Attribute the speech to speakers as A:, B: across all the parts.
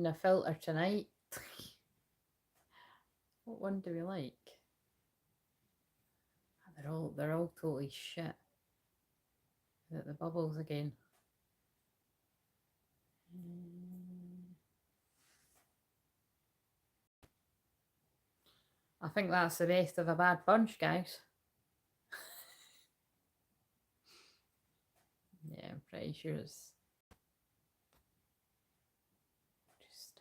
A: needing a filter tonight. What one do we like? They're all totally shit. The bubbles again. I think that's the best of a bad bunch, guys. Yeah, I'm pretty sure it's... Just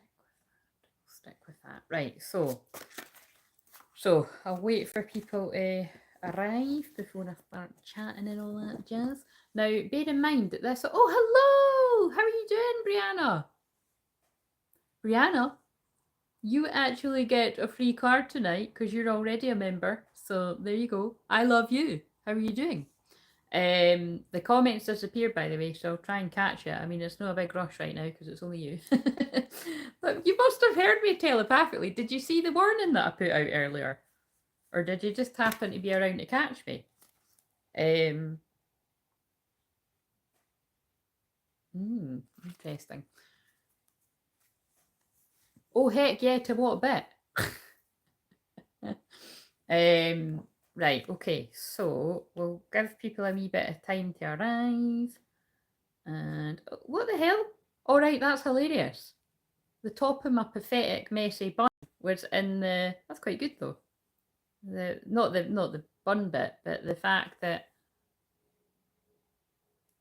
A: stick with that. Right, so I'll wait for people to arrive before I start chatting and all that jazz. Now, bear in mind that this... Oh, hello! How are you doing, Brianna? Brianna, you actually get a free card tonight because you're already a member. So there you go. I love you. How are you doing? The comments disappeared, by the way, so I'll try and catch it. I mean, it's not a big rush right now because it's only you. But you must have heard me telepathically. Did you see the warning that I put out earlier? Or did you just happen to be around to catch me? Interesting. Oh, heck yeah, to what bit? Right, okay, so we'll give people a wee bit of time to arrive. And what the hell? All right, that's hilarious. The top of my pathetic, messy bun was in the... That's quite good, though. Not the bun bit, but the fact that...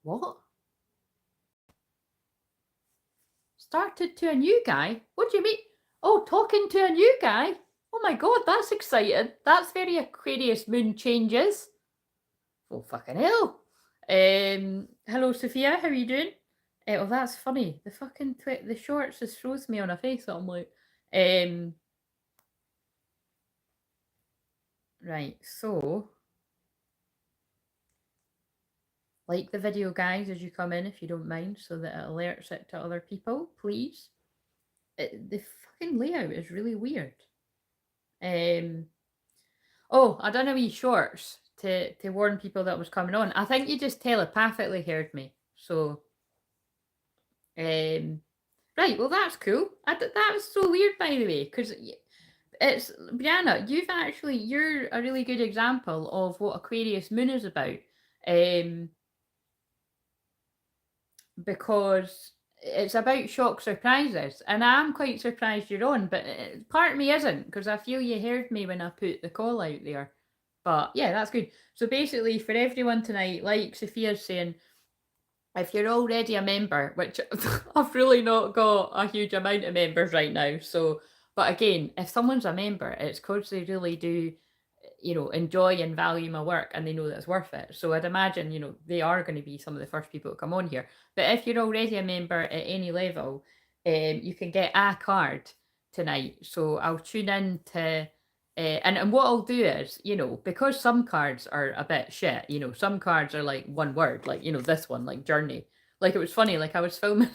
A: What? Started to a new guy? What do you mean? Oh, talking to a new guy? Oh my god, that's exciting. That's very Aquarius moon changes. Oh, fucking hell. Hello, Sophia. How are you doing? Oh, that's funny. The fucking the shorts just froze me on a face. So I'm like, right. So, like the video, guys, as you come in, if you don't mind, so that it alerts it to other people, please. The fucking layout is really weird. Oh, I done a wee shorts to warn people that was coming on. I think you just telepathically heard me. So, right, well, that's cool. That was so weird, by the way, because it's... Brianna, you're a really good example of what Aquarius moon is about. Because it's about shock surprises, and I'm quite surprised you're on, but part of me isn't, because I feel you heard me when I put the call out there. But yeah, that's good. So basically, for everyone tonight, like Sophia's saying, if you're already a member, which I've really not got a huge amount of members right now, so... But again, if someone's a member, it's because they really do, enjoy and value my work, and they know that it's worth it. So I'd imagine, they are going to be some of the first people to come on here. But if you're already a member at any level, you can get a card tonight. So I'll tune in to... and what I'll do is, because some cards are a bit shit, some cards are like one word, like, this one, like Journey. Like, it was funny, like I was filming,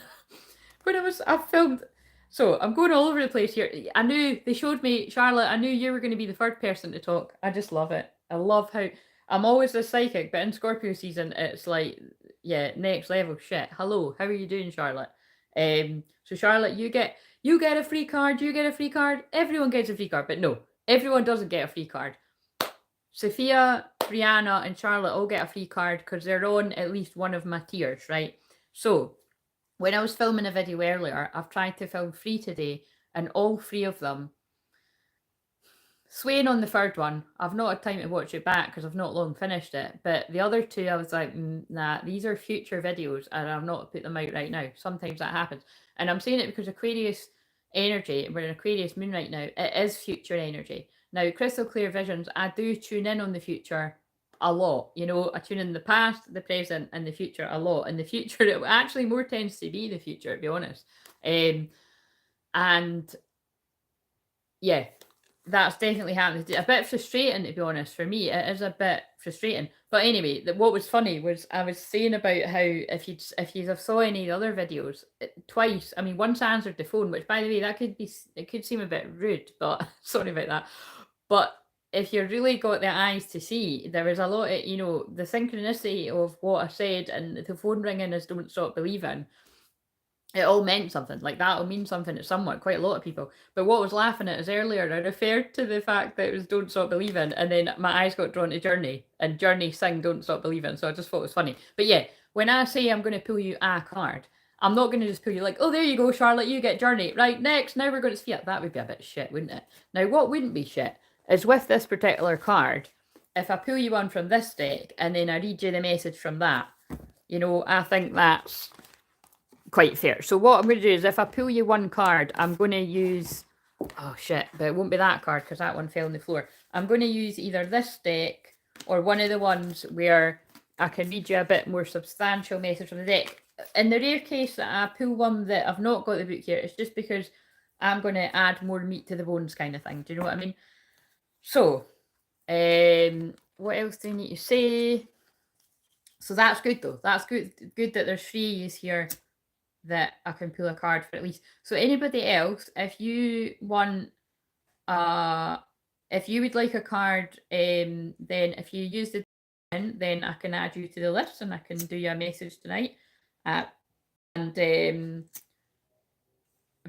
A: I filmed... So I'm going all over the place here. I knew they showed me, Charlotte, I knew you were going to be the third person to talk. I just love it. I love how I'm always a psychic, but in Scorpio season, it's like, yeah, next level shit. Hello, how are you doing, Charlotte? So Charlotte, you get a free card, you get a free card, everyone gets a free card, but no, everyone doesn't get a free card. Sophia, Brianna, and Charlotte all get a free card because they're on at least one of my tiers, right? So when I was filming a video earlier, I've tried to film 3 today, and all 3 of them... Swaying on the third one, I've not had time to watch it back because I've not long finished it, but the other 2, I was like, nah, these are future videos, and I've not put them out right now. Sometimes that happens. And I'm saying it because Aquarius energy, we're in Aquarius moon right now, it is future energy. Now, crystal clear visions, I do tune in on the future a lot. I tune in the past, the present, and the future a lot. In the future, it actually more tends to be the future, to be honest. And yeah, that's definitely happened. A bit frustrating, to be honest. For me, it is a bit frustrating. But anyway, what was funny was I was saying about how if you have saw any of the other videos twice, I mean, once I answered the phone, which, by the way, it could seem a bit rude, but sorry about that. But if you really got the eyes to see, there was a lot of, the synchronicity of what I said, and the phone ringing is Don't Stop Believing. it all meant something. Like that'll mean something to someone, quite a lot of people. But what I was laughing at is earlier I referred to the fact that it was Don't Stop Believing, and then my eyes got drawn to Journey, and Journey sing Don't Stop Believing, so I just thought it was funny. But yeah, when I say I'm going to pull you a card, I'm not going to just pull you like, oh, there you go, Charlotte, you get Journey. Right, next, now we're going to see it. That would be a bit shit, wouldn't it? Now, what wouldn't be shit is with this particular card, if I pull you one from this deck and then I read you the message from that, you know, I think that's quite fair. So what I'm going to do is if I pull you one card, I'm going to use, oh shit, but it won't be that card because that one fell on the floor. I'm going to use either this deck or one of the ones where I can read you a bit more substantial message from the deck. In the rare case that I pull one that I've not got the book here, it's just because I'm going to add more meat to the bones kind of thing. Do you know what I mean? So, what else do I need to say? So that's good though. That's good. Good that there's 3 use here that I can pull a card for at least. So anybody else, if you want, if you would like a card, then if you use the then I can add you to the list and I can do you a message tonight. And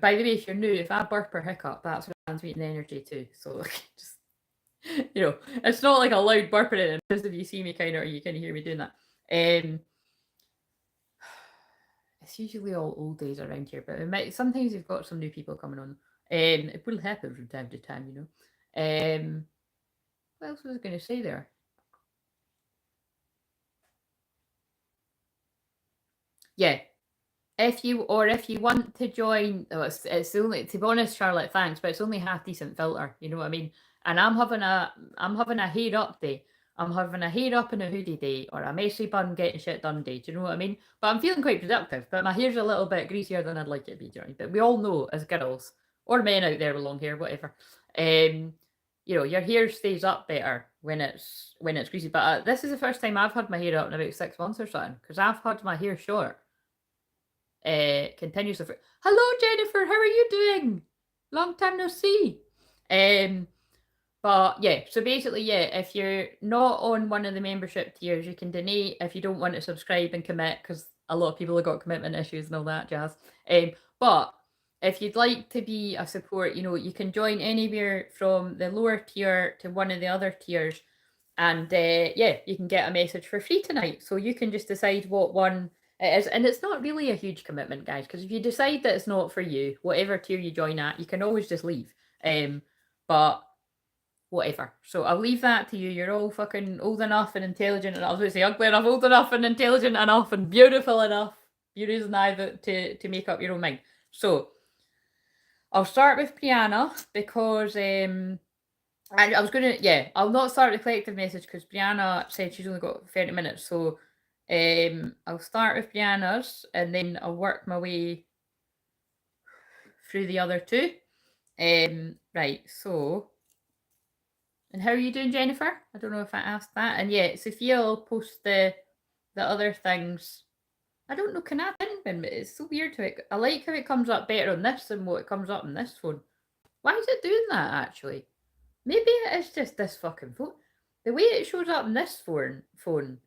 A: by the way, if you're new, if I burp or hiccup, that's transmuting energy too. So just, you know, it's not like a loud burping in it, just if you see me kind of, or you can hear me doing that. It's usually all old days around here, but sometimes you've got some new people coming on. It will happen from time to time, you know. What else was I going to say there? Yeah. If you want to join, it's only, to be honest, Charlotte, thanks, but it's only half decent filter. You know what I mean? And I'm having a hair up day. I'm having a hair up in a hoodie day, or a messy bun getting shit done day. Do you know what I mean? But I'm feeling quite productive. But my hair's a little bit greasier than I'd like it to be, Johnny. But we all know, as girls or men out there with long hair, whatever, you know, your hair stays up better when it's greasy. But this is the first time I've had my hair up in about 6 months or something, because I've had my hair short. Continues the hello Jennifer, how are you doing? Long time no see. But yeah, so basically, yeah, if you're not on one of the membership tiers, you can donate if you don't want to subscribe and commit, because a lot of people have got commitment issues and all that jazz. But if you'd like to be a support, you know, you can join anywhere from the lower tier to one of the other tiers, and yeah, you can get a message for free tonight. So you can just decide what one it is, and it's not really a huge commitment, guys, because if you decide that it's not for you, whatever tier you join at, you can always just leave. But whatever. So I'll leave that to you. You're all fucking old enough and intelligent, and I was going to say ugly enough, old enough and intelligent enough and beautiful enough, beauty is neither, to make up your own mind. So I'll start with Brianna because I was gonna, yeah, I'll not start the collective message because Brianna said she's only got 30 minutes. So I'll start with Brianna's and then I'll work my way through the other 2. Right, so, and how are you doing, Jennifer? I don't know if I asked that. And yeah, Sophia will post the other things. I don't know, can I pin them? It's so weird how I like how it comes up better on this than what it comes up on this phone. Why is it doing that, actually? Maybe it is just this fucking phone. The way it shows up in this phone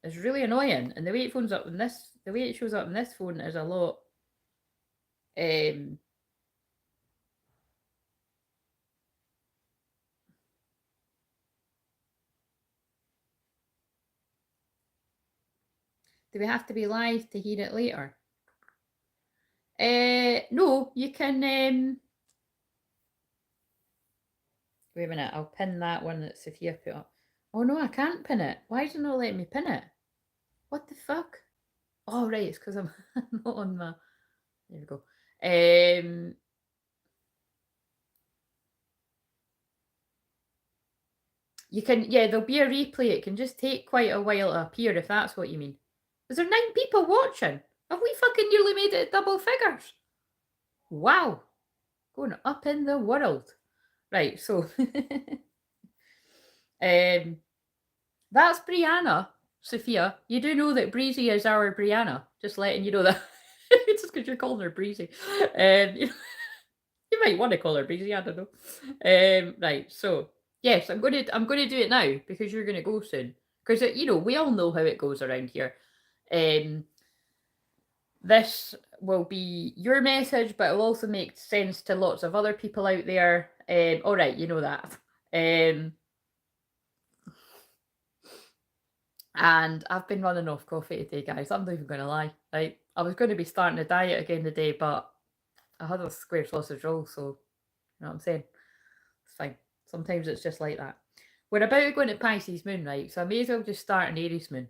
A: is really annoying, and the way it shows up in this phone is a lot. Do we have to be live to hear it later? No, you can. Wait a minute, I'll pin that one that Sophia put up. Oh no, I can't pin it. Why is it not letting me pin it? What the fuck? Oh right, it's because I'm not on my. There we go. You can, yeah, there'll be a replay. It can just take quite a while to appear, if that's what you mean. Is there 9 people watching? Have we fucking nearly made it double figures? Wow. Going up in the world. Right, so that's Brianna, Sophia. You do know that Breezy is our Brianna. Just letting you know that. It's just because you're calling her Breezy. You might want to call her Breezy, I don't know. Right, so yes, I'm gonna do it now because you're gonna go soon. Because you know, we all know how it goes around here. this will be your message, but it will also make sense to lots of other people out there. All right, you know that. And I've been running off coffee today, guys. I'm not even going to lie. Right? I was going to be starting a diet again today, but I had a square sausage roll, so you know what I'm saying? It's fine. Sometimes it's just like that. We're about to go into Pisces moon, right? So I may as well just start an Aries moon.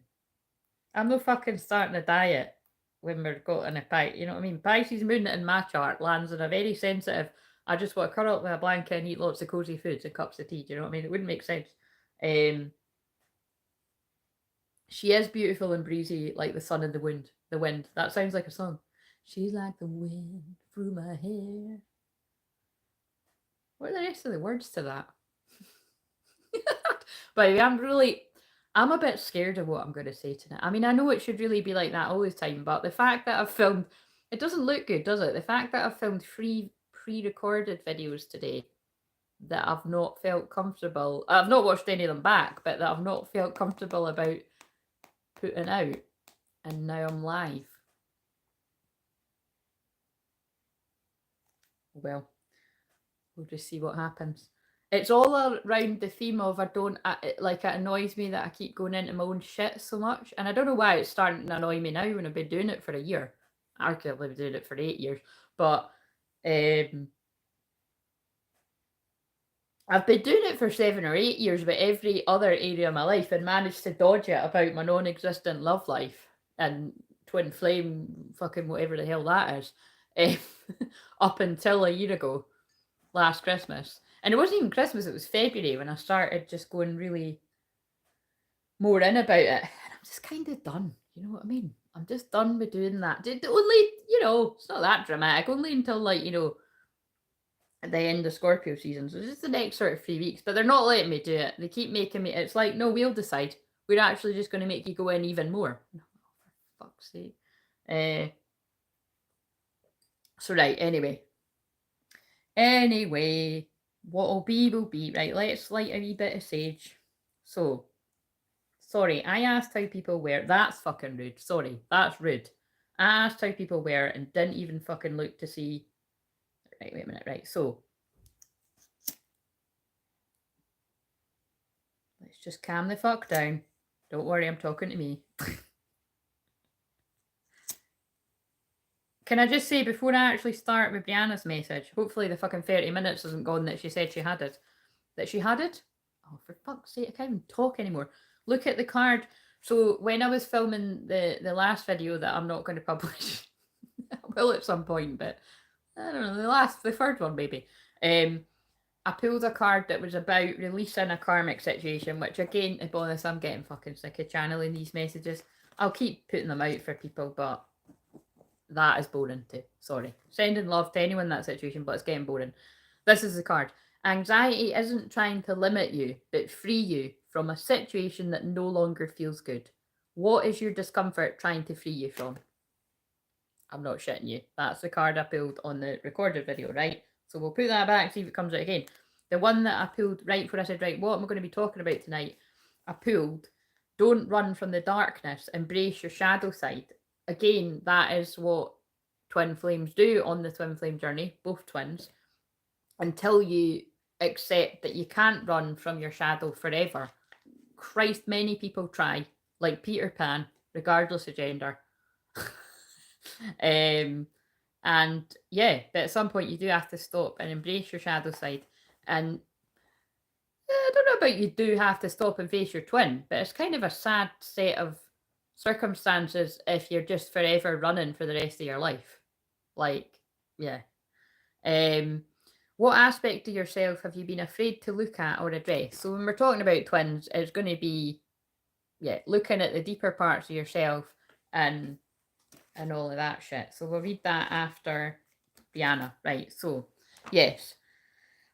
A: I'm not fucking starting a diet when we're going a Pisces. You know what I mean? Pisces moon in my chart lands in a very sensitive. I just want to curl up with a blanket and eat lots of cozy foods and cups of tea. Do you know what I mean? It wouldn't make sense. She is beautiful and breezy, like the sun and the wind. The wind. That sounds like a song. She's like the wind through my hair. What are the rest of the words to that? But I'm a bit scared of what I'm going to say tonight. I mean, I know it should really be like that all the time, but the fact that I've filmed, it doesn't look good, does it? The fact that I've filmed 3 pre-recorded videos today that I've not felt comfortable, I've not watched any of them back, but that I've not felt comfortable about putting out, and now I'm live. Well, we'll just see what happens. It's all around the theme of it annoys me that I keep going into my own shit so much. And I don't know why it's starting to annoy me now when I've been doing it for a year. Arguably, I've been doing it for 8 years. But I've been doing it for 7 or 8 years, but every other area of my life, and managed to dodge it about my non-existent love life and twin flame fucking whatever the hell that is, up until a year ago, last Christmas. And it wasn't even Christmas, it was February when I started just going really more in about it. And I'm just kind of done. You know what I mean? I'm just done with doing that. Only, it's not that dramatic. Only until, at the end of Scorpio season. So just the next sort of 3 weeks. But they're not letting me do it. They keep making me, it's like, no, we'll decide. We're actually just going to make you go in even more. Oh, for fuck's sake. So, right, anyway, what'll be will be. Right, let's light a wee bit of sage. So, sorry, I asked how people wear. That's fucking rude. Sorry, that's rude. I asked how people wear it and didn't even fucking look to see. Right, wait a minute. Right, so let's just calm the fuck down. Don't worry, I'm talking to me. Can I just say, before I actually start with Brianna's message, hopefully the fucking 30 minutes isn't gone that she said she had it. That she had it? Oh, for fuck's sake, I can't even talk anymore. Look at the card. So when I was filming the last video that I'm not going to publish, I will at some point, but I don't know, the third one maybe. I pulled a card that was about releasing a karmic situation, which again, to be honest, I'm getting fucking sick of channeling these messages. I'll keep putting them out for people, but that is boring too. Sorry. Sending love to anyone in that situation, but it's getting boring. This is the card. Anxiety isn't trying to limit you, but free you from a situation that no longer feels good. What is your discomfort trying to free you from? I'm not shitting you. That's the card I pulled on the recorded video, right? So we'll put that back, see if it comes out again. The one that I pulled right before I said, right, what am I going to be talking about tonight? I pulled, don't run from the darkness, embrace your shadow side. Again, that is what twin flames do on the twin flame journey, both twins, until you accept that you can't run from your shadow forever. Christ, many people try, like Peter Pan, regardless of gender. And yeah, but at some point you do have to stop and embrace your shadow side. And I don't know about you do have to stop and face your twin, but it's kind of a sad set of circumstances if you're just forever running for the rest of your life. Like, yeah. What aspect of yourself have you been afraid to look at or address? So when we're talking about twins, it's going to be, yeah, looking at the deeper parts of yourself and all of that shit. So we'll read that after Brianna. Right, so, yes.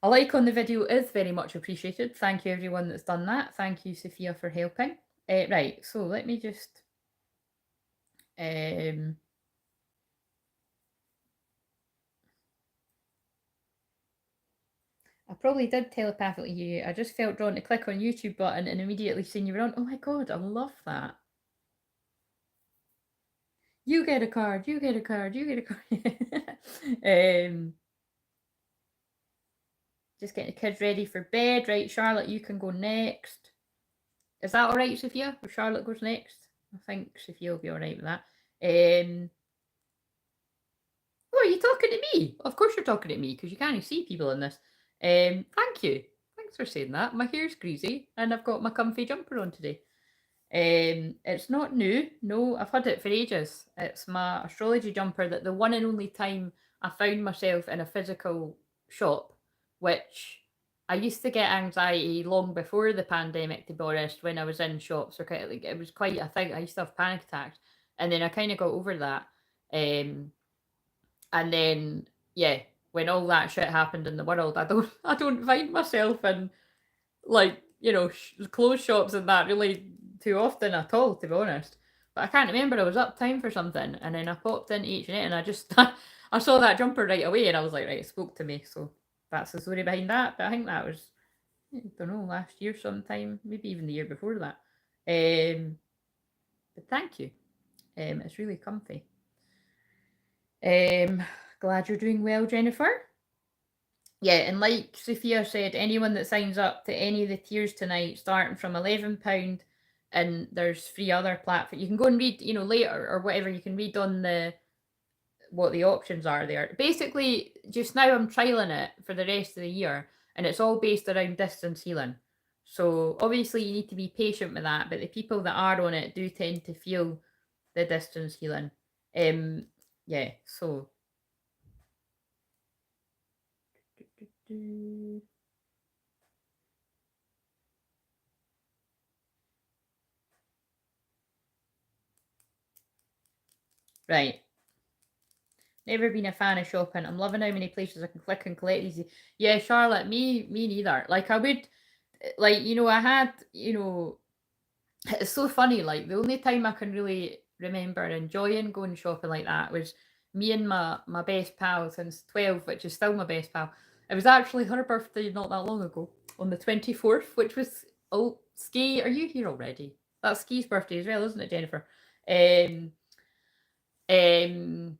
A: A like on the video is very much appreciated. Thank you everyone that's done that. Thank you, Sophia, for helping. Right, so let me just... I probably did telepathically hear you. I just felt drawn to click on YouTube button and immediately seen you were on. Oh my god, I love that. You get a card, you get a card, you get a card. Just getting the kids ready for bed. Right, Charlotte, you can go next. Is that all right, Sophia? If Charlotte goes next? I think Sophia will be all right with that. Oh, are you talking to me? Of course you're talking to me, because you can't see people in this. Thank you. Thanks for saying that. My hair's greasy, and I've got my comfy jumper on today. It's not new. No, I've had it for ages. It's my astrology jumper that the one and only time I found myself in a physical shop, which I used to get anxiety long before the pandemic, to be honest, when I was in shops. Or kind of, like, it was quite a thing. I used to have panic attacks, and then I kind of got over that. And then, yeah, when all that shit happened in the world, I don't find myself in, like, you know, clothes shops and that really too often at all, to be honest. But I can't remember. I was up time for something, and then I popped into H&M, and I just I saw that jumper right away, and I was like, right, it spoke to me. So that's the story behind that. But I think that was, I don't know, last year sometime, maybe even the year before that. But thank you. It's really comfy. Glad you're doing well, Jennifer. Yeah, and like Sophia said, anyone that signs up to any of the tiers tonight, starting from £11, and there's 3 other platforms, you can go and read, you know, later or whatever. You can read on what the options are there. Basically, just now I'm trialing it for the rest of the year, and it's all based around distance healing. So obviously you need to be patient with that, but the people that are on it do tend to feel the distance healing. Yeah, so right. Never been a fan of shopping. I'm loving how many places I can click and collect these. Yeah, Charlotte, me neither. Like, I would, like, you know, I had, you know, it's so funny. Like, the only time I can really remember enjoying going shopping like that was me and my best pal since 12, which is still my best pal. It was actually her birthday not that long ago, on the 24th, which was, oh, Ski, are you here already? That's Ski's birthday as well, isn't it, Jennifer? Um, um,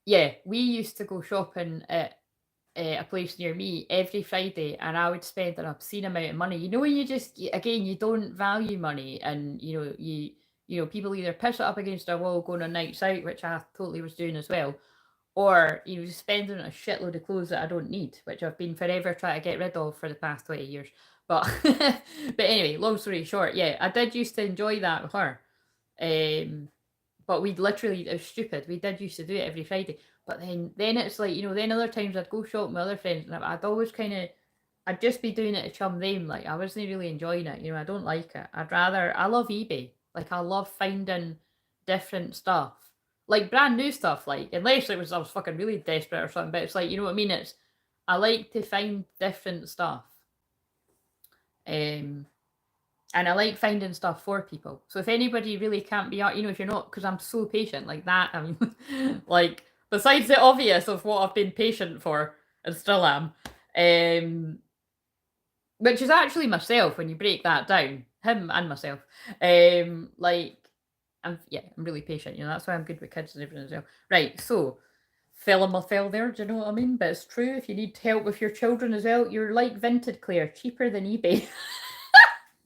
A: yeah, we used to go shopping at a place near me every Friday, and I would spend an obscene amount of money. You know, when you just, again, you don't value money, and you know, people either piss it up against a wall going on nights out, which I totally was doing as well, or you know, just spending a shitload of clothes that I don't need, which I've been forever trying to get rid of for the past 20 years. But but anyway, long story short, yeah, I did used to enjoy that with her. But we'd literally, it was stupid. We did used to do it every Friday. But then it's like, you know, then other times I'd go shopping with other friends, and I'd always kind of, I'd just be doing it to chum them. Like, I wasn't really enjoying it. You know, I don't like it. I love eBay. Like, I love finding different stuff. Like, brand new stuff, like, unless it was, I was fucking really desperate or something. But it's like, you know what I mean? I like to find different stuff. And I like finding stuff for people. So if anybody really can't be, you know, if you're not, because I'm so patient like that. I mean, like, besides the obvious of what I've been patient for and still am, which is actually myself when you break that down, him and myself. Like, I'm really patient. You know, that's why I'm good with kids and everything as well. Right, so fell on my fell there. Do you know what I mean? But it's true. If you need help with your children as well, you're like Vinted, Claire, cheaper than eBay.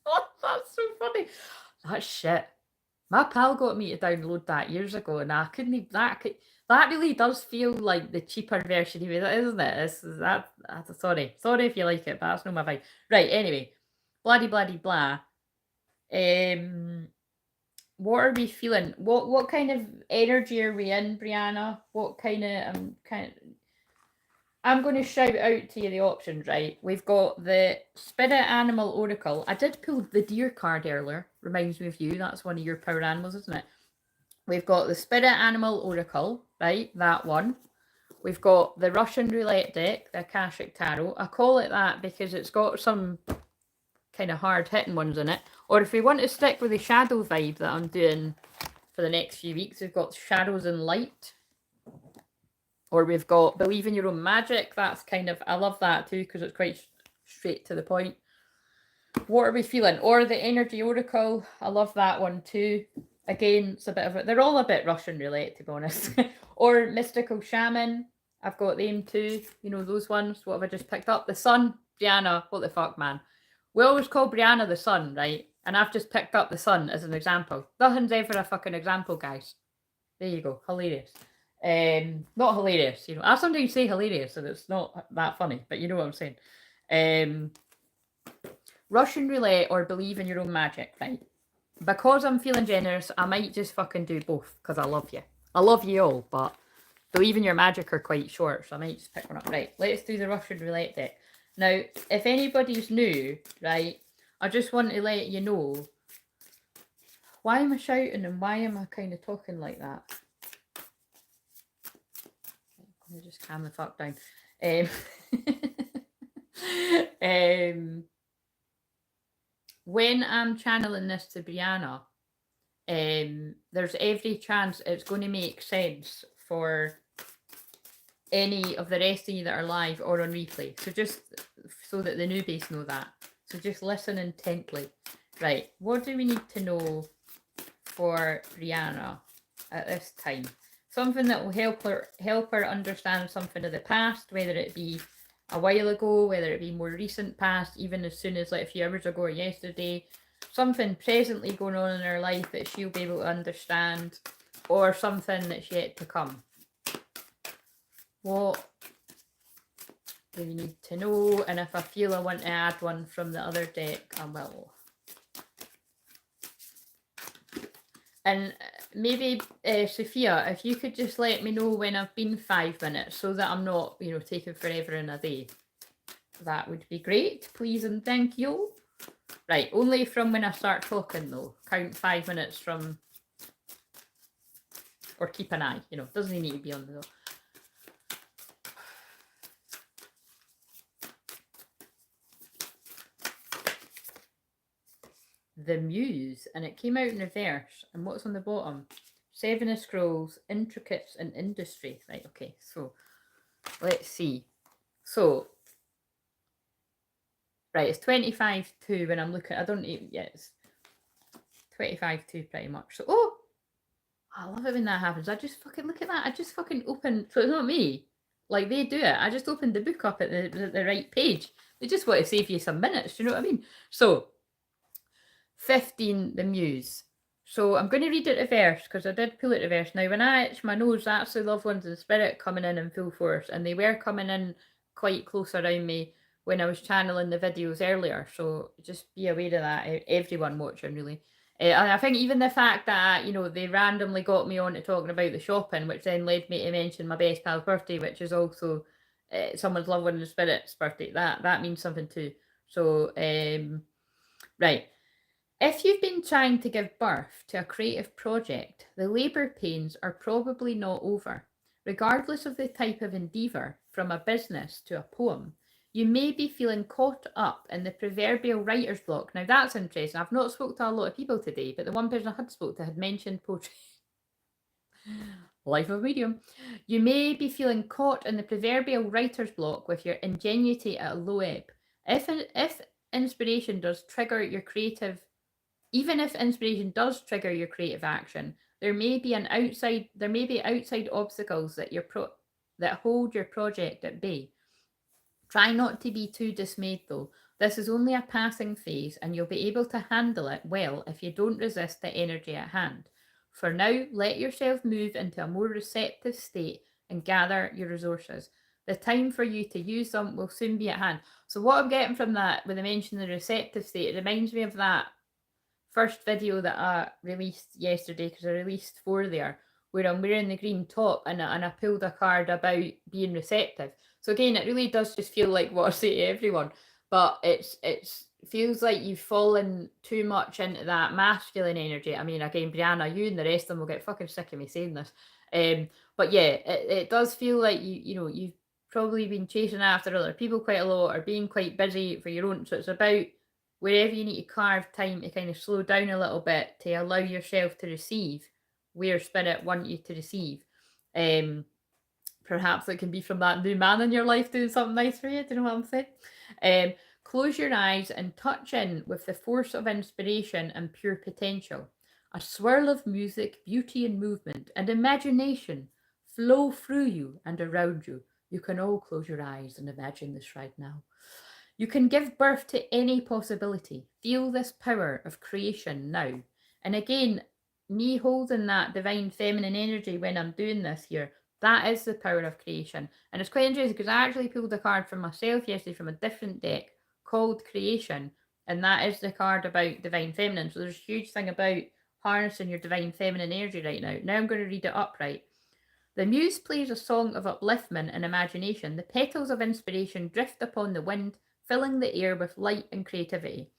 A: Oh, that's so funny. That's shit. My pal got me to download that years ago, and I couldn't even, that really does feel like the cheaper version of it, isn't it? That's sorry if you like it, but that's not my vibe. Right, anyway, bloody blah. What are we feeling? What kind of energy are we in, Brianna? What kind of I'm going to shout out to you the options, right? We've got the Spirit Animal Oracle. I did pull the deer card earlier. Reminds me of you. That's one of your power animals, isn't it? We've got the Spirit Animal Oracle, right? That one. We've got the Russian Roulette deck, the Akashic Tarot. I call it that because it's got some kind of hard-hitting ones in it. Or if we want to stick with the shadow vibe that I'm doing for the next few weeks, we've got Shadows and Light. Or we've got Believe in Your Own Magic. That's kind of, I love that too, because it's quite straight to the point. What are we feeling? Or the Energy Oracle. I love that one too. Again, it's a bit of a, they're all a bit Russian roulette, to be honest. Or mystical shaman. I've got them too. You know, those ones. What have I just picked up? The sun. Brianna. What the fuck, man? We always call Brianna the sun, right? And I've just picked up the sun as an example. Nothing's ever a fucking example, guys. There you go. Hilarious. Not hilarious, you know. I sometimes say hilarious and it's not that funny, but you know what I'm saying. Russian roulette or believe in your own magic, right? Because I'm feeling generous, I might just fucking do both because I love you. I love you all, but believe in your magic are quite short, so I might just pick one up. Right, let's do the Russian roulette deck. Now, if anybody's new, right, I just want to let you know, why am I shouting and why am I kind of talking like that? Let me just calm the fuck down. When I'm channeling this to Brianna, there's every chance it's going to make sense for any of the rest of you that are live or on replay. So just so that the newbies know that. So just listen intently. Right, what do we need to know for Brianna at this time? Something that will help her understand something of the past, whether it be a while ago, whether it be more recent past, even as soon as like a few hours ago or yesterday. Something presently going on in her life that she'll be able to understand, or something that's yet to come. What do you need to know? And if I feel I want to add one from the other deck, I will. And maybe, Sophia, if you could just let me know when I've been 5 minutes so that I'm not, you know, taking forever in a day. That would be great, please and thank you. Right, only from when I start talking though. Count 5 minutes from, or keep an eye, you know, doesn't need to be on the... The Muse, and it came out in reverse. And what's on the bottom? 7 of Scrolls, Intricates and Industry. Right, okay, so let's see. So, right, it's 25-2 when I'm looking. I don't even, yeah, it's 25-2 pretty much. So, oh, I love it when that happens. I just fucking, look at that. I just fucking open, so it's not me. Like, they do it. I just opened the book up at the right page. They just want to save you some minutes, do you know what I mean? So, 15, the Muse. So I'm going to read it reverse because I did pull it reverse. Now, when I itch my nose, that's the loved ones in spirit coming in full force. And they were coming in quite close around me when I was channeling the videos earlier. So just be aware of that, everyone watching, really. And I think even the fact that, you know, they randomly got me on to talking about the shopping, which then led me to mention my best pal's birthday, which is also someone's loved one in the spirit's birthday. That means something too. So, right. If you've been trying to give birth to a creative project, the labour pains are probably not over. Regardless of the type of endeavour, from a business to a poem, you may be feeling caught up in the proverbial writer's block. Now that's interesting. I've not spoke to a lot of people today, but the one person I had spoke to had mentioned poetry. Life of medium. You may be feeling caught in the proverbial writer's block with your ingenuity at a low ebb. If inspiration does trigger your creative... Even if inspiration does trigger your creative action, there may be outside obstacles that hold your project at bay. Try not to be too dismayed though. This is only a passing phase and you'll be able to handle it well if you don't resist the energy at hand. For now, let yourself move into a more receptive state and gather your resources. The time for you to use them will soon be at hand. So what I'm getting from that, when I mention the receptive state, it reminds me of that first video that I released yesterday, because I released 4 there, where I'm wearing the green top and I pulled a card about being receptive. So again, it really does just feel like what I say to everyone, but it feels like you've fallen too much into that masculine energy. I mean, again, Brianna, you and the rest of them will get fucking sick of me saying this. But yeah, it does feel like you've probably been chasing after other people quite a lot or being quite busy for your own. So it's about wherever you need to carve time to kind of slow down a little bit to allow yourself to receive where spirit want you to receive. Perhaps it can be from that new man in your life doing something nice for you. Do you know what I'm saying? Close your eyes and touch in with the force of inspiration and pure potential. A swirl of music, beauty and movement, and imagination flow through you and around you. You can all close your eyes and imagine this right now. You can give birth to any possibility. Feel this power of creation now. And again, me holding that divine feminine energy when I'm doing this here, that is the power of creation. And it's quite interesting because I actually pulled a card for myself yesterday from a different deck called Creation. And that is the card about divine feminine. So there's a huge thing about harnessing your divine feminine energy right now. Now I'm going to read it upright. The muse plays a song of upliftment and imagination. The petals of inspiration drift upon the wind, filling the air with light and creativity.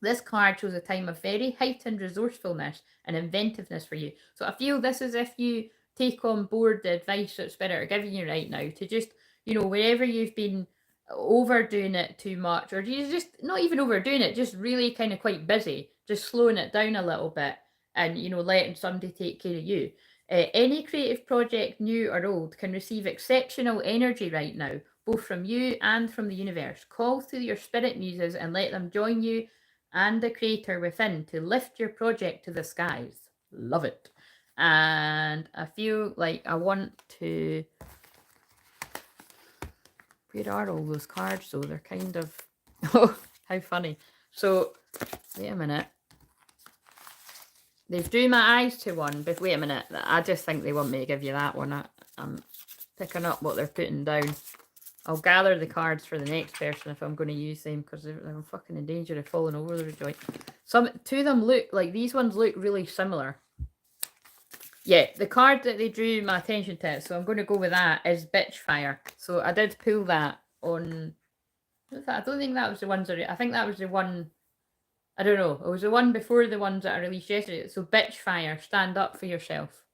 A: This card shows a time of very heightened resourcefulness and inventiveness for you. So I feel this is if you take on board the advice that Spirit are giving you right now to just, wherever you've been overdoing it too much, or you just not even overdoing it, just really kind of quite busy, just slowing it down a little bit and, letting somebody take care of you. Any creative project, new or old, can receive exceptional energy right now, both from you and from the universe. Call to your spirit muses and let them join you and the creator within to lift your project to the skies. Love it. And I feel like I want to... Where are all those cards though? They're kind of... Oh, how funny. So, wait a minute. They've drew my eyes to one, but wait a minute. I just think they want me to give you that one. I'm picking up what they're putting down. I'll gather the cards for the next person if I'm going to use them, because they're fucking in danger of falling over the joint. Two of them look like, these ones look really similar. Yeah, the card that they drew my attention to, so I'm going to go with that, is Bitchfire. So I did pull that on... I don't think that was the ones... I think that was the one... I don't know. It was the one before the ones that I released yesterday. So Bitchfire, stand up for yourself.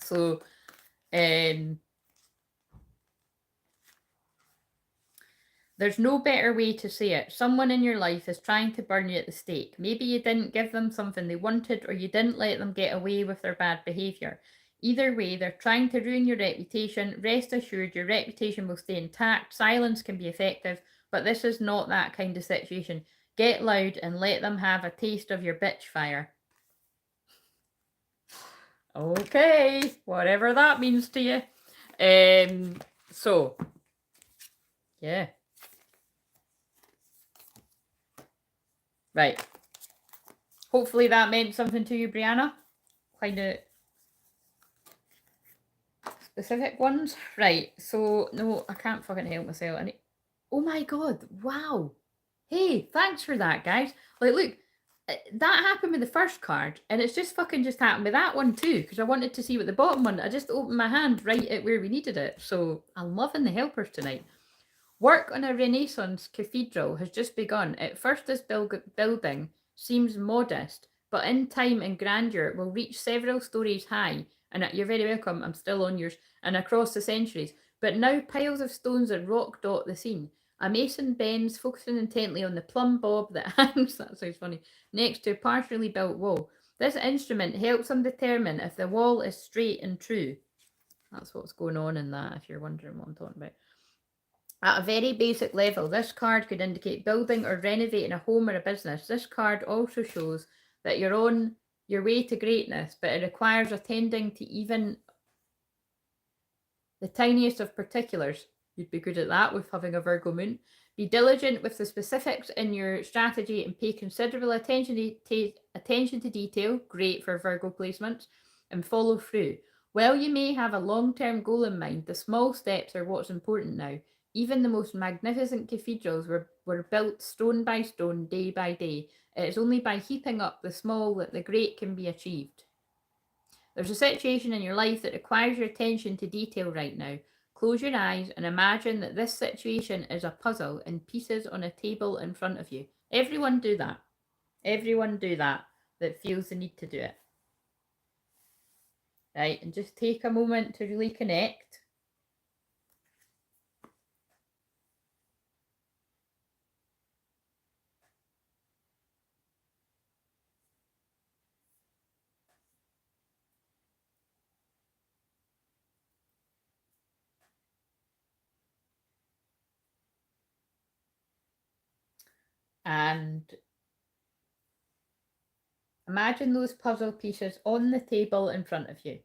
A: So, there's no better way to say it. Someone in your life is trying to burn you at the stake. Maybe you didn't give them something they wanted, or you didn't let them get away with their bad behaviour. Either way, they're trying to ruin your reputation. Rest assured, your reputation will stay intact. Silence can be effective, but this is not that kind of situation. Get loud and let them have a taste of your bitch fire. Okay, whatever that means to you. So, yeah. Right. Hopefully that meant something to you, Brianna. Kind of specific ones. Right, so, no, I can't fucking help myself. Oh my god, wow. Hey, thanks for that, guys. Like, look, that happened with the first card, and it's just happened with that one too, because I wanted to see what the bottom one... I just opened my hand right at where we needed it, so I'm loving the helpers tonight. Work on a Renaissance cathedral has just begun. At first, this building seems modest, but in time and grandeur will reach several stories high. And you're very welcome, I'm still on yours, and across the centuries. But now piles of stones and rock dot the scene. A mason bends, focusing intently on the plumb bob that hangs, that sounds funny, next to a partially built wall. This instrument helps him determine if the wall is straight and true. That's what's going on in that, if you're wondering what I'm talking about. At a very basic level, this card could indicate building or renovating a home or a business. This card also shows that you're on your way to greatness, but it requires attending to even the tiniest of particulars. You'd be good at that with having a Virgo moon. Be diligent with the specifics in your strategy and pay considerable attention to detail. Great for Virgo placements. And follow through. While you may have a long-term goal in mind, the small steps are what's important now. Even the most magnificent cathedrals were built stone by stone, day by day. It is only by heaping up the small that the great can be achieved. There's a situation in your life that requires your attention to detail right now. Close your eyes and imagine that this situation is a puzzle in pieces on a table in front of you. Everyone do that. Everyone do that feels the need to do it. Right, and just take a moment to really connect. And Imagine those puzzle pieces on the table in front of you.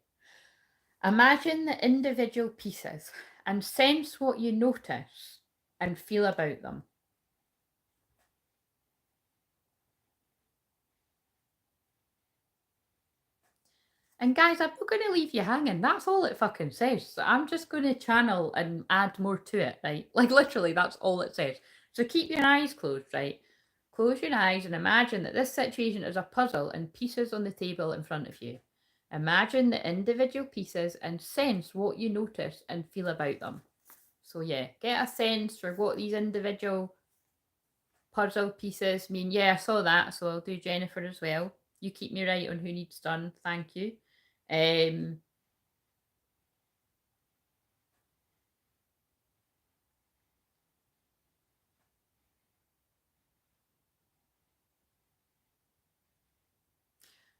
A: Imagine the individual pieces and sense what you notice and feel about them. And guys, I'm not going to leave you hanging. That's all it fucking says. So I'm just going to channel and add more to it, right? Like literally, that's all it says. So keep your eyes closed, right? Close your eyes and imagine that this situation is a puzzle and pieces on the table in front of you. Imagine the individual pieces and sense what you notice and feel about them. So yeah, get a sense for what these individual puzzle pieces mean. Yeah, I saw that, so I'll do Jennifer as well. You keep me right on who needs done. Thank you. And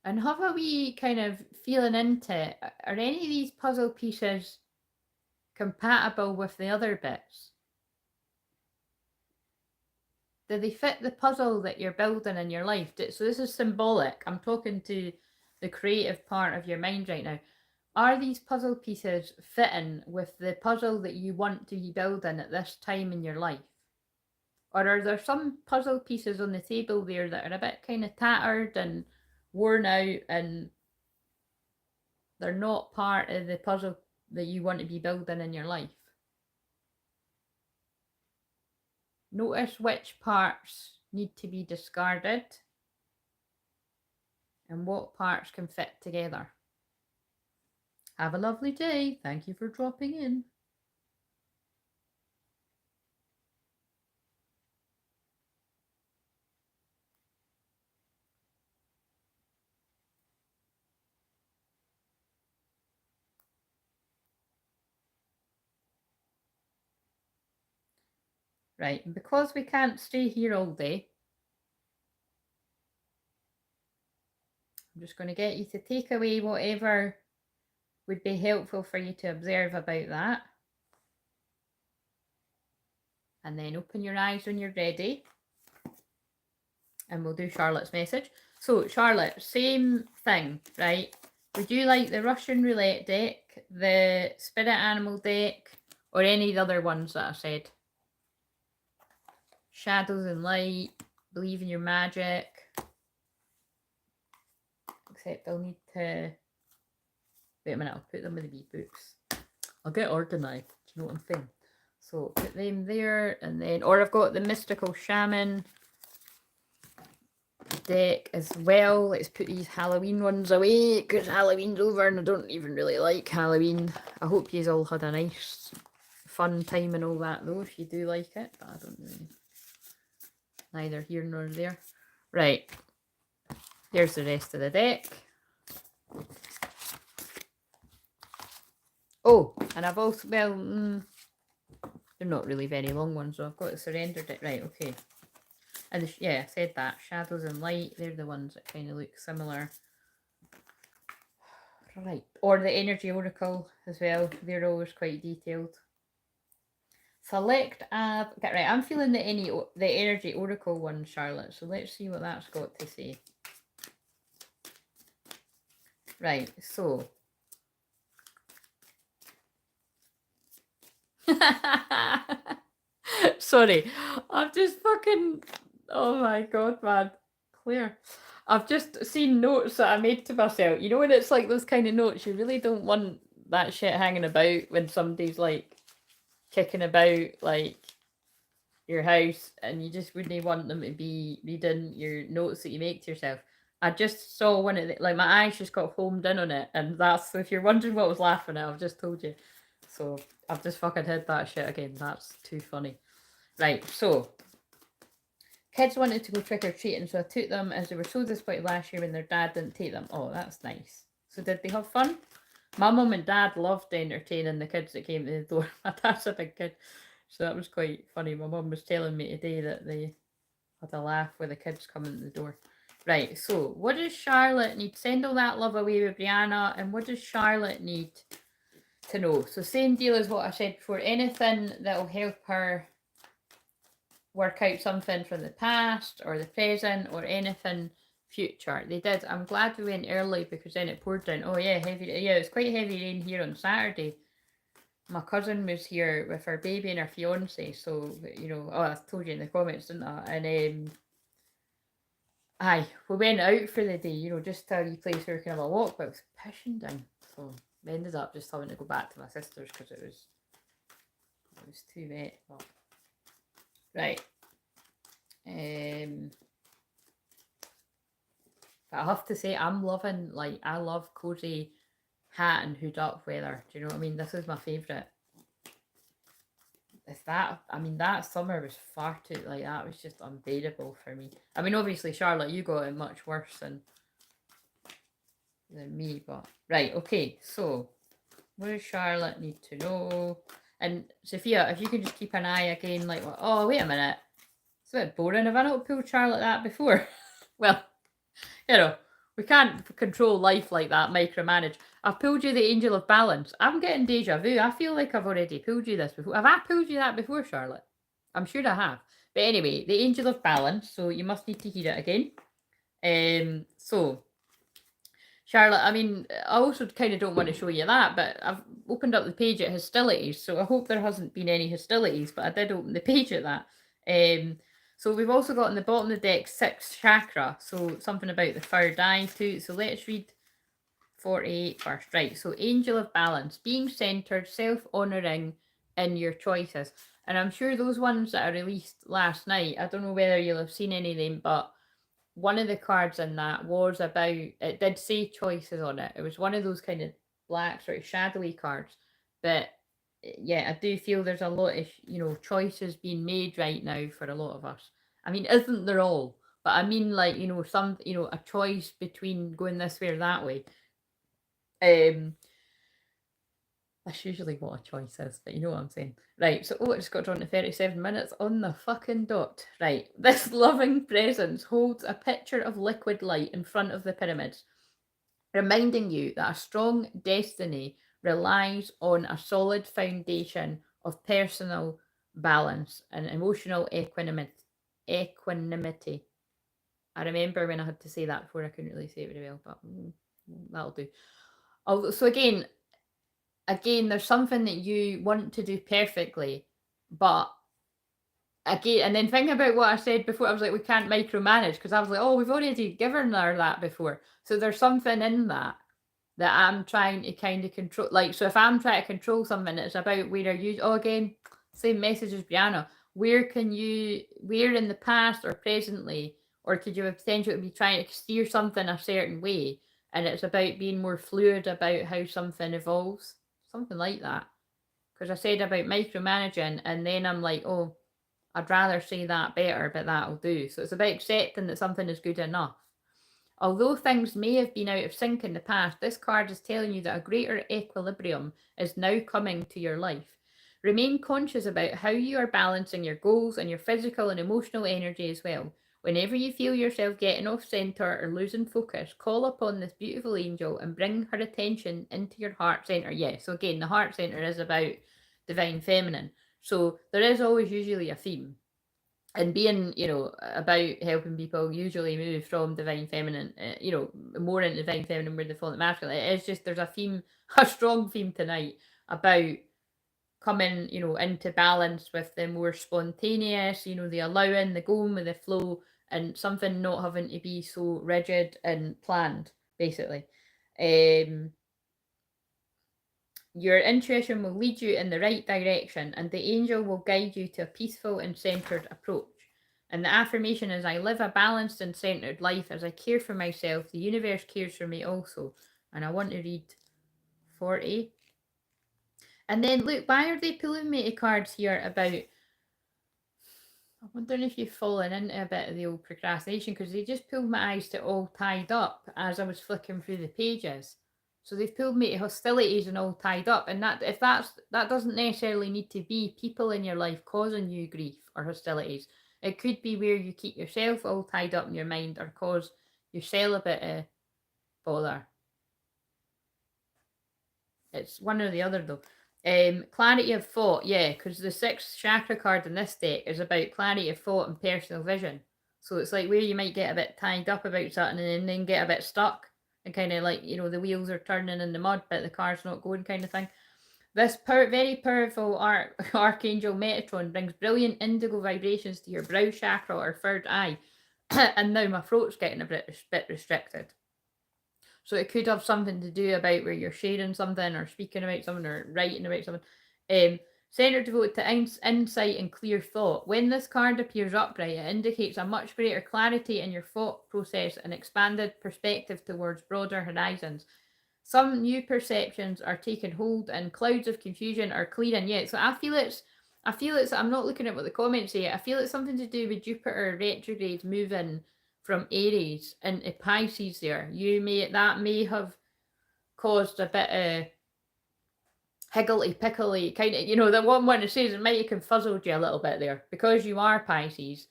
A: have a wee kind of feeling into it. Are any of these puzzle pieces compatible with the other bits? Do they fit the puzzle that you're building in your life? So this is symbolic. I'm talking to the creative part of your mind right now. Are these puzzle pieces fitting with the puzzle that you want to be building at this time in your life? Or are there some puzzle pieces on the table there that are a bit kind of tattered and worn out and they're not part of the puzzle that you want to be building in your life? Notice which parts need to be discarded and what parts can fit together. Have a lovely day. Thank you for dropping in. Right, and because we can't stay here all day, I'm just going to get you to take away whatever would be helpful for you to observe about that. And then open your eyes when you're ready. And we'll do Charlotte's message. So, Charlotte, same thing, right? Would you like the Russian roulette deck, the spirit animal deck, or any of the other ones that I said? Shadows and light, believe in your magic. Except I'll need to... Wait a minute, I'll put them in the wee books. I'll get organised, do you know what I'm saying? So put them there, and then... Or I've got the Mystical Shaman deck as well. Let's put these Halloween ones away, because Halloween's over and I don't even really like Halloween. I hope you all had a nice, fun time and all that, though, if you do like it. But I don't really... Neither here nor there. Right. Here's the rest of the deck. Oh, and I've also, well, they're not really very long ones, so I've got the surrender deck. Right, okay. And yeah, I said that. Shadows and light, they're the ones that kind of look similar. Right. Or the energy oracle as well. They're always quite detailed. Select app. Okay, right, I'm feeling the energy oracle one, Charlotte. So let's see what that's got to say. Right, so. Sorry, I've just fucking... Oh my god, man. Claire. I've just seen notes that I made to myself. You know when it's like those kind of notes, you really don't want that shit hanging about when somebody's like kicking about like your house and you just wouldn't want them to be reading your notes that you make to yourself. I just saw one of the, like my eyes just got homed in on it, and that's, if you're wondering what I was laughing at, I've just told you. So I've just fucking hid that shit again. That's too funny. Right, so kids wanted to go trick-or-treating, so I took them as they were so disappointed last year when their dad didn't take them. Oh, that's nice. So did they have fun? My mum and dad loved entertaining the kids that came to the door. My dad's a big kid, so that was quite funny. My mum was telling me today that they had a laugh with the kids coming to the door. Right, so what does Charlotte need? Send all that love away with Brianna, and what does Charlotte need to know? So same deal as what I said before. Anything that will help her work out something from the past or the present, or anything future. They did. I'm glad we went early because then it poured down. Oh yeah, heavy. Yeah, it's quite heavy rain here on Saturday. My cousin was here with her baby and her fiance, so you know. Oh, I told you in the comments, didn't I? And aye, we went out for the day. You know, just to a wee place where we can have a walk, but it was pissing down, so we ended up just having to go back to my sister's because it was too wet. But right. But I have to say, I'm loving, like, I love cozy hat and hood up weather. Do you know what I mean? This is my favourite. If that, I mean, that summer was far too, like, that was just unbearable for me. I mean, obviously, Charlotte, you got it much worse than me, but, right, okay, so, what does Charlotte need to know? And Sophia, if you can just keep an eye again, like, oh, wait a minute. It's a bit boring. Have I not pulled Charlotte that before? Well, you know, we can't control life like that, micromanage. I've pulled you the Angel of Balance. I'm getting deja vu. I feel like I've already pulled you this before. Have I pulled you that before, Charlotte? I'm sure I have. But anyway, the Angel of Balance. So you must need to hear it again. So, Charlotte, I mean, I also kind of don't want to show you that, but I've opened up the page at hostilities, so I hope there hasn't been any hostilities, but I did open the page at that. So we've also got in the bottom of the deck 6 chakra, so something about the third eye too. So let's read 48 first. Right, so Angel of Balance, being centered, self-honouring in your choices. And I'm sure those ones that are released last night, I don't know whether you'll have seen any of them, but one of the cards in that was about, it did say choices on it. It was one of those kind of black, sort of shadowy cards. But yeah, I do feel there's a lot of, you know, choices being made right now for a lot of us. I mean, isn't there all? But I mean, like, you know, some, you know, a choice between going this way or that way. That's usually what a choice is, but you know what I'm saying. Right, so it just got drawn to 37 minutes on the fucking dot. Right, this loving presence holds a picture of liquid light in front of the pyramids, reminding you that a strong destiny relies on a solid foundation of personal balance and emotional equanimity. I remember when I had to say that before, I couldn't really say it very well, but that'll do. So again, there's something that you want to do perfectly, but again, and then think about what I said before. I was like, we can't micromanage, because I was like, oh, we've already given her that before. So there's something in that I'm trying to kind of control. Like, so if I'm trying to control something, it's about where you, again, same message as Brianna. Where in the past or presently, or could you have potential to be trying to steer something a certain way? And it's about being more fluid about how something evolves. Something like that. Because I said about micromanaging, and then I'm like, oh, I'd rather say that better, but that'll do. So it's about accepting that something is good enough. Although things may have been out of sync in the past, this card is telling you that a greater equilibrium is now coming to your life. Remain conscious about how you are balancing your goals and your physical and emotional energy as well. Whenever you feel yourself getting off center or losing focus, call upon this beautiful angel and bring her attention into your heart center. Yeah, so again, the heart center is about divine feminine. So there is always usually a theme. And being, you know, about helping people usually move from divine feminine, you know, more into divine feminine where they fall into masculine. It's just there's a theme, a strong theme tonight about coming, you know, into balance with the more spontaneous, you know, the allowing, the going with the flow, and something not having to be so rigid and planned, basically. Your intuition will lead you in the right direction, and the angel will guide you to a peaceful and centered approach. And the affirmation is, I live a balanced and centered life. As I care for myself, the universe cares for me also. And I want to read 40. And then, look, why are they pulling me cards here about... I'm wondering if you've fallen into a bit of the old procrastination, because they just pulled my eyes to all tied up as I was flicking through the pages. So they've pulled me to hostilities and all tied up. And that doesn't necessarily need to be people in your life causing you grief or hostilities. It could be where you keep yourself all tied up in your mind or cause yourself a bit of bother. It's one or the other though. Clarity of thought, yeah, because the 6th chakra card in this deck is about clarity of thought and personal vision. So it's like where you might get a bit tied up about something and then get a bit stuck and kind of like, you know, the wheels are turning in the mud, but the car's not going kind of thing. This very powerful Archangel Metatron brings brilliant indigo vibrations to your brow chakra or third eye. And now my throat's getting a bit restricted. So it could have something to do about where you're sharing something or speaking about something or writing about something. Center devoted to insight and clear thought. When this card appears upright, it indicates a much greater clarity in your thought process and expanded perspective towards broader horizons. Some new perceptions are taking hold and clouds of confusion are clearing. Yeah, so I feel it's, I'm not looking at what the comments say. I feel it's something to do with Jupiter retrograde moving from Aries into Pisces there. That may have caused a bit of higgledy-pickledy kind of, you know, the one that says it might have confuzzled you a little bit there because you are Pisces.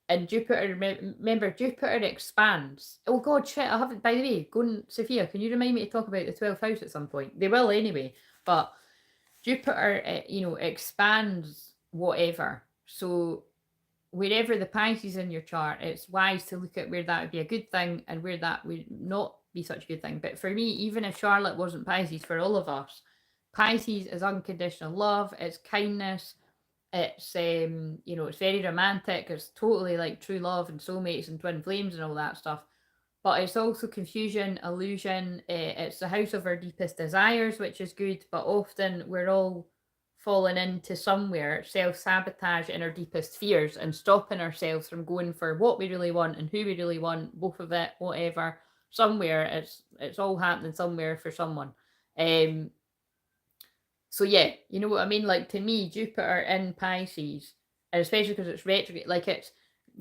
A: And Jupiter, remember, Jupiter expands. Oh God, shit, I haven't, by the way, Sophia, can you remind me to talk about the 12th house at some point? They will anyway, but Jupiter, you know, expands whatever. So wherever the Pisces in your chart, it's wise to look at where that would be a good thing and where that would not be such a good thing. But for me, even if Charlotte wasn't Pisces, for all of us, Pisces is unconditional love, it's kindness, it's you know, it's very romantic, it's totally like true love and soulmates and twin flames and all that stuff. But it's also confusion, illusion, it's the house of our deepest desires, which is good, but often we're all falling into somewhere self-sabotage in our deepest fears and stopping ourselves from going for what we really want and who we really want, both of it, whatever. Somewhere it's all happening somewhere for someone. So yeah, you know what I mean? Like, to me, Jupiter in Pisces, and especially because it's retrograde, like it's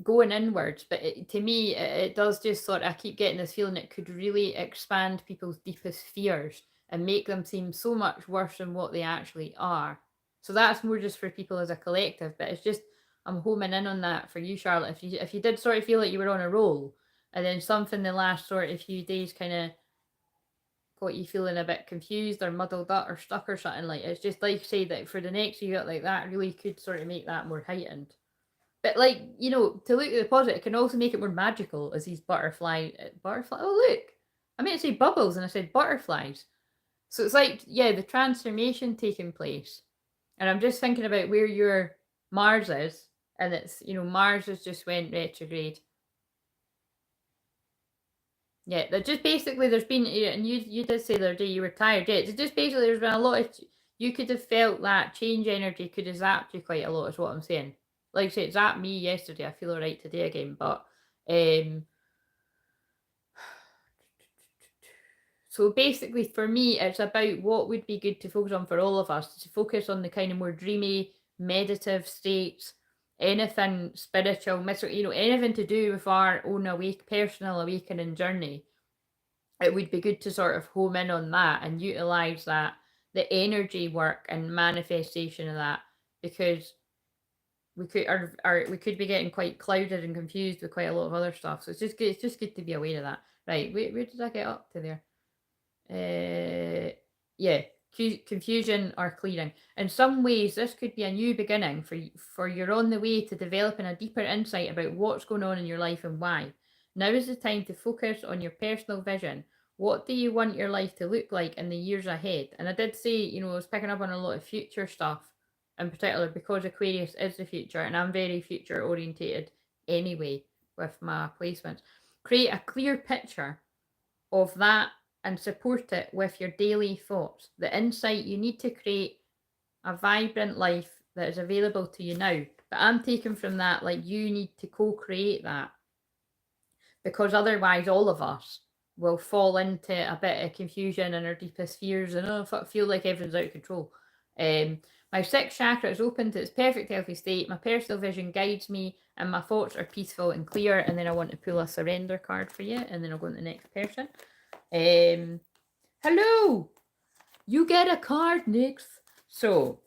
A: going inwards, but to me, it does just sort of, I keep getting this feeling it could really expand people's deepest fears and make them seem so much worse than what they actually are. So that's more just for people as a collective, but it's just, I'm homing in on that for you, Charlotte. If you did sort of feel like you were on a roll, and then something the last sort of few days kind of got you feeling a bit confused or muddled up or stuck or something, like, it's just like, say that for the next year, like, that really could sort of make that more heightened. But like, you know, to look at the positive, it can also make it more magical as these butterfly, oh look, I meant to say bubbles and I said butterflies. So it's like, yeah, the transformation taking place. And I'm just thinking about where your Mars is, and it's, you know, Mars has just went retrograde. Yeah, that just basically, there's been, and you did say the other day you were tired. Yeah, it's just basically there's been a lot of, you could have felt that change energy could have zapped you quite a lot, is what I'm saying. Like I said, it zapped me yesterday. I feel alright today again, but so basically for me, it's about what would be good to focus on for all of us, to focus on the kind of more dreamy, meditative states, anything spiritual, mystical, you know, anything to do with our own personal awakening journey. It would be good to sort of home in on that and utilize that, the energy work and manifestation of that, because we could be getting quite clouded and confused with quite a lot of other stuff. So it's just good to be aware of that. Right, where did I get up to there? Yeah, confusion or clearing. In some ways, this could be a new beginning for you're on the way to developing a deeper insight about what's going on in your life and why. Now is the time to focus on your personal vision. What do you want your life to look like in the years ahead? And I did say, you know, I was picking up on a lot of future stuff in particular because Aquarius is the future and I'm very future orientated anyway with my placements. Create a clear picture of that and support it with your daily thoughts. The insight you need to create a vibrant life that is available to you now. But I'm taking from that, like, you need to co-create that, because otherwise all of us will fall into a bit of confusion and our deepest fears and feel like everything's out of control. My sixth chakra is open to its perfect healthy state. My personal vision guides me and my thoughts are peaceful and clear. And then I want to pull a surrender card for you, and then I'll go on to the next person. Hello, you get a card, Nix. So,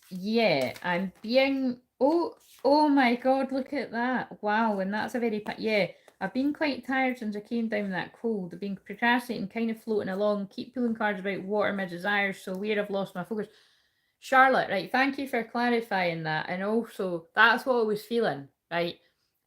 A: yeah, I'm being, oh my God, look at that. Wow, and that's a very, yeah, I've been quite tired since I came down with that cold. I've been procrastinating, kind of floating along, keep pulling cards about what are my desires, so where I've lost my focus. Charlotte, right, thank you for clarifying that. And also, that's what I was feeling, right?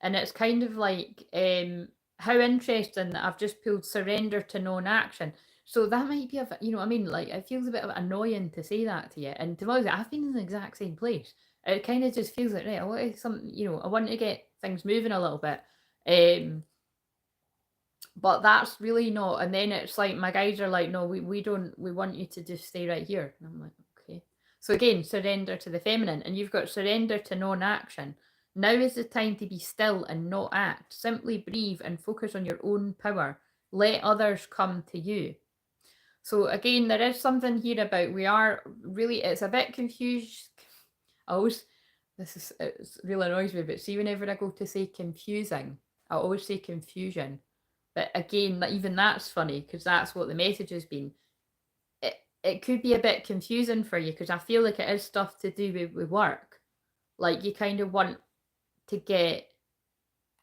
A: And it's kind of like, how interesting that I've just pulled surrender to non-action. So that might be, you know what I mean? Like, it feels a bit annoying to say that to you. And to be honest, I've been in the exact same place. It kind of just feels like, right, I want something, you know, I want to get things moving a little bit. But that's really not. And then it's like, my guys are like, no, we want you to just stay right here. And I'm like, okay. So again, surrender to the feminine. And you've got surrender to non-action. Now is the time to be still and not act. Simply breathe and focus on your own power. Let others come to you. So again, there is something here about, we are really, it's a bit confused. It really annoys me, but see, whenever I go to say confusing, I always say confusion. But again, even that's funny, because that's what the message has been. It could be a bit confusing for you, because I feel like it is stuff to do with work. Like, you kind of want to get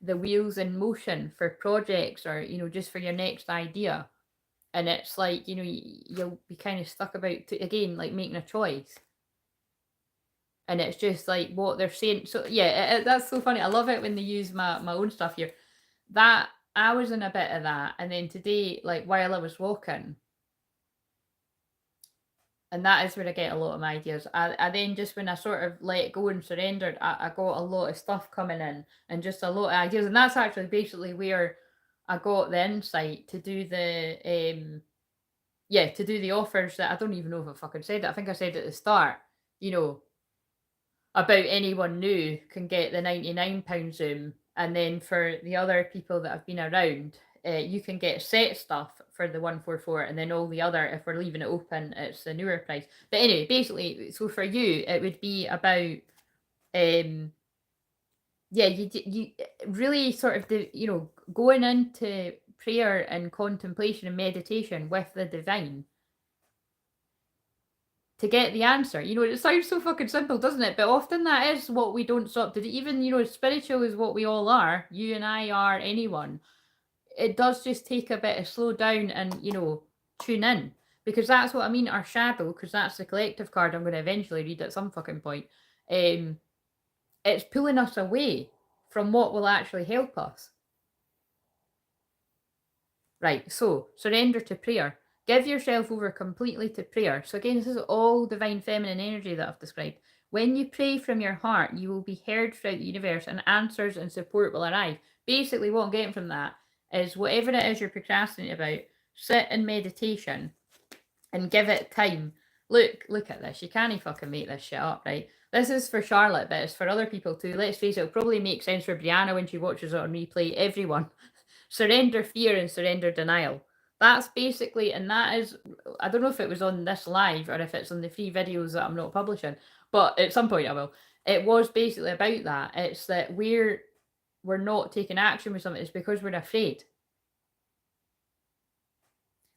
A: the wheels in motion for projects, or, you know, just for your next idea. And it's like, you know, you'll be kind of stuck about, again, like making a choice. And it's just like what they're saying. So yeah, that's so funny. I love it when they use my own stuff here. That, I was in a bit of that. And then today, like while I was walking, and that is where I get a lot of my ideas. I then, just when I sort of let go and surrendered, I got a lot of stuff coming in, and just a lot of ideas. And that's actually basically where I got the insight to do the to do the offers that I don't even know if I fucking said it. I think I said at the start, you know, about anyone new can get the £99 Zoom, and then for the other people that have been around, you can get set stuff for the 144, and then all the other, if we're leaving it open, it's the newer price. But anyway, basically, so for you, it would be about, you really sort of, you know, going into prayer and contemplation and meditation with the divine to get the answer. You know, it sounds so fucking simple, doesn't it? But often that is what we don't stop to do. Even, you know, spiritual is what we all are. You and I are, anyone. It does just take a bit of slow down and, you know, tune in. Because that's what I mean, our shadow, because that's the collective card I'm going to eventually read at some fucking point. It's pulling us away from what will actually help us. Right, so surrender to prayer. Give yourself over completely to prayer. So again, this is all divine feminine energy that I've described. When you pray from your heart, you will be heard throughout the universe, and answers and support will arrive. Basically, what I'm getting from that is, whatever it is you're procrastinating about, sit in meditation and give it time. Look at this. You can't fucking make this shit up, right? This is for Charlotte, but it's for other people too. Let's face it, it'll probably make sense for Brianna when she watches it on replay. Everyone. Surrender fear and surrender denial. That's basically, and that is, I don't know if it was on this live or if it's on the free videos that I'm not publishing, but at some point I will. It was basically about that. It's that we're not taking action with something. It's because we're afraid.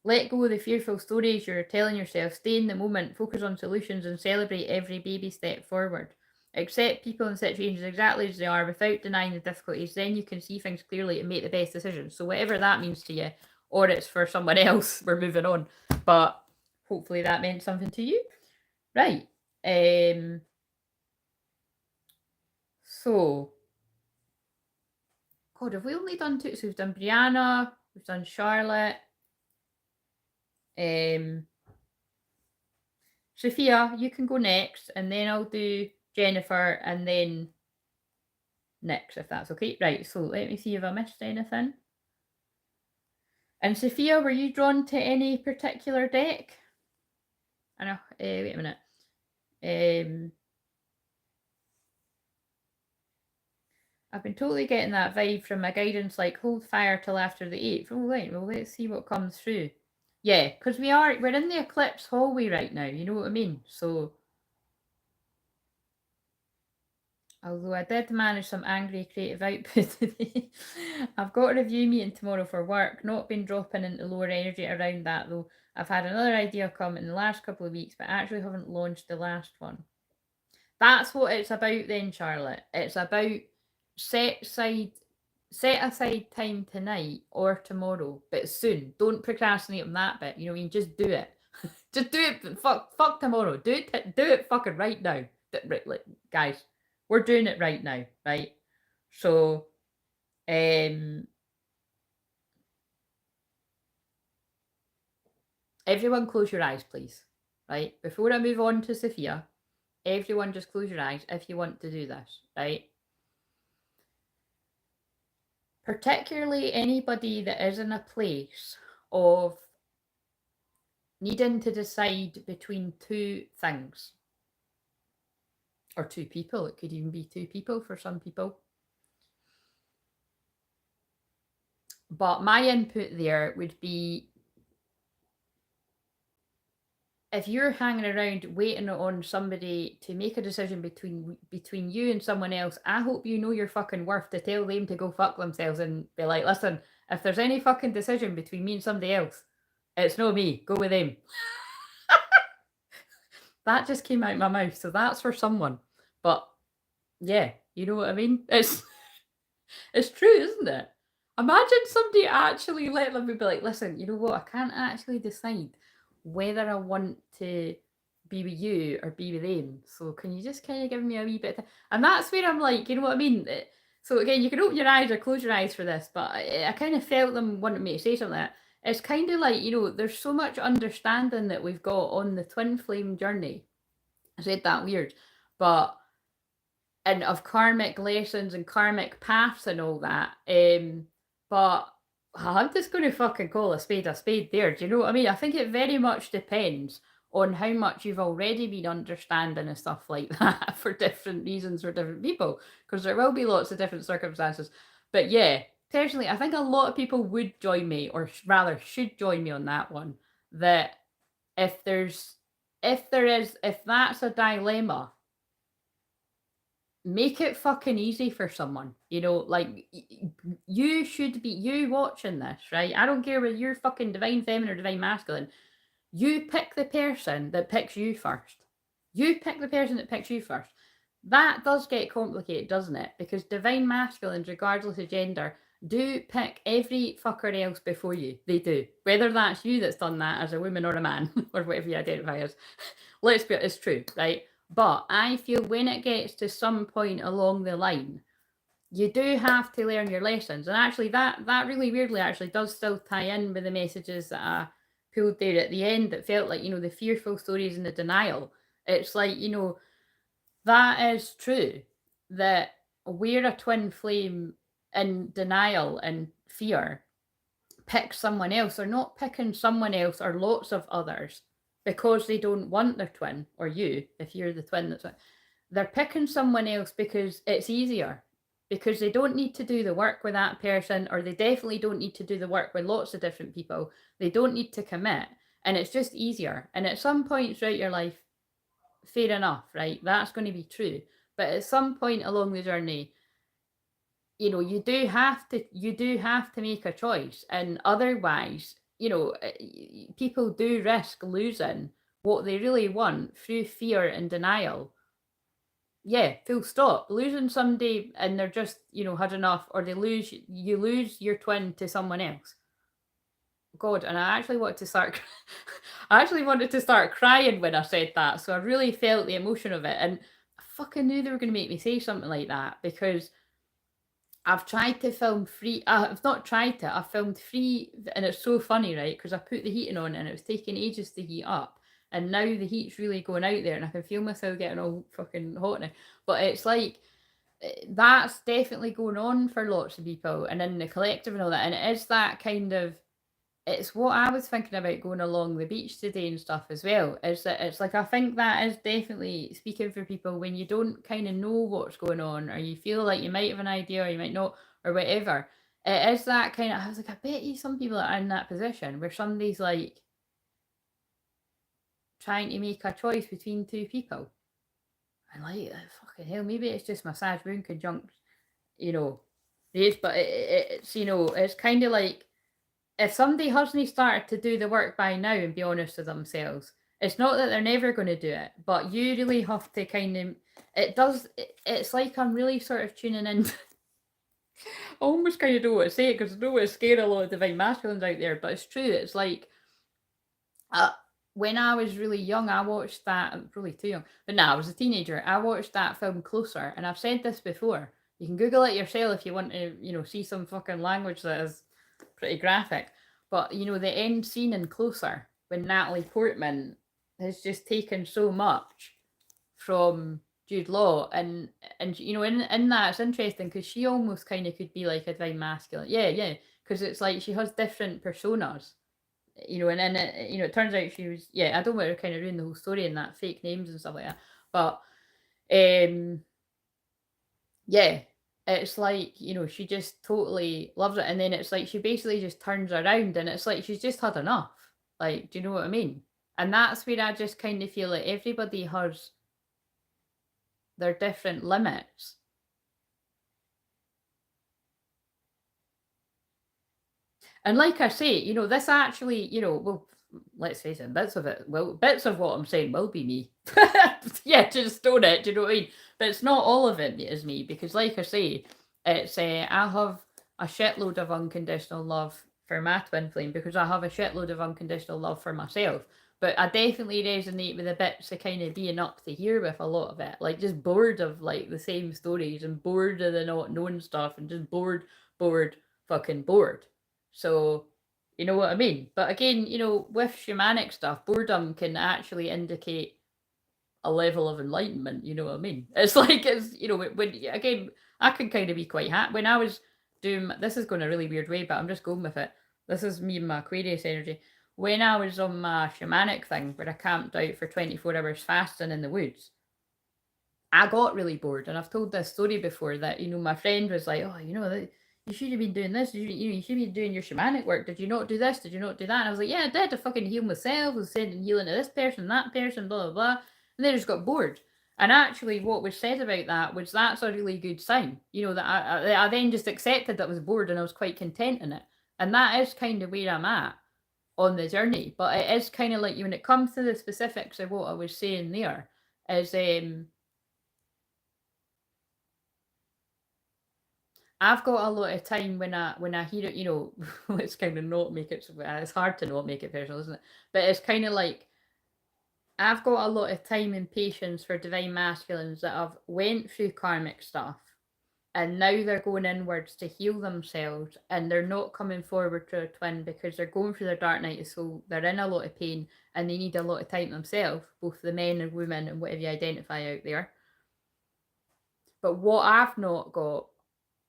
A: Let go of the fearful stories you're telling yourself. Stay in the moment. Focus on solutions and celebrate every baby step forward. Accept people and situations exactly as they are without denying the difficulties. Then you can see things clearly and make the best decisions. So whatever that means to you, or it's for someone else, we're moving on. But hopefully that meant something to you. Right. So, God, have we only done two? So we've done Brianna, we've done Charlotte. Sophia, you can go next, and then I'll do Jennifer, and then Nick, if that's okay. Right, so let me see if I missed anything. And Sophia, were you drawn to any particular deck? I know, wait a minute. I've been totally getting that vibe from my guidance, like, hold fire till after the 8th. Oh, right, well, let's see what comes through. Yeah, because we're in the eclipse hallway right now, you know what I mean? So, although I did manage some angry creative output today, I've got a review meeting tomorrow for work. Not been dropping into lower energy around that though. I've had another idea come in the last couple of weeks, but actually haven't launched the last one. That's what it's about then, Charlotte. It's about set aside time tonight or tomorrow, but soon. Don't procrastinate on that bit. You know what I mean? Just do it. Just do it. Fuck tomorrow. Do it fucking right now. Like, guys, we're doing it right now, right? So, everyone close your eyes, please. Right? Before I move on to Sophia, everyone just close your eyes if you want to do this, right? Particularly anybody that is in a place of needing to decide between two things. Or two people. It could even be two people for some people. But my input there would be, if you're hanging around waiting on somebody to make a decision between you and someone else, I hope you know your fucking worth to tell them to go fuck themselves and be like, listen, if there's any fucking decision between me and somebody else, it's no me. Go with them. That just came out my mouth, so that's for someone. But yeah, you know what I mean? It's true, isn't it? Imagine somebody actually let them be like, listen, you know what? I can't actually decide whether I want to be with you or be with them. So can you just kind of give me a wee bit of time? And that's where I'm like, you know what I mean? So again, you can open your eyes or close your eyes for this, but I kind of felt them wanting me to say something like that. It's kind of like, you know, there's so much understanding that we've got on the twin flame journey. I said that weird, but and of karmic lessons and karmic paths and all that. But I'm just going to fucking call a spade there. Do you know what I mean? I think it very much depends on how much you've already been understanding and stuff like that for different reasons for different people, because there will be lots of different circumstances. But yeah, personally, I think a lot of people would join me, or rather should join me on that one, that if that's a dilemma, make it fucking easy for someone. You know, like, you should be, you watching this, right? I don't care whether you're fucking divine feminine or divine masculine. You pick the person that picks you first. You pick the person that picks you first. That does get complicated, doesn't it? Because divine masculines, regardless of gender, do pick every fucker else before you. They do. Whether that's you that's done that as a woman or a man, or whatever you identify as. Let's be, it's true, right? But I feel when it gets to some point along the line, you do have to learn your lessons. And actually, that really weirdly actually does still tie in with the messages that I pulled there at the end, that felt like, you know, the fearful stories and the denial. It's like, you know, that is true, that we're a twin flame in denial and fear pick someone else. They're not picking someone else or lots of others because they don't want their twin, or you, if you're the twin that's, they're picking someone else because it's easier, because they don't need to do the work with that person, or they definitely don't need to do the work with lots of different people. They don't need to commit, and it's just easier. And at some point throughout your life, fair enough, right? That's going to be true. But at some point along the journey, you know, you do have to make a choice, and otherwise, you know, people do risk losing what they really want through fear and denial. Yeah, full stop. Losing somebody and they're just, you know, had enough, or you lose your twin to someone else. God, and I actually wanted to start crying when I said that. So I really felt the emotion of it, and I fucking knew they were going to make me say something like that, because I've tried to film free. I've not tried to. I filmed free, and it's so funny, right? Because I put the heating on, and it was taking ages to heat up, and now the heat's really going out there, and I can feel myself getting all fucking hot now. But it's like, that's definitely going on for lots of people, and in the collective and all that. And it is that kind of, it's what I was thinking about going along the beach today and stuff as well, is that it's like, I think that is definitely speaking for people when you don't kind of know what's going on, or you feel like you might have an idea or you might not, or whatever. It is that kind of, I was like, I bet you some people are in that position where somebody's like trying to make a choice between two people. And like, fucking hell, maybe it's just my Sag Moon conjunct, you know, but it's, you know, it's kind of like, if somebody hasn't started to do the work by now and be honest with themselves, it's not that they're never going to do it, but you really have to kind of, it's like I'm really sort of tuning in. I almost kind of don't want to say it because I don't want to scare a lot of divine masculines out there, but it's true. It's like, when I was really young, I watched that. I'm probably too young, but I was a teenager. I watched that film Closer, and I've said this before. You can Google it yourself if you want to, see some fucking language that is pretty graphic. But the end scene in Closer when Natalie Portman has just taken so much from Jude Law, and in that it's interesting because she almost kind of could be like a divine masculine. Yeah, because it's like she has different personas. And then it turns out she was, I don't want to kind of ruin the whole story and that fake names and stuff like that, but yeah, it's like, she just totally loves it, and then it's like she basically just turns around and it's like she's just had enough. Like, do you know what I mean? And that's where I just kind of feel like everybody has their different limits. And like I say, this actually, well, let's face it, bits of what I'm saying will be me. Yeah, just own it, do you know what I mean? But it's not all of it is me, because like I say, it's I have a shitload of unconditional love for my twin flame, because I have a shitload of unconditional love for myself. But I definitely resonate with the bits of kind of being up to here with a lot of it. Like, just bored of like the same stories, and bored of the not known stuff, and just bored, fucking bored. So, you know what I mean? But again, with shamanic stuff, boredom can actually indicate a level of enlightenment, you know what I mean? It's like, when, again, I can kind of be quite happy. When I was doing, this is going a really weird way, but I'm just going with it. This is me and my Aquarius energy. When I was on my shamanic thing, where I camped out for 24 hours fasting in the woods, I got really bored. And I've told this story before that, my friend was like, oh, you should have been doing this. You should be doing your shamanic work. Did you not do this? Did you not do that? And I was like, yeah, I did. I fucking heal myself. I was sending healing to this person, that person, blah, blah, blah. And then I just got bored. And actually, what was said about that was that's a really good sign. That I then just accepted that I was bored and I was quite content in it. And that is kind of where I'm at on the journey. But it is kind of like, when it comes to the specifics of what I was saying there, is I've got a lot of time when I hear it, it's kind of not make it. It's hard to not make it personal, isn't it? But it's kind of like I've got a lot of time and patience for divine masculines that have went through karmic stuff, and now they're going inwards to heal themselves, and they're not coming forward to a twin because they're going through their dark night of soul. They're in a lot of pain, and they need a lot of time themselves, both the men and women and whatever you identify out there. But what I've not got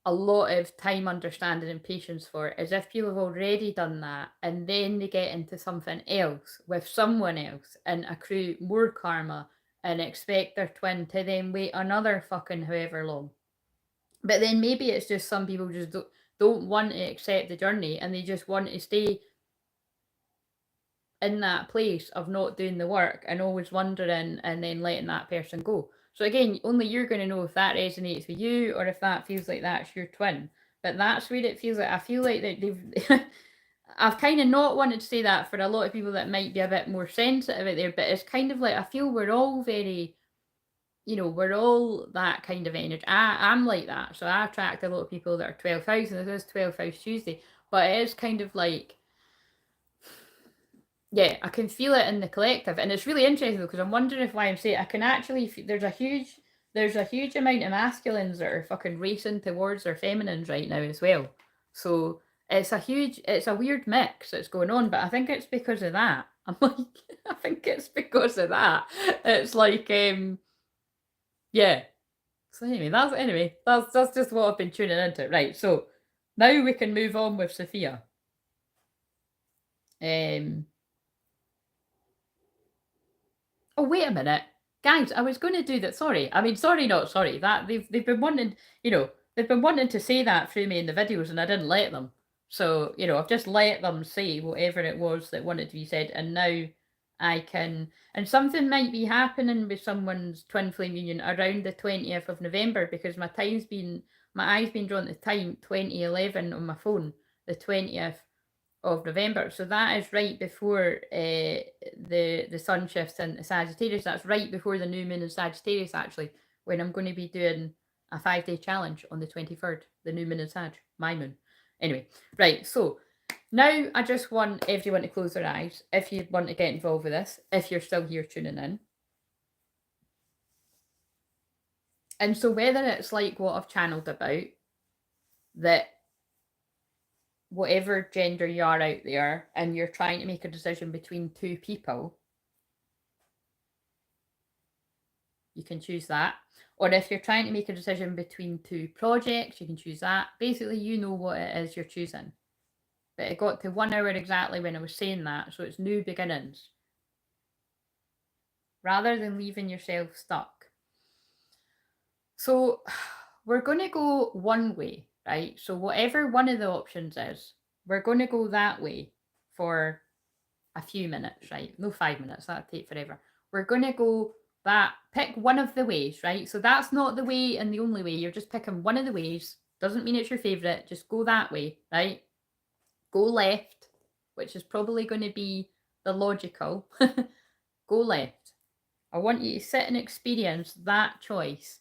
A: a lot of time, understanding, and patience for is if people have already done that and then they get into something else with someone else and accrue more karma and expect their twin to then wait another fucking however long. But then maybe it's just some people just don't want to accept the journey, and they just want to stay in that place of not doing the work and always wondering and then letting that person go. So again, only you're going to know if that resonates with you or if that feels like that's your twin. But that's where it feels like, I feel like that they've I've kind of not wanted to say that for a lot of people that might be a bit more sensitive out there, but it's kind of like, I feel we're all very, we're all that kind of energy. I'm like that. So I attract a lot of people that are 12th house, and this is 12th house Tuesday. But it is kind of like, yeah, I can feel it in the collective, and it's really interesting because I'm wondering if why I'm saying I can actually there's a huge amount of masculines that are fucking racing towards their feminines right now as well. So it's a weird mix that's going on, but I think it's because of that. I'm like, I think it's because of that. It's like, yeah. So that's just what I've been tuning into. Right, so now we can move on with Sophia. Oh, wait a minute. Guys, I was going to do that. Sorry. I mean, sorry, not sorry. That they've been wanting, they've been wanting to say that through me in the videos, and I didn't let them. So, I've just let them say whatever it was that wanted to be said, and now I can. And something might be happening with someone's twin flame union around the 20th of November, because my eye's been drawn to time 2011 on my phone, the 20th of November. So that is right before the sun shifts into Sagittarius. That's right before the new moon in Sagittarius, actually, when I'm going to be doing a 5-day challenge on the 23rd, the new moon in Sag, my moon. Anyway, right, so Now, I just want everyone to close their eyes if you want to get involved with this, if you're still here tuning in. And so whether it's like what I've channeled about, that whatever gender you are out there and you're trying to make a decision between two people, you can choose that. Or if you're trying to make a decision between two projects, you can choose that. Basically, you know what it is you're choosing. But it got to 1 hour exactly when I was saying that, so it's new beginnings. Rather than leaving yourself stuck. So we're going to go one way, right? So whatever one of the options is, we're going to go that way for a few minutes, right? No, 5 minutes, that'd take forever. We're going to go that, pick one of the ways, right? So that's not the way and the only way. You're just picking one of the ways. Doesn't mean it's your favourite. Just go that way, right? Go left, which is probably going to be the logical. Go left. I want you to sit and experience that choice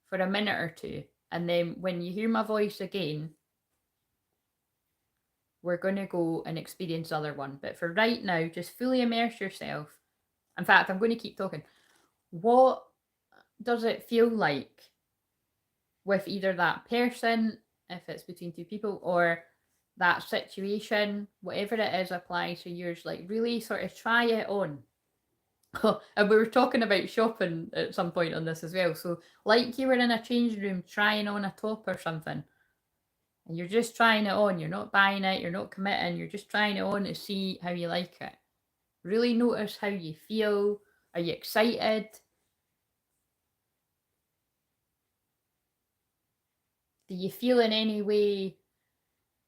A: for a minute or two. And then when you hear my voice again, we're going to go and experience the other one. But for right now, just fully immerse yourself. In fact, I'm going to keep talking. What does it feel like with either that person, if it's between two people, or that situation, whatever it is applies to yours? Like, really sort of try it on. And we were talking about shopping at some point on this as well. So, like you were in a changing room trying on a top or something, and you're just trying it on. You're not buying it. You're not committing. You're just trying it on to see how you like it. Really notice how you feel. Are you excited? Do you feel in any way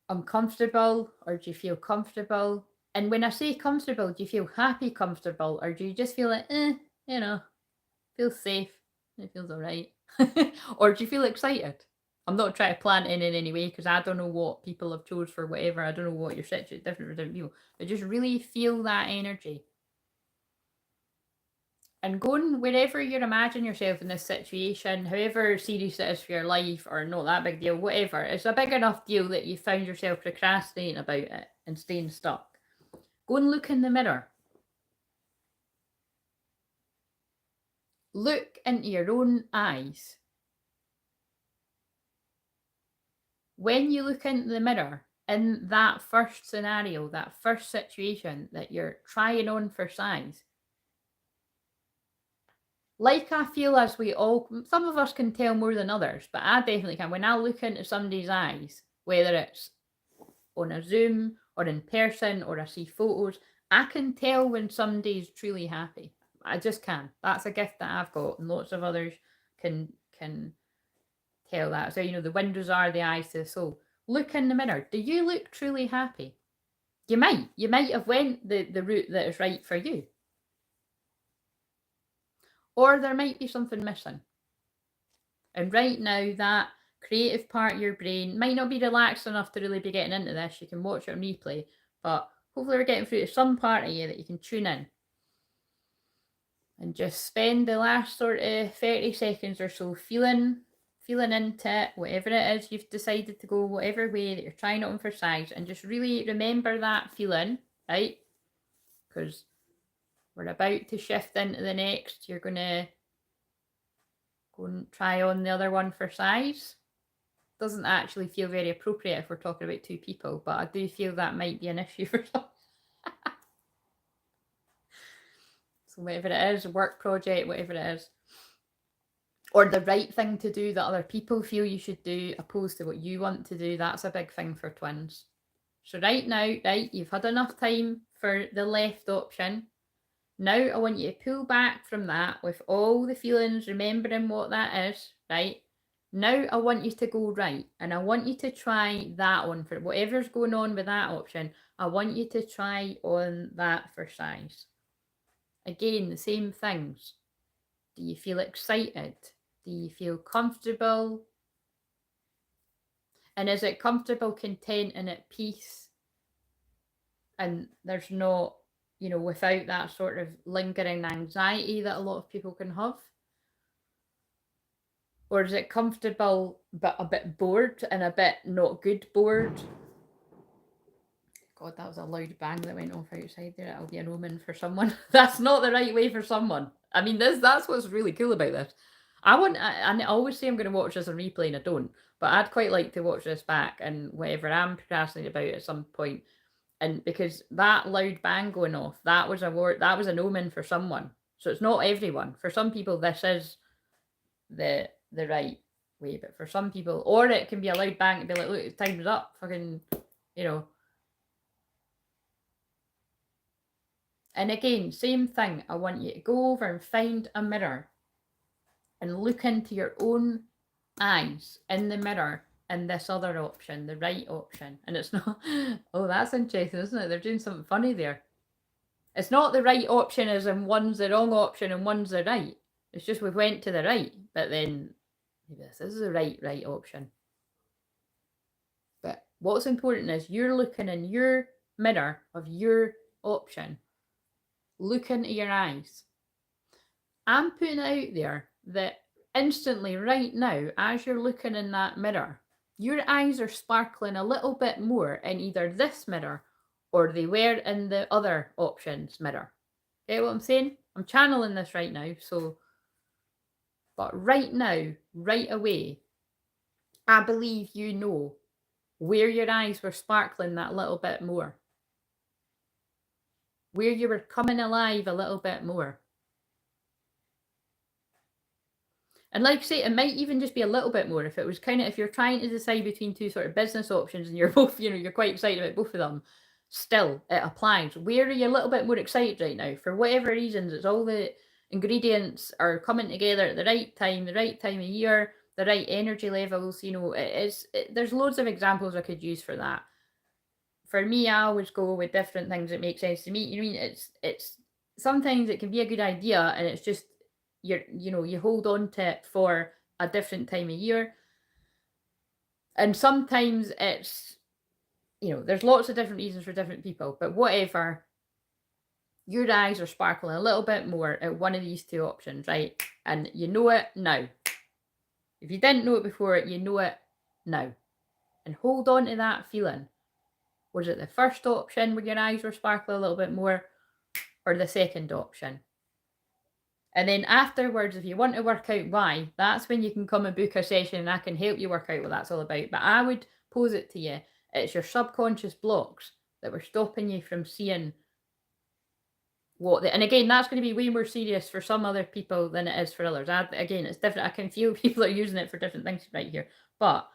A: uncomfortable, or do you feel comfortable? And when I say comfortable, do you feel happy comfortable, or do you just feel like, you know, feels safe, it feels all right? Or do you feel excited? I'm not trying to plant in any way, because I don't know what people have chose for whatever. I don't know what your situation is different for different people. But just really feel that energy. And going wherever you imagine yourself in this situation, however serious it is for your life, or not that big deal, whatever, it's a big enough deal that you found yourself procrastinating about it and staying stuck. Go and look in the mirror. Look into your own eyes. When you look into the mirror, in that first scenario, that first situation that you're trying on for size, like I feel as we all, some of us can tell more than others, but I definitely can. When I look into somebody's eyes, whether it's on a Zoom or in person or I see photos, I can tell when somebody's truly happy. I just can. That's a gift that I've got, and lots of others can tell that. So, the windows are the eyes to the soul. Look in the mirror. Do you look truly happy? You might have went the route that is right for you. Or there might be something missing. And right now, that creative part of your brain might not be relaxed enough to really be getting into this. You can watch it on replay, but hopefully we're getting through to some part of you that you can tune in. And just spend the last sort of 30 seconds or so feeling into it, whatever it is you've decided to go, whatever way that you're trying it on for size, and just really remember that feeling, right? Because we're about to shift into the next. You're going to go and try on the other one for size. Doesn't actually feel very appropriate if we're talking about two people, but I do feel that might be an issue for some. So whatever it is, a work project, whatever it is, or the right thing to do that other people feel you should do opposed to what you want to do, that's a big thing for twins. So right now, right, you've had enough time for the left option. Now I want you to pull back from that with all the feelings, remembering what that is, right? Now I want you to go right, and I want you to try that one for whatever's going on with that option. I want you to try on that for size. Again, the same things. Do you feel excited? Do you feel comfortable? And is it comfortable, content, and at peace? And there's not, without that sort of lingering anxiety that a lot of people can have. Or is it comfortable but a bit bored and a bit not good bored? God, that was a loud bang that went off outside there. That'll be an omen for someone. That's not the right way for someone. I mean, that's what's really cool about this. I always say I'm going to watch this on replay and I don't, but I'd quite like to watch this back and whatever I'm procrastinating about at some point. And because that loud bang going off, that was an omen for someone. So it's not everyone. For some people, this is the right way, but for some people, or it can be a loud bang and be like, look, time's up, fucking, you know. And again, same thing. I want you to go over and find a mirror and look into your own eyes in the mirror and this other option, the right option. And it's not, oh, that's interesting, isn't it? They're doing something funny there. It's not the right option as in one's the wrong option and one's the right. It's just we went to the right, but then maybe this is the right option. But what's important is you're looking in your mirror of your option. Look into your eyes. I'm putting it out there that instantly right now, as you're looking in that mirror, your eyes are sparkling a little bit more in either this mirror or they were in the other options mirror. Get what I'm saying? I'm channeling this right now, so, but right now, right away, I believe you know where your eyes were sparkling that little bit more. Where you were coming alive a little bit more. And like I say, it might even just be a little bit more if it was kind of, if you're trying to decide between two sort of business options and you're both, you're quite excited about both of them, still, it applies. Where are you a little bit more excited right now? For whatever reasons, it's all the ingredients are coming together at the right time of year, the right energy levels, there's loads of examples I could use for that. For me, I always go with different things that make sense to me. You know, it's sometimes it can be a good idea and it's just, you hold on to it for a different time of year. And sometimes it's, there's lots of different reasons for different people, but whatever, your eyes are sparkling a little bit more at one of these two options, right? And you know it now. If you didn't know it before, you know it now. And hold on to that feeling. Was it the first option where your eyes were sparkling a little bit more, or the second option? And then afterwards, if you want to work out why, that's when you can come and book a session and I can help you work out what that's all about. But I would pose it to you, it's your subconscious blocks that were stopping you from seeing and again, that's going to be way more serious for some other people than it is for others. Again, it's different. I can feel people are using it for different things right here. But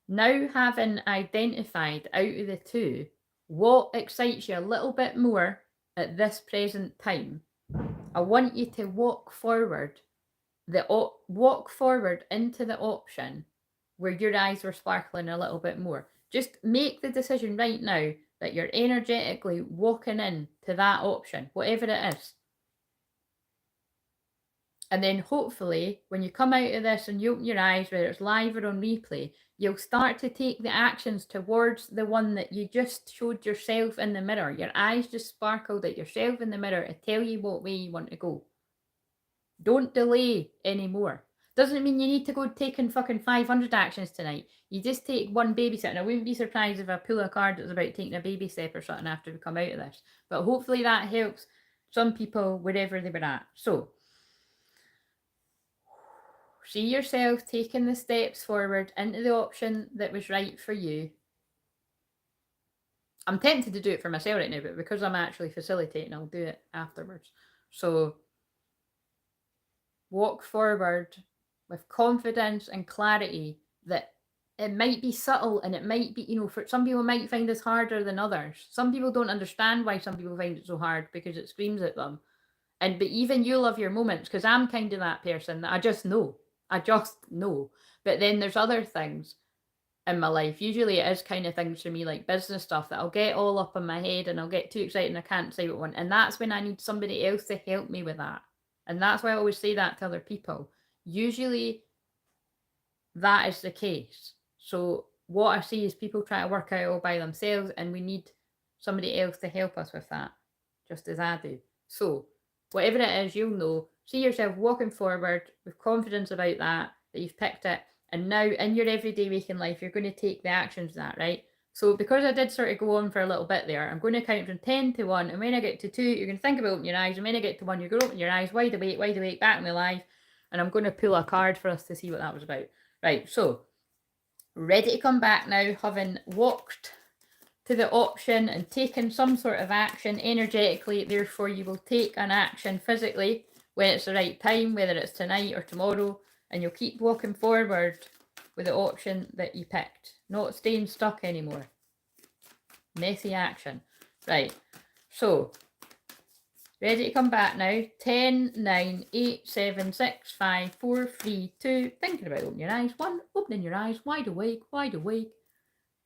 A: now having identified out of the two, what excites you a little bit more at this present time, I want you to walk forward into the option where your eyes were sparkling a little bit more. Just make the decision right now that you're energetically walking in to that option, whatever it is. And then hopefully when you come out of this and you open your eyes, whether it's live or on replay, you'll start to take the actions towards the one that you just showed yourself in the mirror. Your eyes just sparkled at yourself in the mirror to tell you what way you want to go. Don't delay anymore. Doesn't mean you need to go taking fucking 500 actions tonight. You just take one baby step. And I wouldn't be surprised if I pull a card that's about taking a baby step or something after we come out of this. But hopefully that helps some people wherever they were at. So, see yourself taking the steps forward into the option that was right for you. I'm tempted to do it for myself right now, but because I'm actually facilitating, I'll do it afterwards. So, walk forward with confidence and clarity that it might be subtle and it might be, for some people might find this harder than others. Some people don't understand why some people find it so hard because it screams at them. But even you love your moments, because I'm kind of that person that I just know. But then there's other things in my life. Usually it is kind of things for me like business stuff that I'll get all up in my head and I'll get too excited and I can't decide what one. And that's when I need somebody else to help me with that. And that's why I always say that to other people. Usually that is the case. So what I see is people try to work out all by themselves and we need somebody else to help us with that, just as I do. So whatever it is, you'll know See yourself walking forward with confidence about that you've picked it. And now in your everyday waking life, you're going to take the actions of that, right? So because I did sort of go on for a little bit there, I'm going to count from 10 to 1. And when I get to 2, you're going to think about opening your eyes. And when I get to 1, you're going to open your eyes, wide awake, back in the live. And I'm going to pull a card for us to see what that was about. Right, so ready to come back now, having walked to the option and taken some sort of action energetically. Therefore, you will take an action physically when it's the right time, whether it's tonight or tomorrow. And you'll keep walking forward with the option that you picked. Not staying stuck anymore. Messy action. Right. So, ready to come back now. 10, 9, 8, 7, 6, 5, 4, 3, 2. Thinking about opening your eyes. 1. Opening your eyes. Wide awake.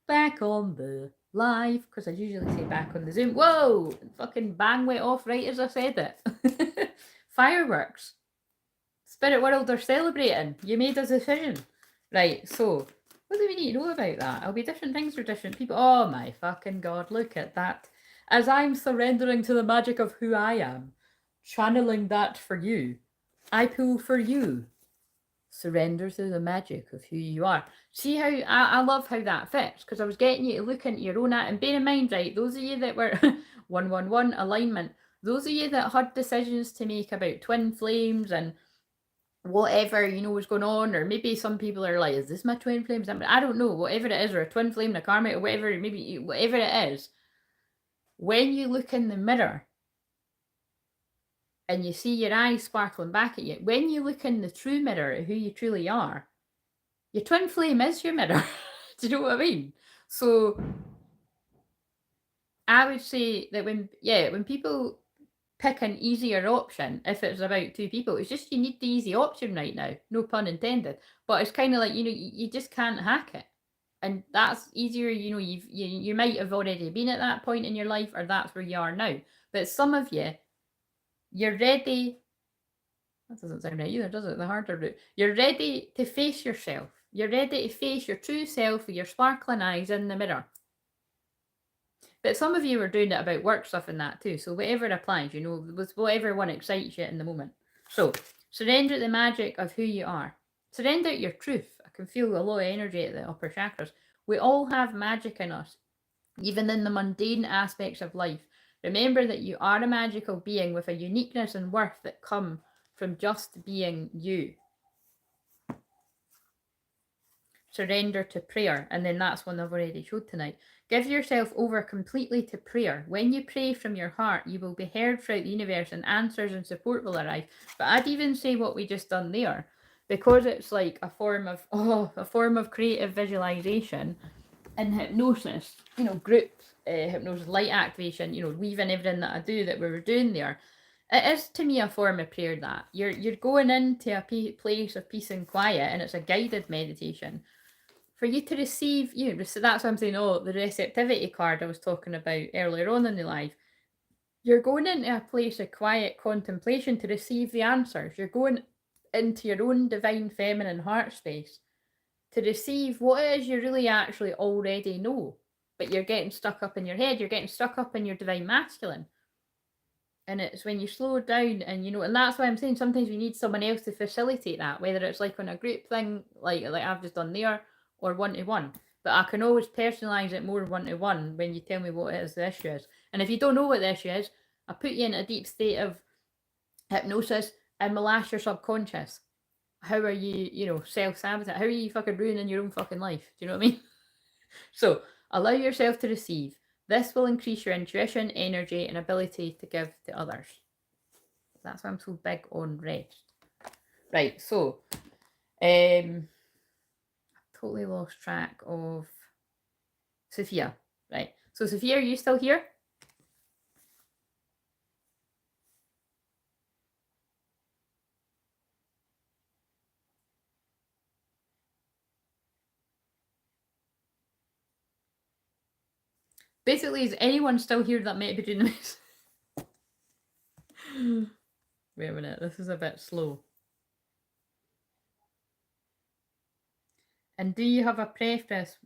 A: Back on the live. Because I usually say back on the Zoom. Whoa! Fucking bang went off right as I said it. Fireworks. Spirit world are celebrating. You made a decision. Right, so, what do we need to know about that? It'll be different things for different people. Oh my fucking god, look at that. As I'm surrendering to the magic of who I am, channeling that for you, I pull for you. Surrender to the magic of who you are. See how, I love how that fits, because I was getting you to look into your own, and bear in mind, right, those of you that were 111 alignment, those of you that had decisions to make about twin flames and whatever, you know, was going on, or maybe some people are like, is this my twin flames? I don't know, whatever it is, or a twin flame and a karma, or whatever, maybe whatever it is, when you look in the mirror and you see your eyes sparkling back at you, when you look in the true mirror at who you truly are, your twin flame is your mirror. Do you know what I mean? So I would say that when people pick an easier option, if it's about 2 people, it's just you need the easy option right now, no pun intended, but it's kind of like, you know, you just can't hack it, and that's easier. You know, you might have already been at that point in your life, or that's where you are now, but some of you, you're ready. That doesn't sound right either, does it? The harder route. You're ready to face yourself. You're ready to face your true self with your sparkling eyes in the mirror. But some of you are doing it about work stuff and that too. So whatever applies, you know, with whatever one excites you in the moment. So surrender the magic of who you are. Surrender your truth. I can feel a lot of energy at the upper chakras. We all have magic in us, even in the mundane aspects of life. Remember that you are a magical being with a uniqueness and worth that come from just being you. Surrender to prayer, and then that's one I've already showed tonight. Give yourself over completely to prayer. When you pray from your heart, you will be heard throughout the universe, and answers and support will arrive. But I'd even say what we just done there, because it's like a form of creative visualization and hypnosis, you know, group hypnosis, light activation, you know, weaving everything that I do that we were doing there. It is to me a form of prayer. That you're going into a place of peace and quiet, and it's a guided meditation for you to receive. You know, so that's what I'm saying. Oh, the receptivity card I was talking about earlier on in the live. You're going into a place of quiet contemplation to receive the answers. You're going into your own divine feminine heart space to receive what it is you really actually already know, but you're getting stuck up in your head. You're getting stuck up in your divine masculine. And it's when you slow down, and you know, and that's why I'm saying sometimes we need someone else to facilitate that, whether it's like on a group thing, like I've just done there, or one-to-one. But I can always personalise it more one-to-one when you tell me what it is the issue is. And if you don't know what the issue is, I put you in a deep state of hypnosis and will ask your subconscious, how are you, you know, self-sabotage? How are you fucking ruining your own fucking life? Do you know what I mean? So allow yourself to receive. This will increase your intuition, energy, and ability to give to others. That's why I'm so big on rest. Right, so I totally lost track of Sophia. Right, so Sophia, are you still here? Basically, is anyone still here that might be doing this? Wait a minute, this is a bit slow. And do you have a preference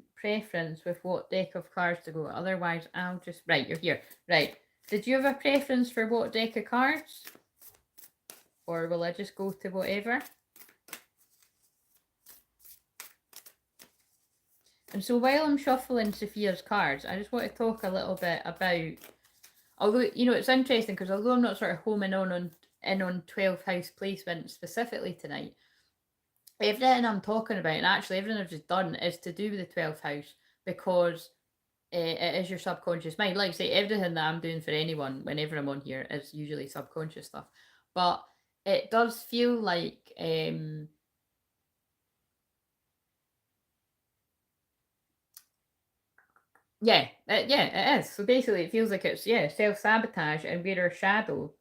A: with what deck of cards to go? Otherwise, I'll just... Right, you're here. Right. Did you have a preference for what deck of cards? or will I just go to whatever? And so while I'm shuffling Sophia's cards, I just want to talk a little bit about, although, you know, it's interesting because although I'm not sort of homing on 12th house placement specifically tonight, everything I'm talking about, and actually everything I've just done, is to do with the 12th house, because it is your subconscious mind. Like I say, everything that I'm doing for anyone whenever I'm on here is usually subconscious stuff. But it does feel like yeah, it is. So basically, it feels like it's self-sabotage, and where our shadow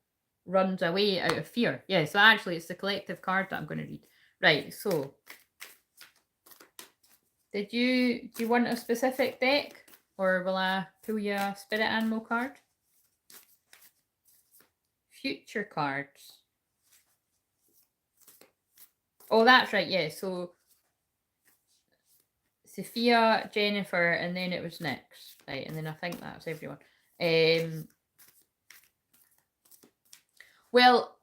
A: runs away out of fear. Yeah, so actually, it's the collective card that I'm going to read. Right. So, do you want a specific deck, or will I pull you a spirit animal card? Future cards. Oh, that's right. Yeah. So Sophia, Jennifer, and then it was next, right? And then I think that's everyone. Well,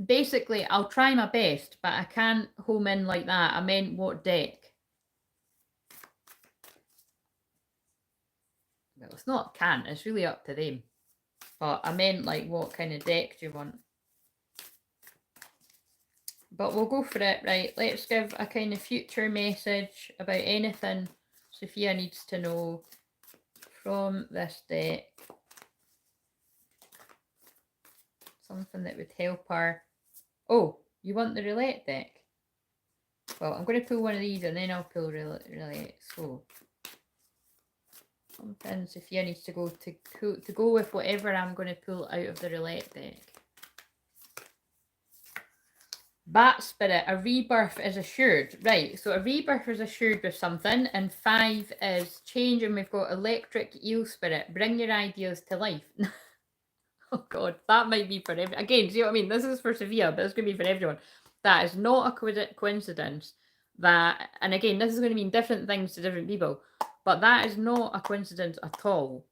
A: basically, I'll try my best, but I can't home in like that. I meant what deck? Well, it's not can. It's really up to them. But I meant like what kind of deck do you want? But we'll go for it, right? Let's give a kind of future message about anything Sophia needs to know from this deck. Something that would help her. Oh, you want the roulette deck? Well, I'm going to pull one of these and then I'll pull roulette. So, something Sophia needs to go with whatever I'm going to pull out of the roulette deck. Bat Spirit, a rebirth is assured. Right, so a rebirth is assured with something, and 5 is change, and we've got Electric Eel Spirit, bring your ideas to life. Oh god, that might be for everyone. Again, see what I mean? This is for Sophia, but it's going to be for everyone. That is not a coincidence. That, and again, this is going to mean different things to different people, but that is not a coincidence at all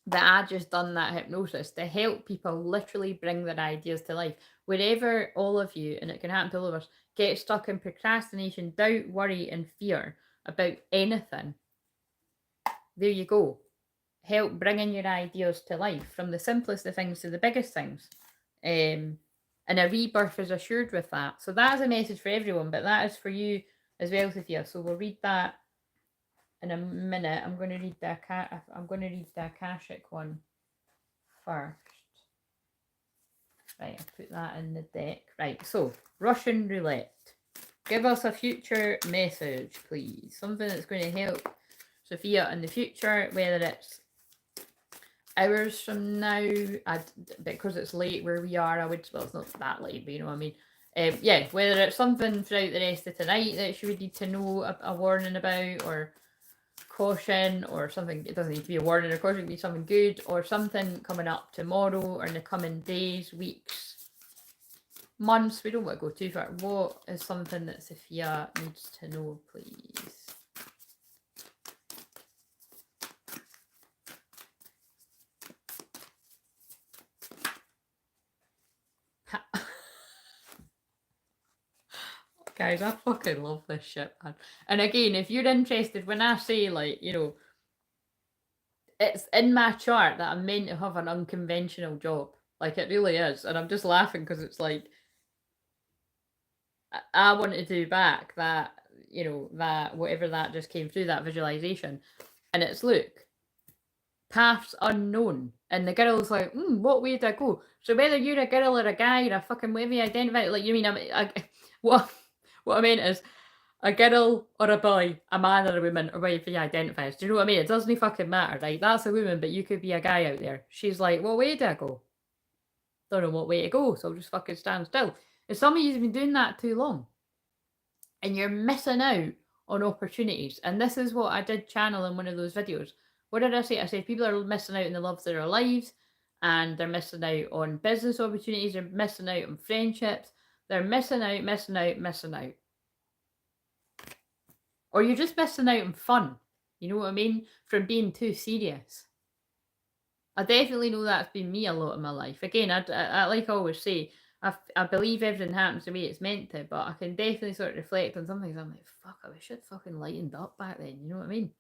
A: that I just done that hypnosis to help people literally bring their ideas to life. Wherever all of you, and it can happen to all of us, get stuck in procrastination, doubt, worry, and fear about anything, there you go. Help bringing your ideas to life, from the simplest of things to the biggest things. And a rebirth is assured with that. So that is a message for everyone, but that is for you as well, Sophia. So we'll read that in a minute. I'm going to read the Akashic one first. Right, I'll put that in the deck. Right, so Russian roulette. Give us a future message, please. Something that's going to help Sophia in the future, whether it's hours from now, because it's late where we are, well, it's not that late, but you know what I mean. Yeah, whether it's something throughout the rest of tonight that she would need to know a warning about, or caution, or something. It doesn't need to be a warning or caution, it can be something good, or something coming up tomorrow, or in the coming days, weeks, months. We don't want to go too far. What is something that Sophia needs to know, please? Guys, I fucking love this shit, man. And again, if you're interested, when I say, like, you know, it's in my chart that I'm meant to have an unconventional job. Like, it really is. And I'm just laughing because it's like, I want to do back that, you know, that whatever that just came through, that visualization. And it's, look, paths unknown. And the girl's like, what way do I go? So whether you're a girl or a guy or a fucking whatever you identify, like, you mean, what I mean is, a girl or a boy, a man or a woman, or whatever you identify as. Do you know what I mean? It doesn't fucking matter, right? That's a woman, but you could be a guy out there. She's like, what way do I go? Don't know what way to go, so I'll just fucking stand still. And some of you've been doing that too long, and you're missing out on opportunities. And this is what I did channel in one of those videos. What did I say? I said people are missing out on the loves of their lives, and they're missing out on business opportunities, they're missing out on friendships, they're missing out. Or you're just missing out on fun. You know what I mean? From being too serious. I definitely know that's been me a lot in my life. Again, I like I always say, I believe everything happens the way it's meant to, but I can definitely sort of reflect on some things. I'm like, fuck, I wish I'd fucking lightened up back then. You know what I mean?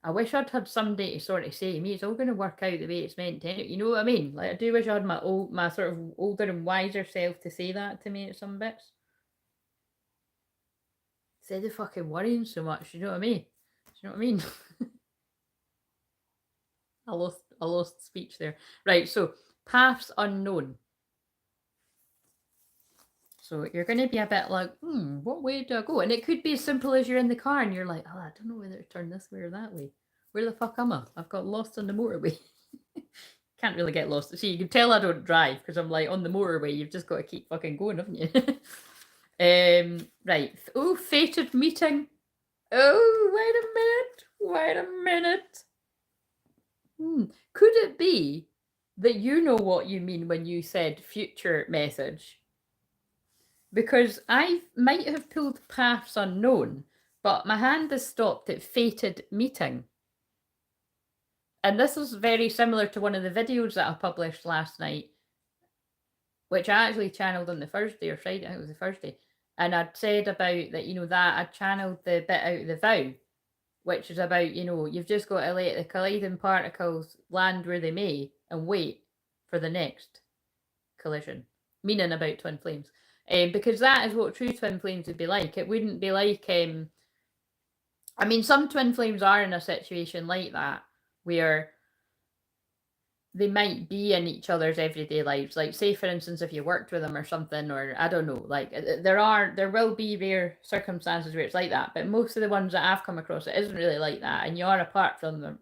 A: I wish I'd had somebody to sort of say to me, it's all going to work out the way it's meant to. You know what I mean? Like, I do wish I had my sort of older and wiser self to say that to me at some bits. Instead of fucking worrying so much, you know what I mean? Do you know what I mean? I lost speech there. Right, so paths unknown. So you're going to be a bit like, what way do I go? And it could be as simple as you're in the car and you're like, oh, I don't know whether to turn this way or that way. Where the fuck am I? I've got lost on the motorway. Can't really get lost. See, you can tell I don't drive because I'm like on the motorway. You've just got to keep fucking going, haven't you? Right. Oh, fated meeting. Oh, wait a minute. Could it be that you know what you mean when you said future message? Because I might have pulled paths unknown, but my hand has stopped at fated meeting. And this is very similar to one of the videos that I published last night, which I actually channeled on the Thursday or Friday. I think it was the Thursday. And I'd said about that, that I channeled the bit out of the vow, which is about, you've just got to let the colliding particles land where they may and wait for the next collision, meaning about twin flames. Because that is what true twin flames would be like. It wouldn't be like, some twin flames are in a situation like that, where they might be in each other's everyday lives. Like, say, for instance, if you worked with them or something, or I don't know, like, there will be rare circumstances where it's like that, but most of the ones that I've come across, it isn't really like that, and you are apart from them.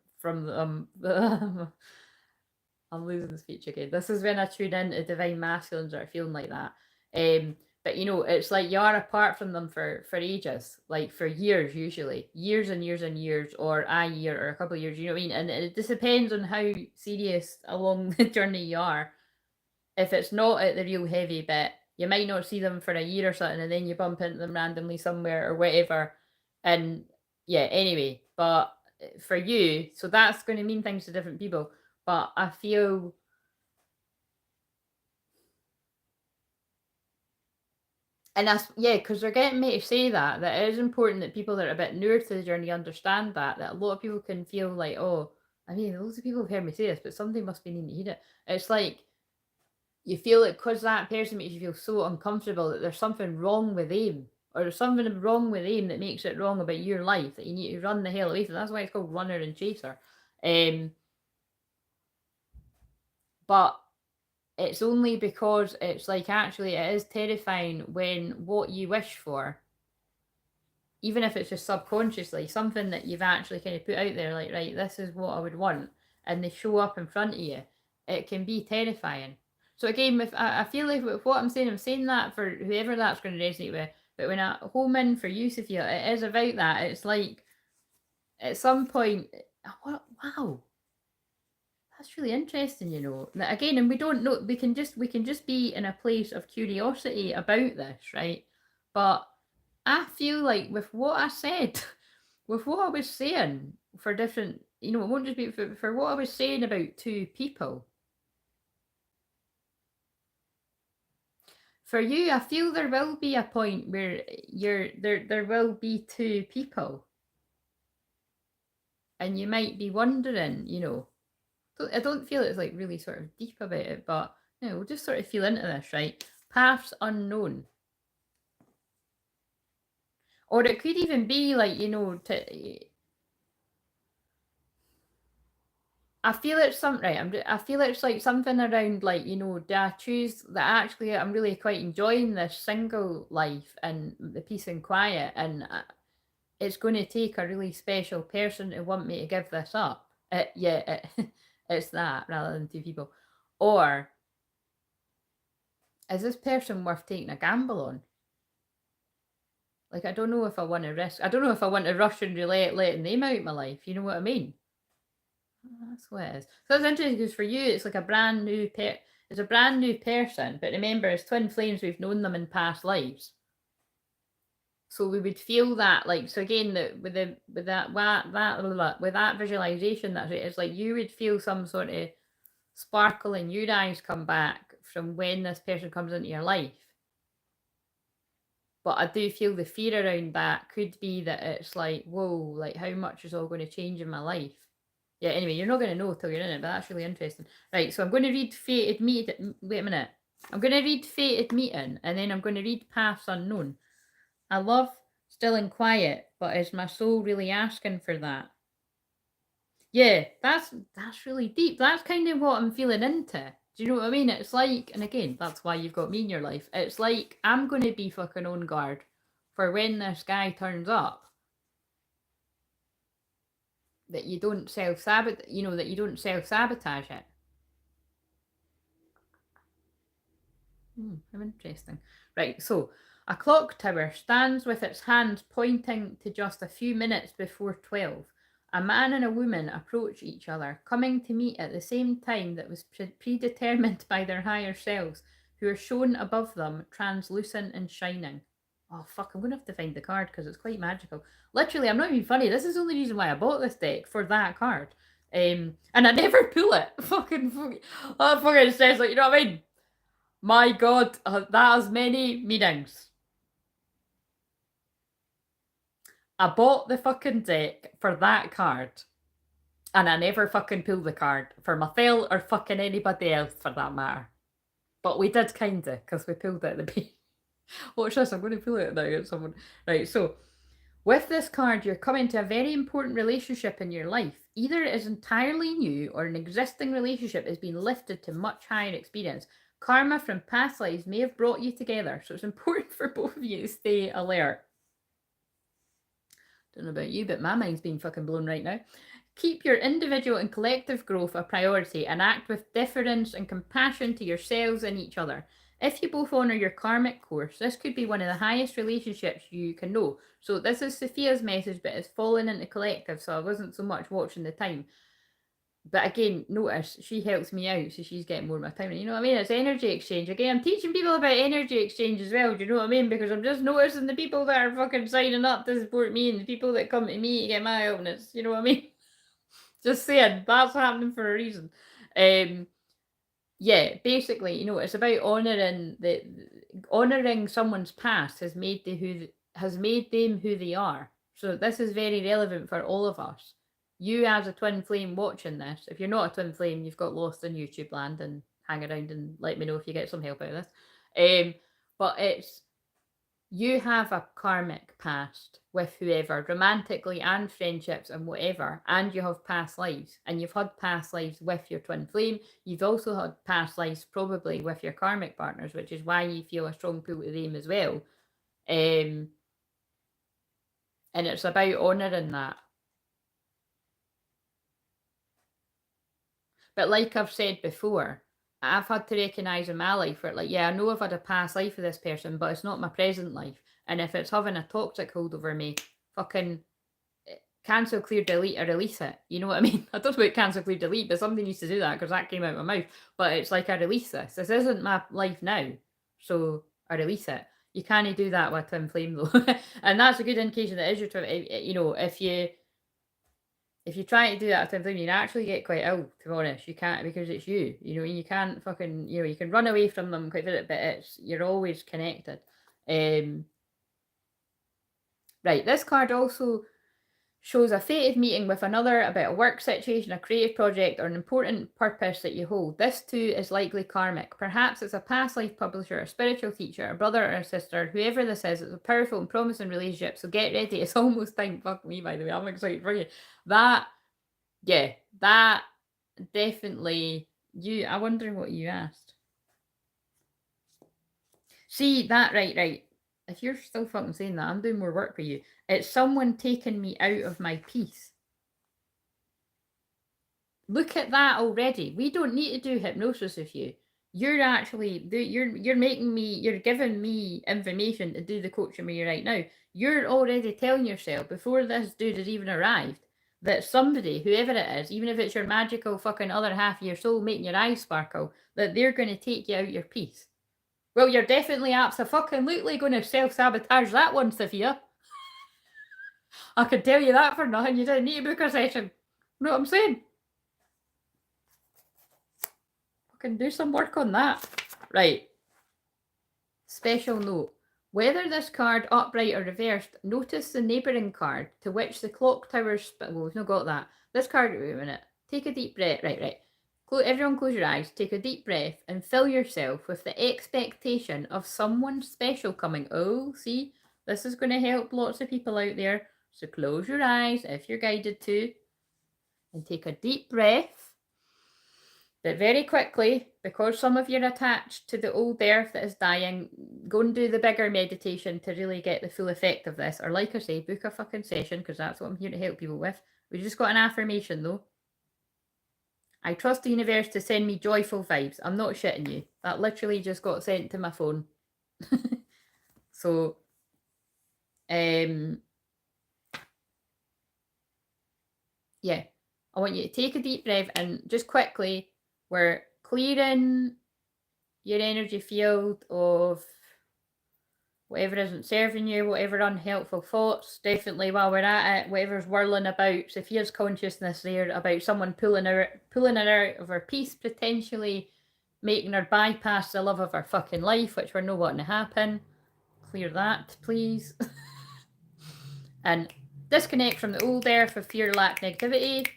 A: I'm losing the speech again. This is when I tune into divine masculines that are feeling like that. But it's like you are apart from them for ages, like for years, usually years and years and years, or a year or a couple of years. You know what I mean? And it just depends on how serious along the journey you are. If it's not at the real heavy bit, you might not see them for a year or something, and then you bump into them randomly somewhere or whatever. And yeah, anyway, but for you, so that's going to mean things to different people. But I feel and that's because they're getting me to say that it is important that people that are a bit newer to the journey understand that a lot of people can feel like, oh, loads of people have heard me say this, but somebody must be needing to hear it. It's like you feel like because that person makes you feel so uncomfortable that there's something wrong with them, or there's something wrong with them that makes it wrong about your life that you need to run the hell away from. That's why it's called runner and chaser. But it's only because it's like, actually, it is terrifying when what you wish for, even if it's just subconsciously, something that you've actually kind of put out there, like, right, this is what I would want, and they show up in front of you, it can be terrifying. So again, if I feel like with what I'm saying that for whoever that's going to resonate with, but when I home in for you, Sophia, it is about that. It's like, at some point, wow, that's really interesting, Again, and we don't know, we can just be in a place of curiosity about this, right? But I feel like with what I said, with what I was saying for different, it won't just be for what I was saying about two people. For you, I feel there will be a point where there will be two people. And you might be wondering, I don't feel it's like really sort of deep about it, but we'll just sort of feel into this, right? Paths unknown. Or it could even be like, I feel it's something, right? I feel it's like something around like, do I choose that actually I'm really quite enjoying this single life and the peace and quiet, and it's going to take a really special person to want me to give this up. It's that rather than two people. Or is this person worth taking a gamble on? Like, I don't know if I want to risk. I don't know if I want to rush and roulette letting them out of my life. You know what I mean? That's what it is. So it's interesting because for you, it's like a brand new it's a brand new person. But remember, as twin flames, we've known them in past lives. So we would feel that, like, so again, with that visualization, that's it. It's like you would feel some sort of sparkle in your eyes come back from when this person comes into your life. But I do feel the fear around that could be that it's like, whoa, like how much is all going to change in my life? Yeah, anyway, you're not going to know till you're in it, but that's really interesting. Right, so I'm going to read Fated Meeting. Wait a minute. I'm going to read Fated Meeting, and then I'm going to read Paths Unknown. I love Still and Quiet, but is my soul really asking for that? Yeah, that's really deep. That's kind of what I'm feeling into. Do you know what I mean? It's like, and again, that's why you've got me in your life. It's like I'm going to be fucking on guard for when this guy turns up. That you don't self-sabotage, that you don't self-sabotage it. How interesting. Right, so a clock tower stands with its hands pointing to just a few minutes before 12. A man and a woman approach each other, coming to meet at the same time that was predetermined by their higher selves, who are shown above them, translucent and shining. Oh, fuck, I'm going to have to find the card because it's quite magical. Literally, I'm not even funny. This is the only reason why I bought this deck, for that card. And I never pull it. That fucking says, like, you know what I mean? My God, that has many meanings. I bought the fucking deck for that card, and I never fucking pulled the card for myself or fucking anybody else for that matter. But we did kinda, because we pulled it at the beginning. Watch this, I'm going to pull it now at someone. Right, so with this card, you're coming to a very important relationship in your life. Either it is entirely new or an existing relationship is being lifted to much higher experience. Karma from past lives may have brought you together, so it's important for both of you to stay alert. Don't know about you, but my mind's being fucking blown right now. Keep your individual and collective growth a priority and act with deference and compassion to yourselves and each other. If you both honour your karmic course, this could be one of the highest relationships you can know. So this is Sophia's message, but it's fallen into collective, so I wasn't so much watching the time. But again, notice she helps me out, so she's getting more of my time. You know what I mean? It's energy exchange. Again, I'm teaching people about energy exchange as well. Do you know what I mean? Because I'm just noticing the people that are fucking signing up to support me and the people that come to me to get my help. And it's, you know what I mean? Just saying, that's happening for a reason. Yeah, basically, it's about honouring someone's past has made them who they are. So this is very relevant for all of us. You as a twin flame watching this, if you're not a twin flame, you've got lost in YouTube land and hang around and let me know if you get some help out of this. But it's, you have a karmic past with whoever, romantically and friendships and whatever, and you have past lives, and you've had past lives with your twin flame. You've also had past lives probably with your karmic partners, which is why you feel a strong pull to them as well. And it's about honouring that. But like I've said before, I've had to recognise in my life where, like, yeah, I know I've had a past life with this person, but it's not my present life. And if it's having a toxic hold over me, fucking cancel, clear, delete, or release it. You know what I mean? I don't know about cancel, clear, delete, but somebody needs to do that because that came out of my mouth. But it's like, I release this. This isn't my life now, so I release it. You can't do that with twin flame though. And that's a good indication that is your twin. If you try to do that at twin flame, you actually get quite ill, to be honest. You can't, because it's you. You can't fucking, you can run away from them quite a bit, but you're always connected. Right, this card also shows a fated meeting with another about a work situation, a creative project, or an important purpose that you hold. This too is likely karmic. Perhaps it's a past life publisher, a spiritual teacher, a brother or a sister, whoever this is. It's a powerful and promising relationship, so get ready. It's almost time. Fuck me, by the way. I'm excited for you. That definitely, I'm wondering what you asked. See, that, right. If you're still fucking saying that, I'm doing more work for you. It's someone taking me out of my peace. Look at that already. We don't need to do hypnosis with you. You're actually, you're making me, you're giving me information to do the coaching with you right now. You're already telling yourself, before this dude has even arrived, that somebody, whoever it is, even if it's your magical fucking other half of your soul making your eyes sparkle, that they're going to take you out your peace. Well, you're definitely absolutely going to self-sabotage that one, Sophia. I can tell you that for nothing. You didn't need to book a session. You know what I'm saying? fucking do some work on that. Right. Special note. Whether this card upright or reversed, notice the neighbouring card to which the clock towers... Well, we've not got that. This card... Wait a minute. Take a deep breath. Right. Everyone close your eyes. Take a deep breath and fill yourself with the expectation of someone special coming. Oh, see? This is going to help lots of people out there. So close your eyes if you're guided to. And take a deep breath. But very quickly, because some of you are attached to the old earth that is dying, go and do the bigger meditation to really get the full effect of this. Or like I say, book a fucking session, because that's what I'm here to help people with. We just got an affirmation though. I trust the universe to send me joyful vibes. I'm not shitting you. That literally just got sent to my phone. So, yeah. I want you to take a deep breath and just quickly, we're clearing your energy field of whatever isn't serving you, whatever unhelpful thoughts. Definitely while we're at it, whatever's whirling about, Sophia's consciousness there about someone pulling her out of her peace, potentially making her bypass the love of her fucking life, which we're not wanting to happen. Clear that, please. And disconnect from the old earth of fear, lack, negativity.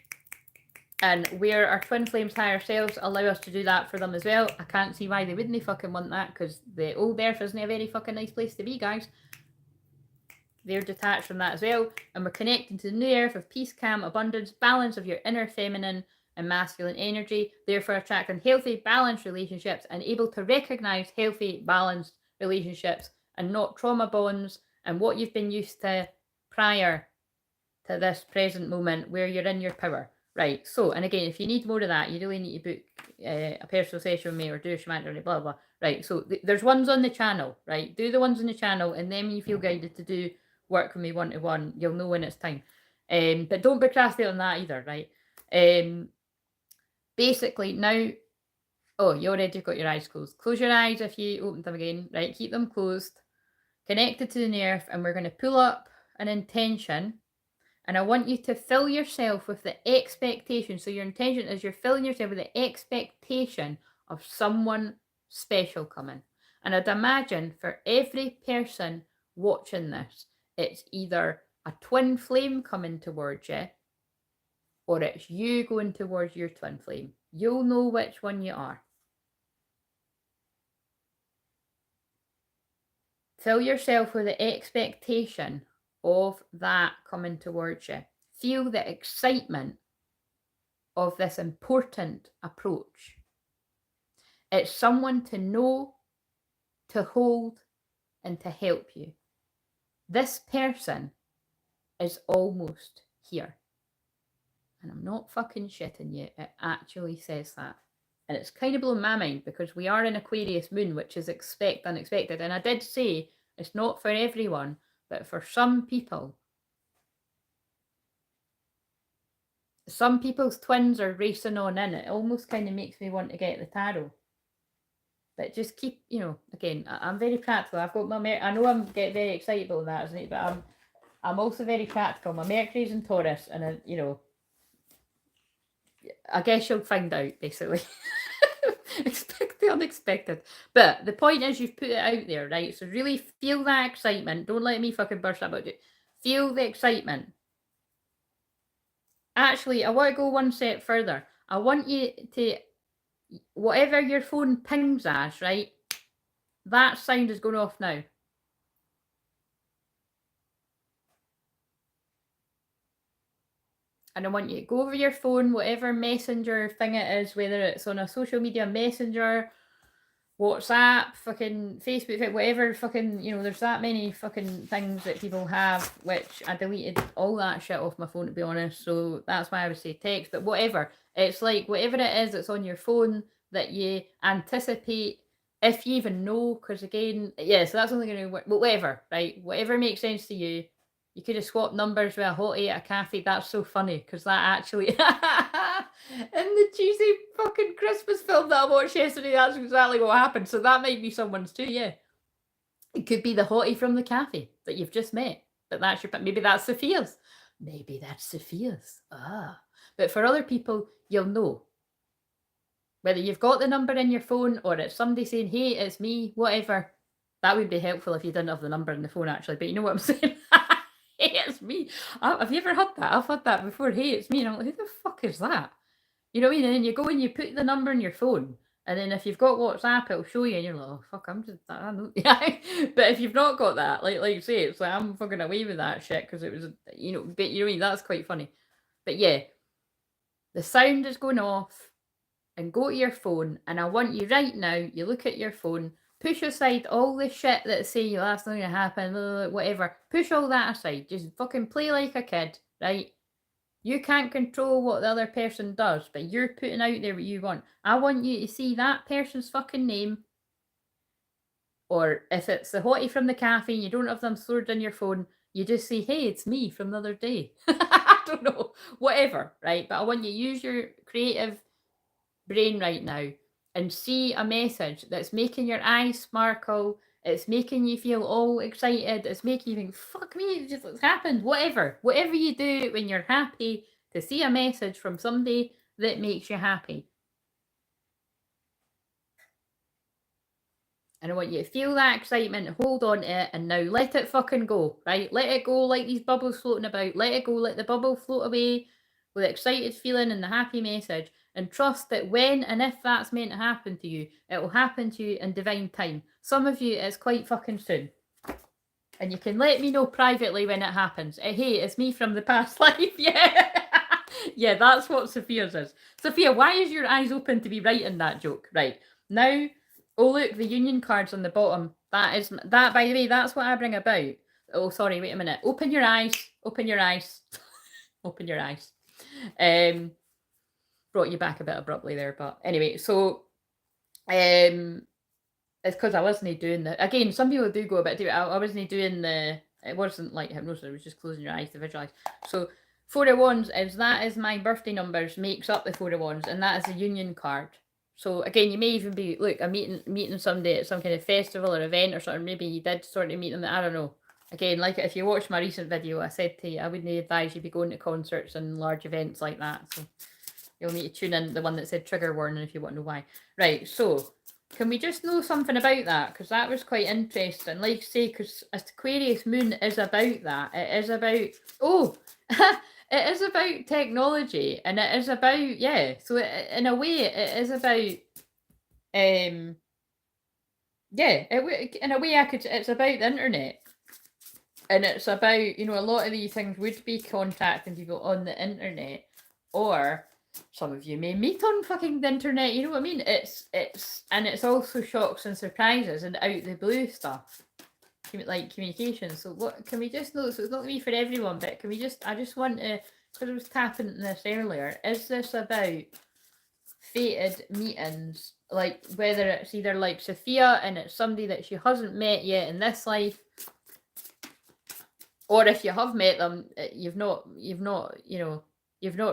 A: And where our twin flames higher selves allow us to do that for them as well. I can't see why they wouldn't fucking want that, because the old earth isn't a very fucking nice place to be, guys. They're detached from that as well. And we're connecting to the new earth of peace, calm, abundance, balance of your inner feminine and masculine energy, therefore attracting healthy, balanced relationships and able to recognize healthy, balanced relationships and not trauma bonds and what you've been used to prior to this present moment where you're in your power. Right, so, and again, if you need more of that, you really need to book a personal session with me or do a shaman or blah, blah. Right, so there's ones on the channel, right? Do the ones on the channel, and then when you feel guided to do work with me one-to-one, you'll know when it's time. But don't procrastinate on that either, right? Basically, now, oh, you already got your eyes closed. Close your eyes if you open them again, right? Keep them closed, connected to the earth, and we're going to pull up an intention. And I want you to fill yourself with the expectation. So your intention is you're filling yourself with the expectation of someone special coming. And I'd imagine for every person watching this, it's either a twin flame coming towards you, or it's you going towards your twin flame. You'll know which one you are. Fill yourself with the expectation of that coming towards you. Feel the excitement of this important approach. It's someone to know, to hold, and to help you. This person is almost here. And I'm not fucking shitting you. It actually says that. And it's kind of blown my mind because we are in Aquarius moon, which is expect unexpected. And I did say it's not for everyone, but for some people. Some people's twins are racing on in. It almost kind of makes me want to get the tarot. But just keep, you know, again, I'm very practical. I've got my, I know I'm getting very excited about that, isn't it? But I'm also very practical. My Mercury's in Taurus, and you know, I guess you'll find out, basically. Expect the unexpected. But the point is you've put it out there, right? So really feel that excitement. Don't let me fucking burst about it. Feel the excitement. Actually, I want to go one step further. I want you to, whatever your phone pings as, right? That sound is going off now. And I want you to go over your phone, whatever messenger thing it is, whether it's on a social media messenger, WhatsApp, fucking Facebook, whatever fucking, you know, there's that many fucking things that people have, which I deleted all that shit off my phone, to be honest. So that's why I would say text, but whatever. It's like whatever it is that's on your phone that you anticipate, if you even know, because again, yeah, so that's only going to work, but whatever, right? Whatever makes sense to you. You could have swapped numbers with a hottie at a cafe. That's so funny, because that actually... in the cheesy fucking Christmas film that I watched yesterday, that's exactly what happened. So that might be someone's too, yeah. It could be the hottie from the cafe that you've just met. But that's your... Maybe that's Sophia's. Maybe that's Sophia's. Ah. But for other people, you'll know Whether you've got the number in your phone or it's somebody saying, hey, it's me, whatever. That would be helpful if you didn't have the number in the phone, actually. But you know what I'm saying? Hey, it's me. Have you ever had that? I've had that before. Hey, it's me. And I'm like, who the fuck is that? You know what I mean? And then you go and you put the number in your phone. And then if you've got WhatsApp, it'll show you, and you're like, oh, fuck, I'm just, I don't know. But if you've not got that, like you say, it's like, I'm fucking away with that shit because it was, but you know what I mean? That's quite funny. But yeah, the sound is going off, and go to your phone, and I want you right now, you look at your phone, push aside all the shit that say you last thing that happened, whatever. Push all that aside. Just fucking play like a kid, right? You can't control what the other person does, but you're putting out there what you want. I want you to see that person's fucking name. Or if it's the hottie from the cafe and you don't have them stored in your phone, you just say, hey, it's me from the other day. I don't know. Whatever, right? But I want you to use your creative brain right now and see a message that's making your eyes sparkle. It's making you feel all excited. It's making you think, fuck me, it's happened. Whatever you do when you're happy, to see a message from somebody that makes you happy. And I want you to feel that excitement, hold on to it, and now let it fucking go, right? Let it go like these bubbles floating about. Let it go, let the bubble float away with the excited feeling and the happy message. And trust that when and if that's meant to happen to you, it will happen to you in divine time. Some of you, it's quite fucking soon. And you can let me know privately when it happens. Hey, it's me from the past life, yeah. Yeah, that's what Sophia's is. Sophia, why is your eyes open to be writing that joke? Right, now, oh look, the union card's on the bottom. That, by the way, that's what I bring about. Oh, sorry, wait a minute. Open your eyes. Open your eyes. Open your eyes. Brought you back a bit abruptly there, but anyway, so it's because I wasn't doing the, again, some people do go a bit, I wasn't doing the, it wasn't like hypnosis, it was just closing your eyes to visualize. So 4 of Wands that is my birthday numbers, makes up the 4 of Wands, and that is a union card. So again, you may even be, look, I'm meeting somebody at some kind of festival or event or something. Maybe you did sort of meet them. I don't know. Again, like if you watch my recent video, I said to you, I wouldn't advise you be going to concerts and large events like that. So you'll need to tune in the one that said trigger warning if you want to know why. Right, so can we just know something about that? Because that was quite interesting. Like I say, because Aquarius moon is about that. It is about, it is about technology, and it is about, yeah, so in a way it is about, in a way it's about the internet, and it's about, you know, a lot of these things would be contacting people on the internet, or some of you may meet on fucking the internet, you know what I mean? And it's also shocks and surprises and out the blue stuff. Like communication. So what can we just know? So it's not gonna be for everyone, but can we just, I just want to, because I was tapping into this earlier, is this about fated meetings? Like whether it's either like Sophia and it's somebody that she hasn't met yet in this life, or if you have met them, you've not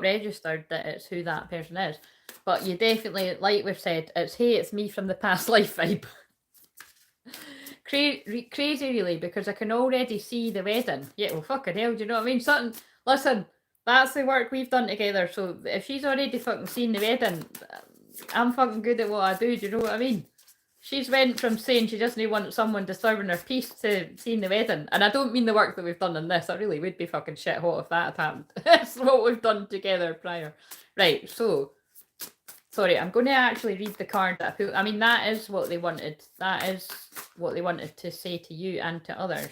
A: registered that it's who that person is. But you definitely, like we've said, it's, hey, it's me from the past life vibe. Crazy really, because I can already see the wedding. Yeah, well, fucking hell, do you know what I mean? Listen, that's the work we've done together, so if she's already fucking seen the wedding, I'm fucking good at what I do you know what I mean? She's went from saying she doesn't want someone disturbing her peace to seeing the wedding. And I don't mean the work that we've done in this. I really would be fucking shit hot if that had happened. It's what we've done together prior. Right, so sorry, I'm going to actually read the card that I put. I mean, that is what they wanted. That is what they wanted to say to you and to others.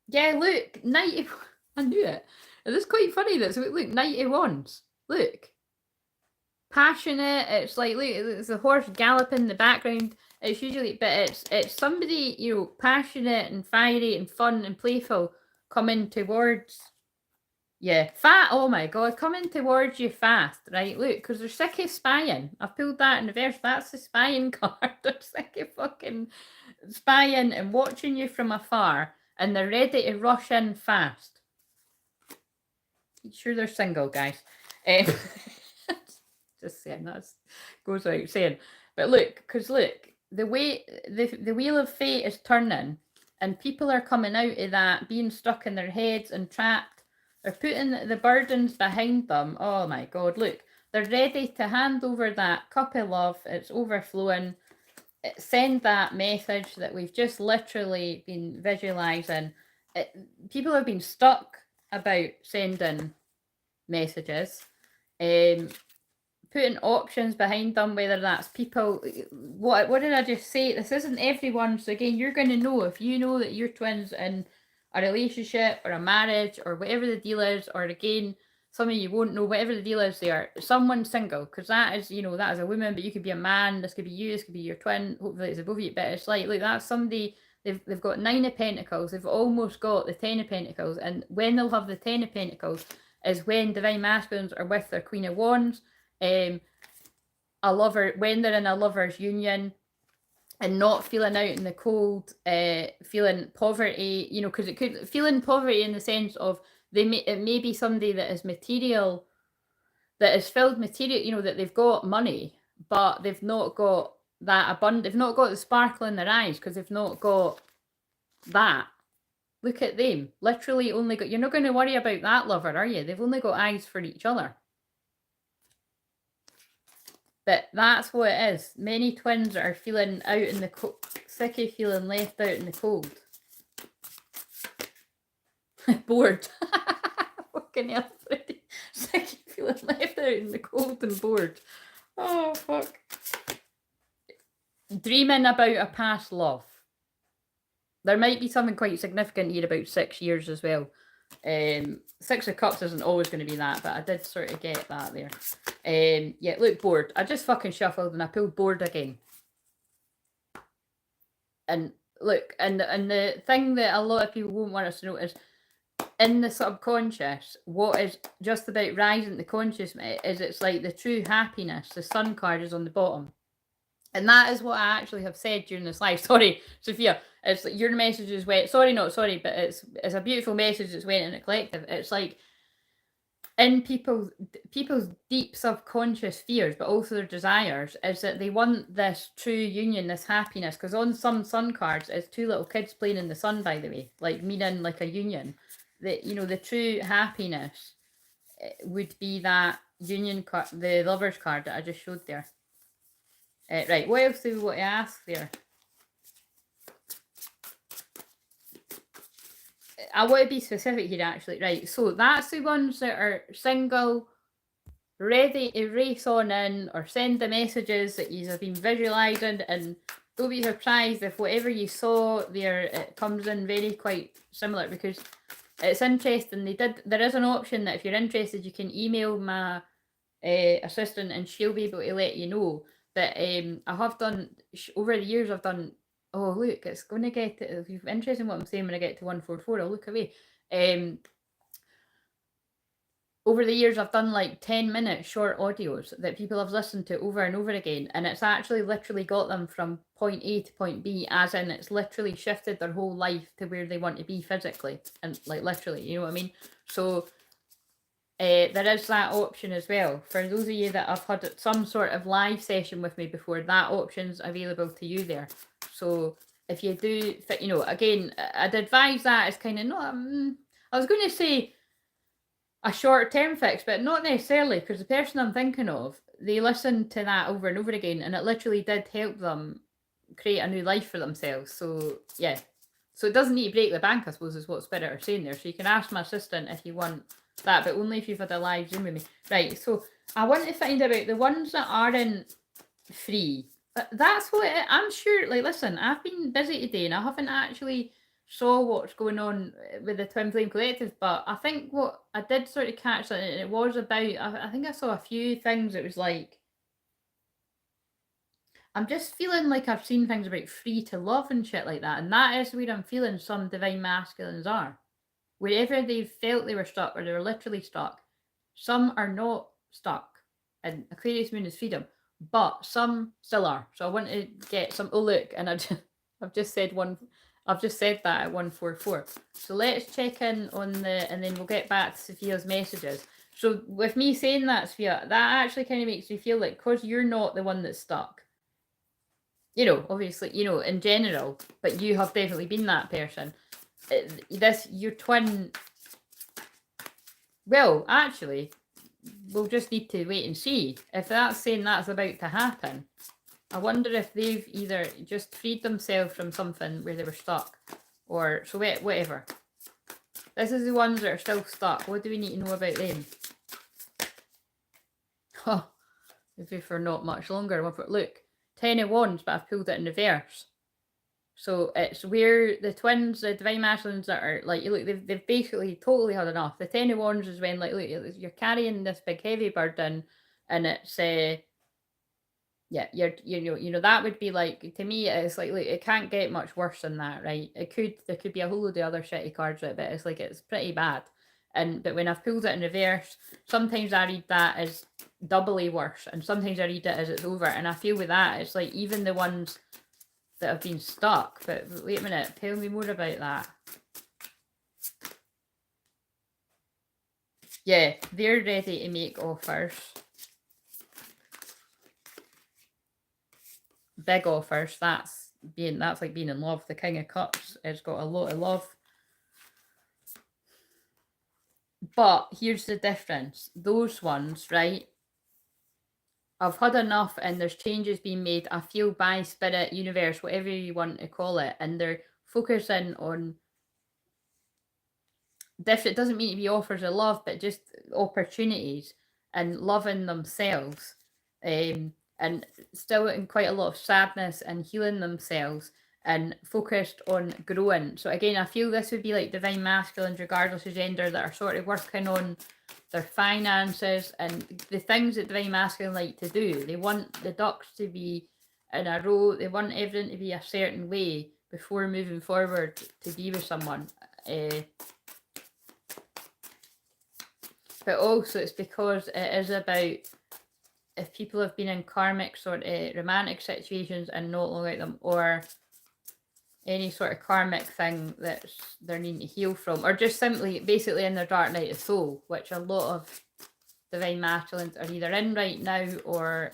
A: Yeah, look, Knight of... I knew it. And it's quite funny that, so look, Knight of Wands. Look. Passionate, it's like, look, it's a horse galloping in the background. It's usually, but it's somebody, you know, passionate and fiery and fun and playful coming towards... Yeah, oh my god, coming towards you fast, right? Look, because they're sick of spying. I've pulled that in reverse. That's the spying card. They're sick of fucking spying and watching you from afar, and they're ready to rush in fast. Sure they're single, guys. Just saying, that goes without saying. But look, because look, the way the wheel of fate is turning, and people are coming out of that, being stuck in their heads and trapped. They're putting the burdens behind them. Oh my god, look. they're ready to hand over that cup of love. It's overflowing. Send that message that we've just literally been visualizing. People have been stuck about sending messages, putting options behind them, whether that's people. What did I just say? This isn't everyone. So again, you're going to know if you know that your twins in a relationship or a marriage or whatever the deal is, or again, some of you won't know whatever the deal is there. Someone single, because that is, that is a woman, but you could be a man. This could be you. This could be your twin. Hopefully it's above you, but it's like that's somebody. They've got 9 of Pentacles. They've almost got the 10 of Pentacles, and when they'll have the 10 of Pentacles is when Divine Masculines are with their Queen of Wands. A lover, when they're in a lover's union and not feeling out in the cold, feeling poverty, because it could feeling poverty in the sense of it may be somebody that is material, that is filled material, that they've got money, but they've not got that abundant, they've not got the sparkle in their eyes because they've not got that. Look at them, literally only got, you're not going to worry about that lover, are you? They've only got eyes for each other. But that's what it is. Many twins are feeling out in the cold, sick of feeling left out in the cold. Bored. Fucking hell, Freddie. Sick of feeling left out in the cold and bored. Oh, fuck. Dreaming about a past love. There might be something quite significant here about 6 years as well. 6 of Cups isn't always going to be that, but I did sort of get that there. Yeah, look, bored. I just fucking shuffled and I pulled bored again. And look, and the thing that a lot of people won't want us to know is in the subconscious, what is just about rising to consciousness is it's like the true happiness. The sun card is on the bottom. And that is what I actually have said during this live. Sorry, Sophia. It's like your messages went. Sorry, not sorry, but it's a beautiful message that's went in a collective. It's like in people's deep subconscious fears, but also their desires, is that they want this true union, this happiness. Because on some sun cards, it's 2 little kids playing in the sun. By the way, like meaning like a union. That the true happiness would be that union card, the lovers card that I just showed there. Right, what else do we want to ask there? I want to be specific here, actually. Right, so that's the ones that are single, ready to race on in or send the messages that you have been visualising, and don't be surprised if whatever you saw there, it comes in very quite similar, because it's interesting. There is an option that if you're interested, you can email my assistant and she'll be able to let you know. But I have done, over the years, I've done, oh, look, it's going to get, if you're interested in what I'm saying when I get to 144, I'll look away. Over the years, I've done like 10-minute short audios that people have listened to over and over again. And it's actually literally got them from point A to point B, as in it's literally shifted their whole life to where they want to be physically. And like literally, you know what I mean? So there is that option as well. For those of you that have had some sort of live session with me before, that option's available to you there. So if you do, again, I'd advise that as kind of not, I was going to say a short-term fix, but not necessarily, because the person I'm thinking of, they listened to that over and over again, and it literally did help them create a new life for themselves. So, yeah. So it doesn't need to break the bank, I suppose, is what Spirit are saying there. So you can ask my assistant if you want that, but only if you've had a live Zoom with me. Right, so I want to find out the ones that aren't free. That's what I'm sure, like, listen, I've been busy today and I haven't actually saw what's going on with the Twin Flame Collective, but I think what I did sort of catch that, and it was about, I think I saw a few things. It was like, I'm just feeling like I've seen things about free to love and shit like that, and that is where I'm feeling some Divine Masculines are. Wherever they felt they were stuck, or they were literally stuck, some are not stuck. And Aquarius Moon is freedom, but some still are. So I want to get some. Oh look, and I've just said that at 144. So let's check in on and then we'll get back to Sophia's messages. So with me saying that, Sophia, that actually kind of makes me feel like, because you're not the one that's stuck. Obviously, in general, but you have definitely been that person. Your twin, well, actually, we'll just need to wait and see. If that's saying that's about to happen, I wonder if they've either just freed themselves from something where they were stuck, or so whatever. This is the ones that are still stuck. What do we need to know about them? Oh, maybe for not much longer. Look, 10 of Wands, but I've pulled it in reverse. So it's where the twins, the divine masculines that are like, look, they've basically totally had enough. The 10 of Wands is when, like, look, you're carrying this big heavy burden, and it's yeah, you know that would be like, to me it's like, look, it can't get much worse than that, right? There could be a whole load of other shitty cards with it, but it's like, it's pretty bad. But when I've pulled it in reverse, sometimes I read that as doubly worse, and sometimes I read it as it's over. And I feel with that, it's like even the ones that have been stuck. But wait a minute, tell me more about that. Yeah, they're ready to make offers. Big offers. That's like being in love. The King of Cups has got a lot of love. But here's the difference. Those ones, right? I've had enough, and there's changes being made, I feel, by spirit, universe, whatever you want to call it, and they're focusing on different, it doesn't mean to be offers of love, but just opportunities and loving themselves, and still in quite a lot of sadness and healing themselves and focused on growing. So again, I feel this would be like divine masculines, regardless of gender, that are sort of working on their finances and the things that divine masculine like to do. They want the ducks to be in a row. They want everything to be a certain way before moving forward to be with someone. But also it's because it is about, if people have been in karmic sort of romantic situations and not like them, or any sort of karmic thing that they're needing to heal from, or just simply basically in their dark night of soul, which a lot of divine masculines are either in right now, or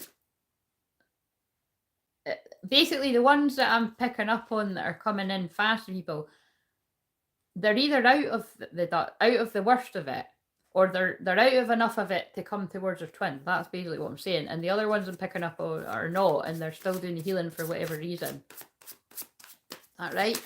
A: basically the ones that I'm picking up on that are coming in fast, people, they're either out of the worst of it, or they're out of enough of it to come towards their twin. That's basically what I'm saying. And the other ones I'm picking up are not, and they're still doing the healing for whatever reason. That right?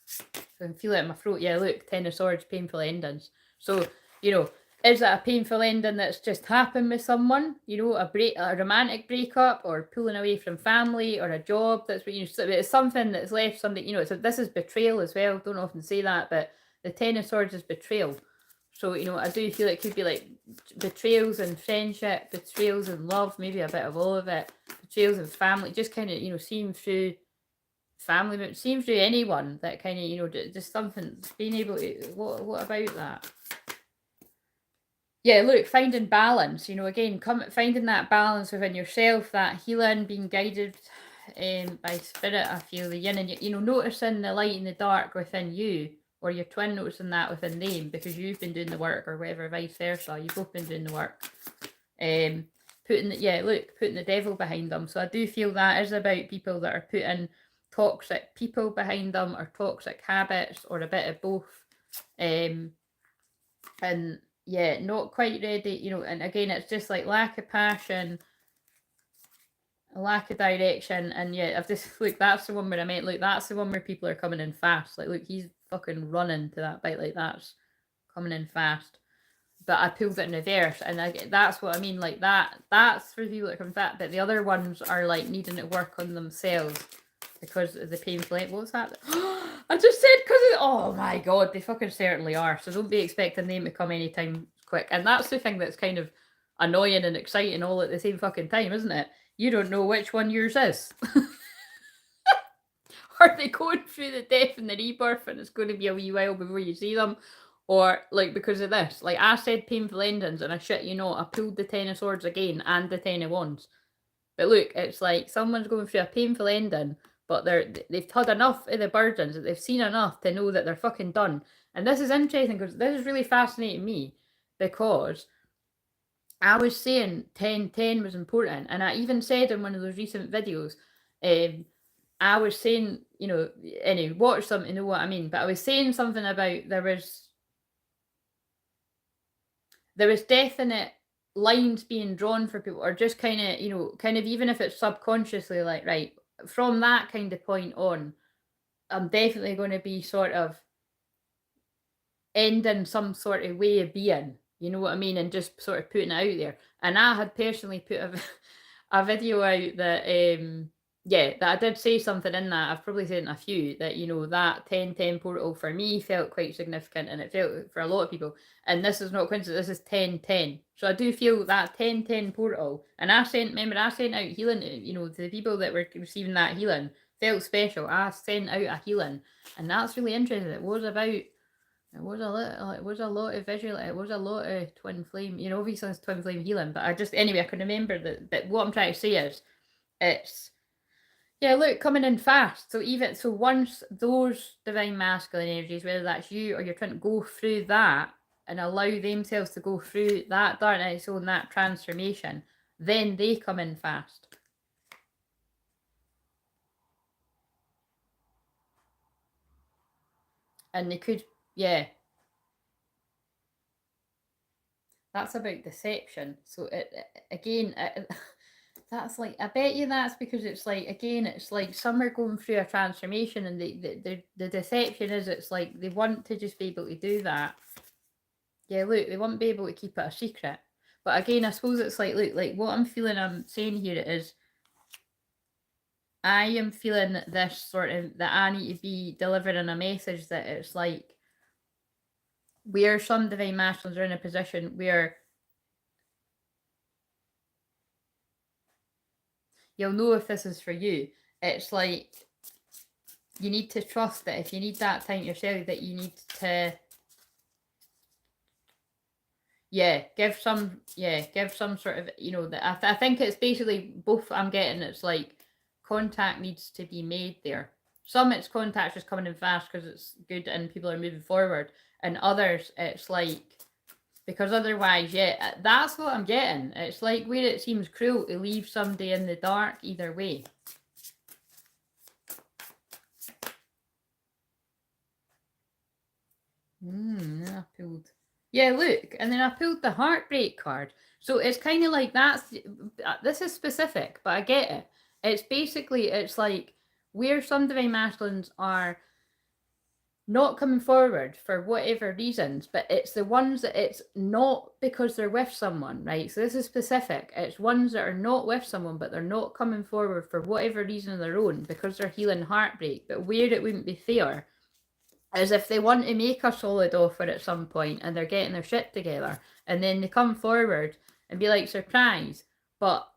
A: So I can feel it in my throat. Yeah, look, 10 of Swords, painful endings. So, you know, is it a painful ending that's just happened with someone? You know, a romantic breakup, or pulling away from family, or a job that's, you know, it's something that's left somebody, you know, this is betrayal as well. Don't often say that, but the 10 of Swords is betrayal. So, you know, I do feel it could be like betrayals in friendship, betrayals in love, maybe a bit of all of it, betrayals in family, just kind of, you know, seeing through family, but seeing through anyone that kind of, you know, just something, being able to, what about that? Yeah, look, finding balance, you know, again, finding that balance within yourself, that healing, being guided by spirit, I feel, the yin and yang, you know, noticing the light and the dark within you, or your twin noticing that within them, because you've been doing the work, or whatever, vice versa, you've both been doing the work. Putting the devil behind them. So I do feel that is about people that are putting toxic people behind them, or toxic habits, or a bit of both. And yeah, not quite ready, you know, and again, it's just like lack of passion, a lack of direction. And yeah, I've just, look, that's the one where I meant, look, that's the one where people are coming in fast. Like, look, he's fucking running to that bite, like, that's coming in fast. But I pulled it in reverse, and that's what I mean, like, that's for people that come back. But the other ones are like needing to work on themselves because of the painful. What's that? I just said because of, oh my god, they fucking certainly are. So don't be expecting them to come anytime quick. And that's the thing that's kind of annoying and exciting all at the same fucking time, isn't it? You don't know which one yours is. Are they going through the death and the rebirth, and it's going to be a wee while before you see them? Or, like, because of this, like I said, painful endings, and I shit you not, I pulled the 10 of Swords again and the 10 of Wands. But look, it's like someone's going through a painful ending, but they've had enough of the burdens, that they've seen enough to know that they're fucking done. And this is interesting, because this is really fascinating me, because I was saying 10-10 was important, and I even said in one of those recent videos, I was saying, you know, anyway, watch something to know what I mean, but I was saying something about there was definite lines being drawn for people, or just kind of, you know, kind of even if it's subconsciously like, right, from that kind of point on, I'm definitely going to be sort of ending some sort of way of being, you know what I mean, and just sort of putting it out there. And I had personally put a video out that yeah, that I did say something in that. I've probably said in a few that, you know, that 1010 portal for me felt quite significant, and it felt for a lot of people. And this is not coincidence, this is 1010. So I do feel that 1010 portal, and I sent out healing, you know, to the people that were receiving that healing, felt special. I sent out a healing, and that's really interesting. It was a lot of visual. It was a lot of twin flame. You know, obviously it's twin flame healing, but I just, anyway, I can remember that. But what I'm trying to say is, it's, yeah, look, coming in fast. So even so, once those divine masculine energies, whether that's you or you're trying to go through that and allow themselves to go through that darkness and that transformation, then they come in fast. And they could, yeah. That's about deception. So again, that's like, I bet you that's because it's like, again, it's like some are going through a transformation, and the deception is, it's like they want to just be able to do that. Yeah, look, they won't be able to keep it a secret. But again, I suppose it's like, look, like what I'm feeling, I'm saying here is, I am feeling this sort of, that I need to be delivering a message that it's like, where some divine masculines are in a position where you'll know if this is for you. It's like, you need to trust that if you need that time yourself, that you need to, give some sort of, you know, that I think it's basically both I'm getting. It's like contact needs to be made there. Some it's contact just coming in fast because it's good and people are moving forward, and others it's like, because otherwise, that's what I'm getting. It's like where it seems cruel to leave somebody in the dark either way. I pulled. Yeah, look, and then I pulled the heartbreak card. So it's kind of like this is specific, but I get it. It's basically, it's like where some divine masculines are not coming forward for whatever reasons, but it's the ones that it's not because they're with someone, right? So this is specific. It's ones that are not with someone, but they're not coming forward for whatever reason of their own because they're healing heartbreak. But where it wouldn't be fair is if they want to make a solid offer at some point and they're getting their shit together, and then they come forward and be like, surprise, but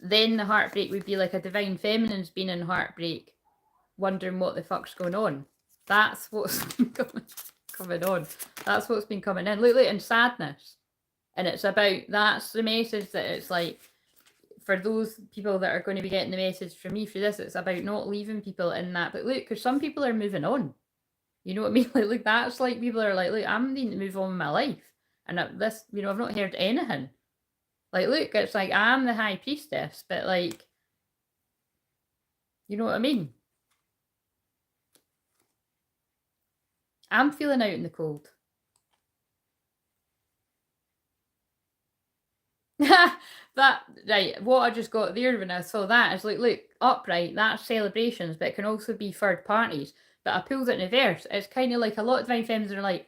A: then the heartbreak would be like a divine feminine's been in heartbreak, wondering what the fuck's going on. That's what's been coming on. That's what's been coming in. Look, and sadness. And it's about, that's the message that it's like, for those people that are going to be getting the message from me through this, it's about not leaving people in that. But look, because some people are moving on. You know what I mean? Like that's like, people are like, look, I'm needing to move on with my life. And this, you know, I've not heard anything. Like, look, it's like, I'm the high priestess, but like, you know what I mean? I'm feeling out in the cold. That, right, what I just got there when I saw that is like, look, upright, that's celebrations, but it can also be third parties. But I pulled it in reverse. It's kind of like a lot of divine femmes are like,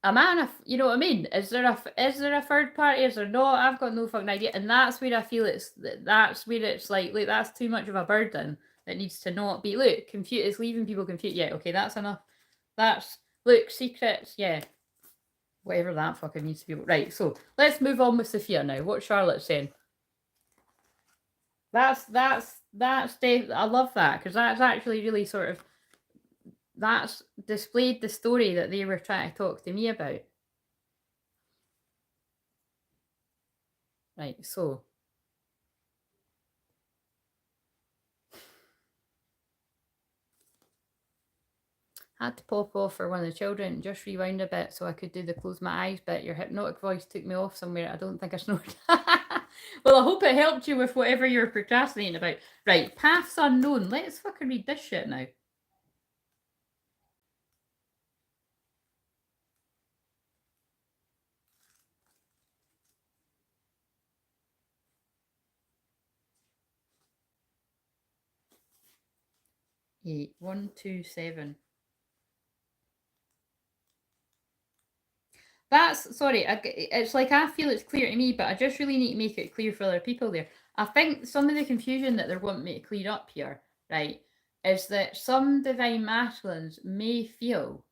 A: am I in a, you know what I mean? Is there a third party? Is there not? I've got no fucking idea. And that's where I feel that's where it's like, look, that's too much of a burden that needs to not be. Look, it's leaving people confused. Yeah, okay, that's enough. That's, look, secrets, yeah. Whatever that fucking needs to be. Right, so let's move on with Sophia now. What Charlotte's saying. That's I love that, because that's actually really sort of, that's displayed the story that they were trying to talk to me about. Right, so had to pop off for one of the children, just rewind a bit so I could do the close my eyes bit. Your hypnotic voice took me off somewhere. I don't think I snored. Well, I hope it helped you with whatever you're procrastinating about. Right, paths unknown. Let's fucking read this shit now. 8, 1, 2, 7. That's, sorry, it's like I feel it's clear to me, but I just really need to make it clear for other people there. I think some of the confusion that they're wanting me to clear up here, right, is that some divine masculines may feel,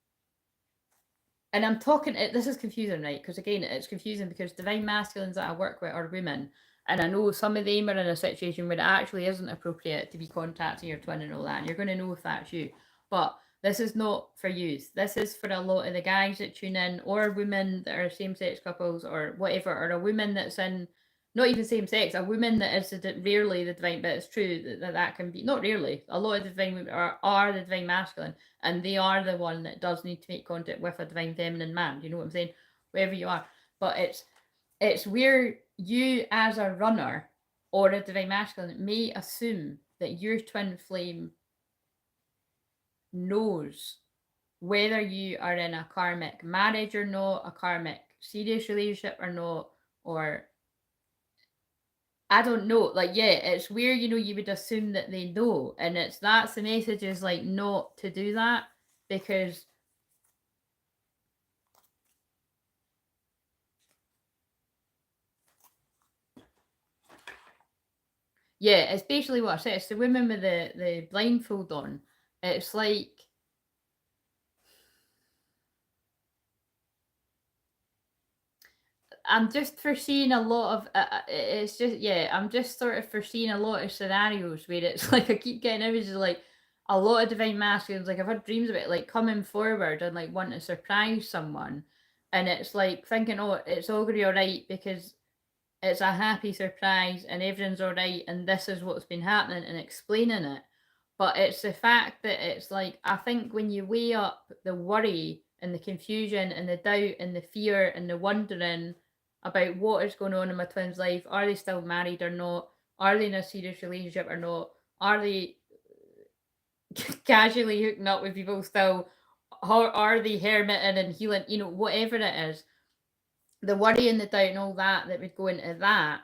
A: and I'm talking, this is confusing, right, because again, it's confusing because divine masculines that I work with are women, and I know some of them are in a situation where it actually isn't appropriate to be contacting your twin and all that, and you're going to know if that's you. But this is not for youth. This is for a lot of the guys that tune in, or women that are same-sex couples, or whatever, or a woman that's in, not even same-sex, a woman that is rarely the divine, but it's true that can be, not rarely, a lot of the divine women are the divine masculine, and they are the one that does need to make contact with a divine feminine man. You know what I'm saying? Wherever you are. But it's where you as a runner or a divine masculine may assume that your twin flame knows whether you are in a karmic marriage or not, a karmic serious relationship or not, or I don't know. Like, yeah, it's where, you would assume that they know. And that's the message is like not to do that, because yeah, it's basically what I said. It's the women with the blindfold on. It's like, I'm just foreseeing a lot of, it's just, yeah, I'm just sort of foreseeing a lot of scenarios where it's like, I keep getting images of like a lot of divine masculines, like I've had dreams of it, like coming forward and like wanting to surprise someone. And it's like thinking, oh, it's all going to be all right because it's a happy surprise and everything's all right and this is what's been happening and explaining it. But it's the fact that it's like, I think when you weigh up the worry and the confusion and the doubt and the fear and the wondering about what is going on in my twin's life, are they still married or not? Are they in a serious relationship or not? Are they casually hooking up with people still? Or are they hermiting and healing? Whatever it is, the worry and the doubt and all that would go into that,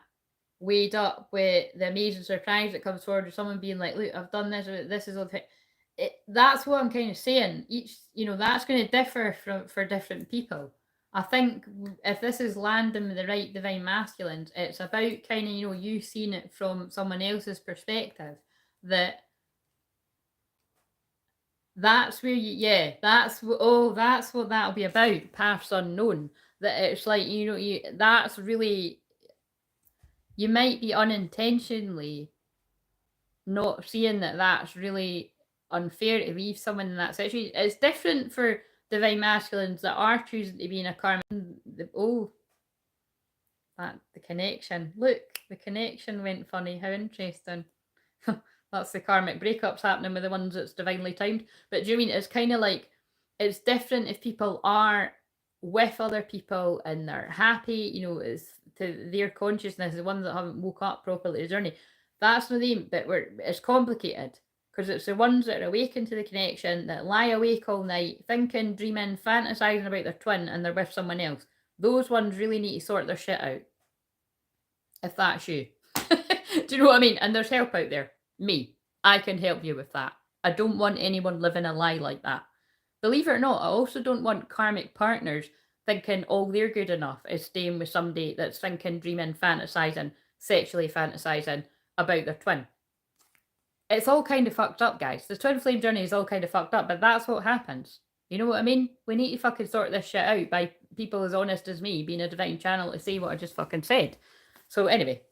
A: weighed up with the amazing surprise that comes forward with someone being like, look, I've done this is all the that's what I'm kind of saying. That's going to differ for different people. I think if this is landing with the right divine masculines, it's about kind of, you seeing it from someone else's perspective, that's where that's what that'll be about, paths unknown. That it's like, that's really, you might be unintentionally not seeing that that's really unfair to leave someone in that situation. It's different for divine masculines that are choosing to be in a karma. The connection. Look, the connection went funny. How interesting. That's the karmic breakups happening with the ones that's divinely timed. But do you mean it's kind of like, it's different if people are with other people and they're happy, it's to their consciousness, the ones that haven't woke up properly the journey. That's not them, but it's complicated because it's the ones that are awakened to the connection, that lie awake all night, thinking, dreaming, fantasizing about their twin, and they're with someone else. Those ones really need to sort their shit out. If that's you. Do you know what I mean? And there's help out there. Me. I can help you with that. I don't want anyone living a lie like that. Believe it or not, I also don't want karmic partners thinking all they're good enough is staying with somebody that's thinking, dreaming, fantasizing, sexually fantasizing about their twin. It's all kind of fucked up, guys. The twin flame journey is all kind of fucked up, but that's what happens. You know what I mean? We need to fucking sort this shit out by people as honest as me being a divine channel to say what I just fucking said. So anyway,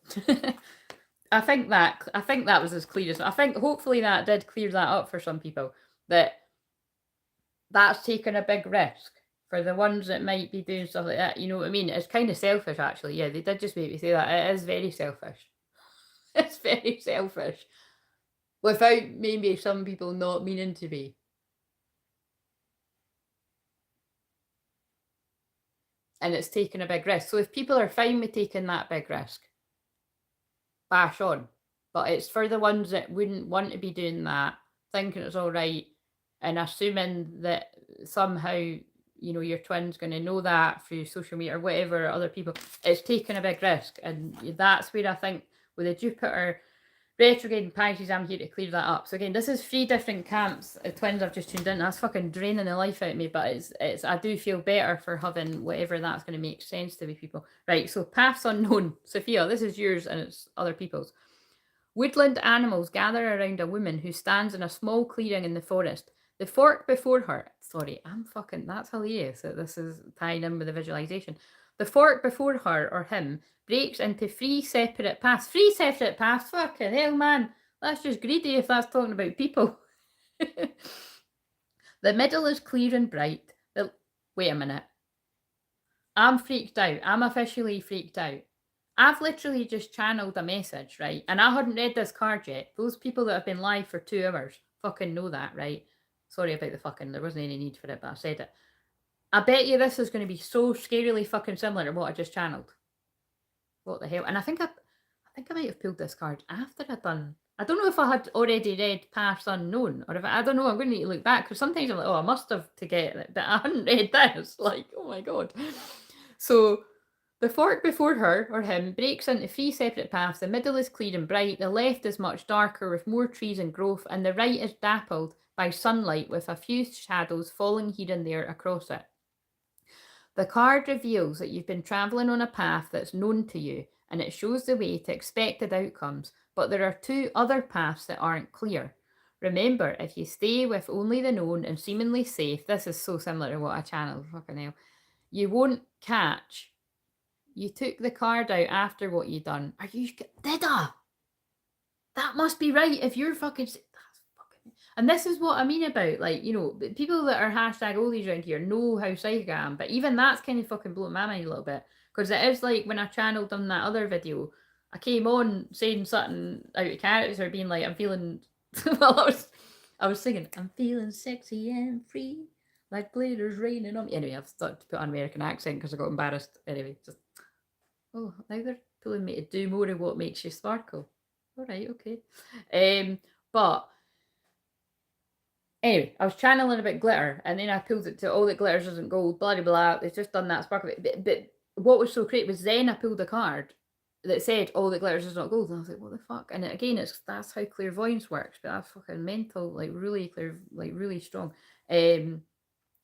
A: I think that was as clear as, I think hopefully that did clear that up for some people, that's taken a big risk for the ones that might be doing stuff like that. You know what I mean? It's kind of selfish, actually. Yeah, they did just make me say that. It is very selfish. It's very selfish. Without maybe some people not meaning to be. And it's taken a big risk. So if people are fine with taking that big risk, bash on. But it's for the ones that wouldn't want to be doing that, thinking it's all right, and assuming that somehow, your twin's going to know that through social media or whatever, other people, it's taking a big risk. And that's where I think with the Jupiter Retrograde and Pisces, I'm here to clear that up. So again, this is 3 different camps. Twins I've just tuned in. That's fucking draining the life out of me, but it's I do feel better for having whatever that's going to make sense to be people. Right, so paths unknown. Sophia, this is yours and it's other people's. Woodland animals gather around a woman who stands in a small clearing in the forest. The fork before her, sorry, that's hilarious that this is tying in with the visualization. The fork before her or him breaks into 3 separate paths. 3 separate paths? Fucking hell, man. That's just greedy if that's talking about people. The middle is clear and bright. Wait a minute. I'm freaked out. I'm officially freaked out. I've literally just channeled a message, right? And I hadn't read this card yet. Those people that have been live for 2 hours fucking know that, right? Sorry about the fucking, there wasn't any need for it, but I said it. I bet you this is going to be so scarily fucking similar to what I just channeled. What the hell? And I think I might have pulled this card after I'd done. I don't know if I had already read Paths Unknown, or if I don't know. I'm going to need to look back because sometimes I'm like, oh, I must have to get it, but I hadn't read this. Like, oh my god. So the fork before her or him breaks into 3 separate paths. The middle is clear and bright. The left is much darker with more trees and growth, and the right is dappled by sunlight with a few shadows falling here and there across it. The card reveals that you've been travelling on a path that's known to you, and it shows the way to expected outcomes, but there are 2 other paths that aren't clear. Remember, if you stay with only the known and seemingly safe, this is so similar to what I channeled, fucking hell, you won't catch. You took the card out after what you done. Are you... Did I? That must be right if you're fucking... And this is what I mean about, like, you know, people that are hashtag oldies around here know how psychic I am, but even that's kind of fucking blowing my mind a little bit. Because it is like when I channeled on that other video, I came on saying something out of character, being like, I'm feeling, well, I was singing, I'm feeling sexy and free, like glitter's raining on me. Anyway, I've started to put on an American accent because I got embarrassed. Anyway, just, oh, now they're pulling me to do more of what makes you sparkle. All right, okay. But anyway, I was channeling about glitter, and then I pulled it to all that glitters isn't gold, blah, blah, blah. It's just done that sparkle. But what was so great was then I pulled a card that said all that glitters is not gold. And I was like, what the fuck? And again, that's how clairvoyance works, but that's fucking mental, like really clear, like really strong.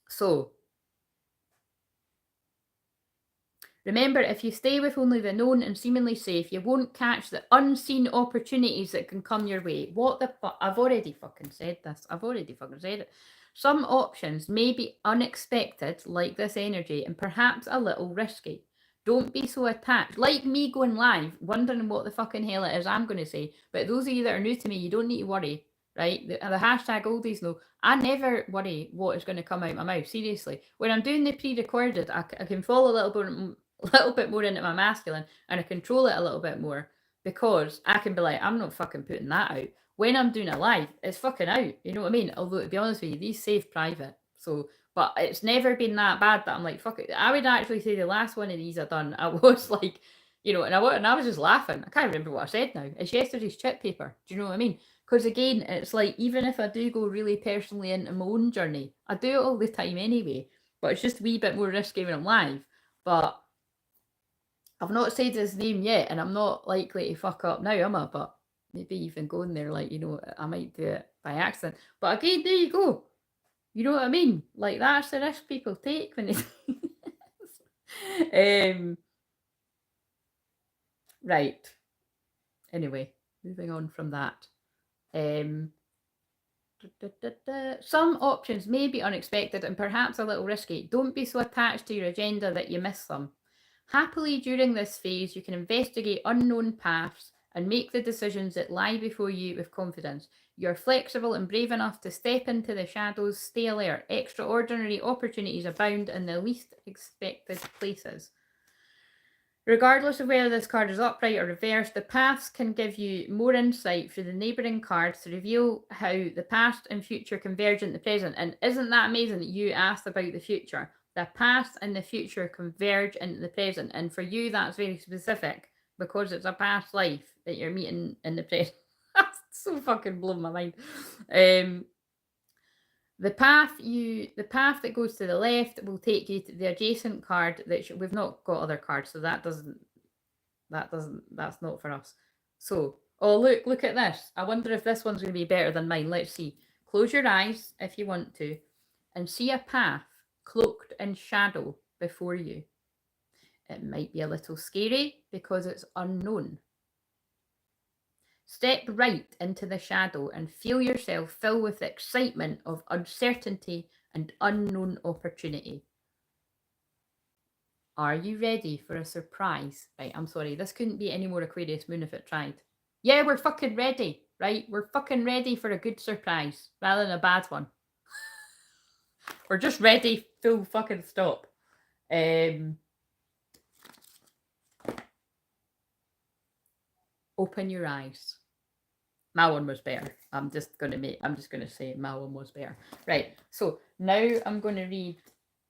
A: So remember, if you stay with only the known and seemingly safe, you won't catch the unseen opportunities that can come your way. What the fuck? I've already fucking said this. I've already fucking said it. Some options may be unexpected, like this energy, and perhaps a little risky. Don't be so attached. Like me going live, wondering what the fucking hell it is I'm going to say. But those of you that are new to me, you don't need to worry, right? The hashtag oldies know. I never worry what is going to come out my mouth, seriously. When I'm doing the pre-recorded, I can fall a little bit more into my masculine and I control it a little bit more because I can be like, I'm not fucking putting that out. When I'm doing a live, it's fucking out. You know what I mean? Although, to be honest with you, these save private. So, but it's never been that bad that I'm like, fuck it. I would actually say the last one of these I done, I was like, you know, and I was just laughing. I can't remember what I said now. It's yesterday's chip paper. Do you know what I mean? Because again, it's like, even if I do go really personally into my own journey, I do it all the time anyway, but it's just a wee bit more risky when I'm live. But I've not said his name yet, and I'm not likely to fuck up now, am I? But maybe even going there, like, you know, I might do it by accident. But again, there you go. You know what I mean? Like, that's the risk people take when they... right. Anyway, moving on from that. Some options may be unexpected and perhaps a little risky. Don't be so attached to your agenda that you miss them. Happily, during this phase, you can investigate unknown paths and make the decisions that lie before you with confidence. You're flexible and brave enough to step into the shadows. Stay alert. Extraordinary opportunities abound in the least expected places. Regardless of whether this card is upright or reversed, the paths can give you more insight through the neighbouring cards to reveal how the past and future converge in the present. And isn't that amazing that you asked about the future? The past and the future converge into the present. And for you, that's very specific because it's a past life that you're meeting in the present. That's so fucking blown my mind. The path that goes to the left will take you to the adjacent card that we've not got other cards, so that's not for us. So Oh, look at this. I wonder if this one's going to be better than mine. Let's see. Close your eyes if you want to and see a path cloaked in shadow before you. It might be a little scary because it's unknown. Step right into the shadow and feel yourself fill with the excitement of uncertainty and unknown opportunity. Are you ready for a surprise? Right, I'm sorry, this couldn't be any more Aquarius moon if it tried. Yeah, we're fucking ready, right? We're fucking ready for a good surprise rather than a bad one. We're just ready, full fucking stop. Open your eyes. My one was better. I'm just gonna say my one was better. Right, so now I'm gonna read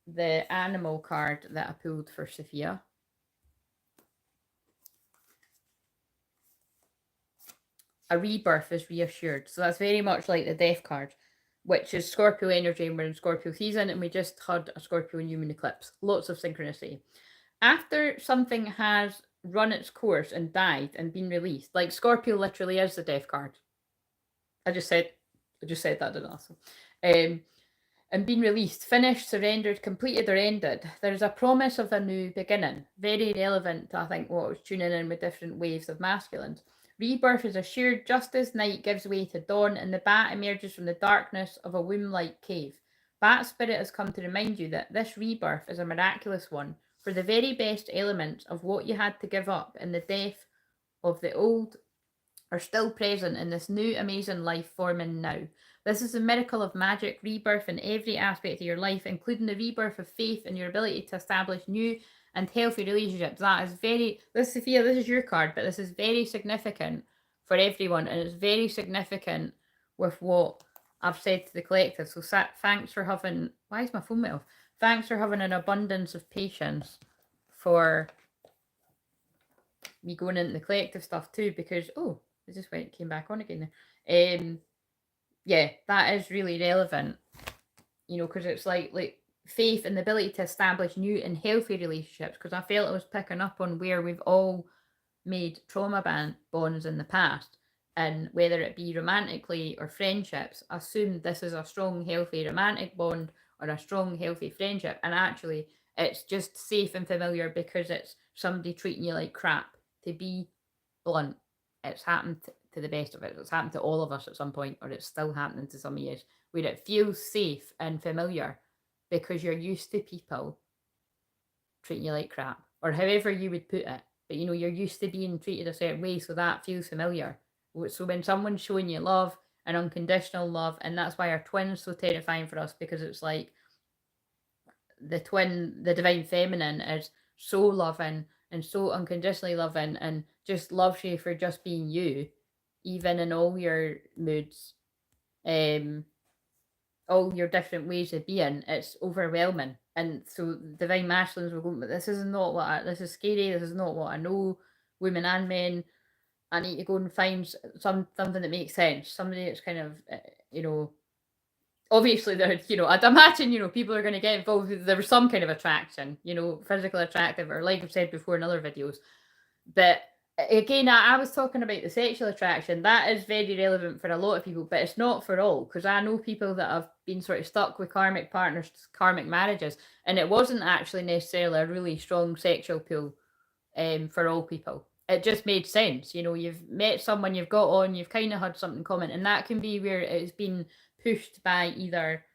A: the animal card that I pulled for Sophia. A rebirth is reassured. So that's very much like the death card, which is Scorpio energy, and we're in Scorpio season, and we just had a Scorpio new moon eclipse. Lots of synchronicity. After something has run its course and died and been released, like Scorpio literally is the death card. I just said that, didn't I? So, and been released, finished, surrendered, completed, or ended, there is a promise of a new beginning. Very relevant to, I think, what I was tuning in with different waves of masculines. Rebirth is assured just as night gives way to dawn and the bat emerges from the darkness of a womb-like cave. Bat spirit has come to remind you that this rebirth is a miraculous one, for the very best elements of what you had to give up in the death of the old are still present in this new amazing life forming now. This is a miracle of magic rebirth in every aspect of your life, including the rebirth of faith and your ability to establish new and healthy relationships. That is very, this Sophia, this is your card, but this is very significant for everyone, and it's very significant with what I've said to the collective. So thanks for having, why is my phone off? Thanks for having an abundance of patience for me going into the collective stuff too, because, oh, it just came back on again there. Yeah, that is really relevant, because it's like faith and the ability to establish new and healthy relationships, because I felt I was picking up on where we've all made trauma bonds in the past, and whether it be romantically or friendships, assume this is a strong, healthy romantic bond or a strong, healthy friendship, and actually it's just safe and familiar because it's somebody treating you like crap. To be blunt, it's happened to the best of it. It's happened to all of us at some point, or it's still happening to some of you, where it feels safe and familiar because you're used to people treating you like crap, or however you would put it. But you're used to being treated a certain way, so that feels familiar. So when someone's showing you love and unconditional love, and that's why our twin's so terrifying for us, because it's like the twin, the divine feminine, is so loving and so unconditionally loving and just loves you for just being you, even in all your moods, all your different ways of being. It's overwhelming. And so divine masculines will go, this is not this is scary, this is not what I know. Women and men, I need to go and find something that makes sense. Somebody that's kind of, obviously there, I'd imagine, people are going to get involved. There was some kind of attraction, physical attractive, or like I've said before in other videos. But again, I was talking about the sexual attraction. That is very relevant for a lot of people, but it's not for all, because I know people that have been sort of stuck with karmic partners, karmic marriages, and it wasn't actually necessarily a really strong sexual pull for all people. It just made sense. You've met someone, you've got on, you've kind of had something common, and that can be where it's been pushed by either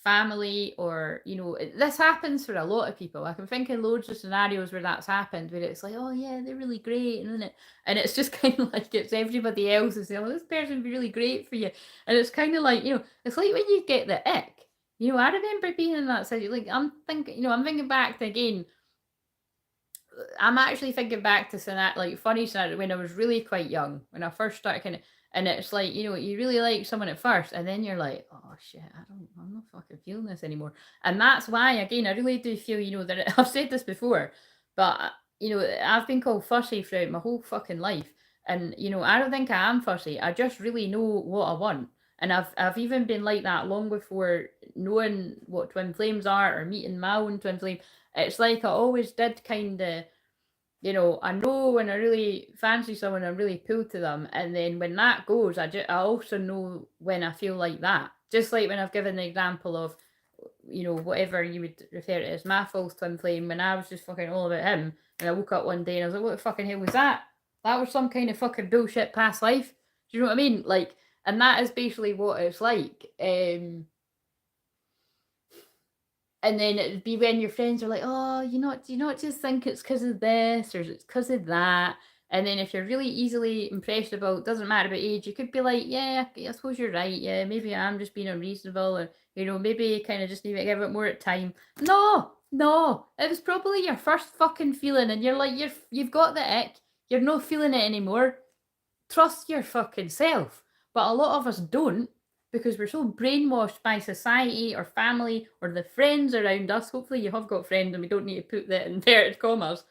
A: family or, this happens for a lot of people. I can think of loads of scenarios where that's happened, where it's like, oh yeah, they're really great, and it's just kind of like it's everybody else is saying, oh, this person would be really great for you, and it's kind of like, it's like when you get the ick. I remember being in that situation. Like I'm thinking back to, again, I'm actually thinking back to funny scenario when I was really quite young, when I first started kind of, and it's like, you really like someone at first, and then you're like, oh shit, I'm not fucking feeling this anymore. And that's why, again, I really do feel, that I've said this before, but I've been called fussy throughout my whole fucking life. And, I don't think I am fussy. I just really know what I want. And I've even been like that long before knowing what twin flames are or meeting my own twin flame. It's like I always did kind of You know, I know when I really fancy someone, I'm really pulled to them, and then when that goes, I also know when I feel like that. Just like when I've given the example of, you know, whatever you would refer to as my false twin flame, when I was just fucking all about him, and I woke up one day and I was like, what the fucking hell was that? That was some kind of fucking bullshit past life. Do you know what I mean? Like, and that is basically what it's like. And then it'd be when your friends are like, "Oh, do you not just think it's because of this or it's because of that?" And then if you're really easily impressionable, it doesn't matter about age, you could be like, "Yeah, I suppose you're right. Yeah, maybe I'm just being unreasonable, or maybe kind of just need to give it more time." No, no, it was probably your first fucking feeling, and you're like, you've got the ick. You're not feeling it anymore. Trust your fucking self. But a lot of us don't, because we're so brainwashed by society or family or the friends around us. Hopefully, you have got friends and we don't need to put the inverted commas.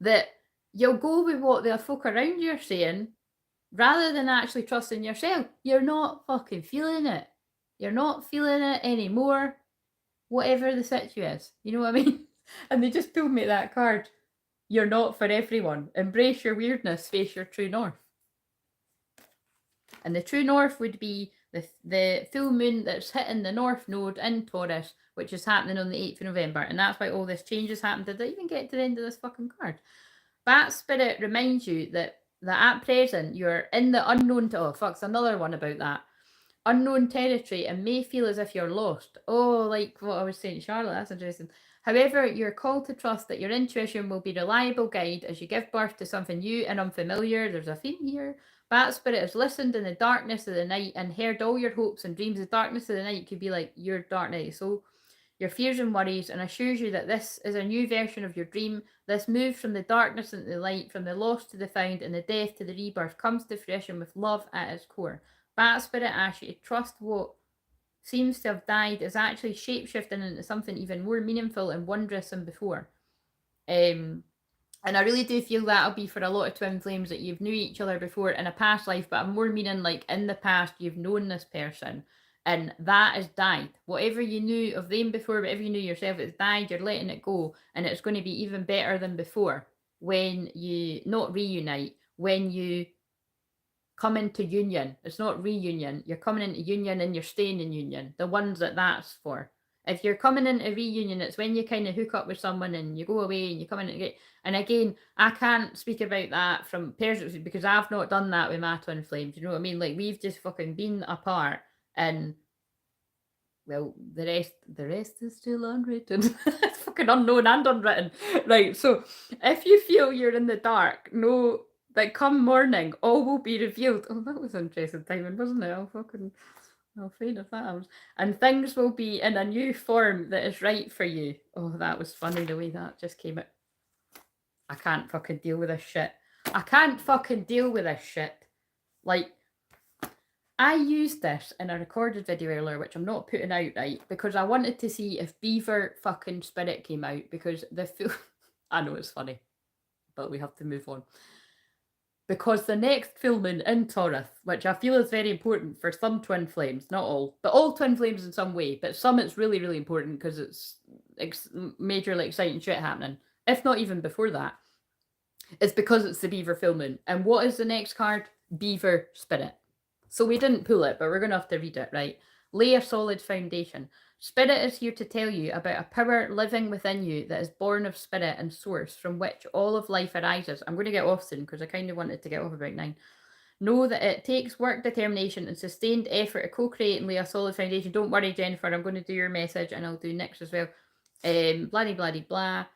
A: That you'll go with what the folk around you are saying rather than actually trusting yourself. You're not fucking feeling it. You're not feeling it anymore, whatever the situation is. You know what I mean? And they just pulled me that card. You're not for everyone. Embrace your weirdness, face your true north. And the true north would be the full moon that's hitting the north node in Taurus, which is happening on the 8th of November. And that's why all this change has happened. Did I even get to the end of this fucking card? Bat Spirit reminds you that at present you're in the unknown. Oh, fuck's another one about that. Unknown territory and may feel as if you're lost. Oh, like what I was saying to Charlotte, that's interesting. However, you're called to trust that your intuition will be a reliable guide as you give birth to something new and unfamiliar. There's a theme here. Bat Spirit has listened in the darkness of the night and heard all your hopes and dreams. The darkness of the night could be like your dark night soul, your fears and worries, and assures you that this is a new version of your dream. This move from the darkness into the light, from the lost to the found, and the death to the rebirth comes to fruition with love at its core. Bat Spirit asks you to trust what seems to have died is actually shapeshifting into something even more meaningful and wondrous than before. And I really do feel that'll be for a lot of twin flames that you've knew each other before in a past life, but I'm more meaning like in the past you've known this person and that has died. Whatever you knew of them before, whatever you knew yourself, it's died, you're letting it go, and it's going to be even better than before when you not reunite, when you come into union. It's not reunion. You're coming into union and you're staying in union. The ones that's for. If you're coming into reunion, it's when you kind of hook up with someone and you go away and you come in and get. And again, I can't speak about that from personal because I've not done that with my twin flames. You know what I mean? Like we've just fucking been apart, and well, the rest is still unwritten. It's fucking unknown and unwritten. Right. So if you feel you're in the dark, no, like come morning, all will be revealed. Oh, that was interesting timing, wasn't it? I'll faint if that happens. And things will be in a new form that is right for you. Oh, that was funny the way that just came out. I can't fucking deal with this shit. I can't fucking deal with this shit. Like, I used this in a recorded video earlier, which I'm not putting out, right, because I wanted to see if Beaver fucking Spirit came out, because the I know it's funny, but we have to move on. Because the next full moon in Taurus, which I feel is very important for some twin flames, not all, but all twin flames in some way, but some it's really, really important because it's majorly exciting shit happening, if not even before that. It's because it's the Beaver full moon. And what is the next card? Beaver Spirit. So we didn't pull it, but we're going to have to read it, right? Lay a solid foundation. Spirit is here to tell you about a power living within you that is born of spirit and source from which all of life arises. I'm going to get off soon because I kind of wanted to get off about 9. Know that it takes work, determination, and sustained effort to co-create and lay a solid foundation. Don't worry, Jennifer. I'm going to do your message and I'll do Nick's as well. Blah, blah, blah, blah.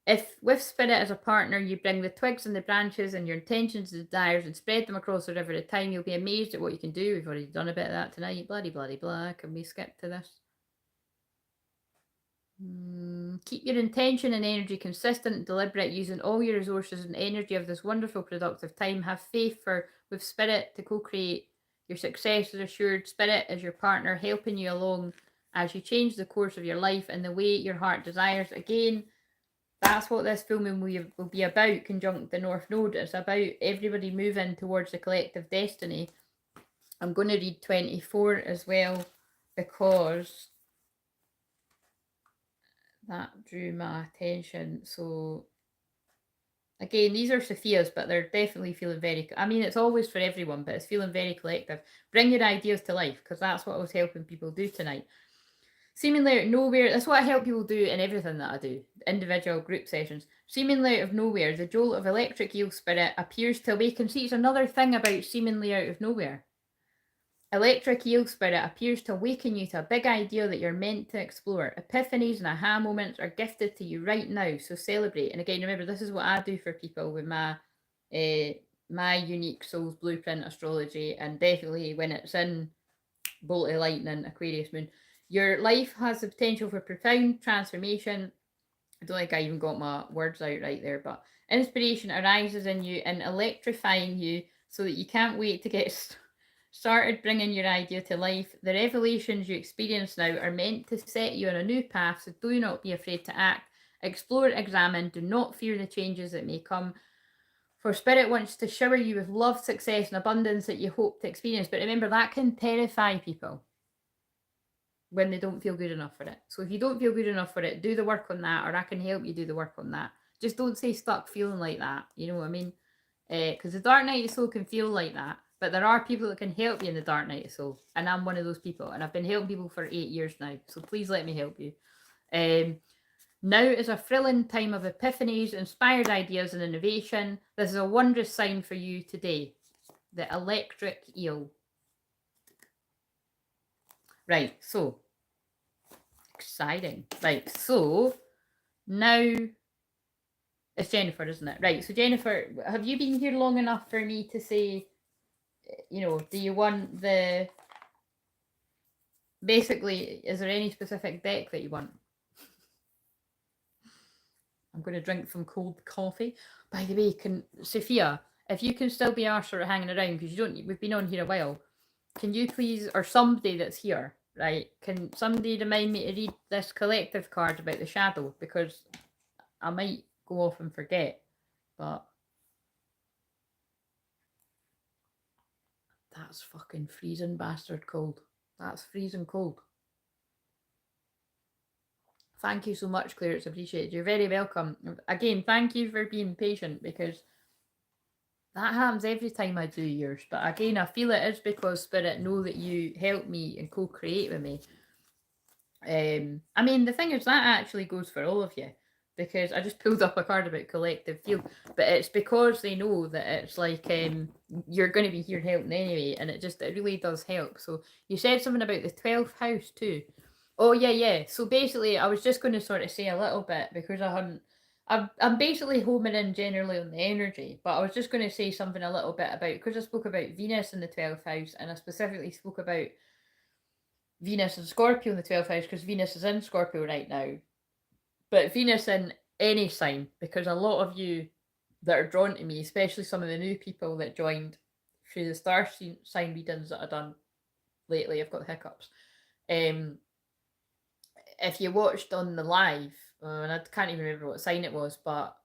A: If with spirit as a partner, you bring the twigs and the branches and your intentions and desires and spread them across the river at a time, you'll be amazed at what you can do. We've already done a bit of that tonight. Bloody, bloody, blah. Can we skip to this? Keep your intention and energy consistent and deliberate, using all your resources and energy of this wonderful productive time. Have faith with spirit to co-create. Your success is assured. Spirit is your partner, helping you along as you change the course of your life in the way your heart desires. Again, that's what this full moon will be about, conjunct the North Node. It's about everybody moving towards the collective destiny. I'm going to read 24 as well because that drew my attention. So Again, these are Sophia's, but they're definitely feeling very, I mean, it's always for everyone, but it's feeling very collective. Bring your ideas to life, because that's what I was helping people do tonight. Seemingly out of nowhere, that's what I help people do in everything that I do, individual group sessions. Seemingly out of nowhere, the jolt of electric eel spirit appears to awaken. See, it's another thing about seemingly out of nowhere. Electric eel spirit appears to awaken you to a big idea that you're meant to explore. Epiphanies and aha moments are gifted to you right now, so celebrate. And again, remember, this is what I do for people with my my unique soul's blueprint astrology, and definitely when it's in bolt of lightning, Aquarius moon. Your life has the potential for profound transformation. I don't think I even got my words out right there, but inspiration arises in you and electrifying you so that you can't wait to get started bringing your idea to life. The revelations you experience now are meant to set you on a new path, so do not be afraid to act. Explore, examine, do not fear the changes that may come. For Spirit wants to shower you with love, success, and abundance that you hope to experience. But remember, that can terrify people when they don't feel good enough for it. So if you don't feel good enough for it, do the work on that, or I can help you do the work on that. Just don't stay stuck feeling like that. You know what I mean? Because the dark night of soul can feel like that, but there are people that can help you in the dark night of soul, and I'm one of those people, and I've been helping people for 8 years now, so please let me help you. Now is a thrilling time of epiphanies, inspired ideas, and innovation. This is a wondrous sign for you today. The electric eel. Right, so exciting. Right, so now it's Jennifer, isn't it? Right, so Jennifer, have you been here long enough for me to say, you know, do you want the, basically, is there any specific deck that you want? I'm going to drink some cold coffee. By the way, can Sophia, if you can still be our sort of hanging around, because you don't, we've been on here a while, can you please, or somebody that's here, right, can somebody remind me to read this collective card about the shadow, because I might go off and forget, but that's fucking freezing bastard cold. That's freezing cold. Thank you so much, Claire. It's appreciated. You're very welcome. Again, thank you for being patient, because that happens every time I do yours. But again, I feel it is because Spirit know that you help me and co-create with me. I mean, the thing is, that actually goes for all of you, because I just pulled up a card about collective field, but it's because they know that it's like you're going to be here helping anyway, and it really does help. So you said something about the 12th house too. Oh yeah. So basically, I was just going to sort of say a little bit, because I'm basically homing in generally on the energy, but I was just going to say something a little bit about, because I spoke about Venus in the 12th house, and I specifically spoke about Venus and Scorpio in the 12th house, because Venus is in Scorpio right now. But Venus in any sign, because a lot of you that are drawn to me, especially some of the new people that joined through the star sign readings that I've done lately, I've got hiccups. If you watched on the live, and I can't even remember what sign it was, but,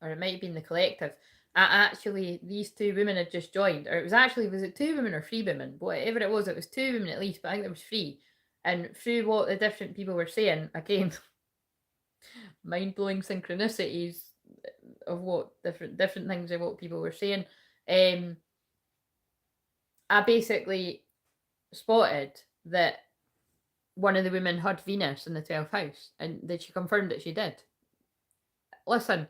A: or it might have been the collective, actually, these two women had just joined, or it was actually, was it 2 women or 3 women? Whatever it was 2 women at least, but I think there was 3. And through what the different people were saying, again, mind-blowing synchronicities of what different things of what people were saying, I basically spotted that one of the women had Venus in the 12th house, and that she confirmed that she did. Listen,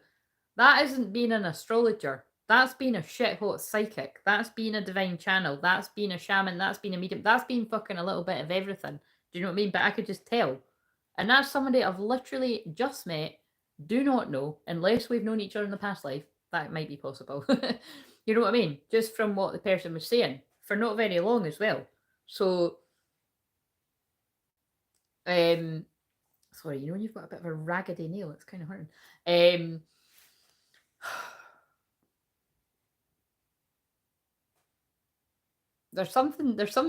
A: that isn't being an astrologer. That's being a shit-hot psychic. That's being a divine channel. That's being a shaman. That's being a medium. That's being fucking a little bit of everything. Do you know what I mean? But I could just tell. And that's somebody I've literally just met, do not know, unless we've known each other in the past life. That might be possible. You know what I mean? Just from what the person was saying. For not very long as well. So, sorry, you know when you've got a bit of a raggedy nail, it's kind of hurting. There's some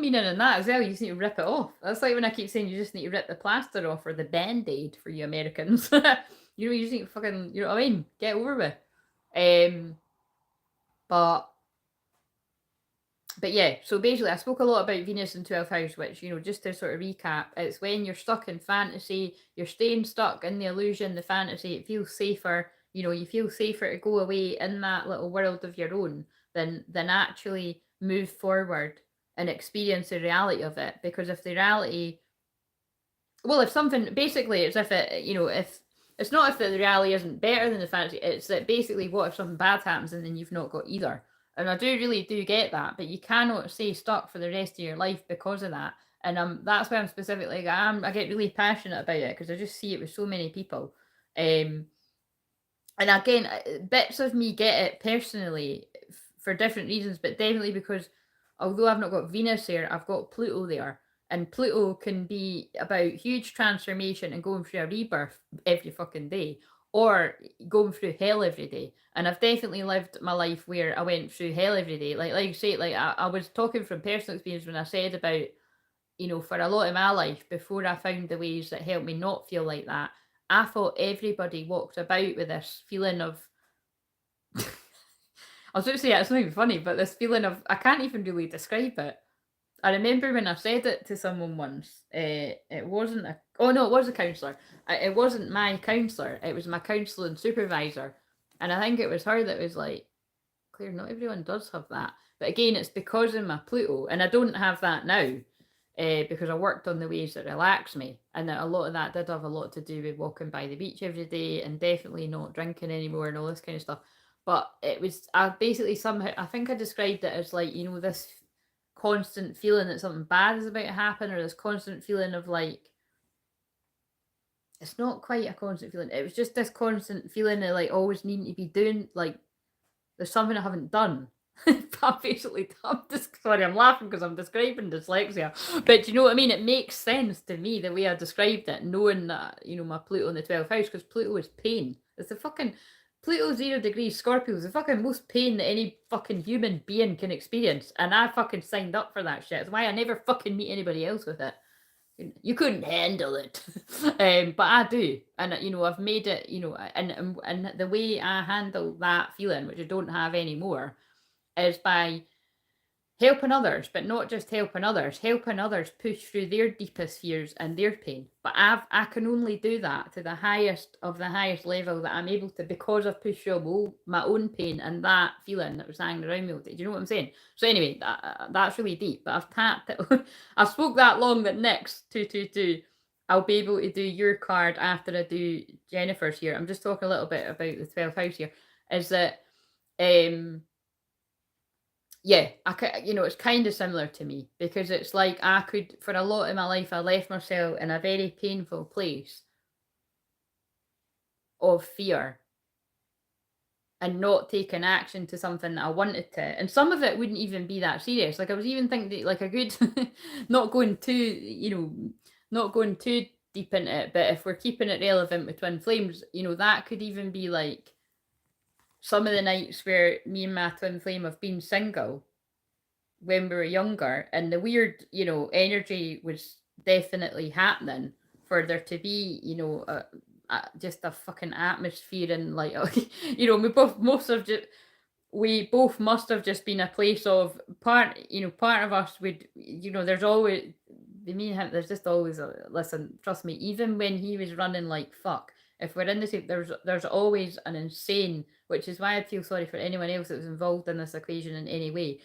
A: meaning in that as well. You just need to rip it off. That's like when I keep saying you just need to rip the plaster off, or the band-aid for you Americans. You know, you just need to fucking, you know what I mean? Get over with. But yeah, so basically I spoke a lot about Venus in 12th house, which, you know, just to sort of recap, it's when you're stuck in fantasy, you're staying stuck in the illusion, the fantasy, it feels safer, you know, you feel safer to go away in that little world of your own than actually move forward and experience the reality of it. Because if the reality, well, if something, basically, it's if it, you know, if it's not if the reality isn't better than the fantasy, it's that basically, what if something bad happens and then you've not got either? And I really do get that, but you cannot stay stuck for the rest of your life because of that. And that's why I'm specifically, I get really passionate about it, because I just see it with so many people. Um, and again, bits of me get it personally for different reasons, but definitely because although I've not got Venus there, I've got Pluto there. And Pluto can be about huge transformation and going through a rebirth every fucking day, or going through hell every day. And I've definitely lived my life where I went through hell every day. Like you say, like I was talking from personal experience when I said about, you know, for a lot of my life, before I found the ways that helped me not feel like that, I thought everybody walked about with this feeling of, I was going to say, it's not even funny, but this feeling of, I can't even really describe it. I remember when I said it to someone once, it wasn't a, oh no, it was a counsellor. It wasn't my counsellor, it was my counselling supervisor. And I think it was her that was like, Claire, not everyone does have that. But again, it's because of my Pluto, and I don't have that now. Because I worked on the ways that relax me, and that a lot of that did have a lot to do with walking by the beach every day, and definitely not drinking anymore and all this kind of stuff. But it was, I basically somehow, I think I described it as like, you know, this constant feeling that something bad is about to happen, or this constant feeling of like, it's not quite a constant feeling, it was just this constant feeling of like always needing to be doing, like there's something I haven't done. I'm basically, sorry, I'm laughing because I'm describing dyslexia, but you know what I mean? It makes sense to me the way I described it, knowing that, you know, my Pluto in the 12th house, because Pluto is pain. It's the fucking, Pluto 0 degrees Scorpio is the fucking most pain that any fucking human being can experience, and I fucking signed up for that shit. It's why I never fucking meet anybody else with it. You couldn't handle it. But I do, and you know, I've made it, you know, and the way I handle that feeling, which I don't have anymore, is by helping others, but not just helping others push through their deepest fears and their pain. But I can only do that to the highest of the highest level that I'm able to, because I've pushed through my own pain and that feeling that was hanging around me all day. Do you know what I'm saying? So anyway, that's really deep, but I've tapped it. I spoke that long that next 222, I'll be able to do your card after I do Jennifer's here. I'm just talking a little bit about the 12th house here. Is that yeah, you know, it's kind of similar to me, because it's like I could, for a lot of my life, I left myself in a very painful place of fear and not taking action to something that I wanted to. And some of it wouldn't even be that serious. Like I was even thinking like a good, not going too, you know, not going too deep into it, but if we're keeping it relevant with twin flames, you know, that could even be like some of the nights where me and my twin flame have been single when we were younger, and the weird, you know, energy was definitely happening for there to be, you know, just a fucking atmosphere, and like, you know, we both must have just been a place of part, you know, part of us would, you know, there's always, me and him, there's just always a, listen, trust me, even when he was running like fuck, if we're in the same, there's always an insane, which is why I feel sorry for anyone else that was involved in this equation in any way.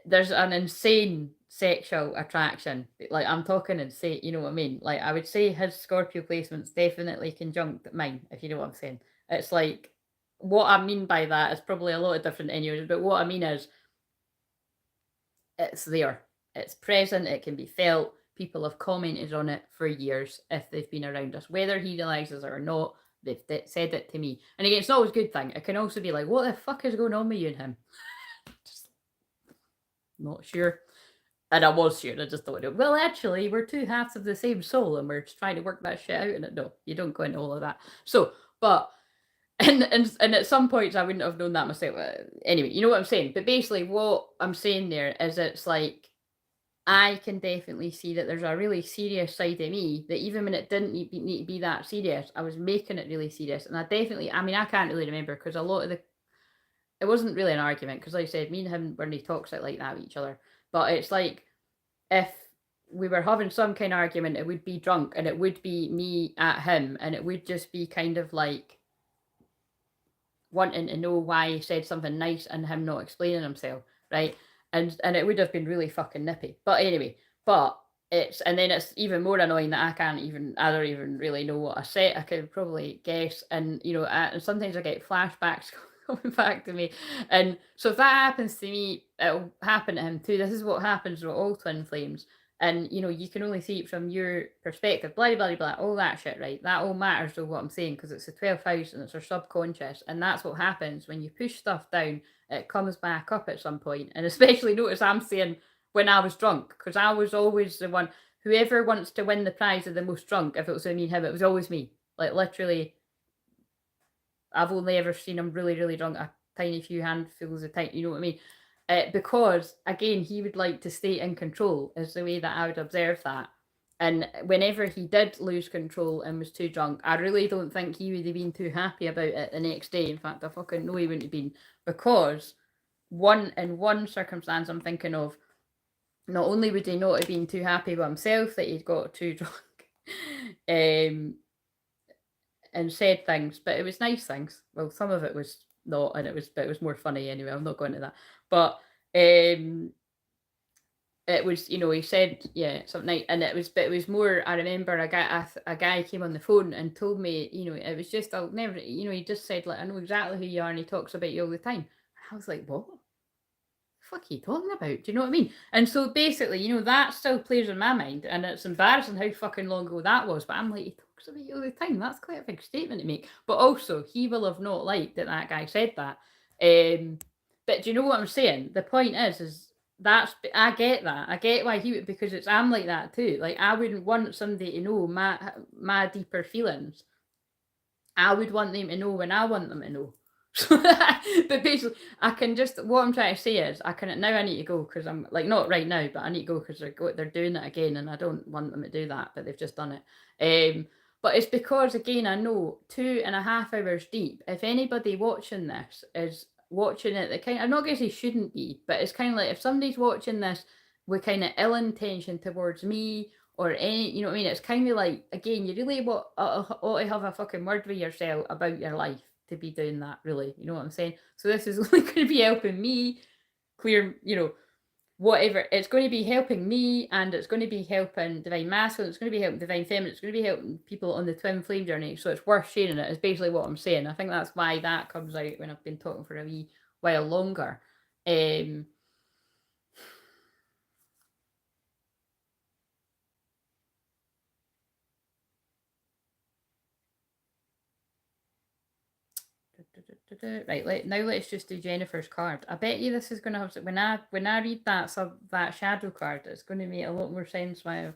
A: There's an insane sexual attraction. Like I'm talking insane, you know what I mean? Like I would say his Scorpio placement's definitely conjunct mine, if you know what I'm saying. It's like, what I mean by that is probably a lot of different innuendos, but what I mean is it's there. It's present, it can be felt. People have commented on it for years if they've been around us. Whether he realizes it or not, they've said it to me. And again, it's not always a good thing. It can also be like, what the fuck is going on with you and him? Just not sure. And I was sure, I just thought, well, actually, we're two halves of the same soul, and we're just trying to work that shit out. And no, you don't go into all of that. So, but, and at some points, I wouldn't have known that myself. Anyway, you know what I'm saying? But basically, what I'm saying there is, it's like, I can definitely see that there's a really serious side of me that even when it didn't need to be that serious, I was making it really serious. And I definitely, I mean, I can't really remember, because a lot of it wasn't really an argument, because like I said, me and him weren't toxic like that with each other. But it's like, if we were having some kind of argument, it would be drunk, and it would be me at him, and it would just be kind of like, wanting to know why he said something nice and him not explaining himself, right? And it would have been really fucking nippy. But anyway, and then it's even more annoying that I don't even really know what I said. I could probably guess, and and sometimes I get flashbacks coming back to me, and so if that happens to me, it'll happen to him too. This is what happens with all twin flames, and you can only see it from your perspective. Blah blah blah, all that shit, right? That all matters to what I'm saying because it's the 12th house and it's our subconscious, and that's what happens when you push stuff down. It comes back up at some point, and especially notice I'm saying when I was drunk, because I was always the one. Whoever wants to win the prize of the most drunk, if it was me and him, it was always me. Like literally, I've only ever seen him really, really drunk, a tiny few handfuls of time. You know what I mean? Because again, he would like to stay in control. Is the way that I would observe that. And whenever he did lose control and was too drunk, I really don't think he would have been too happy about it the next day. In fact, I fucking know he wouldn't have been, because in one circumstance I'm thinking of, not only would he not have been too happy with himself that he'd got too drunk, and said things, but it was nice things. Well, some of it was not, and it was more funny anyway. I'm not going to that, but it was, he said something, and it was more. I remember a guy came on the phone and told me, it was just, I'll never, he just said, like, I know exactly who you are, and he talks about you all the time. And I was like, what? Fuck are you talking about? Do you know what I mean? And so basically, that still plays in my mind, and it's embarrassing how fucking long ago that was. But I'm like, he talks about you all the time. That's quite a big statement to make. But also, he will have not liked that guy said that. But do you know what I'm saying? The point is I get that. I get why he would, because I'm like that too. Like, I wouldn't want somebody to know my deeper feelings. I would want them to know when I want them to know. But basically, I can just, what I'm trying to say is, now I need to go, because I'm like, not right now, but I need to go because they're doing it again, and I don't want them to do that, but they've just done it. But it's because, again, I know 2.5 hours deep, if anybody watching this is watching it, I'm not going to say shouldn't be, but it's kind of like, if somebody's watching this with kind of ill intention towards me, or any, you know what I mean? It's kind of like, again, you really ought to have a fucking word with yourself about your life to be doing that, really. You know what I'm saying? So this is only going to be helping me clear, whatever. It's going to be helping me, and it's going to be helping divine masculine. It's going to be helping divine feminine. It's going to be helping people on the twin flame journey. So it's worth sharing it. Is basically what I'm saying. I think that's why that comes out when I've been talking for a wee while longer. Right, now let's just do Jennifer's card. I bet you this is going to have, when I read that shadow card, it's going to make a lot more sense why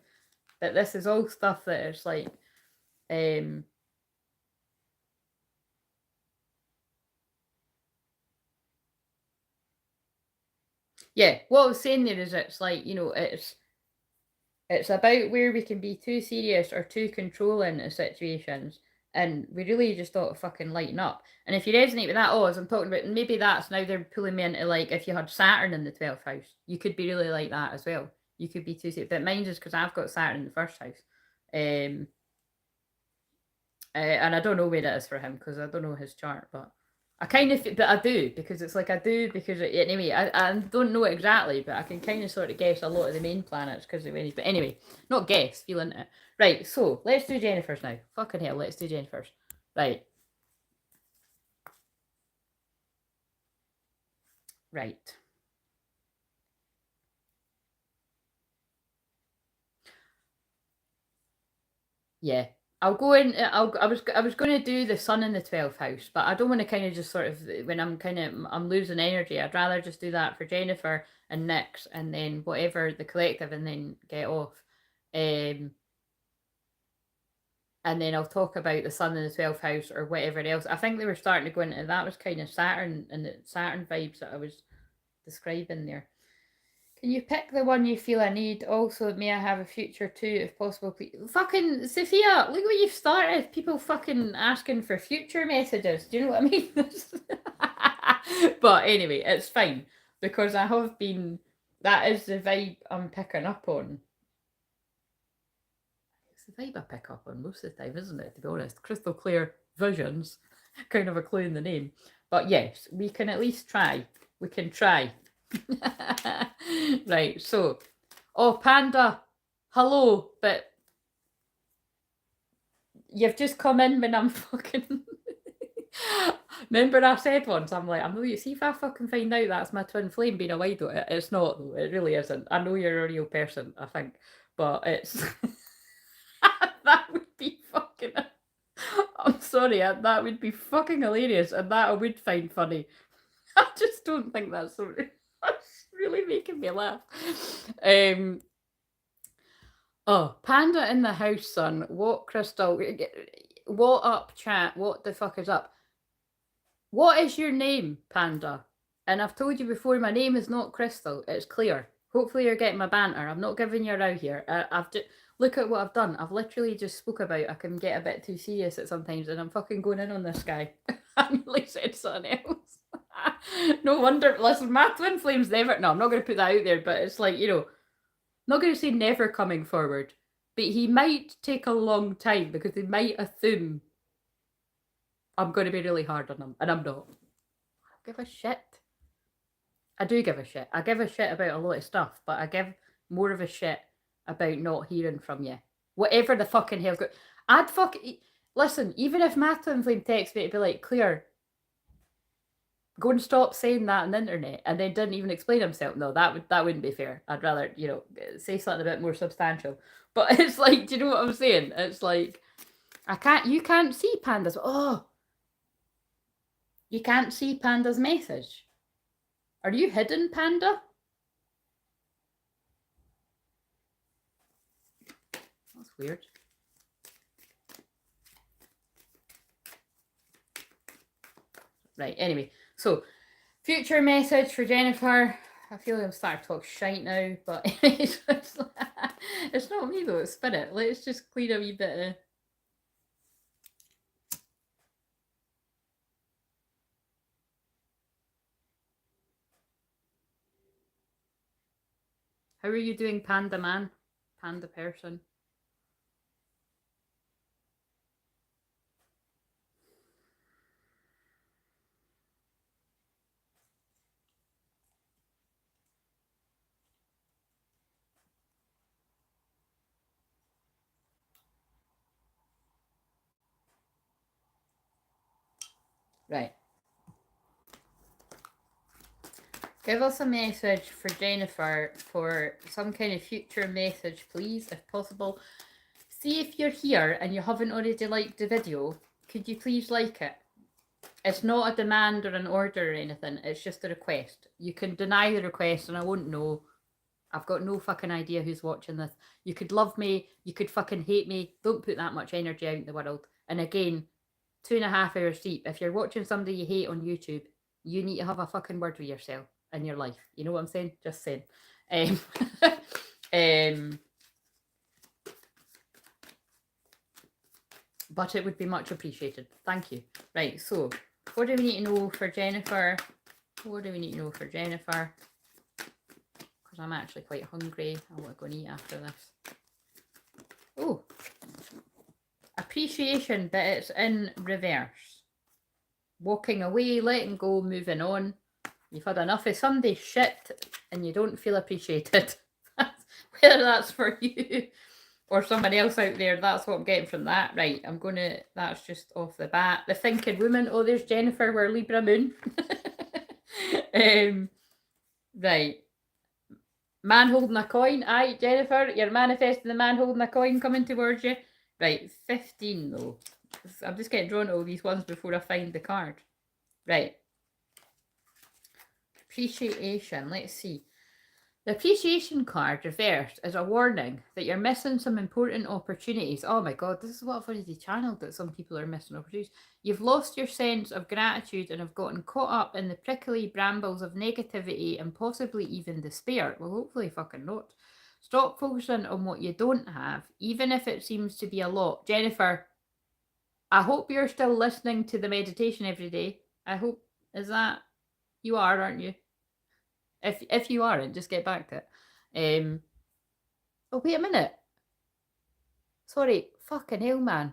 A: that this is all stuff that is like, yeah, what I was saying there is, it's like, it's about where we can be too serious or too controlling in situations, and we really just ought to fucking lighten up. And if you resonate with that, as I'm talking about, maybe that's now they're pulling me into, like, if you had Saturn in the 12th house, you could be really like that as well. You could be too serious. But mine is because I've got Saturn in the first house. And I don't know where it is for him because I don't know his chart, but I kind of, but I do, because it's like I do, because anyway, I don't know it exactly, but I can kind of sort of guess a lot of the main planets because of any. But anyway, not guess, feel into it. Right, so let's do Jennifer's now. Fucking hell, let's do Jennifer's. Right. Right. Yeah. I'll go in. I was going to do the sun in the 12th house, but I don't want to kind of just sort of, when I'm losing energy. I'd rather just do that for Jennifer and Nyx, and then whatever the collective, and then get off. And then I'll talk about the sun in the 12th house or whatever else. I think they were starting to go into that, was kind of Saturn and the Saturn vibes that I was describing there. Can you pick the one you feel I need? Also, may I have a future too, if possible, please? Fucking Sophia, look what you've started. People fucking asking for future messages. Do you know what I mean? But anyway, it's fine, because I have been. That is the vibe I'm picking up on. It's the vibe I pick up on most of the time, isn't it? To be honest, crystal clear visions, kind of a clue in the name. But yes, we can at least try. We can try. Right, so. Oh, Panda. Hello, but you've just come in when I'm fucking. Remember I said once, I'm like, I'm not, see if I fucking find out that's my twin flame being a wido. It's not, though. It really isn't. I know you're a real person, I think. But it's. That would be fucking. I'm sorry, that would be fucking hilarious, and that I would find funny. I just don't think that's so. That's really making me laugh. Oh, Panda in the house, son. What, Crystal? What up, chat? What the fuck is up? What is your name, Panda? And I've told you before, my name is not Crystal. It's Claire. Hopefully you're getting my banter. I'm not giving you a row here. I've just look at what I've done. I've literally just spoke about I can get a bit too serious at sometimes, and I'm fucking going in on this guy. I nearly said something else. No wonder. Listen, my twin flames never. No, I'm not going to put that out there, but it's like, you know, I'm not going to say never coming forward, but he might take a long time because they might assume I'm going to be really hard on him, and I'm not. I give a shit. I do give a shit. I give a shit about a lot of stuff, but I give more of a shit about not hearing from you. Whatever the fucking hell's got. I'd fuck. Listen, even if my twin flame texts me to be like, Claire, go and stop saying that on the internet, and then didn't even explain himself. No, that wouldn't be fair. I'd rather, you know, say something a bit more substantial. But it's like, do you know what I'm saying? It's like, you can't see Panda's. Oh, you can't see Panda's message. Are you hidden, Panda? That's weird. Right, anyway. So, future message for Jennifer. I feel like I'm starting to talk shite now, but it's not me though, it's Spirit. Let's just clear a wee bit of... How are you doing, Panda Man? Panda person? Right. Give us a message for Jennifer for some kind of future message, please, if possible. See if you're here and you haven't already liked the video, could you please like it? It's not a demand or an order or anything, it's just a request. You can deny the request and I won't know. I've got no fucking idea who's watching this. You could love me, you could fucking hate me. Don't put that much energy out in the world. And again, 2.5 hours deep. If you're watching somebody you hate on YouTube, you need to have a fucking word with yourself in your life. You know what I'm saying? Just saying. But it would be much appreciated. Thank you. Right, so what do we need to know for Jennifer? What do we need to know for Jennifer? Because I'm actually quite hungry. I want to go and eat after this. Oh, appreciation, but it's in reverse. Walking away, letting go, moving on. You've had enough of Sunday shit and you don't feel appreciated. Whether that's for you or someone else out there, that's what I'm getting from that. Right, I'm going to, that's just off the bat. The thinking woman, oh, there's Jennifer, we're Libra Moon. Right. Man holding a coin. Aye, Jennifer, you're manifesting the man holding a coin coming towards you. Right, 15 though. I'm just getting drawn to all these ones before I find the card. Right. Appreciation, let's see. The appreciation card reversed is a warning that you're missing some important opportunities. Oh my god, this is what I've already channeled, that some people are missing opportunities. You've lost your sense of gratitude and have gotten caught up in the prickly brambles of negativity and possibly even despair. Well, hopefully fucking not. Stop focusing on what you don't have, even if it seems to be a lot. Jennifer, I hope you're still listening to the meditation every day. I hope, is that, you are, aren't you? If you aren't, just get back to it. Oh, wait a minute. Sorry, fucking hell, man.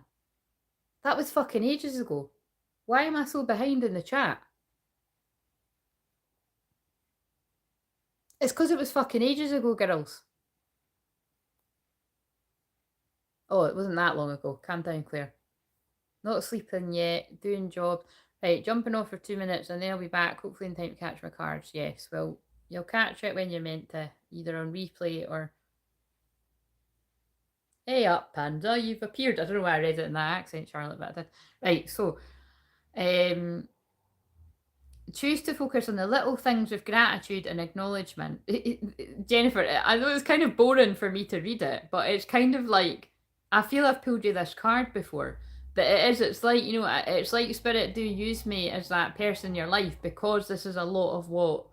A: That was fucking ages ago. Why am I so behind in the chat? It's because it was fucking ages ago, girls. Oh, it wasn't that long ago. Calm down, Claire. Not sleeping yet, doing job. Right, jumping off for 2 minutes and then I'll be back, hopefully in time to catch my cards. Yes, well, you'll catch it when you're meant to, either on replay or... Hey up, Panda, you've appeared. I don't know why I read it in that accent, Charlotte, but I did. Right, so, choose to focus on the little things with gratitude and acknowledgement. Jennifer, I know it's kind of boring for me to read it, but it's kind of like, I feel I've pulled you this card before. But it's like, you know, it's like Spirit do use me as that person in your life, because this is a lot of what,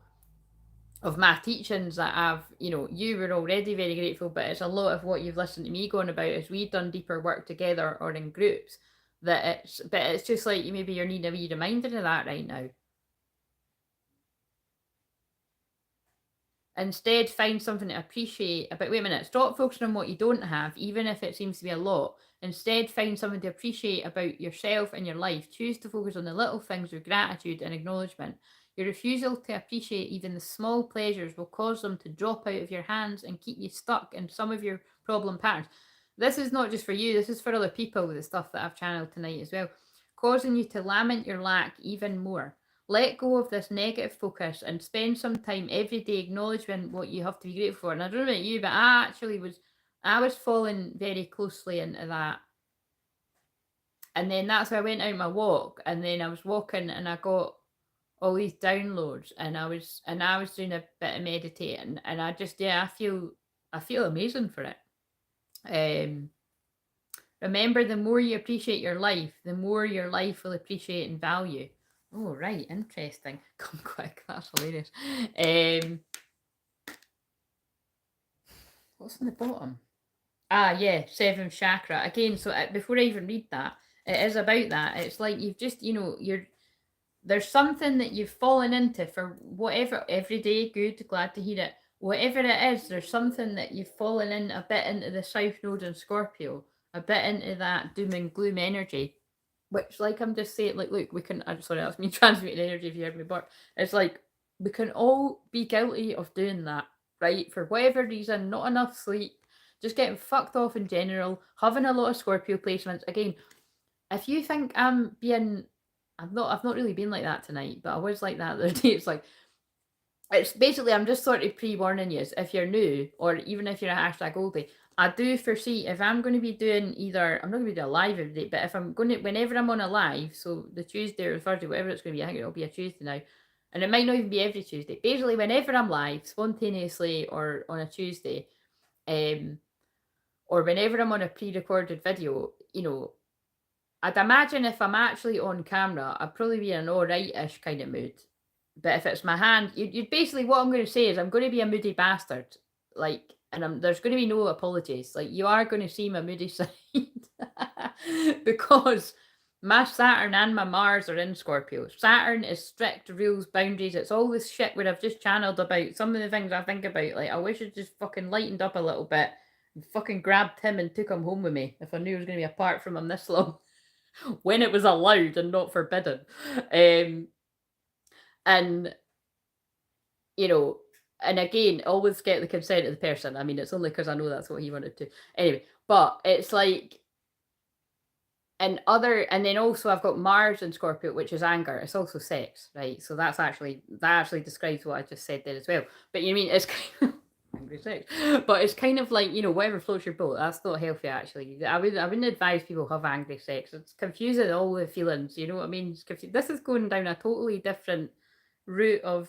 A: of my teachings that I've, you know, you were already very grateful, but it's a lot of what you've listened to me going about as we've done deeper work together or in groups. But it's just like, maybe you're needing a wee reminder of that right now. Instead, find something to appreciate about. Wait a minute, stop focusing on what you don't have, even if it seems to be a lot. Instead, find something to appreciate about yourself and your life. Choose to focus on the little things with gratitude and acknowledgement. Your refusal to appreciate even the small pleasures will cause them to drop out of your hands and keep you stuck in some of your problem patterns. This is not just for you, this is for other people with the stuff that I've channeled tonight as well, causing you to lament your lack even more. Let go of this negative focus and spend some time every day acknowledging what you have to be grateful for. And I don't know about you, but I was falling very closely into that. And then that's why I went out my walk, and then I was walking and I got all these downloads, and I was doing a bit of meditating, and I just, yeah, I feel amazing for it. Remember, the more you appreciate your life, the more your life will appreciate and value. Oh, right, interesting. Come quick, that's hilarious. What's on the bottom? Ah, yeah, seventh chakra. Again, so before I even read that, it is about that. It's like you've just, you know, there's something that you've fallen into for whatever, every day, good, glad to hear it. Whatever it is, there's something that you've fallen in a bit into the South Node in Scorpio, a bit into that doom and gloom energy. Which, like, I'm just saying, like, look, we can, I'm sorry, that's me transmuting energy if you heard me, but it's like, we can all be guilty of doing that, right? For whatever reason, not enough sleep, just getting fucked off in general, having a lot of Scorpio placements. Again, if you think I'm being, I've not really been like that tonight, but I was like that the other day. It's like, it's basically, I'm just sort of pre-warning you if you're new, or even if you're a hashtag oldie. I do foresee, if I'm going to be doing either, I'm not going to be doing a live every day, but if I'm going to, whenever I'm on a live, so the Tuesday or Thursday, whatever it's going to be, I think it'll be a Tuesday now, and it might not even be every Tuesday. Basically, whenever I'm live, spontaneously or on a Tuesday, or whenever I'm on a pre-recorded video, you know, I'd imagine if I'm actually on camera, I'd probably be in an alright-ish kind of mood. But if it's my hand, you'd basically, what I'm going to say is I'm going to be a moody bastard. Like, and there's going to be no apologies. Like, you are going to see my moody side. Because my Saturn and my Mars are in Scorpio. Saturn is strict rules, boundaries. It's all this shit where I've just channeled about some of the things I think about. Like, I wish it just fucking lightened up a little bit and fucking grabbed him and took him home with me if I knew I was going to be apart from him this long. When it was allowed and not forbidden. And, you know, and again, always get the consent of the person. I mean, it's only because I know that's what he wanted to. Anyway, but it's like, and then also I've got Mars in Scorpio, which is anger. It's also sex, right? So that actually describes what I just said there as well. But you mean, it's kind of angry sex, but it's kind of like, you know, whatever floats your boat. That's not healthy, actually. I wouldn't advise people have angry sex. It's confusing all the feelings. You know what I mean? This is going down a totally different route of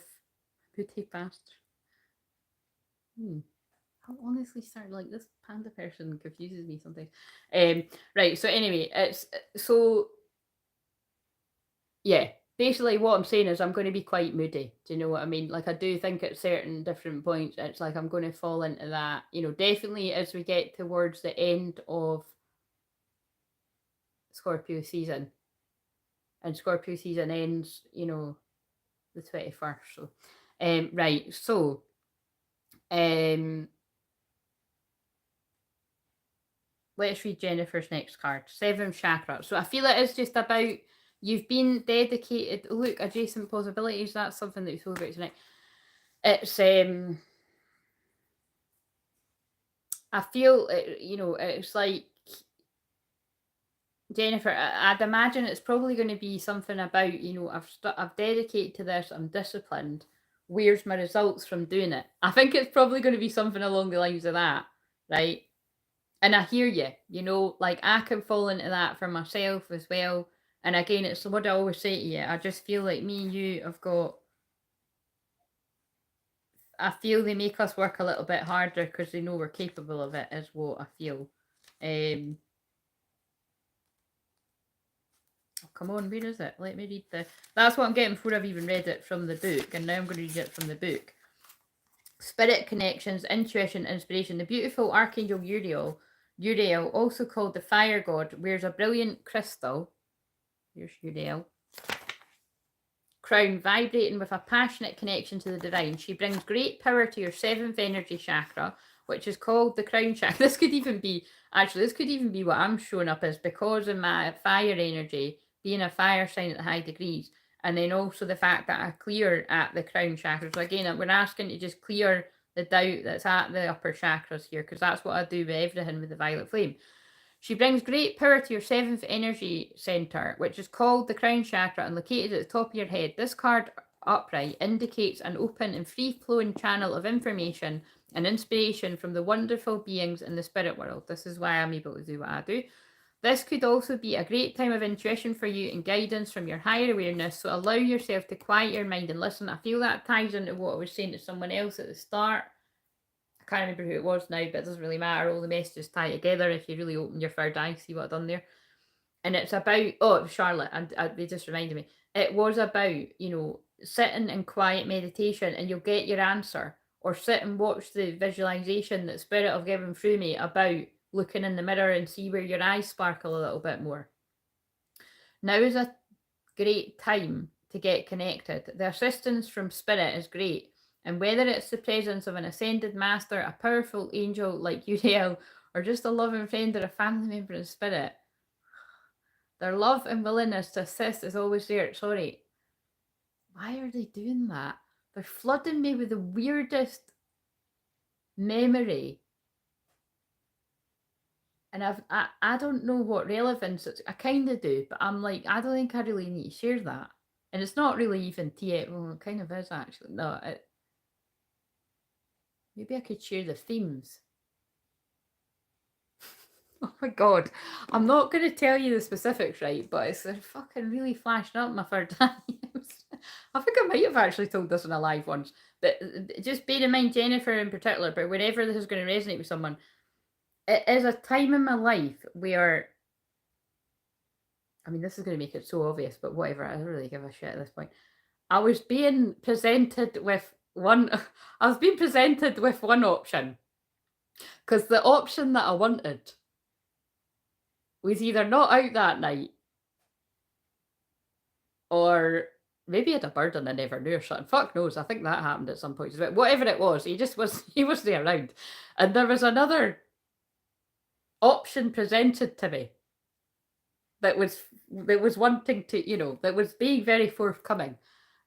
A: booty bastard. I'll honestly start, like, this panda person confuses me sometimes. Right, so anyway, it's so, yeah, basically what I'm saying is I'm going to be quite moody. Do you know what I mean? Like, I do think at certain different points, it's like I'm going to fall into that, you know, definitely as we get towards the end of Scorpio season. And Scorpio season ends, you know, the 21st. So, right, so, let's read Jennifer's next card. 7th chakra. So I feel it is just about, you've been dedicated. Look, adjacent possibilities. That's something that we spoke about tonight. It's I feel, you know, it's like, Jennifer, I'd imagine it's probably going to be something about, you know, I've dedicated to this, I'm disciplined. Where's my results from doing it? I think it's probably going to be something along the lines of that, right? And I hear you, you know, like I can fall into that for myself as well. And again, it's what I always say to you. I just feel like me and you have got, I feel they make us work a little bit harder because they know we're capable of it, is what I feel. Um, oh, come on, where is it? Let me read the. That's what I'm getting before I've even read it from the book, and now I'm going to read it from the book. Spirit connections, intuition, inspiration. The beautiful Archangel Uriel, also called the Fire God, wears a brilliant crystal. Here's Uriel. Crown, vibrating with a passionate connection to the divine. She brings great power to your seventh energy chakra, which is called the crown chakra. This could even be what I'm showing up as, because of my fire energy, being a fire sign at the high degrees, and then also the fact that I clear at the crown chakra. So again, we're asking to just clear the doubt that's at the upper chakras here, because that's what I do with everything with the violet flame. She brings great power to your seventh energy center, which is called the crown chakra and located at the top of your head. This card upright indicates an open and free-flowing channel of information and inspiration from the wonderful beings in the spirit world. This is why I'm able to do what I do. This could also be a great time of intuition for you and guidance from your higher awareness, so allow yourself to quiet your mind and listen. I feel that ties into what I was saying to someone else at the start. I can't remember who it was now, but it doesn't really matter. All the messages tie together if you really open your third eye, see what I've done there. And it's about, it was Charlotte, and they just reminded me. It was about, you know, sitting in quiet meditation and you'll get your answer. Or sit and watch the visualization that Spirit have given through me about looking in the mirror and see where your eyes sparkle a little bit more. Now is a great time to get connected. The assistance from Spirit is great. And whether it's the presence of an ascended master, a powerful angel like Uriel, or just a loving friend or a family member in spirit, their love and willingness to assist is always there. Sorry. Why are they doing that? They're flooding me with the weirdest memory. And I don't know what relevance it's, I kind of do, but I'm like, I don't think I really need to share that. And it's not really even TA. Well, it kind of is actually. No, maybe I could share the themes. Oh my god. I'm not going to tell you the specifics, right? But it's fucking really flashing up my third eye. I think I might have actually told this in a live once. But just bear in mind, Jennifer in particular, but whenever this is going to resonate with someone, it is a time in my life where, I mean, this is going to make it so obvious, but whatever, I don't really give a shit at this point. I was being presented with one option. Because the option that I wanted was either not out that night, or maybe he had a bird and I never knew or something. Fuck knows. I think that happened at some point. But whatever it was, he wasn't around. And there was another option presented to me that was wanting to, you know, that was being very forthcoming.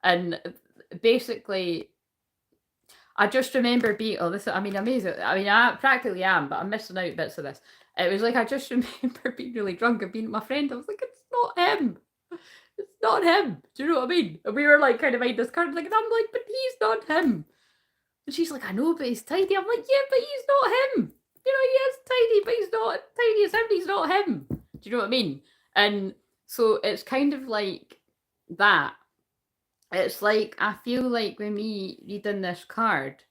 A: And basically, I just remember being, I mean, amazing. I mean, I practically am, but I'm missing out bits of this. It was like, I just remember being really drunk and being with my friend. I was like, it's not him. It's not him. Do you know what I mean? And we were like, kind of made this card, like, and I'm like, but he's not him. And she's like, I know, but he's tiny. I'm like, yeah, but he's not him. You know, he is tiny, but he's not tiny as him. He's not him. Do you know what I mean? And so it's kind of like that. It's like, I feel like with me reading this card,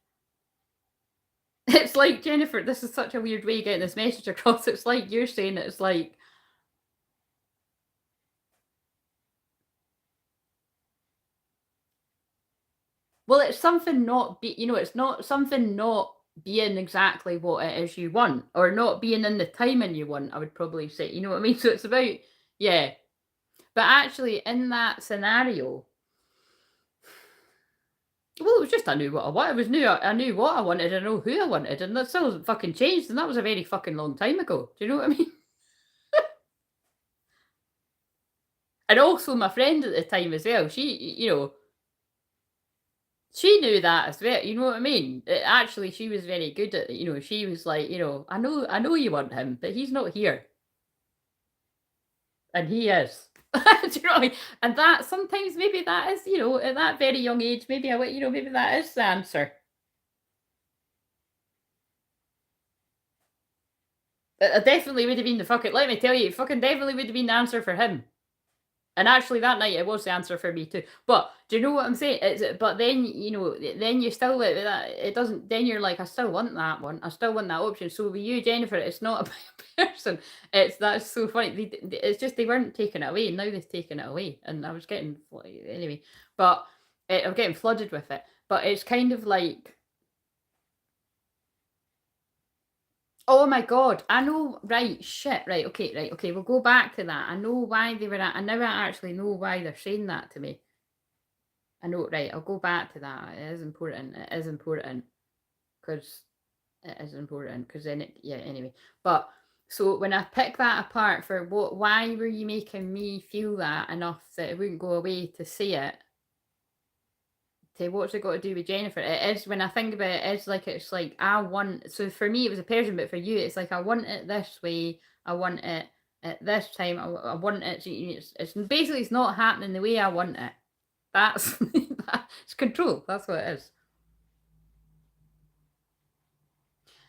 A: it's like, Jennifer, this is such a weird way of getting this message across. It's like you're saying, it's like, well, it's something not be, you know, it's not something not being exactly what it is you want, or not being in the timing you want, I would probably say. You know what I mean? So it's about, yeah. But actually, in that scenario, well, it was just I knew what I wanted. It was new. I knew what I wanted. I know who I wanted, and that still hasn't fucking changed. And that was a very fucking long time ago. Do you know what I mean? And also, my friend at the time as well. She, you know, She knew that as well, you know what I mean? Actually, she was very good at it, you know, she was like, you know, I know you want him, but he's not here, and he is." Do you know what I mean? And that sometimes maybe that is, you know, at that very young age, maybe you know, maybe that is the answer. It definitely would have been the fucking let me tell you, it fucking definitely would have been the answer for him. And actually that night it was the answer for me too. But do you know what I'm saying? But then, you know, then you still that it doesn't then you're like, I still want that one. I still want that option. So with you, Jennifer, it's not about a person. It's that's so funny. It's just they weren't taking it away. Now they've taken it away. And I was getting anyway. But I'm getting flooded with it. But it's kind of like oh my god, I know right, shit, right, okay, we'll go back to that. I know why they were at I never actually know why they're saying that to me. I know, right, I'll go back to that. It is important. It is important because it is important because then it, yeah, anyway. But so when I pick that apart for what, why were you making me feel that enough that it wouldn't go away to see it? To what's it got to do with Jennifer? It is when I think about it, it's like I want. So for me, it was a person, but for you, it's like I want it this way. I want it at this time. I want it. It's basically it's not happening the way I want it. That's that's control. That's what it is.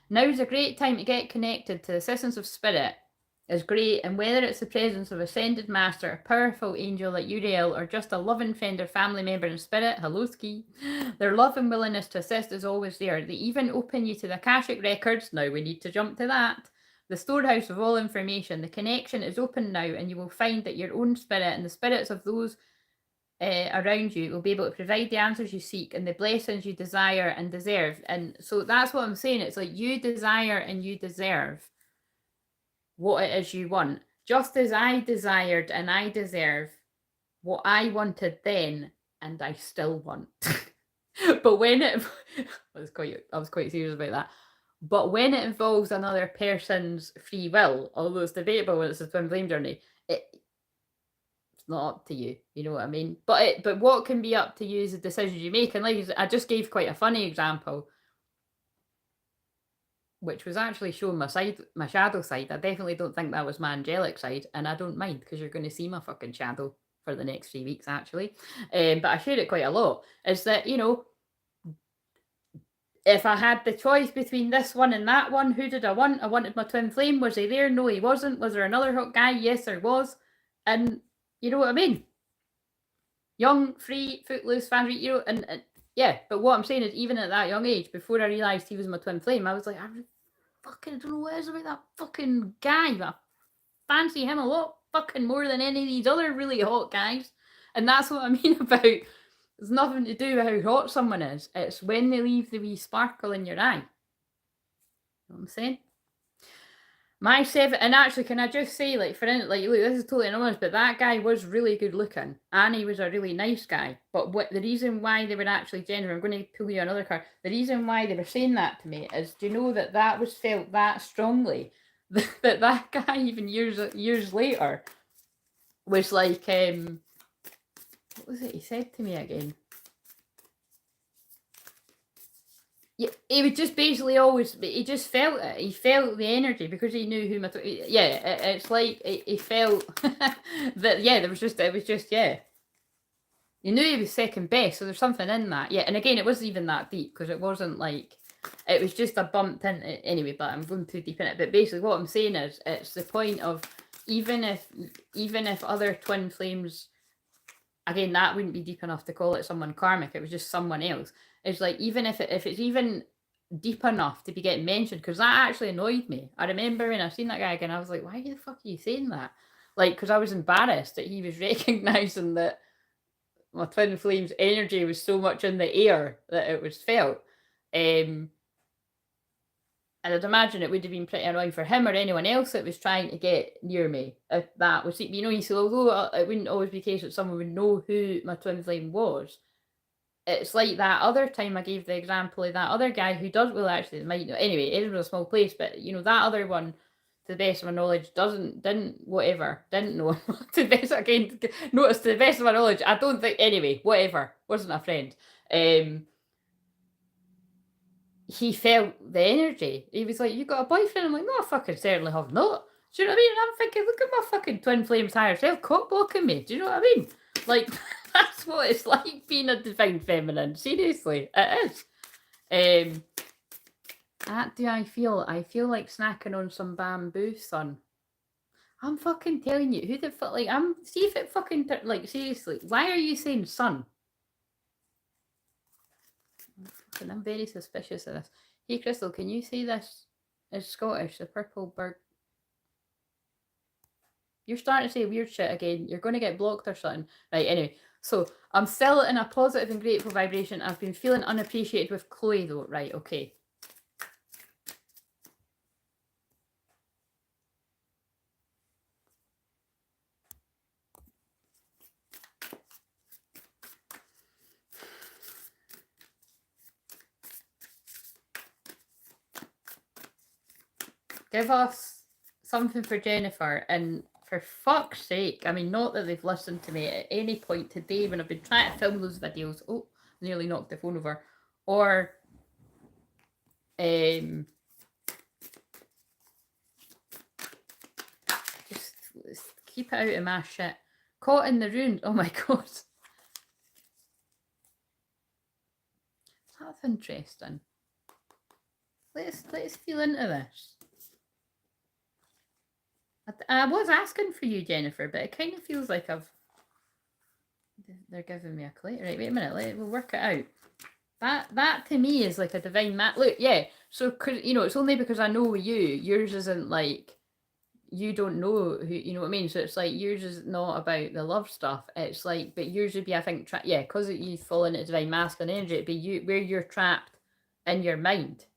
A: Now is a great time to get connected to the assistance of spirit. Is great, and whether it's the presence of ascended master, a powerful angel like Uriel, or just a loving friend or family member in spirit, hello ski, their love and willingness to assist is always there. They even open you to the Akashic records. Now we need to jump to that. The storehouse of all information. The connection is open now, and you will find that your own spirit and the spirits of those around you will be able to provide the answers you seek and the blessings you desire and deserve. And so that's what I'm saying. It's like you desire and you deserve what it is you want, just as I desired and I deserve what I wanted then, and I still want. But when it, I was quite serious about that. But when it involves another person's free will, although it's debatable when it's a twin flame journey, it's not up to you. You know what I mean? But what can be up to you is the decisions you make. And like I just gave quite a funny example, which was actually showing my shadow side. I definitely don't think that was my angelic side, and I don't mind because you're going to see my fucking shadow for the next 3 weeks actually. But I share it quite a lot. Is that you know, if I had the choice between this one and that one, who did I want? I wanted my twin flame. Was he there? No, he wasn't. Was there another hot guy? Yes, there was. And you know what I mean? Young, free, footloose, fan, you know, and yeah. But what I'm saying is, even at that young age, before I realised he was my twin flame, I was like, I fucking don't know what it is about that fucking guy, but I fancy him a lot fucking more than any of these other really hot guys. And that's what I mean about it's nothing to do with how hot someone is. It's when they leave the wee sparkle in your eye. You know what I'm saying? My seven, and actually, can I just say, like, for instance, like, look, this is totally anonymous, but that guy was really good looking, and he was a really nice guy. But what the reason why they were actually Jennifer, I'm going to pull you another card. The reason why they were saying that to me is, do you know that that was felt that strongly that that guy even years later was like, what was it he said to me again? Yeah, he would just basically always. He just felt it. He felt the energy because he knew who my. Yeah, it's like he felt that. Yeah, there was just. It was just yeah. You knew he was second best, so there's something in that. Yeah, and again, it wasn't even that deep because it wasn't like. It was just a bumped in anyway. But I'm going too deep in it. But basically, what I'm saying is, it's the point of even if other twin flames. Again, that wouldn't be deep enough to call it someone karmic. It was just someone else. It's like even if it's even deep enough to be getting mentioned, because that actually annoyed me. I remember when I seen that guy again, I was like, why the fuck are you saying that? Like, because I was embarrassed that he was recognizing that my twin flame's energy was so much in the air that it was felt. And I'd imagine it would have been pretty annoying for him or anyone else that was trying to get near me if that was, you know, you say, although it wouldn't always be the case that someone would know who my twin flame was, it's like that other time I gave the example of that other guy who does, well, actually, might know, anyway, it is a small place, but, you know, that other one, to the best of my knowledge, didn't know. To the best, again, notice, to the best of my knowledge, I don't think, anyway, whatever, wasn't a friend. he felt the energy. He was like, "You got a boyfriend?" I'm like, "No, I fucking certainly have not." Do you know what I mean? And I'm thinking, look at my fucking twin flames higher self cock blocking me. Do you know what I mean? Like, that's what it's like being a divine feminine. Seriously, it is. That do I feel? I feel like snacking on some bamboo, son. I'm fucking telling you, who the fuck, like, see if it fucking, like, seriously, why are you saying son? I'm very suspicious of this. Hey, Crystal, can you say this is Scottish, the purple bird? You're starting to say weird shit again. You're going to get blocked or something. Right, anyway. So, I'm still in a positive and grateful vibration. I've been feeling unappreciated with Chloe, though. Right, okay. Give us something for Jennifer, and for fuck's sake, I mean, not that they've listened to me at any point today when I've been trying to film those videos. Oh, nearly knocked the phone over. Or, just keep it out of my shit. Caught in the ruins. Oh my god. That's interesting. Let's feel into this. I was asking for you, Jennifer, but it kind of feels like they're giving me a clue. Right, wait a minute. We'll work it out. That to me is like a divine mat. Look, yeah. So, cause it's only because I know you. Yours isn't like, you don't know who, you know what I mean. So it's like yours is not about the love stuff. It's like, but yours would be, I think, because you fall into divine masculine energy. It'd be you where you're trapped in your mind.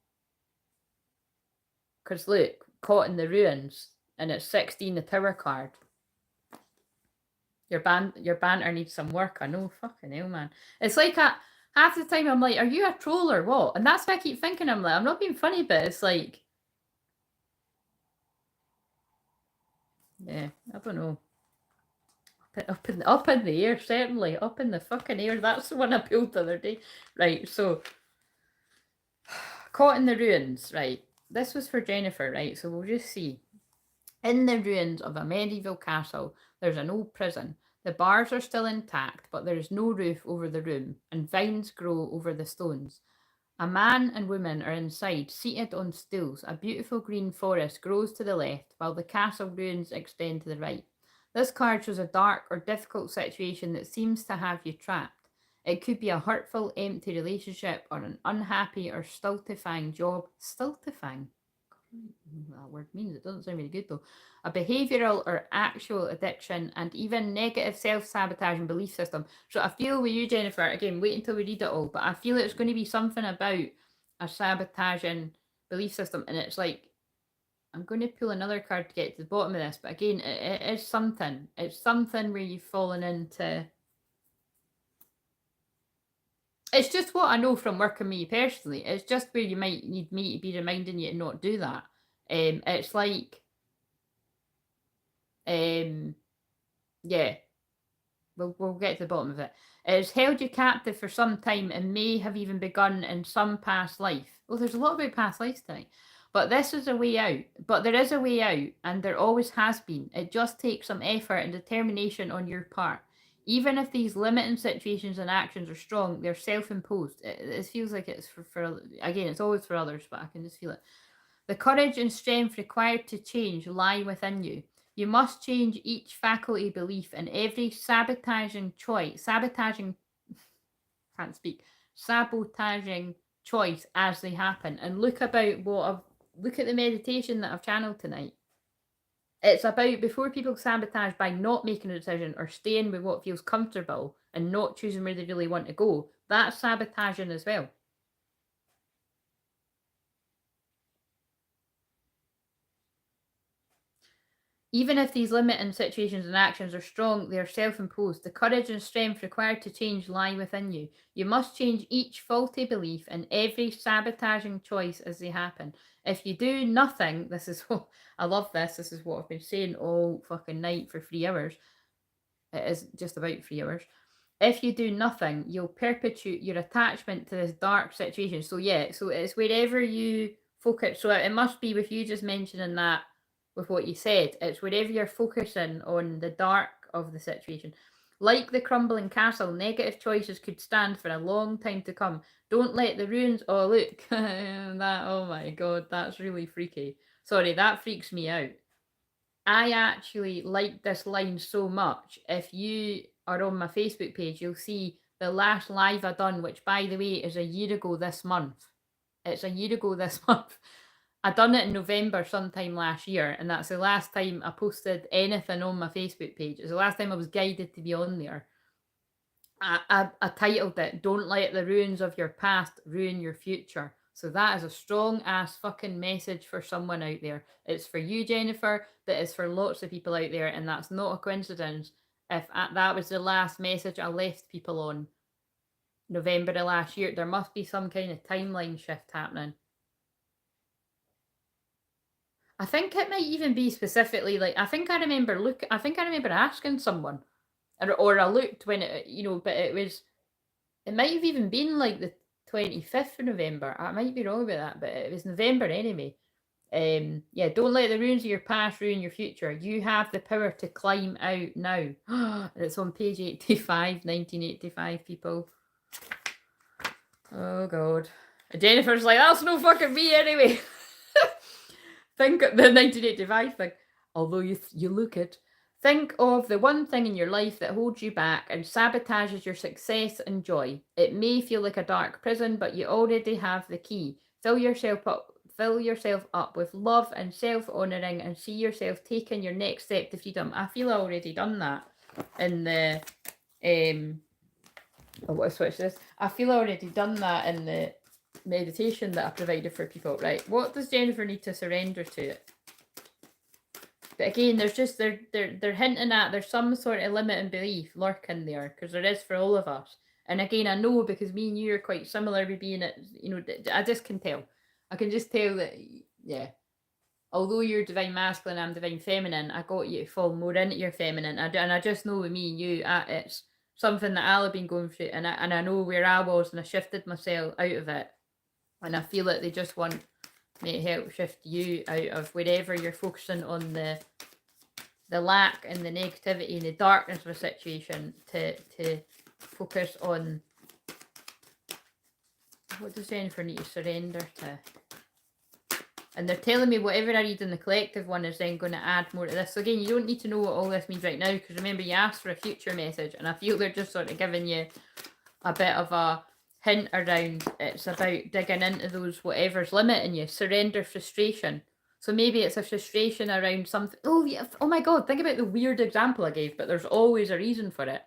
A: Because look, caught in the ruins. And it's 16, the tower card. Your banter needs some work. I know, fucking hell, man. It's like half the time I'm like, are you a troll or what? And that's why I keep thinking, I'm like, I'm not being funny, but it's like, yeah, I don't know. Up in the air, certainly. Up in the fucking air. That's the one I pulled the other day. Right, so caught in the ruins, right. This was for Jennifer, right? So we'll just see. In the ruins of a medieval castle, there's an old prison. The bars are still intact, but there is no roof over the room, and vines grow over the stones. A man and woman are inside, seated on stools. A beautiful green forest grows to the left, while the castle ruins extend to the right. This card shows a dark or difficult situation that seems to have you trapped. It could be a hurtful, empty relationship, or an unhappy or stultifying job. Stultifying? That word means, it doesn't sound very good though. A behavioural or actual addiction, and even negative self-sabotaging belief system. So I feel with you, Jennifer, again, wait until we read it all, but I feel it's going to be something about a sabotaging belief system. And it's like, I'm going to pull another card to get to the bottom of this, but again, it is something. It's something where you've fallen into. It's just what I know from working with you personally. It's just where you might need me to be reminding you to not do that. It's like, yeah, we'll get to the bottom of it. It has held you captive for some time and may have even begun in some past life. Well, there's a lot about past lives tonight. But this is a way out. But there is a way out, and there always has been. It just takes some effort and determination on your part. Even if these limiting situations and actions are strong, they're self-imposed. It feels like it's for again, it's always for others, but I can just feel it. The courage and strength required to change lie within you. You must change each faculty belief and every sabotaging choice, sabotaging choice as they happen. And look at the meditation that I've channeled tonight. It's about before people sabotage by not making a decision or staying with what feels comfortable and not choosing where they really want to go. That's sabotaging as well. Even if these limiting situations and actions are strong, they are self-imposed. The courage and strength required to change lie within you. You must change each faulty belief and every sabotaging choice as they happen. If you do nothing, this is what I love this. This is what I've been saying all fucking night for 3 hours. It is just about 3 hours. if you do nothing, you'll perpetuate your attachment to this dark situation. So yeah, so it's wherever you focus. So it must be with you just mentioning that with what you said. It's wherever you're focusing on the dark of the situation. Like the crumbling castle, negative choices could stand for a long time to come. Don't let the ruins. Oh look, that. Oh my god, that's really freaky. Sorry, that freaks me out. I actually like this line so much. If you are on my Facebook page, you'll see the last live I done, which by the way is a year ago this month. It's a year ago this month. I done it in November sometime last year, and that's the last time I posted anything on my Facebook page. It's the last time I was guided to be on there. I titled it, Don't Let the Ruins of Your Past Ruin Your Future. So that is a strong ass fucking message for someone out there. It's for you, Jennifer, that is for lots of people out there, and that's not a coincidence. If that was the last message I left people on November of last year, there must be some kind of timeline shift happening. I think it might even be specifically like I think I remember asking someone, or I looked when it but it might have even been like the 25th of November. I might be wrong about that, but it was November anyway. Yeah, don't let the ruins of your past ruin your future. You have the power to climb out now. It's on page 85, 1985, people. Oh god. Jennifer's like, that's no fucking me anyway. Think of the 1985 thing. Although you look it. Think of the one thing in your life that holds you back and sabotages your success and joy. It may feel like a dark prison, but you already have the key. Fill yourself up with love and self-honouring and see yourself taking your next step to freedom. I feel I already done that in the I want to switch this. I feel I already done that in the meditation that I provided for people. Right, what does Jennifer need to surrender to it? But again, there's just they're hinting at there's some sort of limiting belief lurking there, because there is for all of us. And again, I know because me and you are quite similar with being at, I just can tell. I can just tell that, yeah. Although you're divine masculine, I'm divine feminine, I got you to fall more into your feminine. And I just know with me and you, it's something that I'll have been going through, and I know where I was, and I shifted myself out of it. And I feel like they just want me to help shift you out of wherever you're focusing on the lack and the negativity and the darkness of a situation to focus on what does Jennifer need to surrender to. And they're telling me whatever I read in the collective one is then going to add more to this. So again, you don't need to know what all this means right now, because remember you asked for a future message, and I feel they're just sort of giving you a bit of a hint around it's about digging into those whatever's limiting you. Surrender frustration. So maybe it's a frustration around something. Oh yeah, oh my god, think about the weird example I gave, but there's always a reason for it.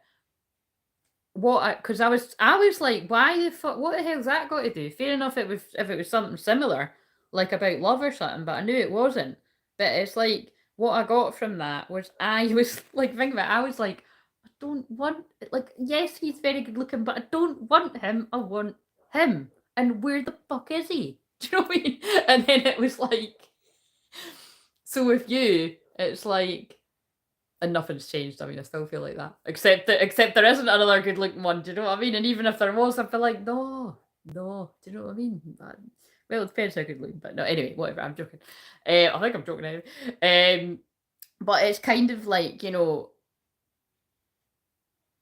A: Because I was like, why the fuck, what the hell's that got to do? Fair enough if it was something similar, like about love or something, but I knew it wasn't. But it's like, what I got from that was I was like, think about it, I was like, I don't want, like, yes, he's very good looking, but I don't want him, I want him. And where the fuck is he? Do you know what I mean? And then it was like, so with you, it's like, and nothing's changed. I mean, I still feel like that. Except there isn't another good looking one. Do you know what I mean? And even if there was, I feel like, no. Do you know what I mean? Well, it depends how good looking, but no, anyway, whatever, I'm joking. I think I'm joking anyway. But it's kind of like,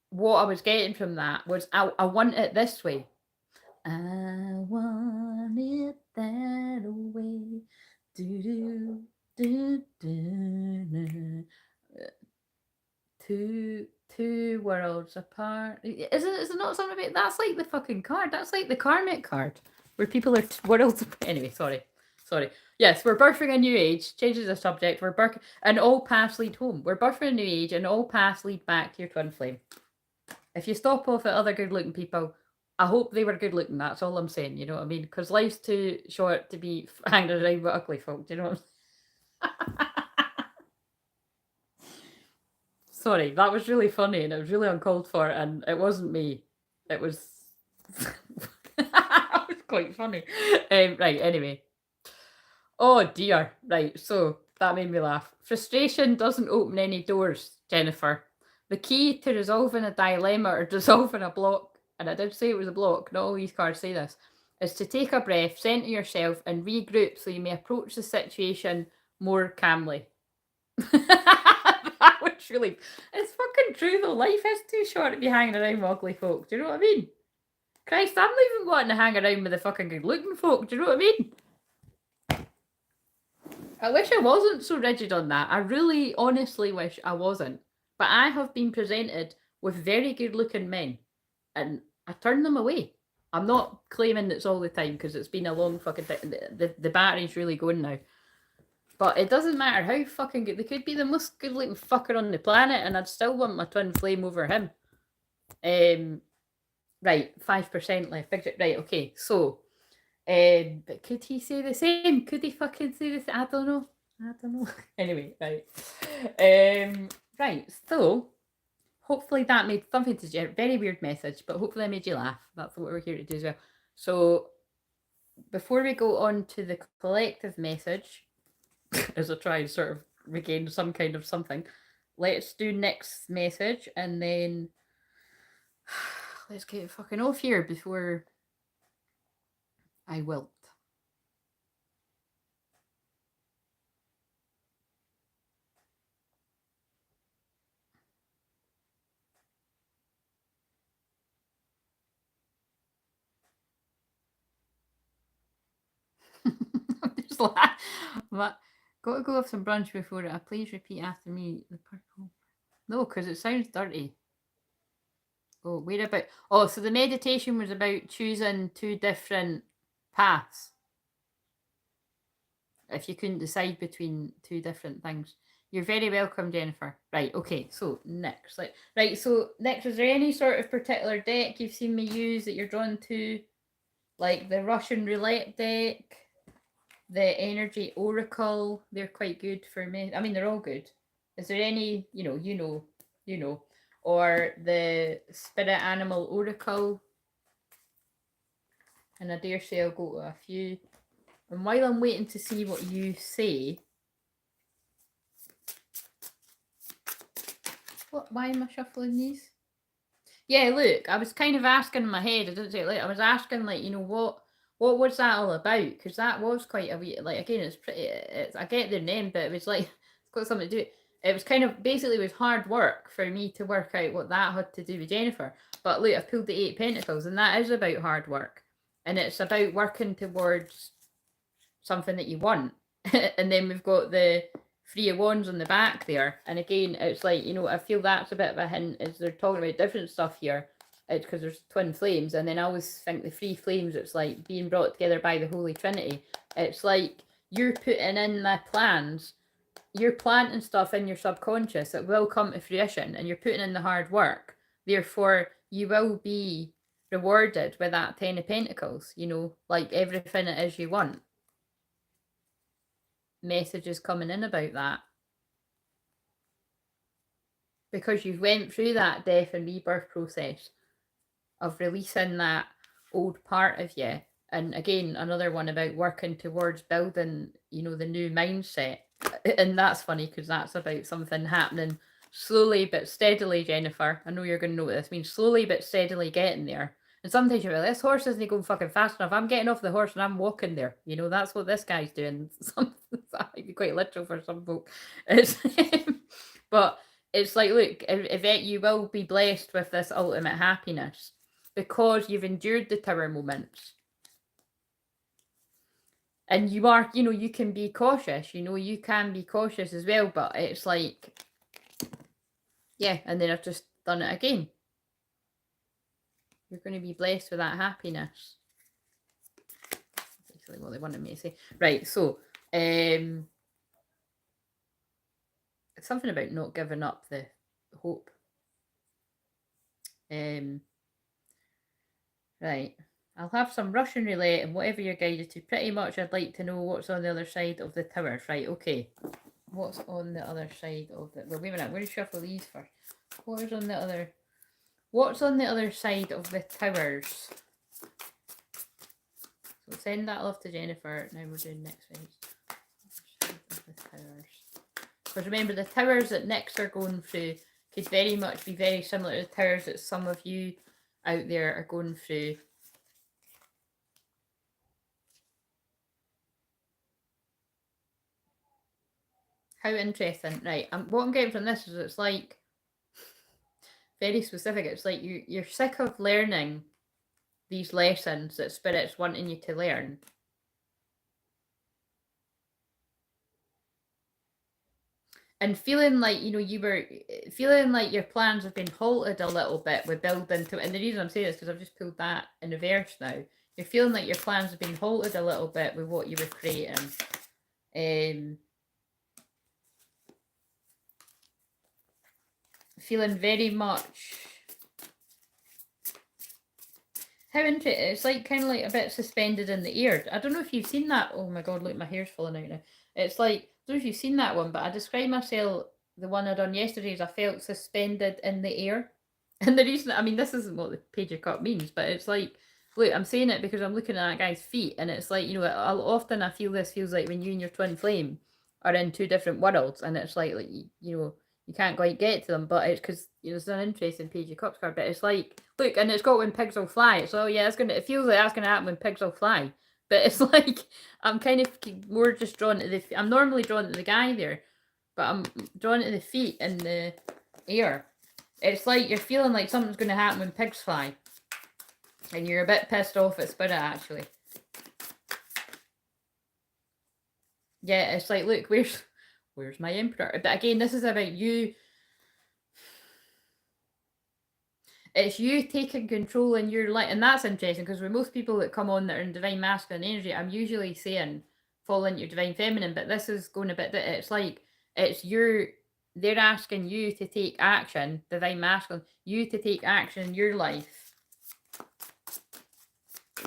A: what I was getting from that was I want it this way. I want it that way. Do, do, do. Two worlds apart. Is it not something about that's like the fucking card? That's like the karmic card where people are worlds apart. Anyway, sorry. Yes, we're birthing a new age. Changes the subject. We're birthing, and all paths lead home. We're birthing a new age, and all paths lead back to your twin flame. If you stop off at other good-looking people, I hope they were good-looking. That's all I'm saying. You know what I mean? Because life's too short to be hanging around with ugly folk. Do you know what I'm saying? Sorry, that was really funny and it was really uncalled for, and it wasn't me. It was it was quite funny. Right, anyway. Oh dear. Right, so that made me laugh. Frustration doesn't open any doors, Jennifer. The key to resolving a dilemma or dissolving a block, and I did say it was a block, not all these cards say this, is to take a breath, centre yourself, and regroup so you may approach the situation more calmly. That was really, it's fucking true though. Life is too short to be hanging around with ugly folk. Do you know what I mean? Christ, I'm not even wanting to hang around with the fucking good looking folk. Do you know what I mean? I wish I wasn't so rigid on that. I really honestly wish I wasn't. But I have been presented with very good looking men and I turn them away. I'm not claiming it's all the time because it's been a long fucking time. The battery's really going now. But it doesn't matter how fucking good. They could be the most good looking fucker on the planet and I'd still want my twin flame over him. Right, 5% left. Right, okay, so. But could he say the same? Could he fucking say the same? I don't know. Anyway, right. Right, so hopefully that made something to very weird message, but hopefully I made you laugh. That's what we're here to do as well. So before we go on to the collective message, as I try and sort of regain some kind of something, let's do next message and then let's get it fucking off here before I wilt. Just laugh. What? Got to go have some brunch before it. Please repeat after me. The purple. No, because it sounds dirty. Oh, where about? Oh, so the meditation was about choosing two different paths. If you couldn't decide between two different things. You're very welcome, Jennifer. Right, okay, so next. Right, so next, is there any sort of particular deck you've seen me use that you're drawn to? Like the Russian roulette deck, the energy oracle, they're quite good for me. I mean, they're all good. Is there any, you know, or the spirit animal oracle? And I dare say I'll go to a few. And while I'm waiting to see what you say, why am I shuffling these? Yeah, look, I was kind of asking in my head, I didn't say it later, I was asking, like, you know, what was that all about? Because that was quite a wee, like, again, it's pretty, I get their name, but it was like, it's got something to do, it was kind of, basically it was hard work for me to work out what that had to do with Jennifer. But look, I've pulled the 8 Pentacles, and that is about hard work. And it's about working towards something that you want. And then we've got the 3 of Wands on the back there. And again, it's like, you know, I feel that's a bit of a hint as they're talking about different stuff here. It's because there's twin flames. And then I always think the 3 flames, it's like being brought together by the Holy Trinity. It's like you're putting in the plans. You're planting stuff in your subconscious that will come to fruition. And you're putting in the hard work. Therefore, you will be rewarded with that 10 of Pentacles. You know, like everything it is you want. Messages coming in about that because you've went through that death and rebirth process of releasing that old part of you. And again, another one about working towards building, you know, the new mindset. And that's funny because that's about something happening slowly but steadily, Jennifer. I know you're going to know what this means. Slowly but steadily getting there. And sometimes you're like, this horse isn't going fucking fast enough. I'm getting off the horse and I'm walking there. You know, that's what this guy's doing. That might be quite literal for some folk. But it's like, look, if you will be blessed with this ultimate happiness because you've endured the tower moments. And you are, you know, you can be cautious. You know, you can be cautious as well. But it's like, yeah, and then I've just done it again. You're going to be blessed with that happiness. That's basically what they wanted me to say. Right, so it's something about not giving up the hope. Right, I'll have some Russian roulette and whatever you're guided to. Pretty much I'd like to know what's on the other side of the towers. Right, okay. What's on the other side of the... Well, wait a minute, I'm going to shuffle these first. What's on the other side of the towers? So send that love to Jennifer. Now we're doing next side of the towers. Because remember, the towers that Nyx are going through could very much be very similar to the towers that some of you out there are going through. How interesting. Right. What I'm getting from this is it's like very specific. It's like you're sick of learning these lessons that Spirit's wanting you to learn. And feeling like, you were feeling like your plans have been halted a little bit with building to, and the reason I'm saying this is because I've just pulled that in reverse now. You're feeling like your plans have been halted a little bit with what you were creating. Feeling very much. How interesting. It's like kind of like a bit suspended in the air. I don't know if you've seen that. Oh my god, look, my hair's falling out now. It's like, I don't know if you've seen that one, but I described myself, the one I done yesterday, as I felt suspended in the air. And the reason, I mean, this isn't what the Page of Cup means, but it's like, look, I'm saying it because I'm looking at that guy's feet, and it's like, often I feel this feels like when you and your twin flame are in two different worlds, and it's like you can't quite get to them, but it's because it's an interesting Page of Cups card, but it's like, look, and it's got when pigs will fly. So yeah, it feels like that's gonna happen when pigs will fly. But it's like I'm kind of more just drawn to I'm normally drawn to the guy there, but I'm drawn to the feet and the air. It's like you're feeling like something's gonna happen when pigs fly, and you're a bit pissed off at Spirit actually. Yeah, it's like, look, where's my Emperor? But again, this is about you. It's you taking control in your life, and that's interesting because with most people that come on that are in divine masculine energy, I'm usually saying fall into your divine feminine, but this is going a bit. It's like they're asking you to take action, divine masculine, you to take action in your life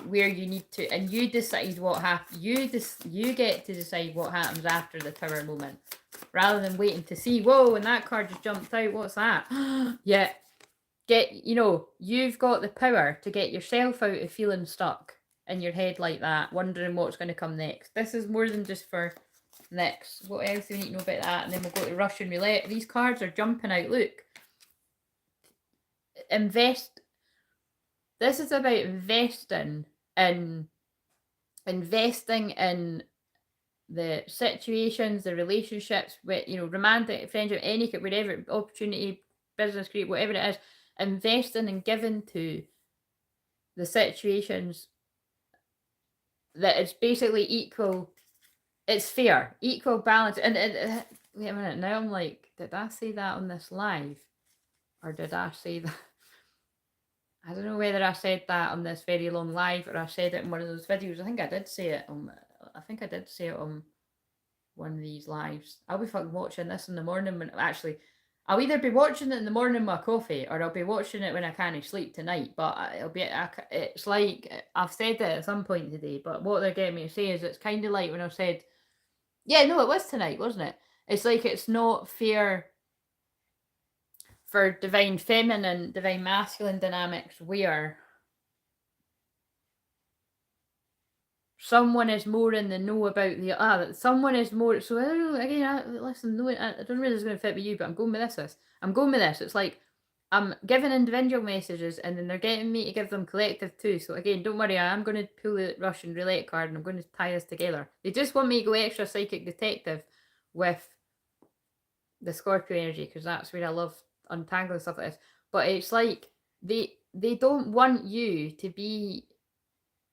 A: where you need to, and you decide what happens. You get to decide what happens after the Tower moment, rather than waiting to see. Whoa, and that card just jumped out. What's that? Yeah. You've got the power to get yourself out of feeling stuck in your head like that, wondering what's going to come next. This is more than just for next. What else do we need to know about that? And then we'll go to Russian roulette. These cards are jumping out. Look. Invest. This is about investing in the situations, the relationships, with romantic, friendship, any, whatever, opportunity, business, create, whatever it is. Investing and giving to the situations that it's basically equal. It's fair, equal balance. And wait a minute, now I'm like, did I say that on this live, or did I say that? I don't know whether I said that on this very long live or I said it in one of those videos. I think I did say it on. I think I did say it on one of these lives. I'll be fucking watching this in the morning. When actually, I'll either be watching it in the morning with my coffee, or I'll be watching it when I can't sleep tonight. But it'll be. It's like I've said it at some point today. But what they're getting me to say is it's kind of like when I said, yeah, no, it was tonight, wasn't it? It's like it's not fair for divine feminine, divine masculine dynamics where someone is more in the know about the someone is more. So again, listen, no, I don't know if this is going to fit with you, but I'm going with this. It's like I'm giving individual messages, and then they're getting me to give them collective too. So again, don't worry, I am going to pull the Russian roulette card, and I'm going to tie this together. They just want me to go extra psychic detective with the Scorpio energy, because that's where I love untangling stuff like this. But it's like they don't want you to be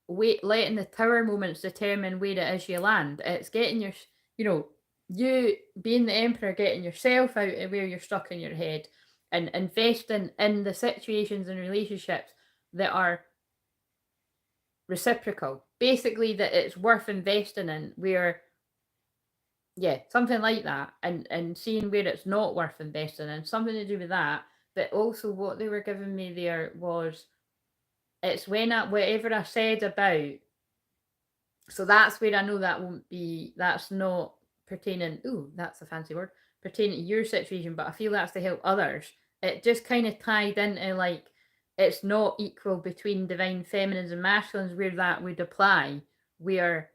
A: letting the Tower moments determine where it is you land. It's getting you being the Emperor, getting yourself out of where you're stuck in your head, and investing in the situations and relationships that are reciprocal. Basically, that it's worth investing in, where something like that, and seeing where it's not worth investing in, something to do with that. But also what they were giving me there was, it's when whatever I said about, so that's where I know that's not pertaining, that's a fancy word, pertaining to your situation, but I feel that's to help others. It just kind of tied into like, it's not equal between divine feminines and masculines, where that would apply, where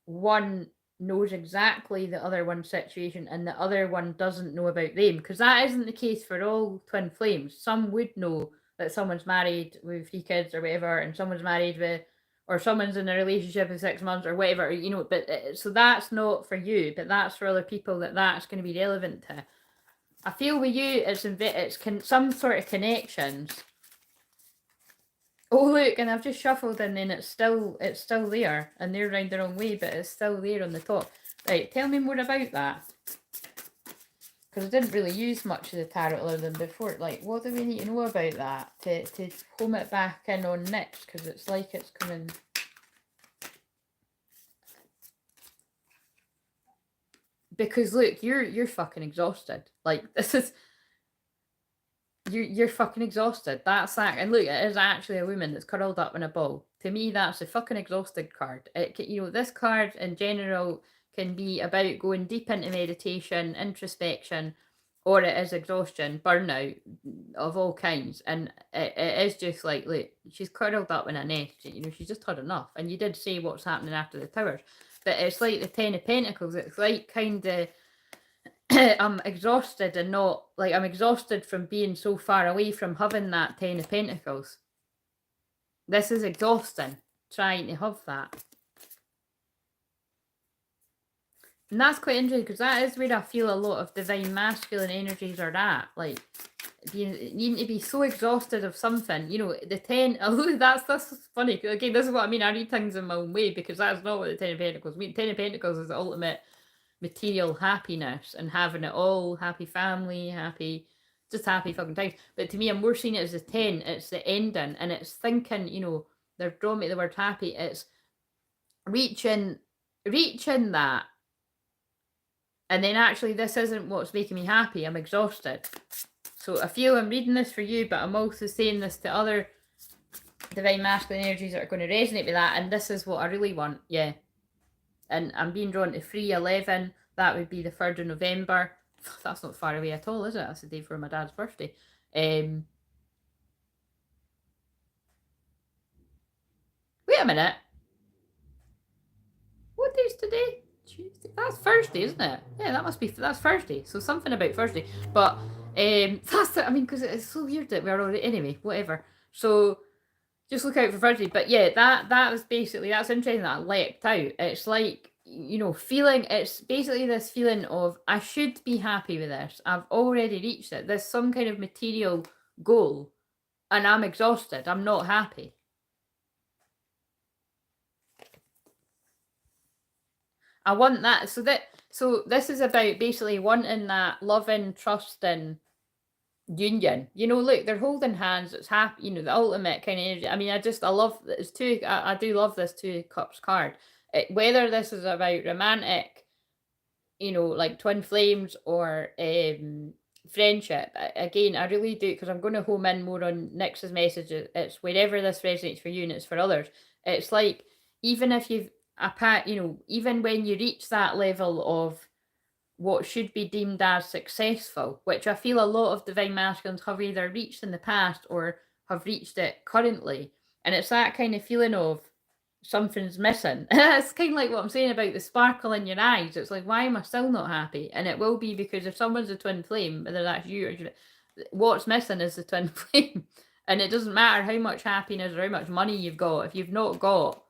A: one knows exactly the other one's situation and the other one doesn't know about them, because that isn't the case for all twin flames. Some would know that someone's married with 3 kids or whatever, and someone's married with, or someone's in a relationship for 6 months or whatever, you know, but so that's not for you, but that's for other people that's going to be relevant to. I feel with you, it's some sort of connections. Oh look, and I've just shuffled and then it's still there, and they're round the wrong way, but it's still there on the top. Right, tell me more about that. Because I didn't really use much of the tarot other than before. Like, what do we need to know about that to home it back in on next? Because it's like it's coming. Because look, you're fucking exhausted. Like, this is. You're fucking exhausted. That's that. And look, it is actually a woman that's curled up in a ball. To me, that's a fucking exhausted card. This card in general can be about going deep into meditation, introspection, or it is exhaustion, burnout of all kinds. And it is just like, look, she's curled up in a nest. She's just had enough. And you did say what's happening after the towers. But it's like the 10 of Pentacles. It's like kind of I'm exhausted and not like I'm exhausted from being so far away from having that 10 of Pentacles. This is exhausting, trying to have that. And that's quite interesting because that is where I feel a lot of divine masculine energies are at. Like, needing to be so exhausted of something. The 10, although that's funny. Again, this is what I mean. I read things in my own way because that's not what the 10 of Pentacles mean. 10 of Pentacles is the ultimate material happiness and having it all, happy family, just happy fucking times. But to me, I'm more seeing it as a 10. It's the ending, and it's thinking, they're drawing me the word happy. It's reaching that. And then actually, this isn't what's making me happy. I'm exhausted. So I feel I'm reading this for you, but I'm also saying this to other divine masculine energies that are going to resonate with that. And this is what I really want. Yeah. And I'm being drawn to 3/11. That would be the 3rd of November. That's not far away at all, is it? That's the day for my dad's birthday. Wait a minute. What day's today? Tuesday. That's Thursday, isn't it? Yeah, that's Thursday. So something about Thursday. But because it's so weird that we're already, anyway, whatever. So just look out for Thursday. But yeah, that was basically, that's interesting that I leapt out. It's like, it's basically this feeling of, I should be happy with this. I've already reached it. There's some kind of material goal, and I'm exhausted. I'm not happy. I want that. So this is about basically wanting that loving, trusting union. Look, they're holding hands. It's happy. The ultimate kind of energy. I mean, I love this too. I do love this 2 of Cups card. Whether this is about romantic, like twin flames, or friendship. Again, I really do, because I'm going to home in more on Nix's messages. It's wherever this resonates for you and it's for others. It's like, even if you've even when you reach that level of what should be deemed as successful, which I feel a lot of divine masculines have either reached in the past or have reached it currently. And it's that kind of feeling of something's missing. It's kind of like what I'm saying about the sparkle in your eyes. It's like, why am I still not happy? And it will be because if someone's a twin flame, whether that's you or what's missing is the twin flame. And it doesn't matter how much happiness or how much money you've got. If you've not got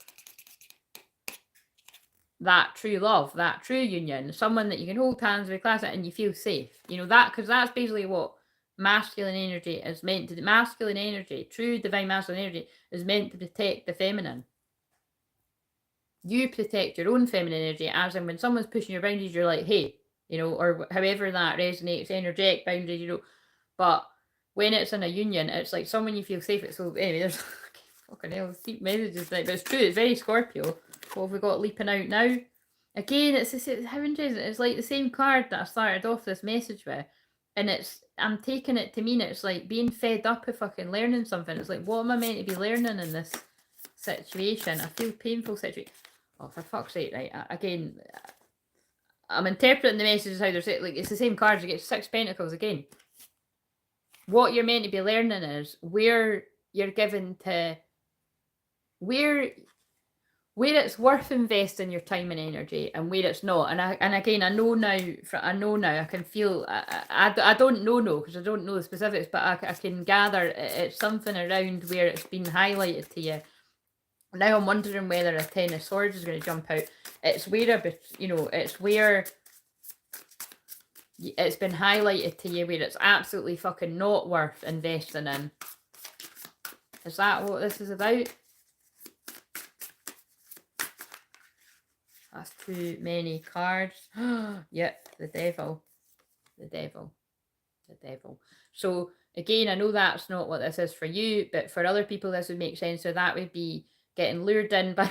A: that true love, that true union, someone that you can hold hands with, class it, and you feel safe. Because that's basically what masculine energy is meant to do. Masculine energy, true divine masculine energy, is meant to protect the feminine. You protect your own feminine energy, as in when someone's pushing your boundaries, you're like, hey, or however that resonates, energetic boundaries, But when it's in a union, it's like someone you feel safe with. So anyway, there's fucking hell, deep messages there, but it's true, it's very Scorpio. What have we got leaping out now? Again, it's how interesting. It's like the same card that I started off this message with. And I'm taking it to mean it's like being fed up with fucking learning something. It's like, what am I meant to be learning in this situation? I feel painful situation. Oh, for fuck's sake, right? Again, I'm interpreting the messages how they're saying, like, it's the same cards. You get 6 Pentacles again. What you're meant to be learning is where you're given to, where where it's worth investing your time and energy, and where it's not. And again, I know now. I can feel. I don't know because I don't know the specifics, but I can gather it's something around where it's been highlighted to you. Now I'm wondering whether a 10 of Swords is going to jump out. It's where it's where it's been highlighted to you where it's absolutely fucking not worth investing in. Is that what this is about? That's too many cards. Yep, the devil. The devil. The devil. So, again, I know that's not what this is for you, but for other people this would make sense. So that would be getting lured in by...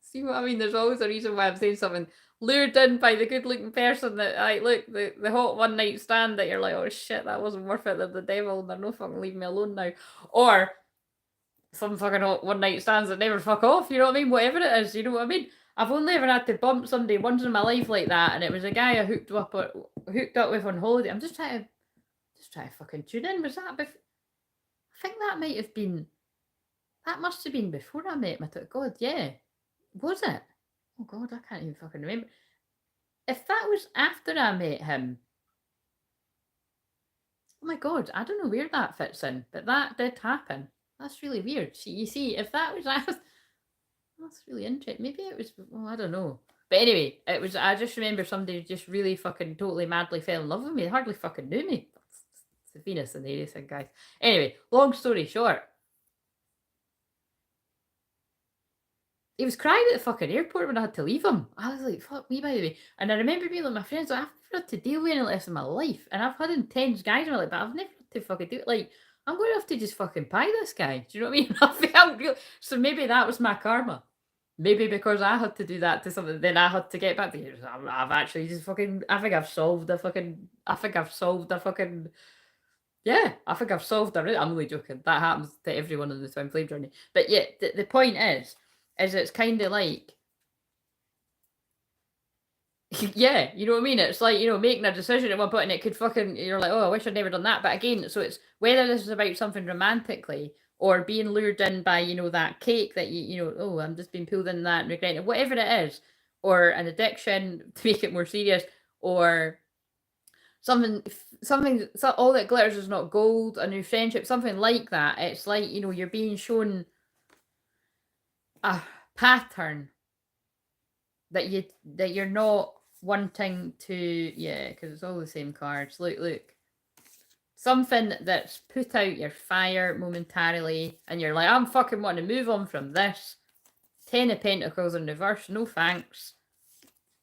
A: See what I mean? There's always a reason why I'm saying something. Lured in by the good-looking person that, like, look, the hot one-night stand that you're like, oh shit, that wasn't worth it. They're the devil and they're no fucking leaving me alone now. Or some fucking hot one-night stands that never fuck off, you know what I mean? Whatever it is, you know what I mean? I've only ever had to bump somebody once in my life like that, and it was a guy I hooked up with on holiday. I'm just trying to fucking tune in. Was that before? I think that might have been. That must have been before I met him. God, yeah. Was it? Oh God, I can't even fucking remember. If that was after I met him. Oh my God, I don't know where that fits in, but that did happen. That's really weird. You see, if that was after. That's really interesting. Maybe it was. Well, I don't know. But anyway, it was. I just remember somebody just really fucking totally madly fell in love with me. They hardly fucking knew me. It's the Venus and the Aries thing, guys. Anyway, long story short, he was crying at the fucking airport when I had to leave him. I was like, fuck me, by the way. And I remember being like, my friends, like, I've never had to deal with anything like this in my life. And I've had intense guys in my life, but I've never had to fucking do it. Like, I'm going to have to just fucking pie this guy. Do you know what I mean? I felt real. So maybe that was my karma. Maybe because I had to do that to something, then I had to get back to you. I've actually just fucking. I think I've solved a fucking. Yeah, I think I've solved a. I'm only joking. That happens to everyone on the twin flame journey. But yeah, the point is it's kind of like. Yeah, you know what I mean? It's like, making a decision at one point and it could fucking, you're like, oh, I wish I'd never done that. But again, so it's whether this is about something romantically or being lured in by, that cake that oh, I'm just being pulled in that and regretting it, whatever it is, or an addiction to make it more serious, or something, so all that glitters is not gold, a new friendship, something like that. It's like, you're being shown a pattern that you're not wanting to, yeah, because it's all the same cards. Look. Something that's put out your fire momentarily, and you're like, I'm fucking wanting to move on from this. 10 of Pentacles in reverse, no thanks.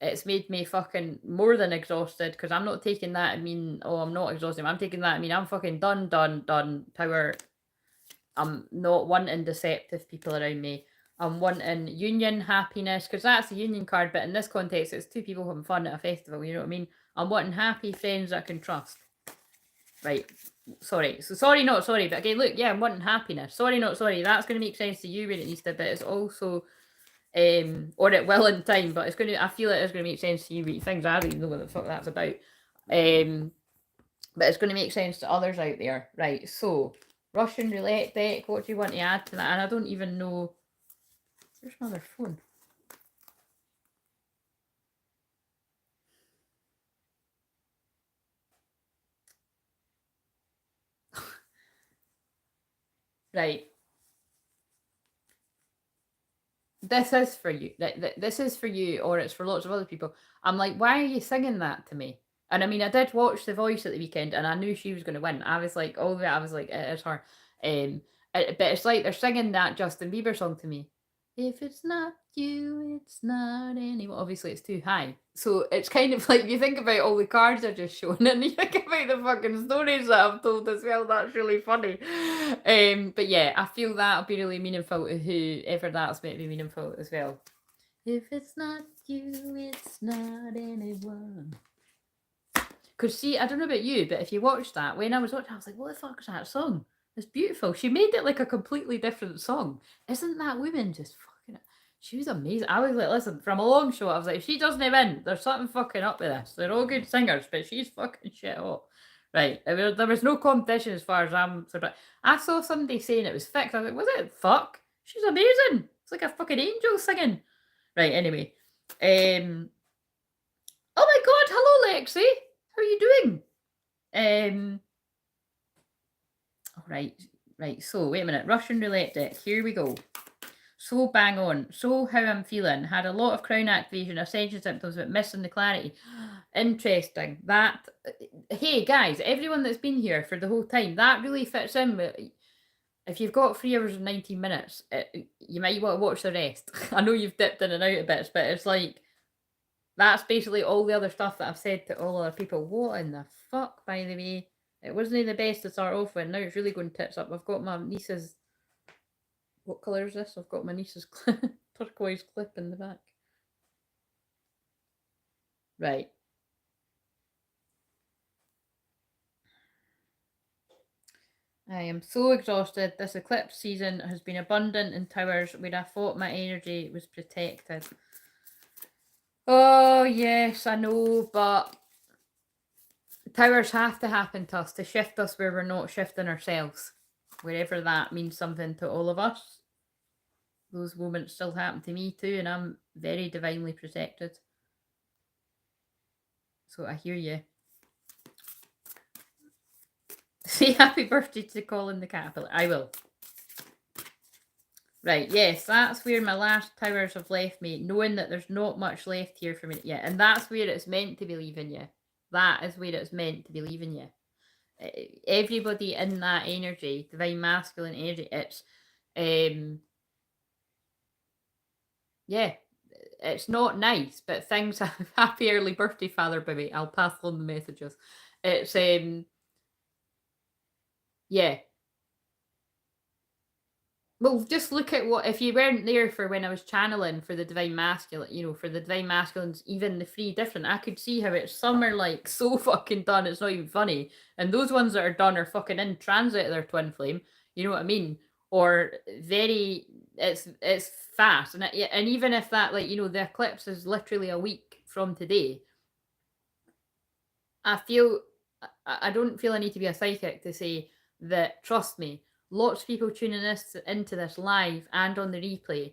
A: It's made me fucking more than exhausted, because I'm not taking that and mean, oh, I'm not exhausted. I'm taking that and mean I'm fucking done. Power. I'm not wanting deceptive people around me. I'm wanting union, happiness, because that's the union card, but in this context, it's two people having fun at a festival, you know what I mean? I'm wanting happy friends I can trust. Right, sorry. So sorry, not sorry, but again, look, yeah, I'm wanting happiness. Sorry, not sorry. That's going to make sense to you when it needs to, but it's also, or it will in time, but it's going to, I feel it is going to make sense to you with things I don't even know what the fuck that's about. But it's going to make sense to others out there. Right, so, Russian roulette deck, what do you want to add to that? And I don't even know. Where's my other phone? Right. This is for you. This is for you, or it's for lots of other people. I'm like, why are you singing that to me? And I mean, I did watch The Voice at the weekend, and I knew she was going to win. I was like, oh, I was like, it is her. But it's like they're singing that Justin Bieber song to me. If it's not you, it's not anyone. Obviously, it's too high. So it's kind of like you think about all the cards I just shown, and you think about the fucking stories that I've told as well. That's really funny. But yeah, I feel that'll be really meaningful to whoever that's meant to be meaningful as well. If it's not you, it's not anyone. Because see, I don't know about you, but if you watch that, when I was watching, I was like, what the fuck is that song? It's beautiful. She made it like a completely different song. Isn't that woman just fucking... She was amazing. I was like, listen, from a long shot, I was like, if she doesn't win, there's something fucking up with this. They're all good singers, but she's fucking shit hot. Right. There was no competition as far as I'm surprised. I saw somebody saying it was fixed. I was like, was it? Fuck. She's amazing. It's like a fucking angel singing. Right, anyway. Oh my god, hello Lexi. How are you doing? Right, so wait a minute. Russian roulette deck. Here we go. So bang on. So how I'm feeling. Had a lot of crown activation, ascension symptoms, but missing the clarity. Interesting. That, hey guys, everyone that's been here for the whole time, that really fits in with, if you've got 3 hours and 19 minutes, you might want to watch the rest. I know you've dipped in and out a bit, but it's like, that's basically all the other stuff that I've said to all other people. What in the fuck, by the way? It wasn't the best to start off with. Now it's really going tits up. I've got my niece's... What colour is this? I've got my niece's turquoise clip in the back. Right. I am so exhausted. This eclipse season has been abundant in towers where I thought my energy was protected. Oh, yes, I know, but towers have to happen to us to shift us where we're not shifting ourselves. Wherever that means something to all of us. Those moments still happen to me too, and I'm very divinely protected. So I hear you. Say happy birthday to Colin the Caterpillar. I will. Right, yes, that's where my last towers have left me, knowing that there's not much left here for me yet. And that's where it's meant to be leaving you. That is where it's meant to be leaving you. Everybody in that energy, divine masculine energy, it's yeah, it's not nice, but things have... Happy early birthday, Father Baby. I'll pass on the messages. It's yeah. Well, just look at what, if you weren't there for when I was channeling for the divine masculine, you know, for the divine masculines, even the 3 different, I could see how it's, some are like so fucking done, it's not even funny. And those ones that are done are fucking in transit of their twin flame, you know what I mean? Or very, it's fast. And even if that, like, you know, the eclipse is literally a week from today, I don't feel I need to be a psychic to say that, trust me, lots of people tuning into this live and on the replay,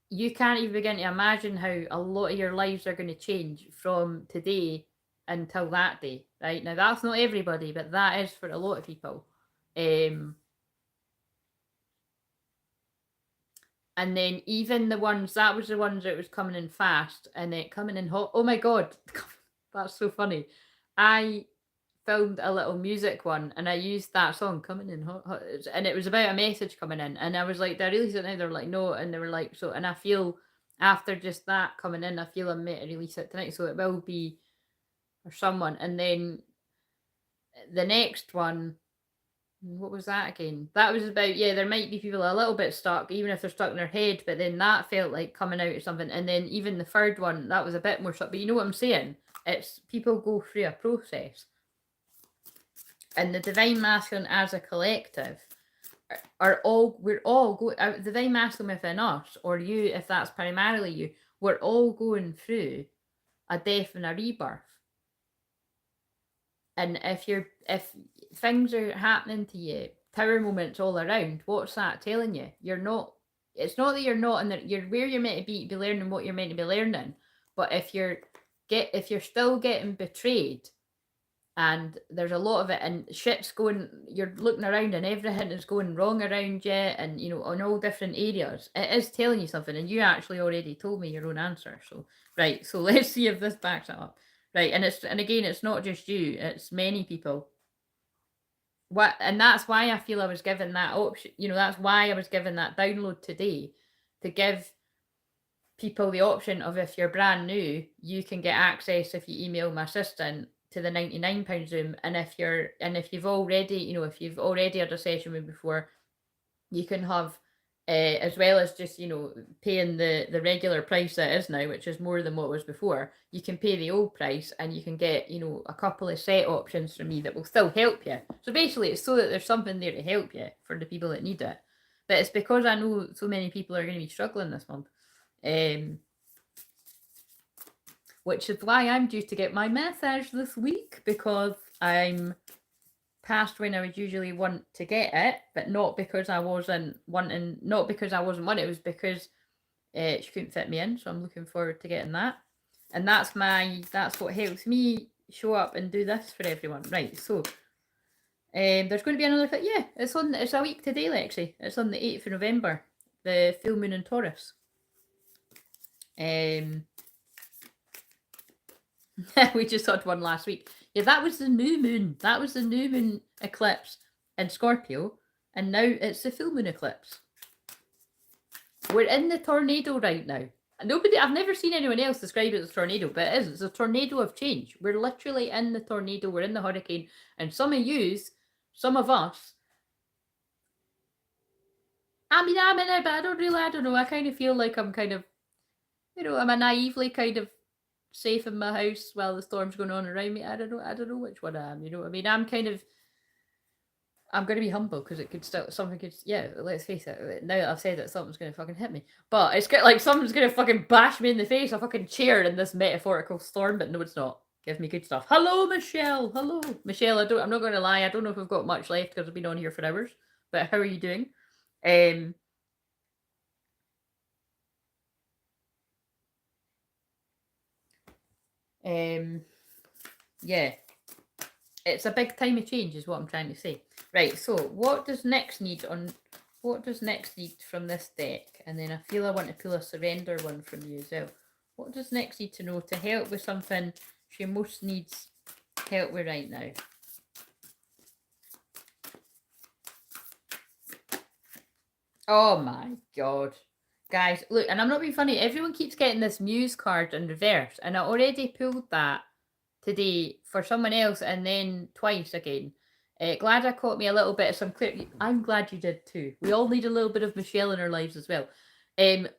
A: you can't even begin to imagine how a lot of your lives are going to change from today until that day, right? Now, that's not everybody, but that is for a lot of people. And then even the ones, that was the ones that was coming in fast and then coming in hot. Oh my God, that's so funny. I filmed a little music one and I used that song, Coming in Hot, Hot, and it was about a message coming in, and I was like, did I release it now? They're like, no, and they were like, so, and I feel after just that coming in, I feel I'm meant to release it tonight, so it will be for someone. And then the next one, what was that again? That was about, yeah, there might be people a little bit stuck, even if they're stuck in their head, but then that felt like coming out of something. And then even the third one, that was a bit more stuck, but you know what I'm saying? It's people go through a process. And the divine masculine as a collective we're all going, the divine masculine within us, or you, if that's primarily you, we're all going through a death and a rebirth. And if things are happening to you, tower moments all around, what's that telling you? You're not, it's not that you're not in you're where you're meant to be learning what you're meant to be learning. But if you're still getting betrayed, and there's a lot of it, and shit's going, you're looking around and everything is going wrong around you, and you know, on all different areas, it is telling you something. And you actually already told me your own answer, so right, so let's see if this backs it up. Right, and again, it's not just you, it's many people. And that's why I feel I was given that option, you know, that's why I was given that download today, to give people the option of, if you're brand new, you can get access if you email my assistant to the £99 Zoom. And if you've already, you know, if you've already had a session with me before, you can have, as well as just, you know, paying the regular price that is now, which is more than what was before, you can pay the old price and you can get, you know, a couple of set options from me that will still help you. So basically it's so that there's something there to help you for the people that need it. But it's because I know so many people are going to be struggling this month. Which is why I'm due to get my massage this week, because I'm past when I would usually want to get it, but not because I wasn't wanting, it was because She couldn't fit me in, so I'm looking forward to getting that. And that's what helps me show up and do this for everyone. Right, so there's going to be another clip. Yeah, it's a week today, actually. It's on the 8th of November, the full moon in Taurus. We just had one last week. Yeah, that was the new moon. That was the new moon eclipse in Scorpio, and now it's the full moon eclipse. We're in the tornado right now. I've never seen anyone else describe it as a tornado, but it is. It's a tornado of change. We're literally in the tornado. We're in the hurricane, and some of us. I mean, I'm in it, but I don't know. I kind of feel like I'm kind of, am I naively kind of safe in my house while the storm's going on around me? I don't know which one I am. You know what I mean? I'm going to be humble because it could still, something could, yeah, let's face it. Now that I've said it, something's going to fucking hit me. But it's like someone's going to fucking bash me in the face, a fucking chair in this metaphorical storm, but no, it's not. Give me good stuff. Hello, Michelle. Hello. Michelle, I'm not going to lie. I don't know if we've got much left because I've been on here for hours, but how are you doing? Yeah. It's a big time of change is what I'm trying to say. Right, so what does next need from this deck? And then I feel I want to pull a surrender one from you as well. What does next need to know to help with something she most needs help with right now? Oh my god. Guys, look, and I'm not being funny, everyone keeps getting this Muse card in reverse, and I already pulled that today for someone else and then twice again. Glad I caught me a little bit of some clear. I'm glad you did too. We all need a little bit of Michelle in our lives as well.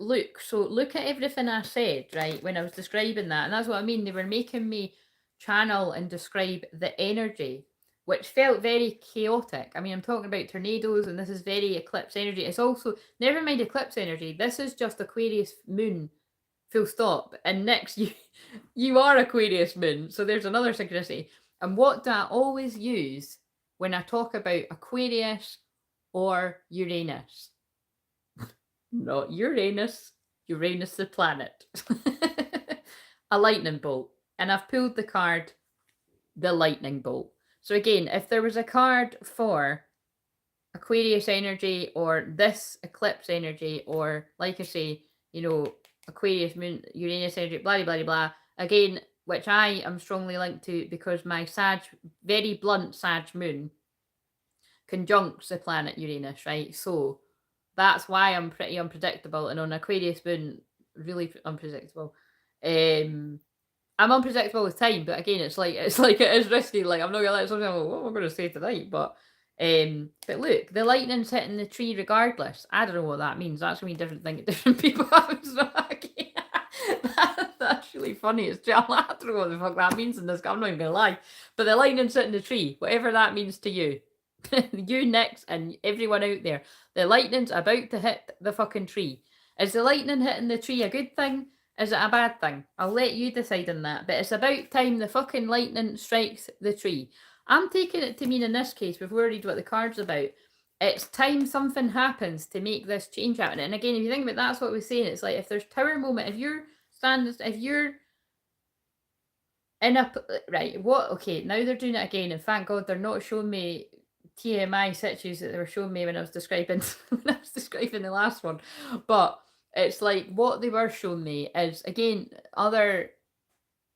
A: Look at everything I said, right, when I was describing that, and that's what I mean. They were making me channel and describe the energy, which felt very chaotic. I mean, I'm talking about tornadoes, and this is very eclipse energy. It's also, never mind eclipse energy, this is just Aquarius moon, full stop. And next, you are Aquarius moon, so there's another synchronicity. And what do I always use when I talk about Aquarius or Uranus? Not Uranus, Uranus the planet. A lightning bolt. And I've pulled the card, the lightning bolt. So again, if there was a card for Aquarius energy or this eclipse energy, or like I say, Aquarius moon, Uranus energy, blah, blah, blah, blah. Again, which I am strongly linked to because my very blunt Sag moon conjuncts the planet Uranus, right? So that's why I'm pretty unpredictable. And on Aquarius moon, really unpredictable. I'm unpredictable with time, but again, it's like it is risky. Like, I'm not gonna let something. What am I gonna say tonight? But look, the lightning's hitting the tree regardless. I don't know what that means. That's gonna be a different thing at different people. That's really funny. I don't know what the fuck that means in this. I'm not even gonna lie. But the lightning's hitting the tree, whatever that means to you. You next, and everyone out there. The lightning's about to hit the fucking tree. Is the lightning hitting the tree a good thing? Is it a bad thing? I'll let you decide on that. But it's about time the fucking lightning strikes the tree. I'm taking it to mean in this case, we've worried what the card's about. It's time something happens to make this change happen. And again, if you think about it, that's what we're saying. It's like if there's tower moment, if you're in a right, what? Okay, now they're doing it again, and thank God they're not showing me TMI situations that they were showing me when I was describing the last one, but it's like what they were showing me is again other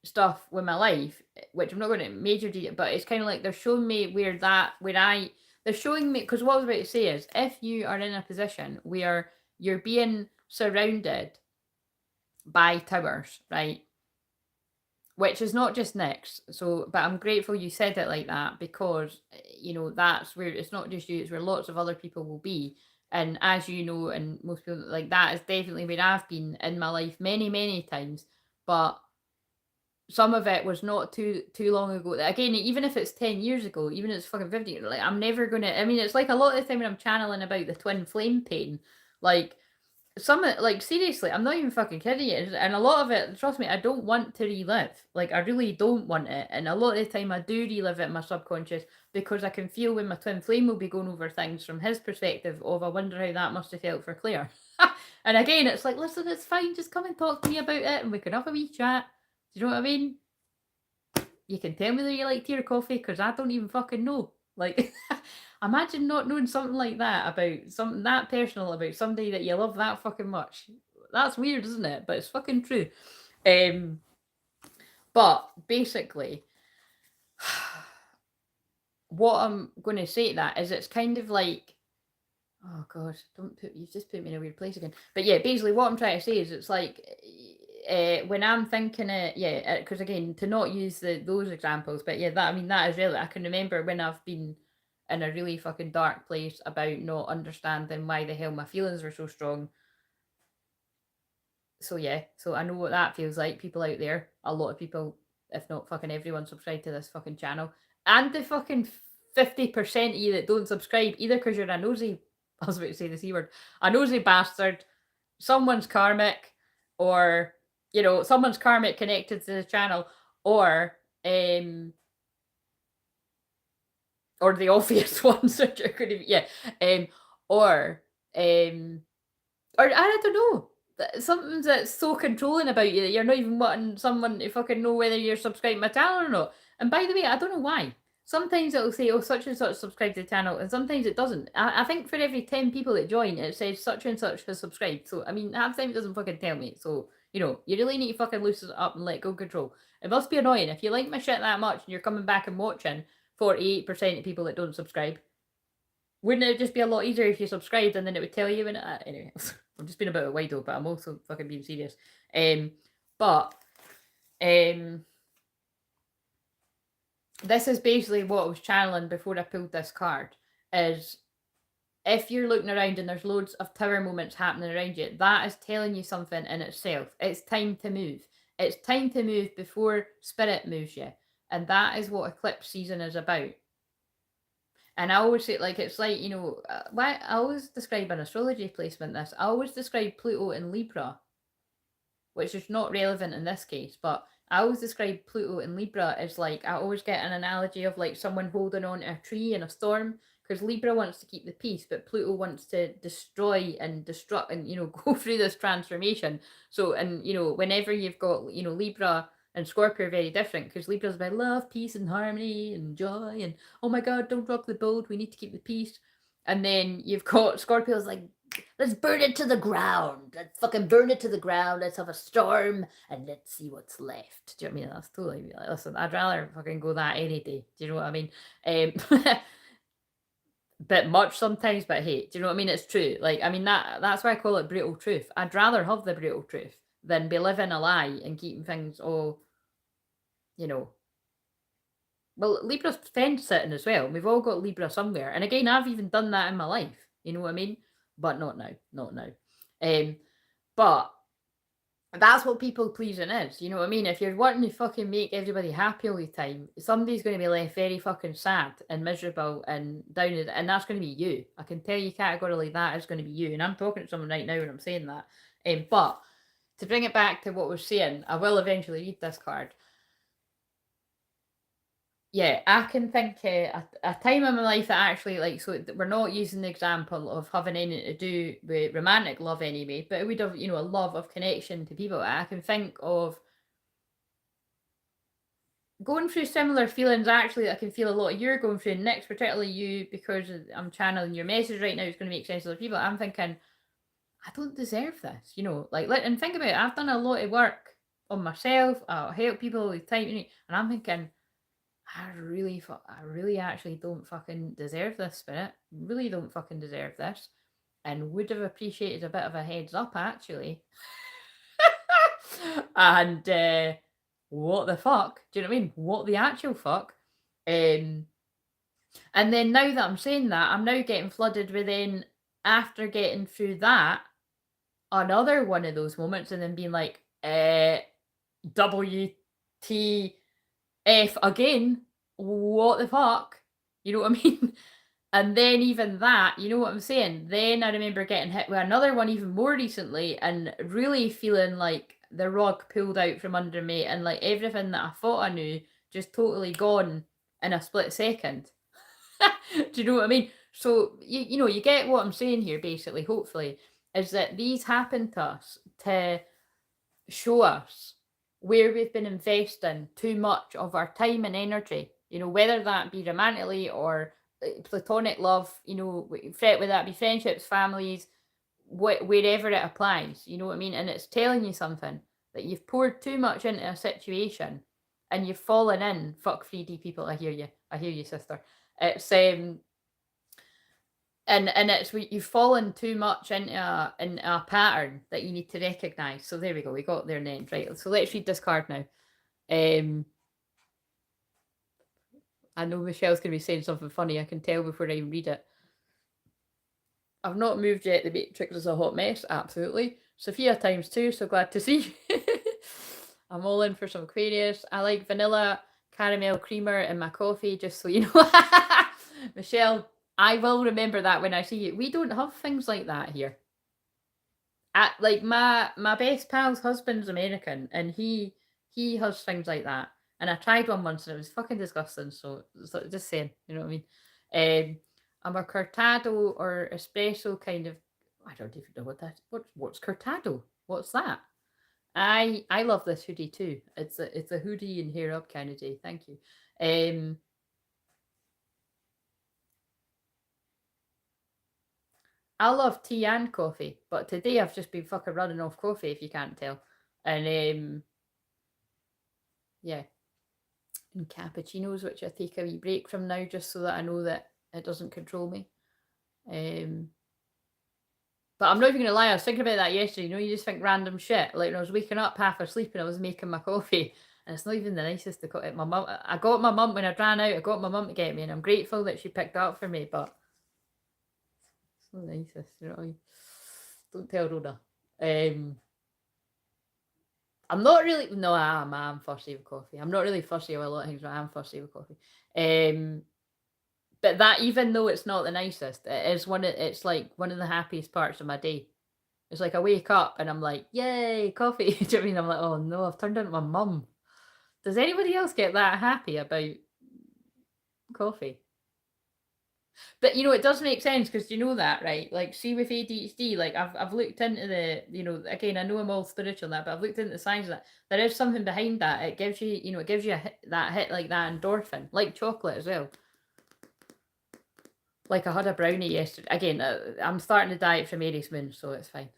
A: stuff with my life, which I'm not going to major detail, but it's kind of like they're showing me they're showing me, because what I was about to say is if you are in a position where you're being surrounded by towers, right? Which is not just Nyx. So, but I'm grateful you said it like that because, that's where it's not just you, it's where lots of other people will be. And as you know, and most people, like that is definitely where I've been in my life many, many times. But some of it was not too long ago. Again, even if it's 10 years ago, even if it's fucking 50, like I'm never going to, I mean, it's like a lot of the time when I'm channeling about the twin flame pain, like some of, like, seriously, I'm not even fucking kidding you, and a lot of it, trust me, I don't want to relive. Like, I really don't want it, and a lot of the time I do relive it in my subconscious because I can feel when my twin flame will be going over things from his perspective of, I wonder how that must have felt for Claire. And again, it's like, listen, it's fine, just come and talk to me about it, and we can have a wee chat. Do you know what I mean? You can tell me that you like tea or coffee, because I don't even fucking know. Like, imagine not knowing something like that about something that personal about somebody that you love that fucking much. That's weird, isn't it? But it's fucking true. But basically, what I'm going to say to that is it's kind of like, oh god, you've just put me in a weird place again. But yeah, basically what I'm trying to say is it's like, when I'm thinking it, yeah, because again, to not use those examples, but yeah, that, I mean, that is really, I can remember when I've been in a really fucking dark place about not understanding why the hell my feelings were so strong. So yeah, so I know what that feels like. People out there, a lot of people, if not fucking everyone, subscribe to this fucking channel, and the fucking 50% of you that don't subscribe, either because you're a nosy, I was about to say the C word, a nosy bastard, someone's karmic, or, you know, someone's karmic connected to the channel, or the obvious ones, which are going to be, yeah, or I don't know. Something that's so controlling about you that you're not even wanting someone to fucking know whether you're subscribed to my channel or not. And by the way, I don't know why. Sometimes it'll say, oh, such and such subscribed to the channel, and sometimes it doesn't. I think for every 10 people that join, it says such and such has subscribed. So, I mean, half the time it doesn't fucking tell me. So, you know, you really need to fucking loosen it up and let go of control. It must be annoying. If you like my shit that much and you're coming back and watching 48% of people that don't subscribe, wouldn't it just be a lot easier if you subscribed and then it would tell you when it... Anyway, I'm just being a bit of a wido, but I'm also fucking being serious. But this is basically what I was channeling before I pulled this card, is if you're looking around and there's loads of tower moments happening around you, that is telling you something in itself. It's time to move. It's time to move before spirit moves you. And that is what eclipse season is about. And I always say, like, it's like, you know, why I always describe an astrology placement this. I always describe Pluto in Libra, which is not relevant in this case, but I always describe Pluto in Libra as like, I always get an analogy of like someone holding on to a tree in a storm, because Libra wants to keep the peace, but Pluto wants to destroy and destruct and, you know, go through this transformation. So, and, you know, whenever you've got, you know, Libra and Scorpio are very different, because Libra's about love, peace, and harmony, and joy, and oh my god, don't rock the boat, we need to keep the peace. And then you've got Scorpio's like, let's burn it to the ground. Let's fucking burn it to the ground. Let's have a storm and let's see what's left. Do you know what I mean? That's totally, like, listen, I'd rather fucking go that any day. Do you know what I mean? Bit much sometimes, but hey, do you know what I mean? It's true. Like, I mean, that's why I call it brutal truth. I'd rather have the brutal truth than be living a lie and keeping things all, you know. Well, Libra's fence sitting as well. We've all got Libra somewhere. And again, I've even done that in my life. You know what I mean? But not now. Not now. But that's what people pleasing is. You know what I mean? If you're wanting to fucking make everybody happy all the time, somebody's going to be left very fucking sad and miserable and down, and that's going to be you. I can tell you categorically that is going to be you. And I'm talking to someone right now when I'm saying that. But to bring it back to what we're saying, I will eventually read this card. Yeah, I can think a time in my life that actually, like, so we're not using the example of having anything to do with romantic love anyway, but it would have, you know, a love of connection to people. I can think of going through similar feelings, actually, I can feel a lot of you're going through, Nick's, particularly you, because I'm channeling your message right now, it's going to make sense to other people. I'm thinking, I don't deserve this, you know, like, and think about it, I've done a lot of work on myself, I help people all the time, and I'm thinking, I really actually don't fucking deserve this, spirit. Really don't fucking deserve this. And would have appreciated a bit of a heads up, actually. And what the fuck? Do you know what I mean? What the actual fuck? And then now that I'm saying that, I'm now getting flooded with, then after getting through that, another one of those moments, and then being like, WTF again? What the fuck? You know what I mean? And then even that, you know what I'm saying? Then I remember getting hit with another one even more recently and really feeling like the rug pulled out from under me and like everything that I thought I knew just totally gone in a split second. Do you know what I mean? So you know, you get what I'm saying here basically, hopefully, is that these happen to us to show us where we've been investing too much of our time and energy, you know, whether that be romantically or platonic love, you know, whether that be friendships, families, wherever it applies, you know what I mean? And it's telling you something that you've poured too much into a situation and you've fallen in. Fuck 3D people, I hear you. I hear you, sister. It's and it's you've fallen too much into a pattern that you need to recognize. So there we go. We got there names right. So let's read this card now. I know Michelle's going to be saying something funny. I can tell before I even read it. I've not moved yet. The matrix is a hot mess. Absolutely. Sophia times 2. So glad to see you. I'm all in for some Aquarius. I like vanilla caramel creamer in my coffee, just so you know. Michelle, I will remember that when I see you. We don't have things like that here. Like my best pal's husband's American, and he has things like that. And I tried one once, and it was fucking disgusting. So just saying, you know what I mean? I'm a cortado or espresso kind of. I don't even know what that. What's cortado? What's that? I love this hoodie too. It's a hoodie and hair up kind of day. Thank you. I love tea and coffee, but today I've just been fucking running off coffee, if you can't tell. And yeah, and cappuccinos, which I take a wee break from now, just so that I know that it doesn't control me. But I'm not even gonna lie, I was thinking about that yesterday. You know, you just think random shit. Like when I was waking up half asleep and I was making my coffee, and it's not even the nicest to cut it. My mum, I got my mum when I ran out. I got my mum to get me, and I'm grateful that she picked it up for me. But it's not the nicest, you know what I mean? Don't tell Rhoda. I'm not really. No, I'm fussy with coffee. I'm not really fussy with a lot of things, but I'm fussy with coffee. But that, even though it's not the nicest, it's like one of the happiest parts of my day. It's like I wake up and I'm like, yay, coffee. Do you know what I mean? I'm like, oh no, I've turned into my mum. Does anybody else get that happy about coffee? But you know, it does make sense because you know that, right? Like, see with ADHD, like I've looked into the, you know, again, I know I'm all spiritual and that, but I've looked into the science of that. There is something behind that. It gives you, you know, it gives you that hit like that endorphin, like chocolate as well. Like I had a brownie yesterday. Again, I'm starting to diet from Mary's Moon, so it's fine.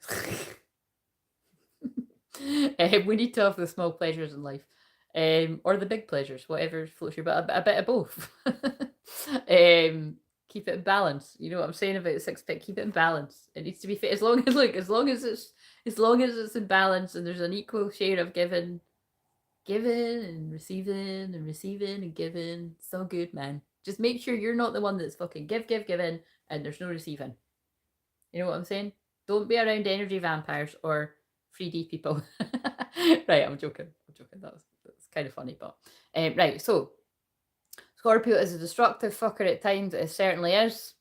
A: We need to have the small pleasures in life, or the big pleasures, whatever floats your boat. A bit of both. Keep it in balance. You know what I'm saying about the 6-pack? Keep it in balance. It needs to be fit. As long as it's in balance, and there's an equal share of giving and receiving and giving. So good, man. Just make sure you're not the one that's fucking giving, and there's no receiving. You know what I'm saying? Don't be around energy vampires or 3D people. Right, I'm joking. That's kind of funny, but right. So Scorpio is a destructive fucker at times. It certainly is.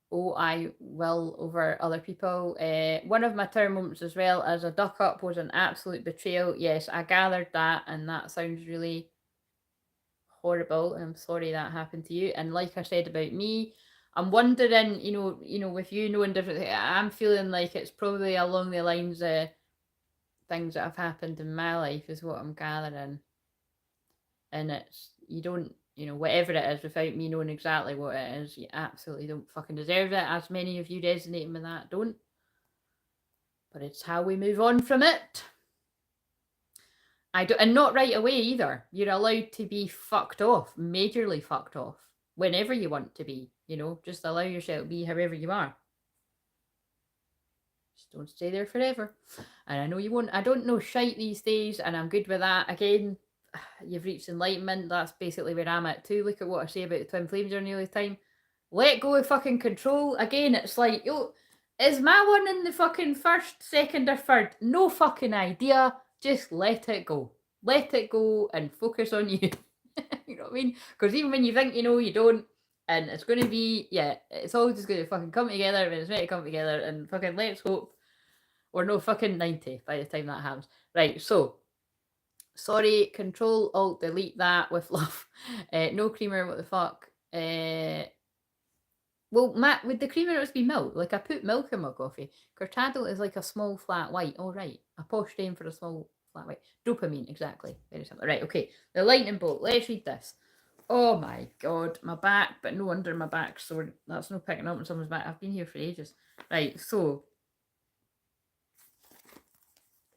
A: Oh, I will over other people. One of my term moments as well as a duck up was an absolute betrayal. Yes, I gathered that, and that sounds really horrible. And I'm sorry that happened to you. And like I said about me, I'm wondering, you know, with you knowing different things, I'm feeling like it's probably along the lines of things that have happened in my life is what I'm gathering. And it's, you don't, you know, whatever it is, without me knowing exactly what it is, you absolutely don't fucking deserve it. As many of you resonating with that don't. But it's how we move on from it. And not right away either. You're allowed to be fucked off, majorly fucked off, whenever you want to be. You know, just allow yourself to be however you are. Just don't stay there forever. And I know you won't. I don't know shite these days, and I'm good with that. Again, you've reached enlightenment. That's basically where I'm at too. Look at what I say about the twin flames journey all the time. Let go of fucking control. Again, it's like, yo, is my one in the fucking first, second, or third? No fucking idea. Just let it go. Let it go and focus on you. You know what I mean? Because even when you think you know, you don't. And it's going to be, yeah, it's all just going to fucking come together when it's meant to come together, and fucking let's hope we're no fucking 90 by the time that happens. Right, so, sorry, Control, Alt, delete that with love. No creamer, what the fuck? Well, Matt, would the creamer always be milk? Like, I put milk in my coffee. Cortado is like a small flat white. Oh, right. A posh name for a small flat white. Dopamine, exactly. Very simple. Right, okay. The lightning bolt. Let's read this. Oh my god, my back, but no wonder my back's sore. That's no picking up on someone's back. I've been here for ages. Right, so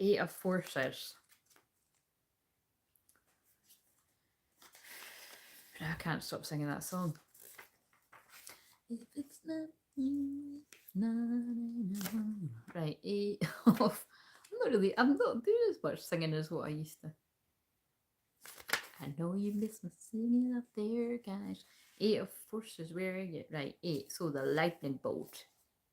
A: 8 of Forces. I can't stop singing that song. If it's not you, right, 8 of. I'm not doing as much singing as what I used to. I know you miss my singing up there, guys. 8 of Forces, where are you? Right, 8. So the lightning bolt.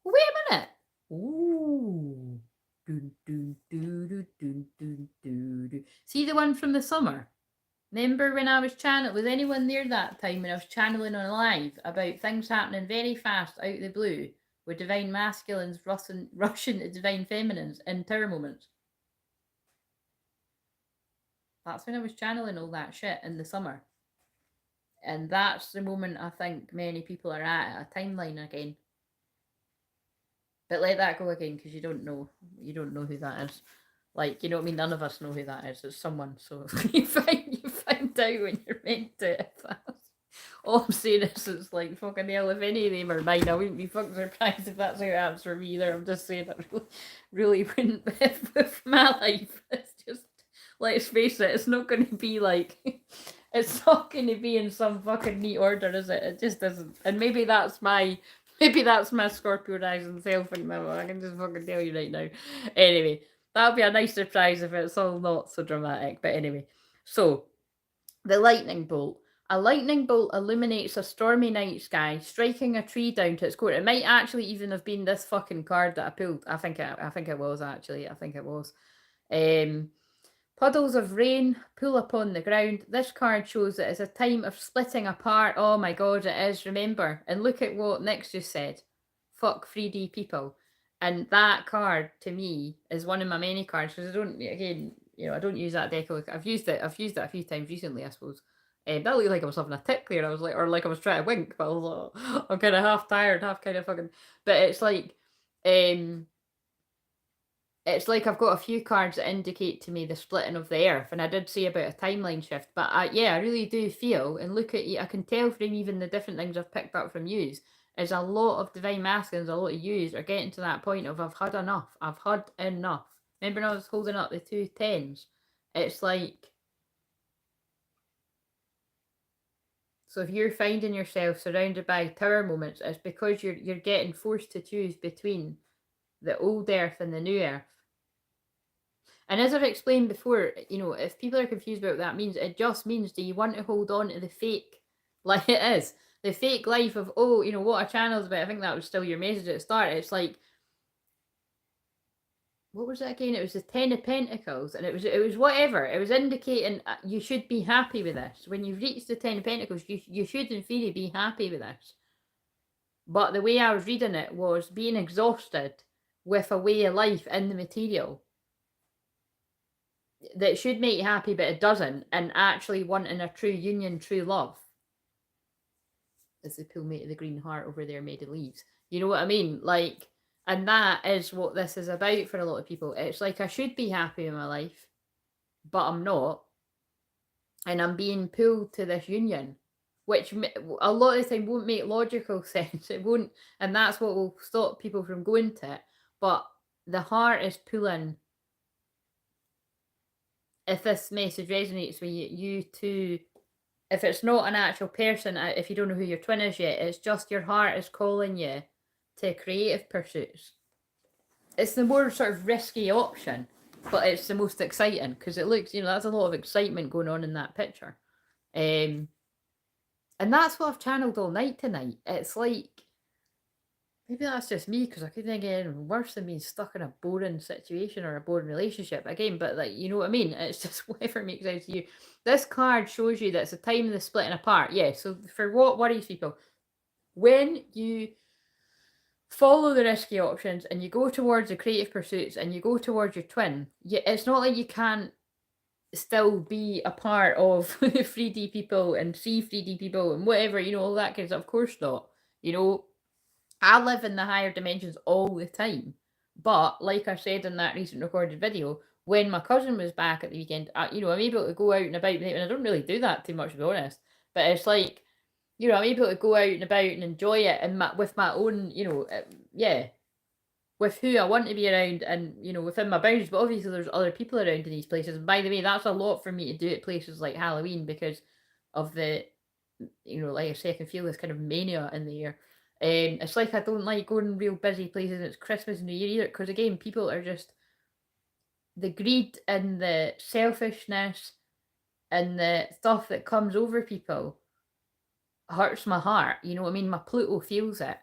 A: Wait a minute. Ooh. Dun, dun, dun, dun, dun, dun, dun, dun. See the one from the summer? Remember when I was channeling? Was anyone there that time when I was channeling on live about things happening very fast out of the blue with divine masculines rushing to divine feminines in tower moments? That's when I was channeling all that shit in the summer. And that's the moment I think many people are at a timeline again. But let that go again, because you don't know who that is. Like, you know what I mean? None of us know who that is. It's someone. So you find out when you're meant to. All I'm saying is, it's like, fucking hell, if any of them are mine, I wouldn't be fucking surprised if that's how it happens for me either. I'm just saying, it really wouldn't with my life. It's just, let's face it, it's not going to be like, it's not going to be in some fucking neat order, is it? It just isn't. And maybe that's my Scorpio rising self, and I can just fucking tell you right now. Anyway, that'll be a nice surprise if it's all not so dramatic. But anyway, so the lightning bolt. A lightning bolt illuminates a stormy night sky, striking a tree down to its core. It might actually even have been this fucking card that I pulled. I think it was actually. I think it was. Puddles of rain pool upon the ground. This card shows that it's a time of splitting apart. Oh my god, it is. Remember. And look at what Nick's just said. Fuck 3D people. And that card, to me, is one of my many cards, because I don't use that deck. I've used it a few times recently, I suppose. That looked like I was having a tickler. I was like, or like I was trying to wink, but I was like, I'm kind of half tired, half kind of fucking. But it's like, it's like I've got a few cards that indicate to me the splitting of the earth, and I did say about a timeline shift, but I really do feel, and look at you, I can tell from even the different things I've picked up from yous, is a lot of divine masculines, a lot of yous are getting to that point of I've had enough. Remember when I was holding up the 2 10s? It's like, so if you're finding yourself surrounded by tower moments, it's because you're getting forced to choose between the old earth and the new earth. And as I've explained before, if people are confused about what that means, it just means, do you want to hold on to the fake, like it is, the fake life of, what a channel's about? I think that was still your message at the start. It's like, what was it again? It was the 10 of Pentacles, and it was whatever. It was indicating you should be happy with this. When you've reached the 10 of Pentacles, you should in theory be happy with this. But the way I was reading it was being exhausted with a way of life in the material that should make you happy, but it doesn't, and actually wanting a true union, true love. As the poolmate of the green heart over there made of leaves. You know what I mean? Like, and that is what this is about for a lot of people. It's like, I should be happy in my life, but I'm not. And I'm being pulled to this union, which a lot of the time won't make logical sense. It won't, and that's what will stop people from going to it. But the heart is pulling. If this message resonates with you too, if it's not an actual person, if you don't know who your twin is yet, it's just your heart is calling you to creative pursuits. It's the more sort of risky option, but it's the most exciting, because it looks, that's a lot of excitement going on in that picture. And that's what I've channeled all night tonight. It's like, maybe that's just me, because I couldn't think of anything worse than being stuck in a boring situation or a boring relationship again. But, like, you know what I mean? It's just whatever makes sense to you. This card shows you that it's a time of the splitting apart. Yeah, so for what worries people, when you follow the risky options and you go towards the creative pursuits and you go towards your twin, it's not like you can't still be a part of 3D people and see 3D people and whatever, all that kind of stuff. Of course not. I live in the higher dimensions all the time. But like I said in that recent recorded video, when my cousin was back at the weekend, I'm able to go out and about, and I don't really do that too much, to be honest. But it's like, I'm able to go out and about and enjoy it, and with my own, with who I want to be around, and within my boundaries. But obviously, there's other people around in these places. And by the way, that's a lot for me to do at places like Halloween because of the, like I say, I can feel this kind of mania in the air. It's like I don't like going real busy places. And it's Christmas and New Year either, because again, people are just the greed and the selfishness and the stuff that comes over people hurts my heart. You know what I mean? My Pluto feels it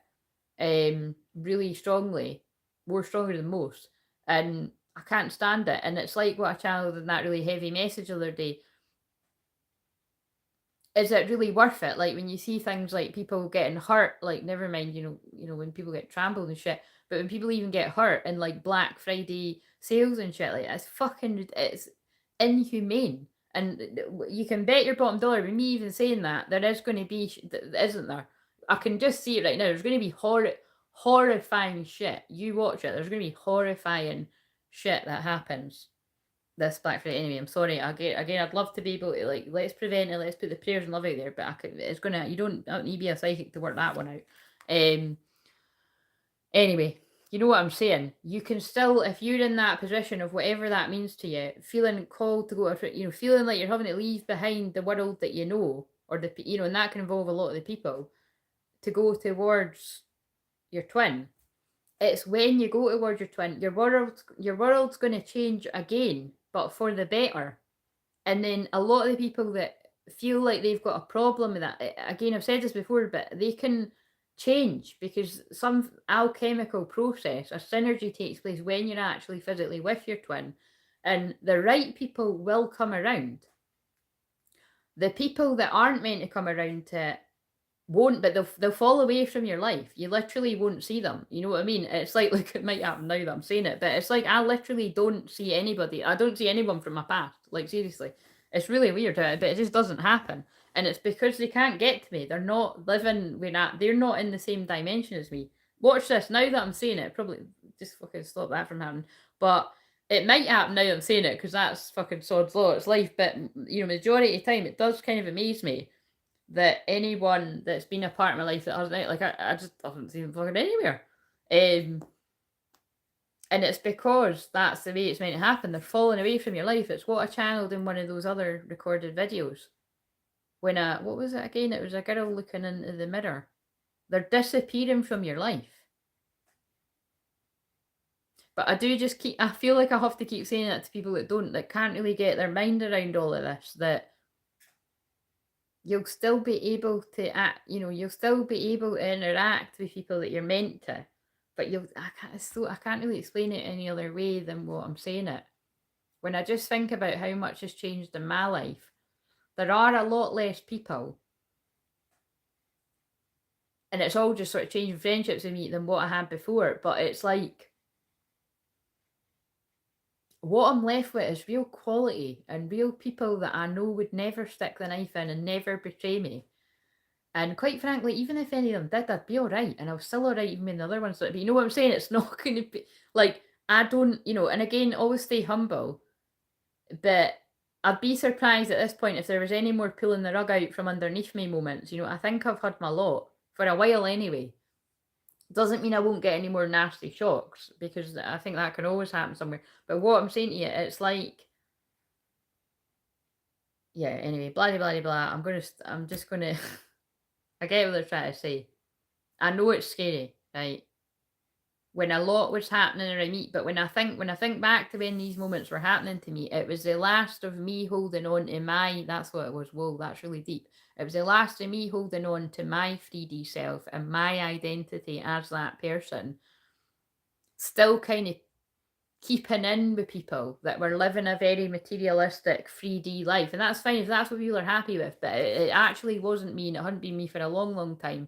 A: really strongly, more stronger than most, and I can't stand it. And it's like what I channeled in that really heavy message the other day. Is it really worth it? Like when you see things like people getting hurt, like never mind, when people get trampled and shit, but when people even get hurt in like Black Friday sales and shit, like it's inhumane. And you can bet your bottom dollar, with me even saying that, there is going to be, isn't there? I can just see it right now. There's going to be horrifying shit. You watch it. There's going to be horrifying shit that happens this Black Friday. Anyway, I'm sorry. Again, I'd love to be able to let's prevent it. Let's put the prayers and love out there. But it's gonna. You don't need to be a psychic to work that one out. Anyway, you know what I'm saying. You can still, if you're in that position of whatever that means to you, feeling called to go, feeling like you're having to leave behind the world that or and that can involve a lot of the people, to go towards your twin. It's when you go towards your twin, your world's going to change again, but for the better. And then a lot of the people that feel like they've got a problem with that, again, I've said this before, but they can change because some alchemical process, a synergy takes place when you're actually physically with your twin, and the right people will come around. The people that aren't meant to come around to won't, but they'll fall away from your life. You literally won't see them. You know what I mean? It's like it might happen now that I'm saying it, but it's like I literally don't see anybody. I don't see anyone from my past. Like seriously, it's really weird, but it just doesn't happen. And it's because they can't get to me. They're not living where they're not in the same dimension as me. Watch this. Now that I'm saying it, probably just fucking stop that from happening. But it might happen now that I'm saying it because that's fucking sod's law. It's life. But majority of the time, it does kind of amaze me that anyone that's been a part of my life that hasn't, like I just haven't seen them fucking anywhere. And it's because that's the way it's meant to happen. They're falling away from your life. It's what I channeled in one of those other recorded videos. When what was it again? It was a girl looking into the mirror. They're disappearing from your life. But I feel like I have to keep saying that to people that can't really get their mind around all of this, that you'll still be able to you'll still be able to interact with people that you're meant to, but I can't really explain it any other way than what I'm saying it. When I just think about how much has changed in my life, there are a lot less people, and it's all just sort of changing friendships with me than what I had before, but it's like what I'm left with is real quality and real people that I know would never stick the knife in and never betray me. And quite frankly, even if any of them did, I'd be all right. And I was still all right even when the other ones would be. You know what I'm saying? It's not going to be like, I don't, and again, always stay humble. But I'd be surprised at this point if there was any more pulling the rug out from underneath me moments. I think I've had my lot for a while anyway. Doesn't mean I won't get any more nasty shocks, because I think that can always happen somewhere. But what I'm saying to you, it's like, yeah, anyway, blah, blah, blah, blah. I'm just gonna, I get what they're trying to say. I know it's scary, right? When a lot was happening around me, but when I think back to when these moments were happening to me, it was the last of me holding on to that's what it was. Whoa, that's really deep. It was the last of me holding on to my 3D self and my identity as that person, still kind of keeping in with people that were living a very materialistic 3D life. And that's fine if that's what people are happy with, but it actually wasn't me, and it hadn't been me for a long, long time.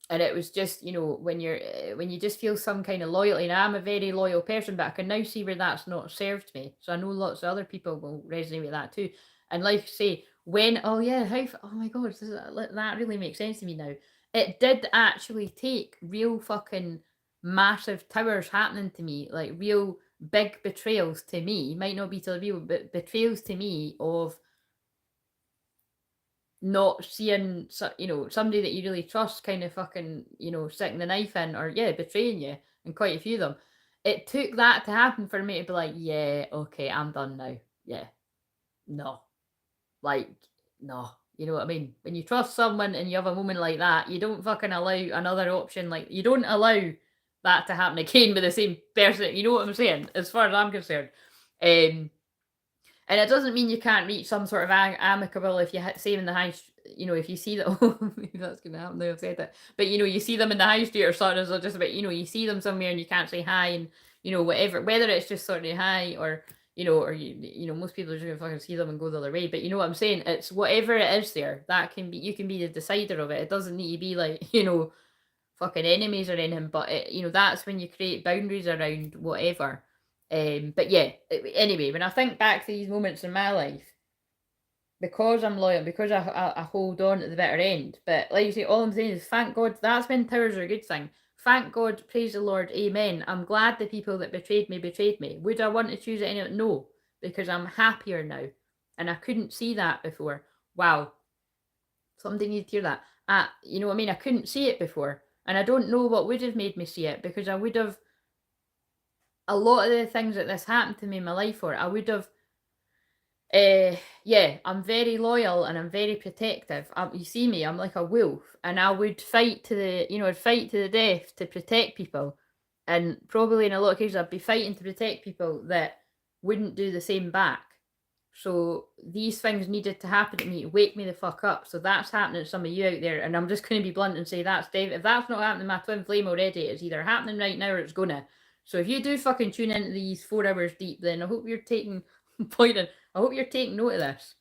A: And it was just, you know, when you just feel some kind of loyalty. And I'm a very loyal person, but I can now see where that's not served me. So I know lots of other people will resonate with that too. And like I say, when oh yeah, oh my god, that really makes sense to me now. It did actually take real fucking massive towers happening to me, like real big betrayals to me. Might not be to the real, but betrayals to me of not seeing, you know, somebody that you really trust kind of fucking, you know, sticking the knife in or, yeah, betraying you, and quite a few of them. It took that to happen for me to be like, yeah, okay, I'm done now. Yeah, no, like, no. You know what I mean? When you trust someone and you have a moment like that, you don't fucking allow another option. Like, you don't allow that to happen again with the same person. You know what I'm saying? As far as I'm concerned. Um, and it doesn't mean you can't reach some sort of amicable if you say in the high, you know, if you see that, oh, maybe that's going to happen now I've said that. But, you know, you see them in the high street or something, or just about, you know, you see them somewhere and you can't say hi and, you know, whatever, whether it's just sort of hi or, you know, or, you know, most people are just going to fucking see them and go the other way. But you know what I'm saying? It's whatever it is there, that can be, you can be the decider of it. It doesn't need to be like, you know, fucking enemies or anything, but it, you know, that's when you create boundaries around whatever. But yeah, anyway, when I think back to these moments in my life, because I'm loyal, because I hold on at the bitter end. But like you say, all I'm saying is thank God, that's when towers are a good thing. Thank God, praise the Lord, amen. I'm glad the people that betrayed me. Would I want to choose it anyway? No, because I'm happier now. And I couldn't see that before. Wow, somebody needed to hear that. You know what I mean? I couldn't see it before. And I don't know what would have made me see it, because I would have, a lot of the things that this happened to me in my life for, I would have, yeah, I'm very loyal and I'm very protective. You see me, I'm like a wolf, and I would fight to the, you know, I'd fight to the death to protect people. And probably in a lot of cases, I'd be fighting to protect people that wouldn't do the same back. So these things needed to happen to me to wake me the fuck up. So that's happening to some of you out there. And I'm just going to be blunt and say that's Dave. If that's not happening to my twin flame already, it's either happening right now or it's gonna. So if you do fucking tune into these 4 hours deep, then I hope you're taking pointing. I hope you're taking note of this,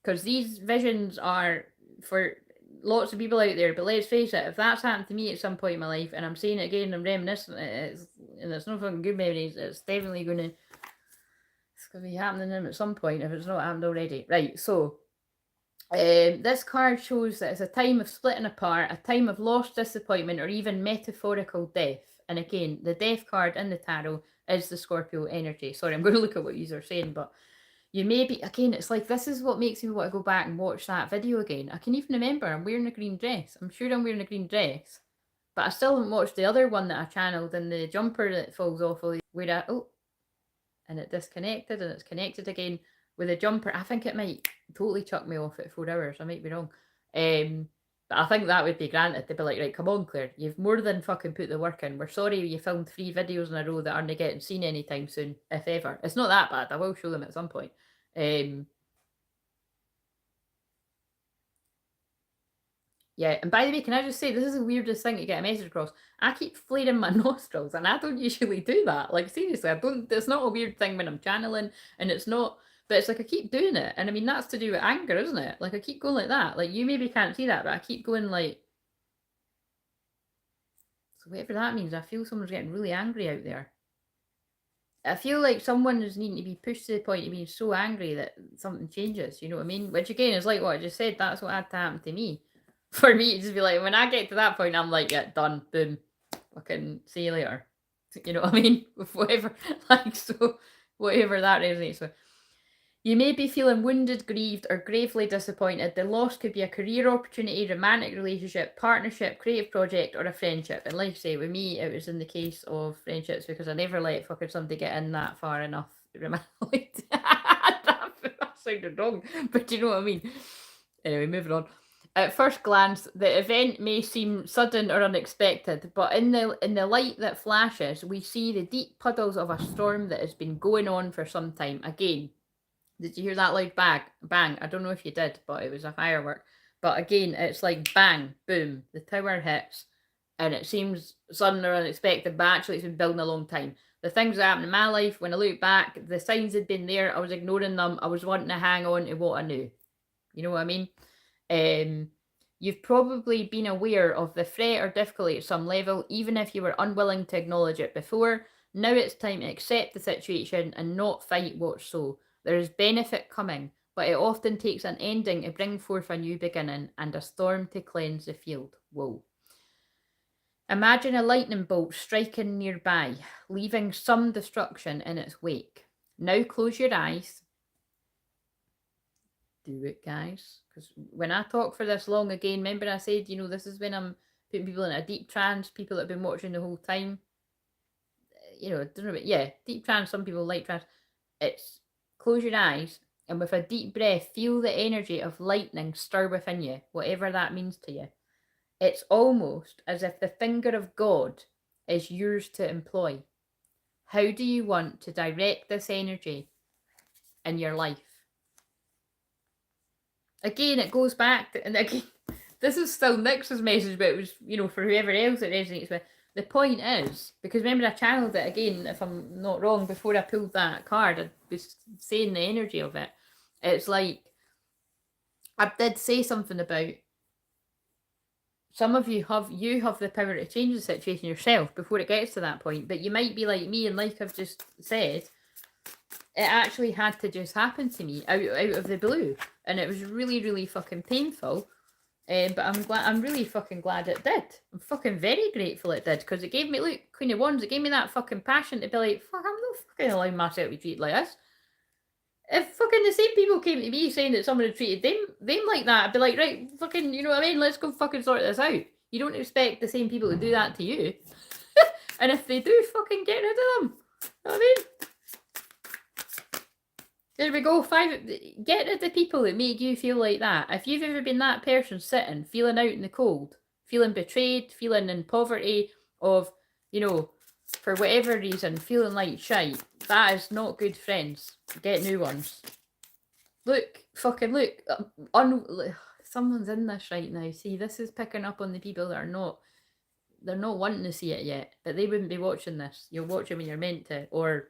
A: because these visions are for lots of people out there. But let's face it, if that's happened to me at some point in my life, and I'm saying it again, I'm reminiscing, and it's not fucking good memories. It's definitely gonna. It's gonna be happening to him at some point if it's not happened already. Right. So this card shows that it's a time of splitting apart, a time of lost disappointment, or even metaphorical death. And again, the death card in the tarot is the Scorpio energy. Sorry, I'm going to look at what you are saying, but you may be, again, it's like, this is what makes me want to go back and watch that video again. I can even remember I'm wearing a green dress. I'm sure I'm wearing a green dress, but I still haven't watched the other one that I channeled, and the jumper that falls off where I, oh, and it disconnected and it's connected again with a jumper. I think it might totally chuck me off at 4 hours. I might be wrong. But I think that would be granted. They'd be like, right, come on, Claire, you've more than fucking put the work in. We're sorry you filmed 3 videos in a row that aren't getting seen anytime soon, if ever. It's not that bad. I will show them at some point. Yeah, and by the way, can I just say, this is the weirdest thing to get a message across. I keep flaring my nostrils, and I don't usually do that. Like, seriously, I don't, it's not a weird thing when I'm channeling, and it's not, but it's like I keep doing it. And I mean, that's to do with anger, isn't it? Like, I keep going like that. Like, you maybe can't see that, but I keep going like, so whatever that means, I feel someone's getting really angry out there. I feel like someone is needing to be pushed to the point of being so angry that something changes, you know what I mean? Which again is like what I just said, that's what had to happen to me. For me to just be like, when I get to that point, I'm like, yeah, done, boom, fucking see you later. You know what I mean? With whatever, like, so whatever that resonates with. You may be feeling wounded, grieved, or gravely disappointed. The loss could be a career opportunity, romantic relationship, partnership, creative project, or a friendship. And like I say, with me, it was in the case of friendships, because I never let fucking somebody get in that far enough romantically. That sounded wrong, but you know what I mean. Anyway, moving on. At first glance, the event may seem sudden or unexpected, but in the light that flashes, we see the deep puddles of a storm that has been going on for some time. Again, did you hear that loud bang? I don't know if you did, but it was a firework. But again, it's like bang, boom, the tower hits, and it seems sudden or unexpected, but actually it's been building a long time. The things that happened in my life, when I look back, the signs had been there. I was ignoring them. I was wanting to hang on to what I knew. You know what I mean? You've probably been aware of the threat or difficulty at some level, even if you were unwilling to acknowledge it before. Now it's time to accept the situation and not fight what's so. There is benefit coming, but it often takes an ending to bring forth a new beginning and a storm to cleanse the field. Whoa. Imagine a lightning bolt striking nearby, leaving some destruction in its wake. Now close your eyes. Do it, guys. Because when I talk for this long again, remember I said, this is when I'm putting people in a deep trance, people that have been watching the whole time. I don't know, but yeah, deep trance, some people like trance. It's close your eyes and with a deep breath, feel the energy of lightning stir within you, whatever that means to you. It's almost as if the finger of God is yours to employ. How do you want to direct this energy in your life? Again, it goes back to, and again, this is still Nix's message, but it was, for whoever else it resonates with. The point is, because remember I channeled it again, if I'm not wrong, before I pulled that card, I was saying the energy of it. It's like, I did say something about, some of you have the power to change the situation yourself before it gets to that point, but you might be like me, and like I've just said, it actually had to just happen to me out of the blue, and it was really, really fucking painful. But I'm really fucking glad it did. I'm fucking very grateful it did, because it gave me, look, Queen of Wands, it gave me that fucking passion to be like, fuck, I'm not fucking allowing myself to be treated like this. If fucking the same people came to me saying that someone had treated them like that, I'd be like, right, fucking, you know what I mean? Let's go fucking sort this out. You don't expect the same people to do that to you. And if they do, fucking get rid of them. You know what I mean? There we go. 5. Get rid of the people that make you feel like that. If you've ever been that person sitting, feeling out in the cold, feeling betrayed, feeling in poverty, of, for whatever reason, feeling like shite, that is not good friends. Get new ones. Look, fucking look. Someone's in this right now. See, this is picking up on the people that are not, they're not wanting to see it yet, but they wouldn't be watching this. You'll watch it when you're meant to, or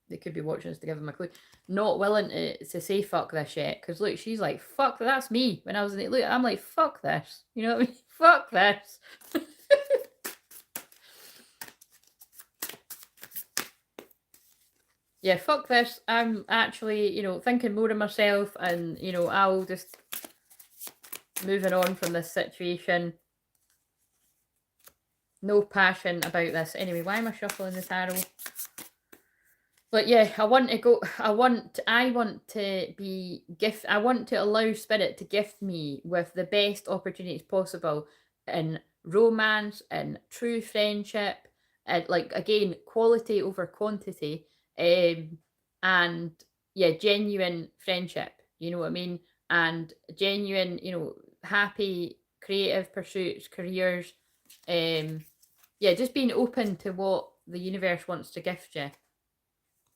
A: they could be watching us to give them a clue. Not willing to say fuck this yet, because look, she's like, fuck, that's me. When I was in it, look, I'm like, fuck this. You know what I mean? Fuck this. Yeah, fuck this. I'm actually, thinking more of myself, and, I'll just moving on from this situation. No passion about this. Anyway, why am I shuffling the tarot? But yeah, I want to allow Spirit to gift me with the best opportunities possible in romance and true friendship, and like, again, quality over quantity, and yeah, genuine friendship, you know what I mean? And genuine, happy creative pursuits, careers, yeah, just being open to what the universe wants to gift you.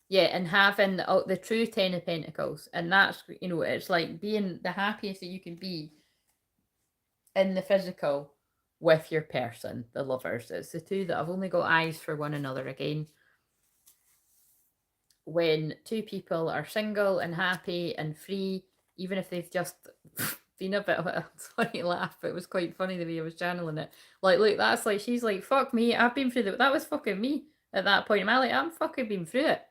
A: Yeah, and having the true 10 of Pentacles. And that's, it's like being the happiest that you can be in the physical with your person, the lovers. It's the two that have only got eyes for one another again. When two people are single and happy and free, even if they've just been a bit of a funny laugh, but it was quite funny the way I was channeling it. Like, look, that's like, she's like, fuck me, I've been through that was fucking me at that point. I'm fucking been through it.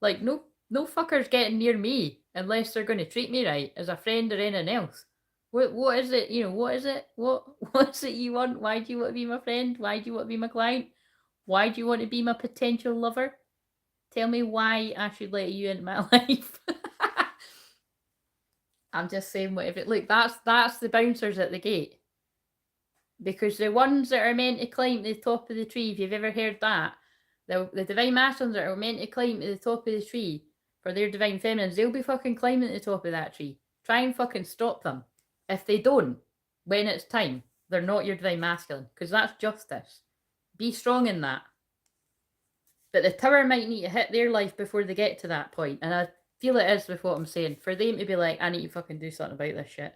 A: Like, no fuckers getting near me unless they're going to treat me right as a friend or anything else. What is it? What is it? What's it you want? Why do you want to be my friend? Why do you want to be my client? Why do you want to be my potential lover? Tell me why I should let you into my life. I'm just saying whatever. Look, that's the bouncers at the gate. Because the ones that are meant to climb to the top of the tree, if you've ever heard that, the divine masculines that are meant to climb to the top of the tree for their divine feminines, they'll be fucking climbing to the top of that tree. Try and fucking stop them. If they don't, when it's time, they're not your divine masculine, because that's justice. Be strong in that. But the tower might need to hit their life before they get to that point, and I feel it is with what I'm saying. For them to be like, I need to fucking do something about this shit.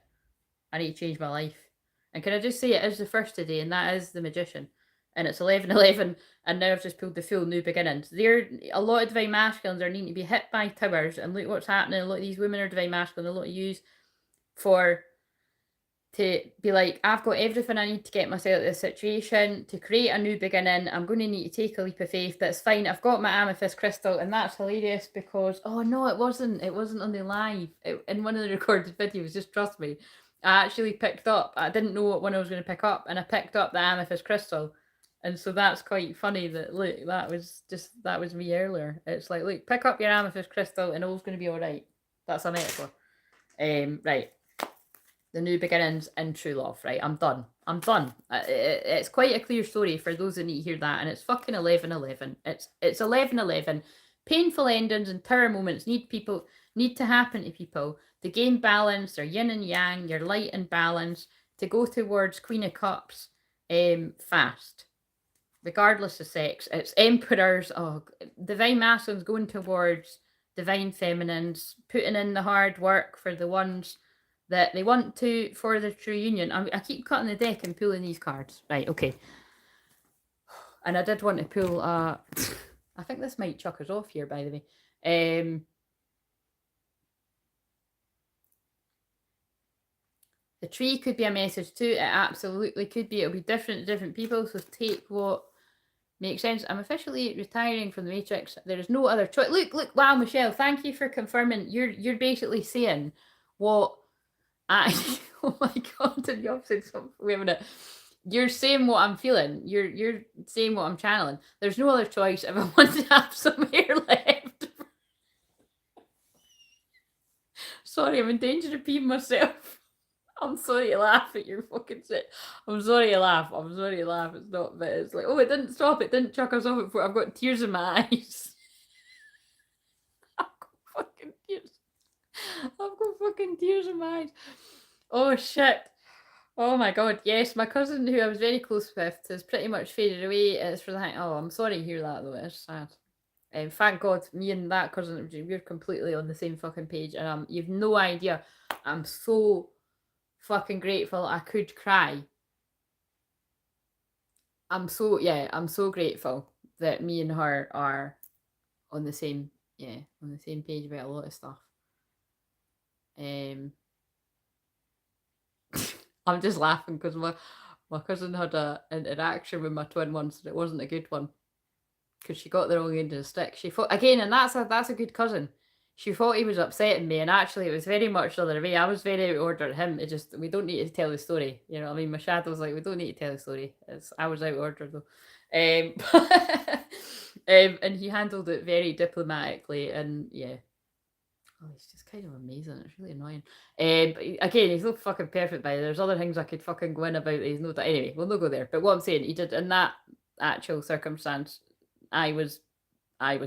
A: I need to change my life. And can I just say, it is the first today, and that is the Magician. And it's 11:11, and now I've just pulled the full new beginnings. A lot of divine masculines are needing to be hit by towers, and look what's happening. A lot of these women are divine masculine. A lot of yous for to be like, I've got everything I need to get myself out of this situation, to create a new beginning. I'm going to need to take a leap of faith. That's fine. I've got my amethyst crystal, and that's hilarious because, oh no, it wasn't. It wasn't on the live. In one of the recorded videos, just trust me. I actually picked up, I didn't know what one I was going to pick up, and I picked up the amethyst crystal. And so that's quite funny that, look, that was me earlier. It's like, look, pick up your amethyst crystal and all's going to be all right. That's a metaphor. Right. The new beginnings in true love, right? I'm done. I'm done. It's quite a clear story for those that need to hear that, and it's fucking 11:11. It's 11:11. Painful endings and tower moments need to happen to people to gain balance, their yin and yang, your light and balance, to go towards Queen of Cups, fast. Regardless of sex, it's emperors, divine masculines going towards divine feminines, putting in the hard work for the ones that they want to for the true union. I keep cutting the deck and pulling these cards. Right, okay. And I did want to pull, I think this might chuck us off here, by the way. The tree could be a message too. It absolutely could be. It'll be different to different people, so take what makes sense. I'm officially retiring from the Matrix. There is no other choice. Look, wow, Michelle, thank you for confirming. You're basically saying what I oh my god, and you've said something. Wait a minute. You're saying what I'm feeling. You're saying what I'm channeling. There's no other choice if I want to have some hair left. Sorry, I'm in danger of peeing myself. I'm sorry to laugh at your fucking shit. I'm sorry to laugh. It's not, but it's like, oh, it didn't stop. It didn't chuck us off before. I've got tears in my eyes. I've got fucking tears. I've got fucking tears in my eyes. Oh shit. Oh my god. Yes, my cousin who I was very close with has pretty much faded away. It's for the oh, I'm sorry to hear that though. It's sad. Thank God, me and that cousin, we're completely on the same fucking page, and you've no idea. I'm so fucking grateful. I could cry. I'm so grateful that me and her are on the same page about a lot of stuff. I'm just laughing because my cousin had an interaction with my twin once, and it wasn't a good one because she got the wrong end of the stick. She thought again, and that's a good cousin. She thought he was upsetting me, and actually, it was very much the other way. I was very out of order. Him, it just we don't need to tell the story. You know what I mean? My shadow's like, we don't need to tell the story. I was out of order though. And he handled it very diplomatically, and yeah. Oh, he's just kind of amazing. It's really annoying. But again, he's not fucking perfect by there's other things I could fucking go in about. He's not that anyway. We'll not go there. But what I'm saying, he did in that actual circumstance. I was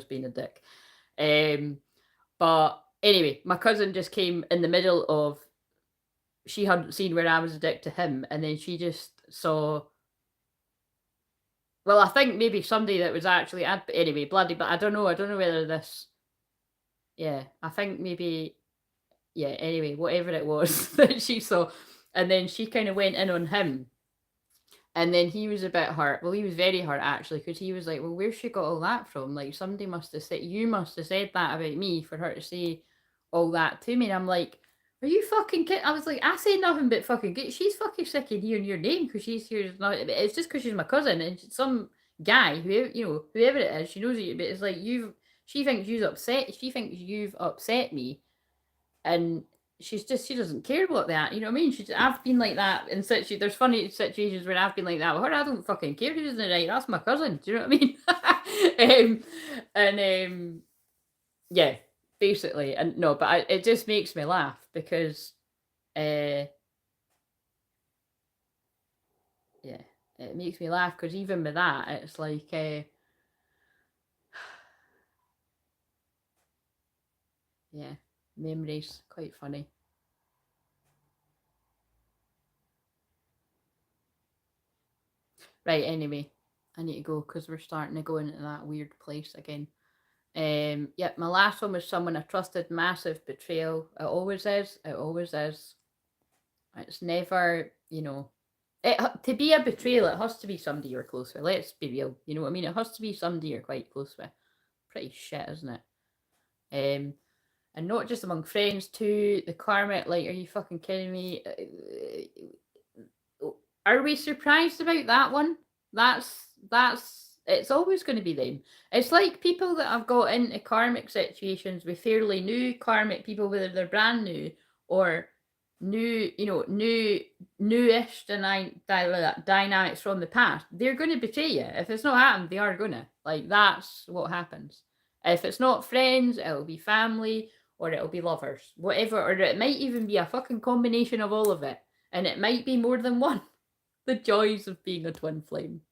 A: being a dick. But anyway, my cousin just came in the middle of. She hadn't seen where I was a dick to him, and then she just saw. Well, I think maybe somebody that was actually anyway, bloody. But I don't know. I don't know whether this. Yeah, I think maybe. Yeah. Anyway, whatever it was that she saw, and then she kind of went in on him. And then he was a bit hurt. Well, he was very hurt actually, because he was like, "Well, where's she got all that from? Like, somebody must have said you must have said that about me for her to say all that to me." And I'm like, "Are you fucking kidding?" I was like, "I say nothing but fucking good. She's fucking sick of hearing your name because she's here. Not. It's just because she's my cousin and some guy, whoever it is, she knows you. But it's like you. She thinks you've upset. She thinks you've upset me, and she doesn't care about that. You know what I mean? I've been like that in such. There's funny situations where I've been like that with her. I don't fucking care who's in the right. That's my cousin. Do you know what I mean? Yeah, basically, and no, but it just makes me laugh because, yeah, it makes me laugh because even with that, it's like, yeah, memories, quite funny. Right, anyway, I need to go because we're starting to go into that weird place again. Yep, my last one was someone I trusted, massive betrayal. It always is. It always is. It's never, to be a betrayal, it has to be somebody you're close with. Let's be real. You know what I mean? It has to be somebody you're quite close with. Pretty shit, isn't it? And not just among friends too. The karma, like, are you fucking kidding me? Are we surprised about that one? That's it's always going to be them. It's like people that have got into karmic situations with fairly new karmic people, whether they're brand new or new, newish dynamics from the past. They're going to betray you. If it's not happened, they are gonna. Like, that's what happens. If it's not friends, it'll be family or it'll be lovers, whatever, or it might even be a fucking combination of all of it, and it might be more than one. The joys of being a twin flame.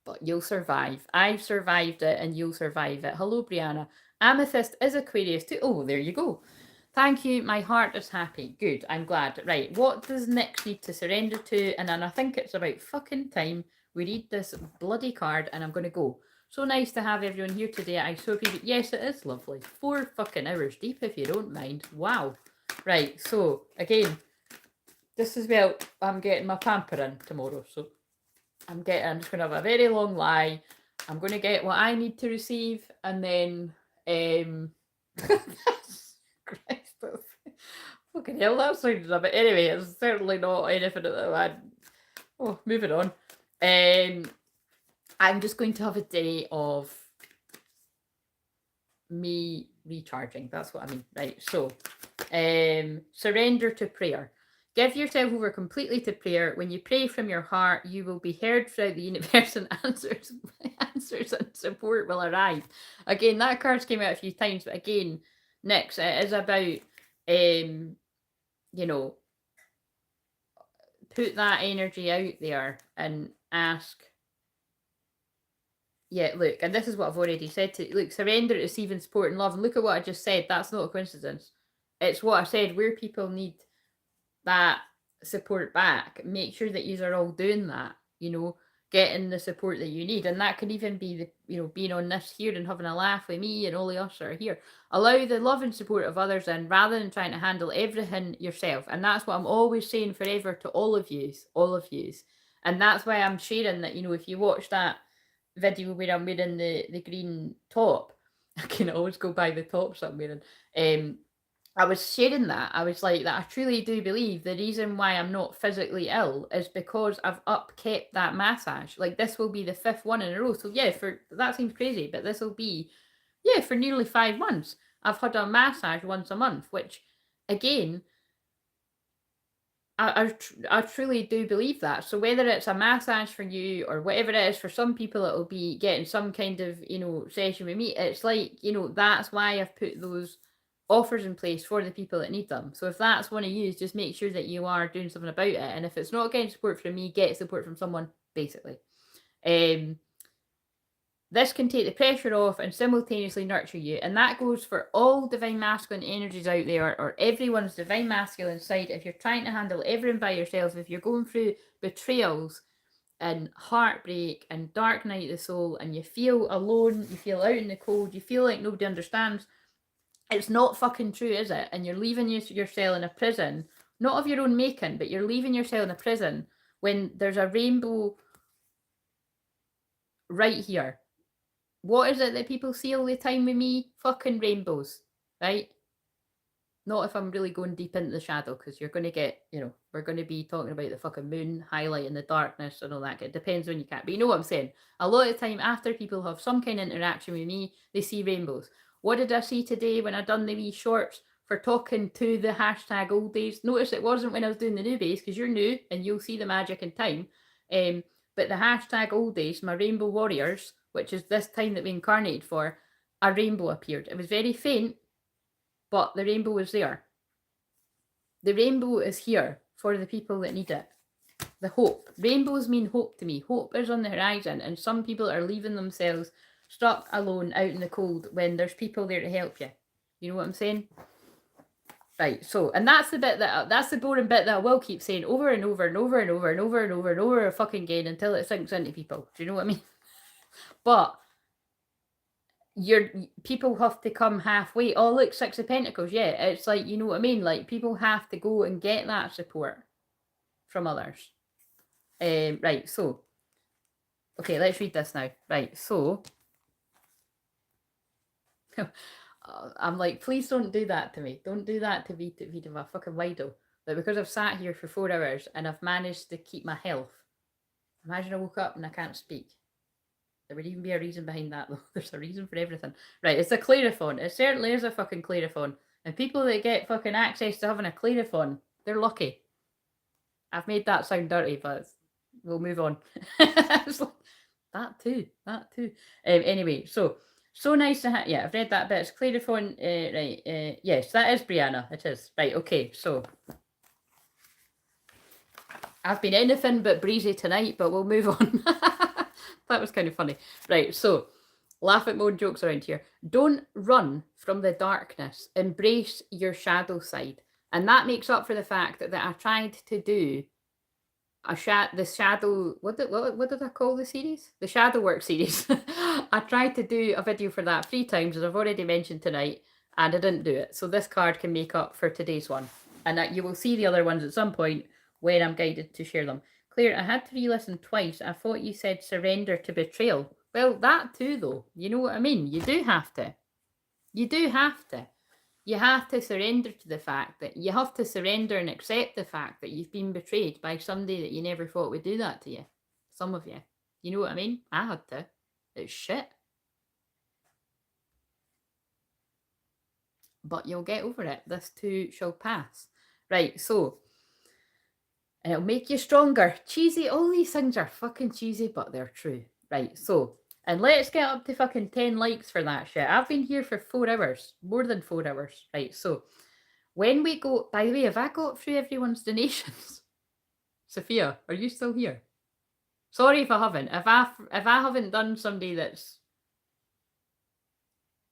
A: But you'll survive. I've survived it and you'll survive it. Hello, Brianna. Amethyst is Aquarius too. Oh, there you go. Thank you. My heart is happy. Good. I'm glad. Right. What does Nyx need to surrender to? And then I think it's about fucking time we read this bloody card and I'm going to go. So nice to have everyone here today. I so appreciate. Yes, it is lovely. 4 fucking hours deep, if you don't mind. Wow. Right. So again, this is where I'm getting my pampering tomorrow. So I'm just going to have a very long lie. I'm going to get what I need to receive. And then, Christ, fucking hell, that sounds a bit, anyway, it's certainly not anything that I, moving on. I'm just going to have a day of me recharging. That's what I mean. Right. So, surrender to prayer. Give yourself over completely to prayer. When you pray from your heart, you will be heard throughout the universe and answers and support will arrive. Again, that card's came out a few times, but again, Nyx, it is about, put that energy out there and ask. Yeah, look, and this is what I've already said to look, surrender, receiving support and love. And look at what I just said. That's not a coincidence. It's what I said, where people need that support back. Make sure that you are all doing that, getting the support that you need. And that could even be the, being on this here and having a laugh with me and all of us that are here. Allow the love and support of others in rather than trying to handle everything yourself. And that's what I'm always saying forever to all of yous. And that's why I'm sharing that, if you watch that video where I'm wearing the green top, I can always go by the tops I'm wearing. I was sharing that. I was like, that I truly do believe the reason why I'm not physically ill is because I've upkept that massage. Like, this will be the 5th one in a row. So yeah, that seems crazy, but this will be, for nearly 5 months. I've had a massage once a month, which again, I truly do believe that. So whether it's a massage for you or whatever it is, for some people it'll be getting some kind of, session with me. It's like, that's why I've put those offers in place for the people that need them. So if that's one of you, just make sure that you are doing something about it. And if it's not getting support from me, get support from someone, basically. This can take the pressure off and simultaneously nurture you. And that goes for all divine masculine energies out there, or everyone's divine masculine side. If you're trying to handle everything by yourself, if you're going through betrayals and heartbreak and dark night of the soul, and you feel alone, you feel out in the cold, you feel like nobody understands, it's not fucking true, is it? And you're leaving yourself in a prison, not of your own making, but you're leaving yourself in a prison when there's a rainbow right here. What is it that people see all the time with me? Fucking rainbows, right? Not if I'm really going deep into the shadow, because you're going to get, we're going to be talking about the fucking moon highlighting the darkness and all that. It depends when you can. But you know what I'm saying? A lot of the time, after people have some kind of interaction with me, they see rainbows. What did I see today when I done the wee shorts for talking to the hashtag old days? Notice it wasn't when I was doing the new base, because you're new and you'll see the magic in time. But the hashtag old days, my rainbow warriors, which is this time that we incarnated for, a rainbow appeared. It was very faint, but the rainbow was there. The rainbow is here for the people that need it. The hope. Rainbows mean hope to me. Hope is on the horizon, and some people are leaving themselves stuck alone out in the cold when there's people there to help you. You know what I'm saying? Right, so, and that's the bit that's the boring bit that I will keep saying over and over and over and over and over and over and over fucking again until it sinks into people. Do you know what I mean? But people have to come halfway. Oh, look, 6 of Pentacles. Yeah, it's like, you know what I mean? Like, people have to go and get that support from others. Right, so, okay, let's read this now. Right, so, I'm like, please don't do that to me. Don't do that to Vita, my fucking Wido. that because I've sat here for 4 hours and I've managed to keep my health. Imagine I woke up and I can't speak. There would even be a reason behind that, though. There's a reason for everything. Right, it's a clairophone. It certainly is a fucking clairophone. And people that get fucking access to having a clairophone, they're lucky. I've made that sound dirty, but we'll move on. It's like, that too. Anyway, so nice to have. Yeah, I've read that bit. It's clairophone. Right. Yes, that is Brianna. It is. Right. Okay. So I've been anything but breezy tonight, but we'll move on. That was kind of funny. Right. So laugh at my own jokes around here. Don't run from the darkness. Embrace your shadow side, and that makes up for the fact that I tried to do the shadow, what did I call the series? The Shadow Work series. I tried to do a video for that 3 times, as I've already mentioned tonight, and I didn't do it. So this card can make up for today's one. And you will see the other ones at some point when I'm guided to share them. Claire, I had to re-listen twice. I thought you said surrender to betrayal. Well, that too, though. You know what I mean? You do have to. You do have to. You have to surrender to the fact that you have to surrender and accept the fact that you've been betrayed by somebody that you never thought would do that to you. Some of you. You know what I mean? I had to. It's shit. But you'll get over it. This too shall pass. Right, so. And it'll make you stronger. Cheesy. All these things are fucking cheesy, but they're true. Right, so. And let's get up to fucking 10 likes for that shit. I've been here for 4 hours. More than 4 hours. Right, so. When we go, by the way, have I got through everyone's donations? Sophia, are you still here? Sorry if I haven't. If I haven't done somebody that's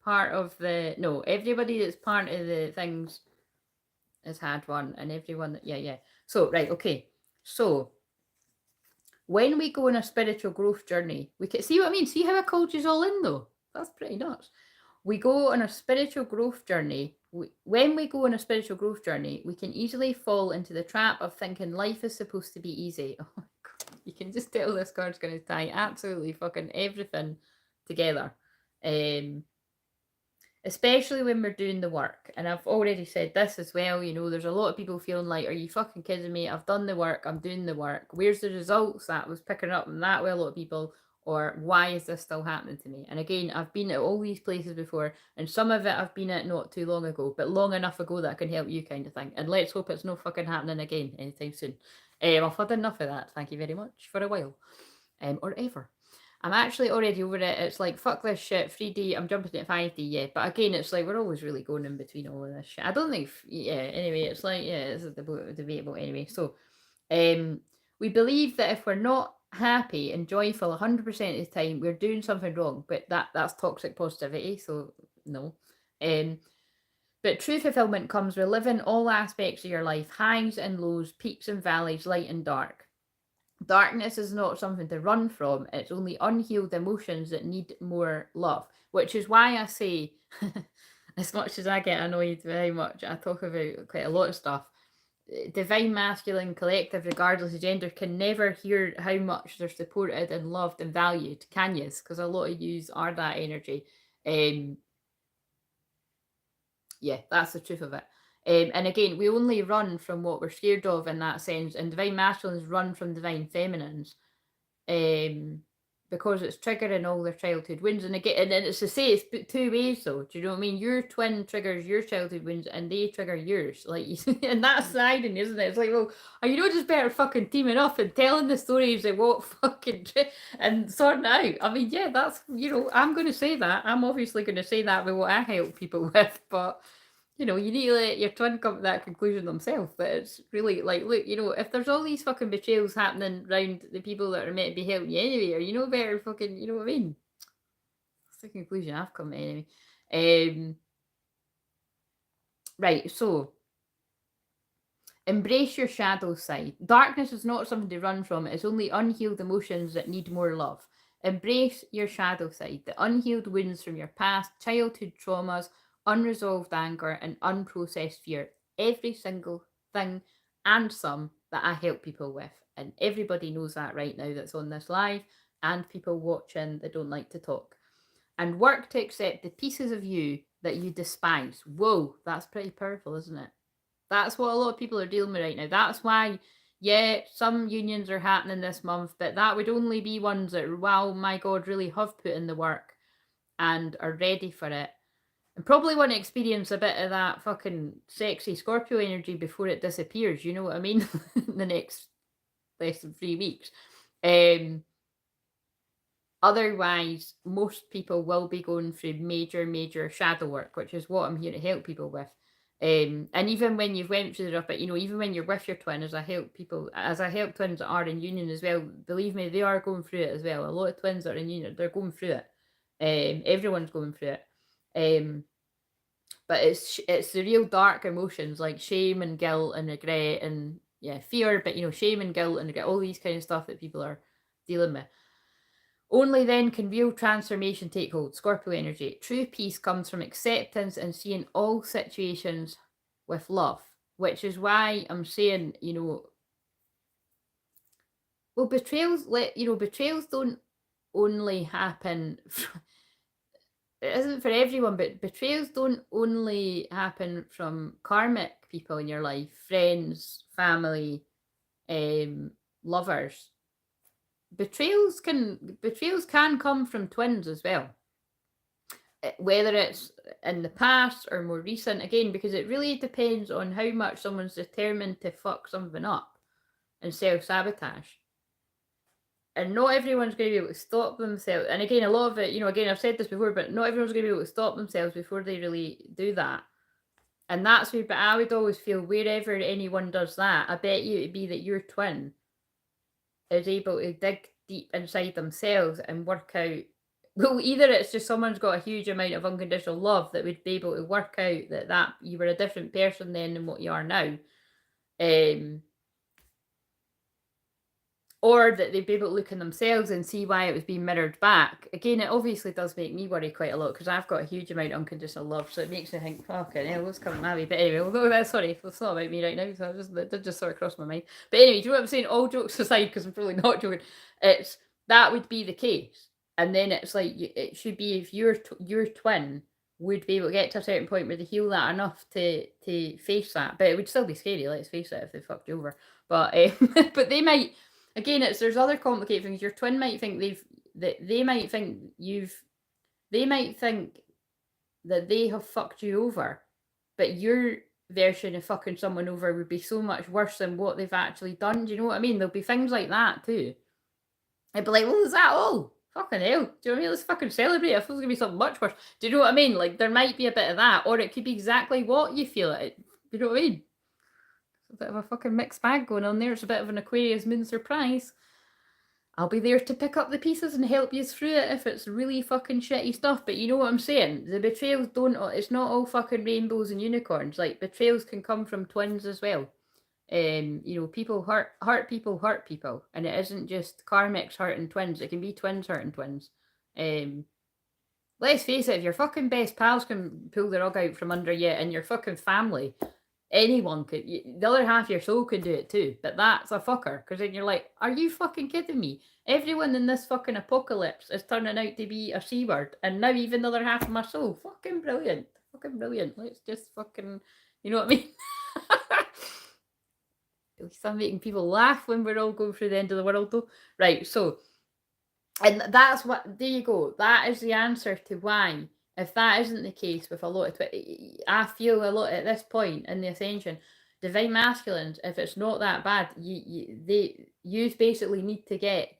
A: part of the, no, everybody that's part of the things has had one, and everyone that, yeah. So, right, okay. So, when we go on a spiritual growth journey, we can see what I mean. See how I called you all in, though? That's pretty nuts. We go on a spiritual growth journey. When we go on a spiritual growth journey, we can easily fall into the trap of thinking life is supposed to be easy. Oh my God. You can just tell this card's going to tie absolutely fucking everything together. Especially when we're doing the work. And I've already said this as well, you know, there's a lot of people feeling like, are you fucking kidding me? I've done the work, I'm doing the work. Where's the results? That was picking up on that with a lot of people. Or why is this still happening to me? And again, I've been at all these places before, and some of it I've been at not too long ago, but long enough ago that I can help you kind of thing. And let's hope it's no fucking happening again anytime soon. I've had enough of that, thank you very much, for a while. Or ever. I'm actually already over it. It's like, fuck this shit, 3D, I'm jumping to 5D, yeah. But again, it's like, we're always really going in between all of this shit. I don't think, anyway, it's like, it's debatable anyway. So, we believe that if we're not happy and joyful 100% of the time, we're doing something wrong. But that's toxic positivity, so no. But true fulfillment comes with living all aspects of your life, highs and lows, peaks and valleys, light and dark. Darkness is not something to run from. It's only unhealed emotions that need more love, which is why I say, as much as I get annoyed very much, I talk about quite a lot of stuff. Divine masculine collective, regardless of gender, can never hear how much they're supported and loved and valued. Can you? Because a lot of yous are that energy. Yeah, that's the truth of it. And again, we only run from what we're scared of in that sense, and divine masculines run from divine feminines, because it's triggering all their childhood wounds. And again, and it's to say it's 2 ways though. Do you know what I mean? Your twin triggers your childhood wounds, and they trigger yours. Like, and that's the irony, isn't it? It's like, well, are you not just better fucking teaming up and telling the stories of what fucking and sorting it out? I mean, yeah, that's, you know, I'm going to say that. I'm obviously going to say that with what I help people with, but. You know, you need to let your twin come to that conclusion themselves. That it's really like, look, you know, if there's all these fucking betrayals happening around the people that are meant to be helping you anyway, or you know better fucking, you know what I mean? That's the conclusion I've come to anyway. Right, so embrace your shadow side. Darkness is not something to run from. It's only unhealed emotions that need more love. Embrace your shadow side, the unhealed wounds from your past, childhood traumas, unresolved anger, and unprocessed fear. Every single thing and some that I help people with. And everybody knows that right now that's on this live, and people watching that don't like to talk. And work to accept the pieces of you that you despise. Whoa, that's pretty powerful, isn't it? That's what a lot of people are dealing with right now. That's why, yeah, some unions are happening this month, but that would only be ones that, wow, my God, really have put in the work and are ready for it. And probably want to experience a bit of that fucking sexy Scorpio energy before it disappears, you know what I mean? In the next less than 3 weeks. Otherwise, most people will be going through major shadow work, which is what I'm here to help people with. And even when you've went through it, but even when you're with your twin, as I help twins that are in union as well, believe me, they are going through it as well. A lot of twins that are in union, they're going through it. Everyone's going through it. But it's the real dark emotions like shame and guilt and regret and fear, but shame and guilt and regret, all these kind of stuff that people are dealing with. Only then can real transformation take hold. Scorpio energy. True peace comes from acceptance and seeing all situations with love, which is why I'm saying, well, betrayals don't only happen. It isn't for everyone, but betrayals don't only happen from karmic people in your life, friends, family, lovers. Betrayals can come from twins as well, whether it's in the past or more recent, again, because it really depends on how much someone's determined to fuck something up and self-sabotage. And not everyone's going to be able to stop themselves. And again, a lot of it, again, I've said this before, but not everyone's going to be able to stop themselves before they really do that. And that's where, but I would always feel wherever anyone does that, I bet you it'd be that your twin is able to dig deep inside themselves and work out, well, either it's just someone's got a huge amount of unconditional love that would be able to work out that you were a different person then than what you are now. Or that they'd be able to look in themselves and see why it was being mirrored back. Again, it obviously does make me worry quite a lot because I've got a huge amount of unconditional love, so it makes me think, fucking hell, what's coming my way? But anyway, sorry, it's not about me right now, so it did just sort of cross my mind. But anyway, do you know what I'm saying? All jokes aside, because I'm probably not joking, that would be the case. And then it's like, it should be if your twin would be able to get to a certain point where they heal that enough to face that. But it would still be scary, let's face it, if they fucked you over. But but they might. Again, there's other complicated things. Your twin might think they might think that they have fucked you over, but your version of fucking someone over would be so much worse than what they've actually done. Do you know what I mean? There'll be things like that too. I'd be like, well, is that all? Fucking hell. Do you know what I mean? Let's fucking celebrate. I feel it's gonna be something much worse. Do you know what I mean? Like, there might be a bit of that, or it could be exactly what you feel. Do you know what I mean? A bit of a fucking mixed bag going on there. It's a bit of an Aquarius moon surprise. I'll be there to pick up the pieces and help you through it if it's really fucking shitty stuff. But you know what I'm saying? The betrayals it's not all fucking rainbows and unicorns. Like, betrayals can come from twins as well. People hurt people. And it isn't just karmics hurting twins. It can be twins hurting twins. Let's face it, if your fucking best pals can pull the rug out from under you and your fucking family, anyone could. The other half of your soul could do it too, but that's a fucker. Because then you're like, are you fucking kidding me? Everyone in this fucking apocalypse is turning out to be a C word, and now even the other half of my soul. Fucking brilliant. Let's just fucking, you know what I mean? At least I'm making people laugh when we're all going through the end of the world, though. Right, so, and that's what, there you go. That is the answer to why. If that isn't the case with a lot of I feel a lot at this point in the ascension, divine masculines, if it's not that bad, you basically need to get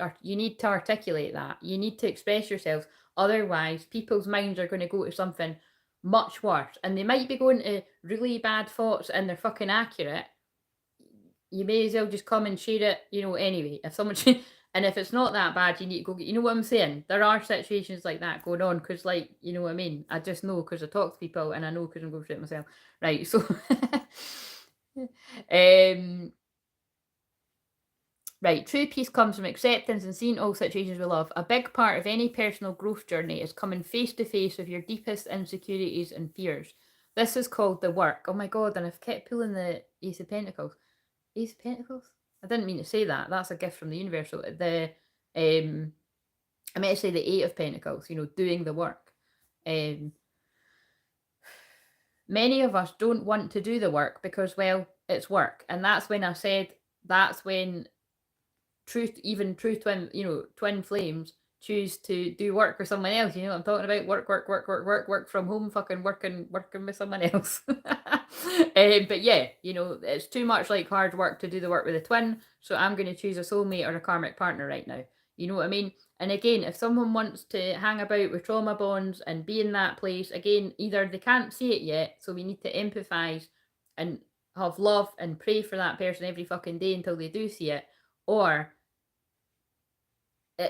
A: or you need to articulate that. You need to express yourselves. Otherwise, people's minds are going to go to something much worse, and they might be going to really bad thoughts, and they're fucking accurate. You may as well just come and share it, anyway. If someone and if it's not that bad, you need to go get, you know what I'm saying? There are situations like that going on, because, like, you know what I mean? I just know because I talk to people, and I know because I'm going through it myself. Right, so, right, true peace comes from acceptance and seeing all situations with love. A big part of any personal growth journey is coming face to face with your deepest insecurities and fears. This is called the work. Oh my God, and I've kept pulling the Ace of Pentacles. Ace of Pentacles? I didn't mean to say that. That's a gift from the universe. So I meant to say the Eight of Pentacles, doing the work. many of us don't want to do the work because, well, it's work. And that's when I said, that's when true twin flames choose to do work with someone else. You know what I'm talking about? Work from home, fucking working with someone else. But yeah, it's too much like hard work to do the work with a twin, so I'm going to choose a soulmate or a karmic partner right now. You know what I mean? And again, if someone wants to hang about with trauma bonds and be in that place, again, either they can't see it yet, so we need to empathize and have love and pray for that person every fucking day until they do see it, or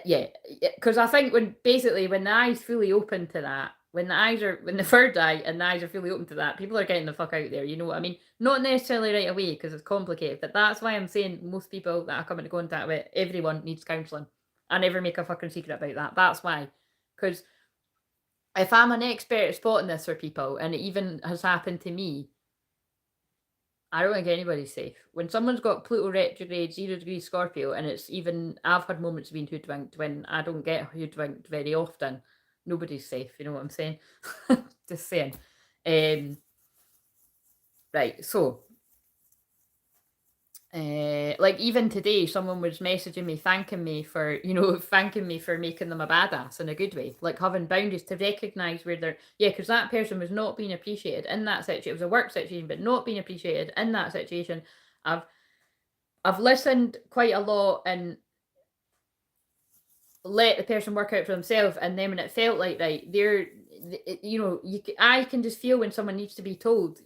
A: yeah, because I think when the eye's fully open to that, when the third eye and the eyes are fully open to that, people are getting the fuck out there. You know what I mean? Not necessarily right away because it's complicated, but that's why I'm saying most people that I come into contact with, everyone needs counselling. I never make a fucking secret about that. That's why, because if I'm an expert at spotting this for people, and it even has happened to me, I don't think anybody's safe. When someone's got Pluto retrograde 0 degrees Scorpio, and it's even, I've had moments of being hoodwinked when I don't get hoodwinked very often. Nobody's safe, you know what I'm saying? Just saying. Right, so like even today, someone was messaging me, thanking me for making them a badass in a good way, like having boundaries to recognize where they're, because that person was not being appreciated in that situation. It was a work situation, but not being appreciated in that situation. I've listened quite a lot and let the person work out for themselves, and then when it felt like right, I can just feel when someone needs to be told,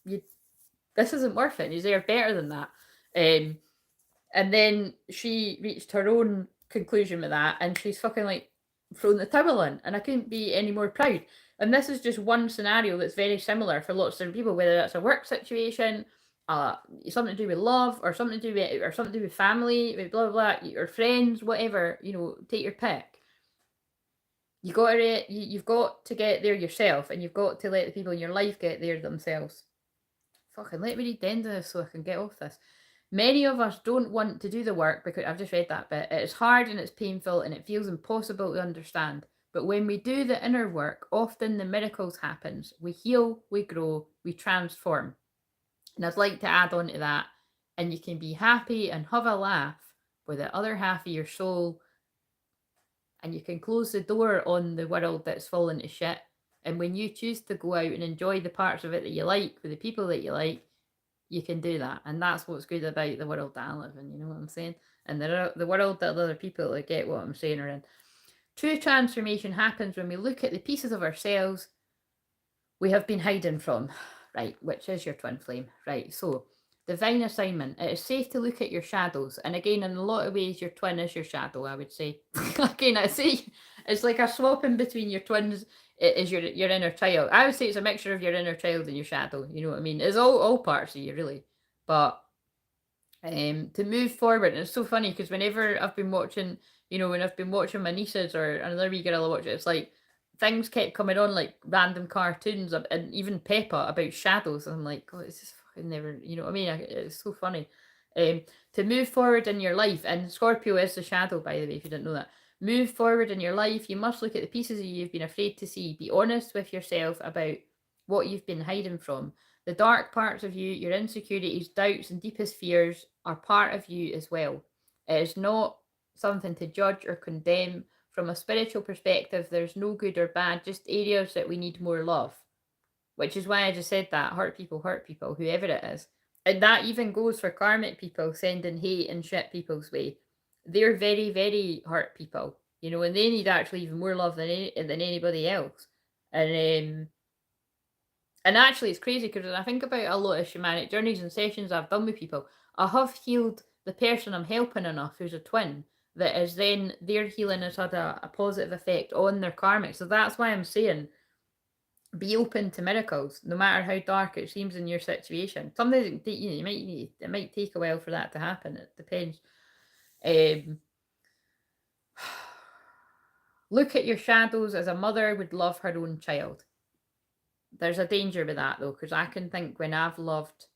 A: this isn't worth it. You're better than that. And then she reached her own conclusion with that, and she's fucking like thrown the towel in, and I couldn't be any more proud. And this is just one scenario that's very similar for lots of different people, whether that's a work situation, something to do with love, or something to do with family, with blah blah blah, or friends, whatever. Take your pick. You've got to get there yourself, and you've got to let the people in your life get there themselves. Fucking let me read the end of this so I can get off this. Many of us don't want to do the work because I've just read that bit. It is hard and it's painful and it feels impossible to understand. But when we do the inner work, often the miracles happens. We heal, we grow, we transform. And I'd like to add on to that, and you can be happy and have a laugh with the other half of your soul, and you can close the door on the world that's fallen to shit. And when you choose to go out and enjoy the parts of it that you like with the people that you like, you can do that. And that's what's good about the world that I live in, you know what I'm saying? And the world that other people that get what I'm saying are in. True transformation happens when we look at the pieces of ourselves we have been hiding from, right, which is your twin flame, right? So, divine assignment. It is safe to look at your shadows. And again, in a lot of ways, your twin is your shadow, I would say. Again, I say it's like a swap in between your twins is your inner child. I would say it's a mixture of your inner child and your shadow. You know what I mean? It's all parts of you, really. But to move forward, and it's so funny because whenever I've been watching, when I've been watching my nieces or another wee girl I watch it, it's like things kept coming on like random cartoons and even Peppa about shadows. And I'm like, God, it's just fucking never, you know what I mean? It's so funny. To move forward in your life, and Scorpio is the shadow, by the way, if you didn't know that. Move forward in your life, you must look at the pieces of you you've been afraid to see. Be honest with yourself about what you've been hiding from. The dark parts of you, your insecurities, doubts, and deepest fears are part of you as well. It is not something to judge or condemn. From a spiritual perspective, there's no good or bad, just areas that we need more love. Which is why I just said that. Hurt people, whoever it is. And that even goes for karmic people sending hate and shit people's way. They're very, very hurt people, and they need actually even more love than anybody else. And actually, it's crazy because I think about a lot of shamanic journeys and sessions I've done with people. I have healed the person I'm helping enough who's a twin, that is then their healing has had a positive effect on their karmic. So that's why I'm saying be open to miracles, no matter how dark it seems in your situation. Sometimes it might take a while for that to happen. It depends. Look at your shadows as a mother would love her own child. There's a danger with that though, because I can think when I've loved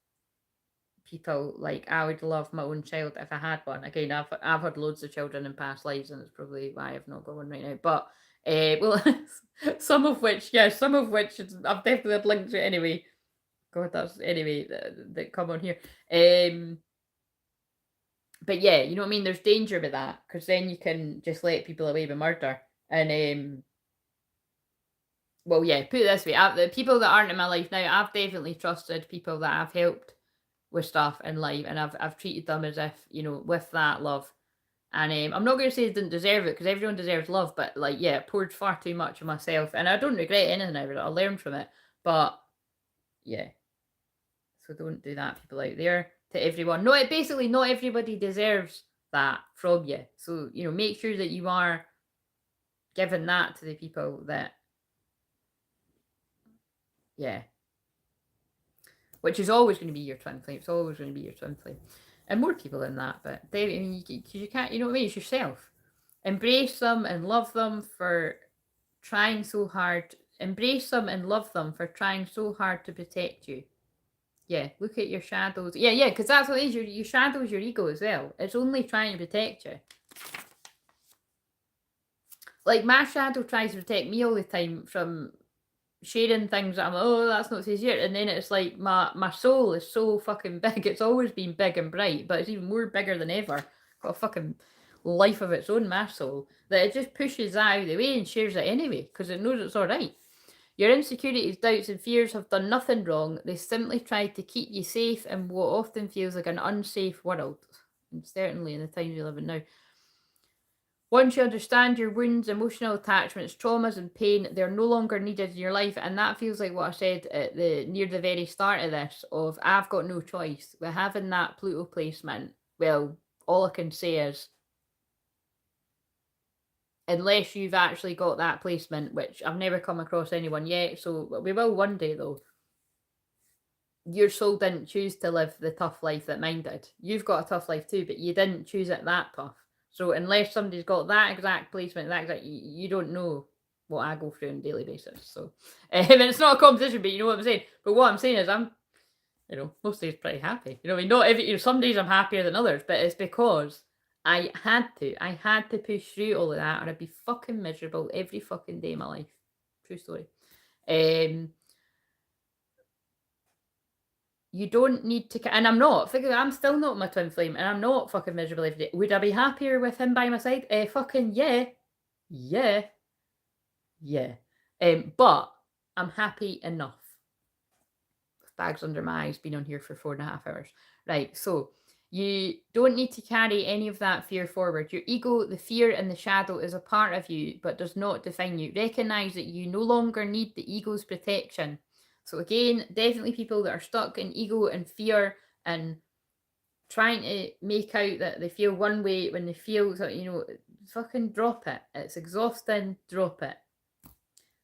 A: people, like I would love my own child if I had one. Again, I've had loads of children in past lives, and it's probably why I've not got one right now. But well, some of which I've definitely had linked to it anyway. God, that's anyway that come on here. But yeah, you know what I mean? There's danger with that, because then you can just let people away with murder. And well, yeah, put it this way, the people that aren't in my life now, I've definitely trusted people that I've helped with stuff in life, and I've treated them as if, you know, with that love. And I'm not going to say they didn't deserve it, because everyone deserves love, but like, yeah, poured far too much of myself, and I don't regret anything out of it. I learned from it, but yeah. So don't do that, people out there. To everyone, basically not everybody deserves that from you. So, you know, make sure that you are giving that to the people that, yeah, which is always going to be your twin flame. It's always going to be your twin flame, and more people than that. But they, I mean, you can't, you know what I mean? It's yourself. Embrace them and love them for trying so hard. Embrace them and love them for trying so hard to protect you. Yeah, look at your shadows. Yeah, because that's what it is. Your shadow is your ego as well. It's only trying to protect you. Like, my shadow tries to protect me all the time from sharing things that I'm like, oh, that's not says here. And then it's like my soul is so fucking big. It's always been big and bright, but it's even more bigger than ever. Got a fucking life of its own, my soul, that it just pushes that out of the way and shares it anyway, because it knows it's alright. Your insecurities, doubts, and fears have done nothing wrong. They simply tried to keep you safe in what often feels like an unsafe world. And certainly in the times we live in now. Once you understand your wounds, emotional attachments, traumas, and pain, they're no longer needed in your life. And that feels like what I said at near the very start of this, of I've got no choice. With having that Pluto placement, well, all I can say is, unless you've actually got that placement, which I've never come across anyone yet, so we will one day though, your soul didn't choose to live the tough life that mine did. You've got a tough life too, but you didn't choose it that tough. So unless somebody's got that exact placement, that exact, you don't know what I go through on a daily basis. So and it's not a competition, but you know what I'm saying. But what I'm saying is, I'm, you know, most days pretty happy. You know, I mean, not every, you know, some days I'm happier than others, but it's because I had to push through all of that, or I'd be fucking miserable every fucking day of my life. True story. You don't need to, and I'm not, I'm still not my twin flame, and I'm not fucking miserable every day. Would I be happier with him by my side? Fucking yeah. Yeah. Yeah. But I'm happy enough. Bags under my eyes, been on here for 4.5 hours. Right, so you don't need to carry any of that fear forward. Your ego, the fear, and the shadow is a part of you, but does not define you. Recognize that you no longer need the ego's protection. So again, definitely people that are stuck in ego and fear and trying to make out that they feel one way when they feel, you know, fucking drop it. It's exhausting, drop it.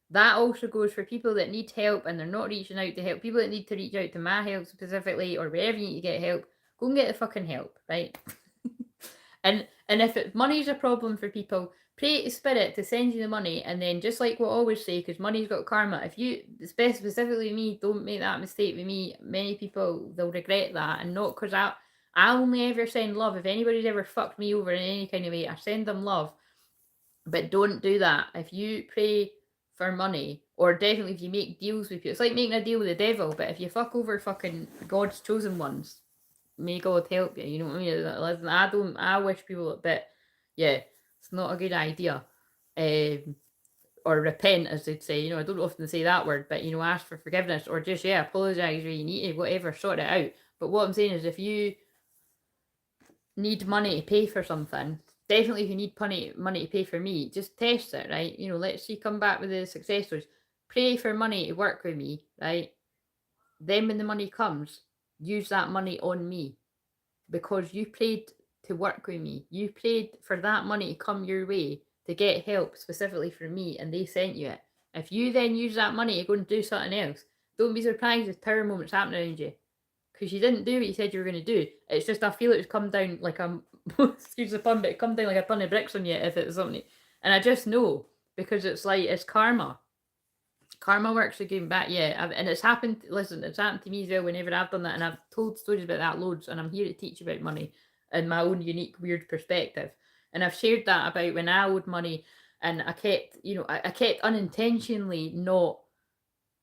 A: That also goes for people that need help and they're not reaching out to help. People that need to reach out to my help specifically, or wherever you need to get help, go and get the fucking help, right? and if money's a problem for people, pray to spirit to send you the money, and then just like what I always say, because money's got karma. If you, specifically me, don't make that mistake with me. Many people, they'll regret that, and not because I only ever send love. If anybody's ever fucked me over in any kind of way, I send them love. But don't do that. If you pray for money, or definitely if you make deals with people, it's like making a deal with the devil. But if you fuck over fucking God's chosen ones, may God help you. You know what I mean? Listen, I wish people, but yeah, it's not a good idea. Or repent, as they'd say. You know, I don't often say that word, but you know, ask for forgiveness, or just, yeah, apologize where you need to, whatever, sort it out. But what I'm saying is, if you need money to pay for something, definitely if you need money to pay for me, just test it, right? You know, let's see, come back with the success stories. Pray for money to work with me, right? Then when the money comes, use that money on me, because you prayed to work with me. You prayed for that money to come your way to get help specifically for me, and they sent you it. If you then use that money to go and do something else, don't be surprised if power moments happen around you, because you didn't do what you said you were going to do. It's just, I feel it was come down like a excuse the pun, but it come down like a ton of bricks on you if it's something. And I just know, because it's like, it's karma. Karma works again back, yeah. And it's happened, listen, it's happened to me as well whenever I've done that, and I've told stories about that loads, and I'm here to teach about money in my own unique, weird perspective. And I've shared that about when I owed money, and I kept, you know, I kept unintentionally not,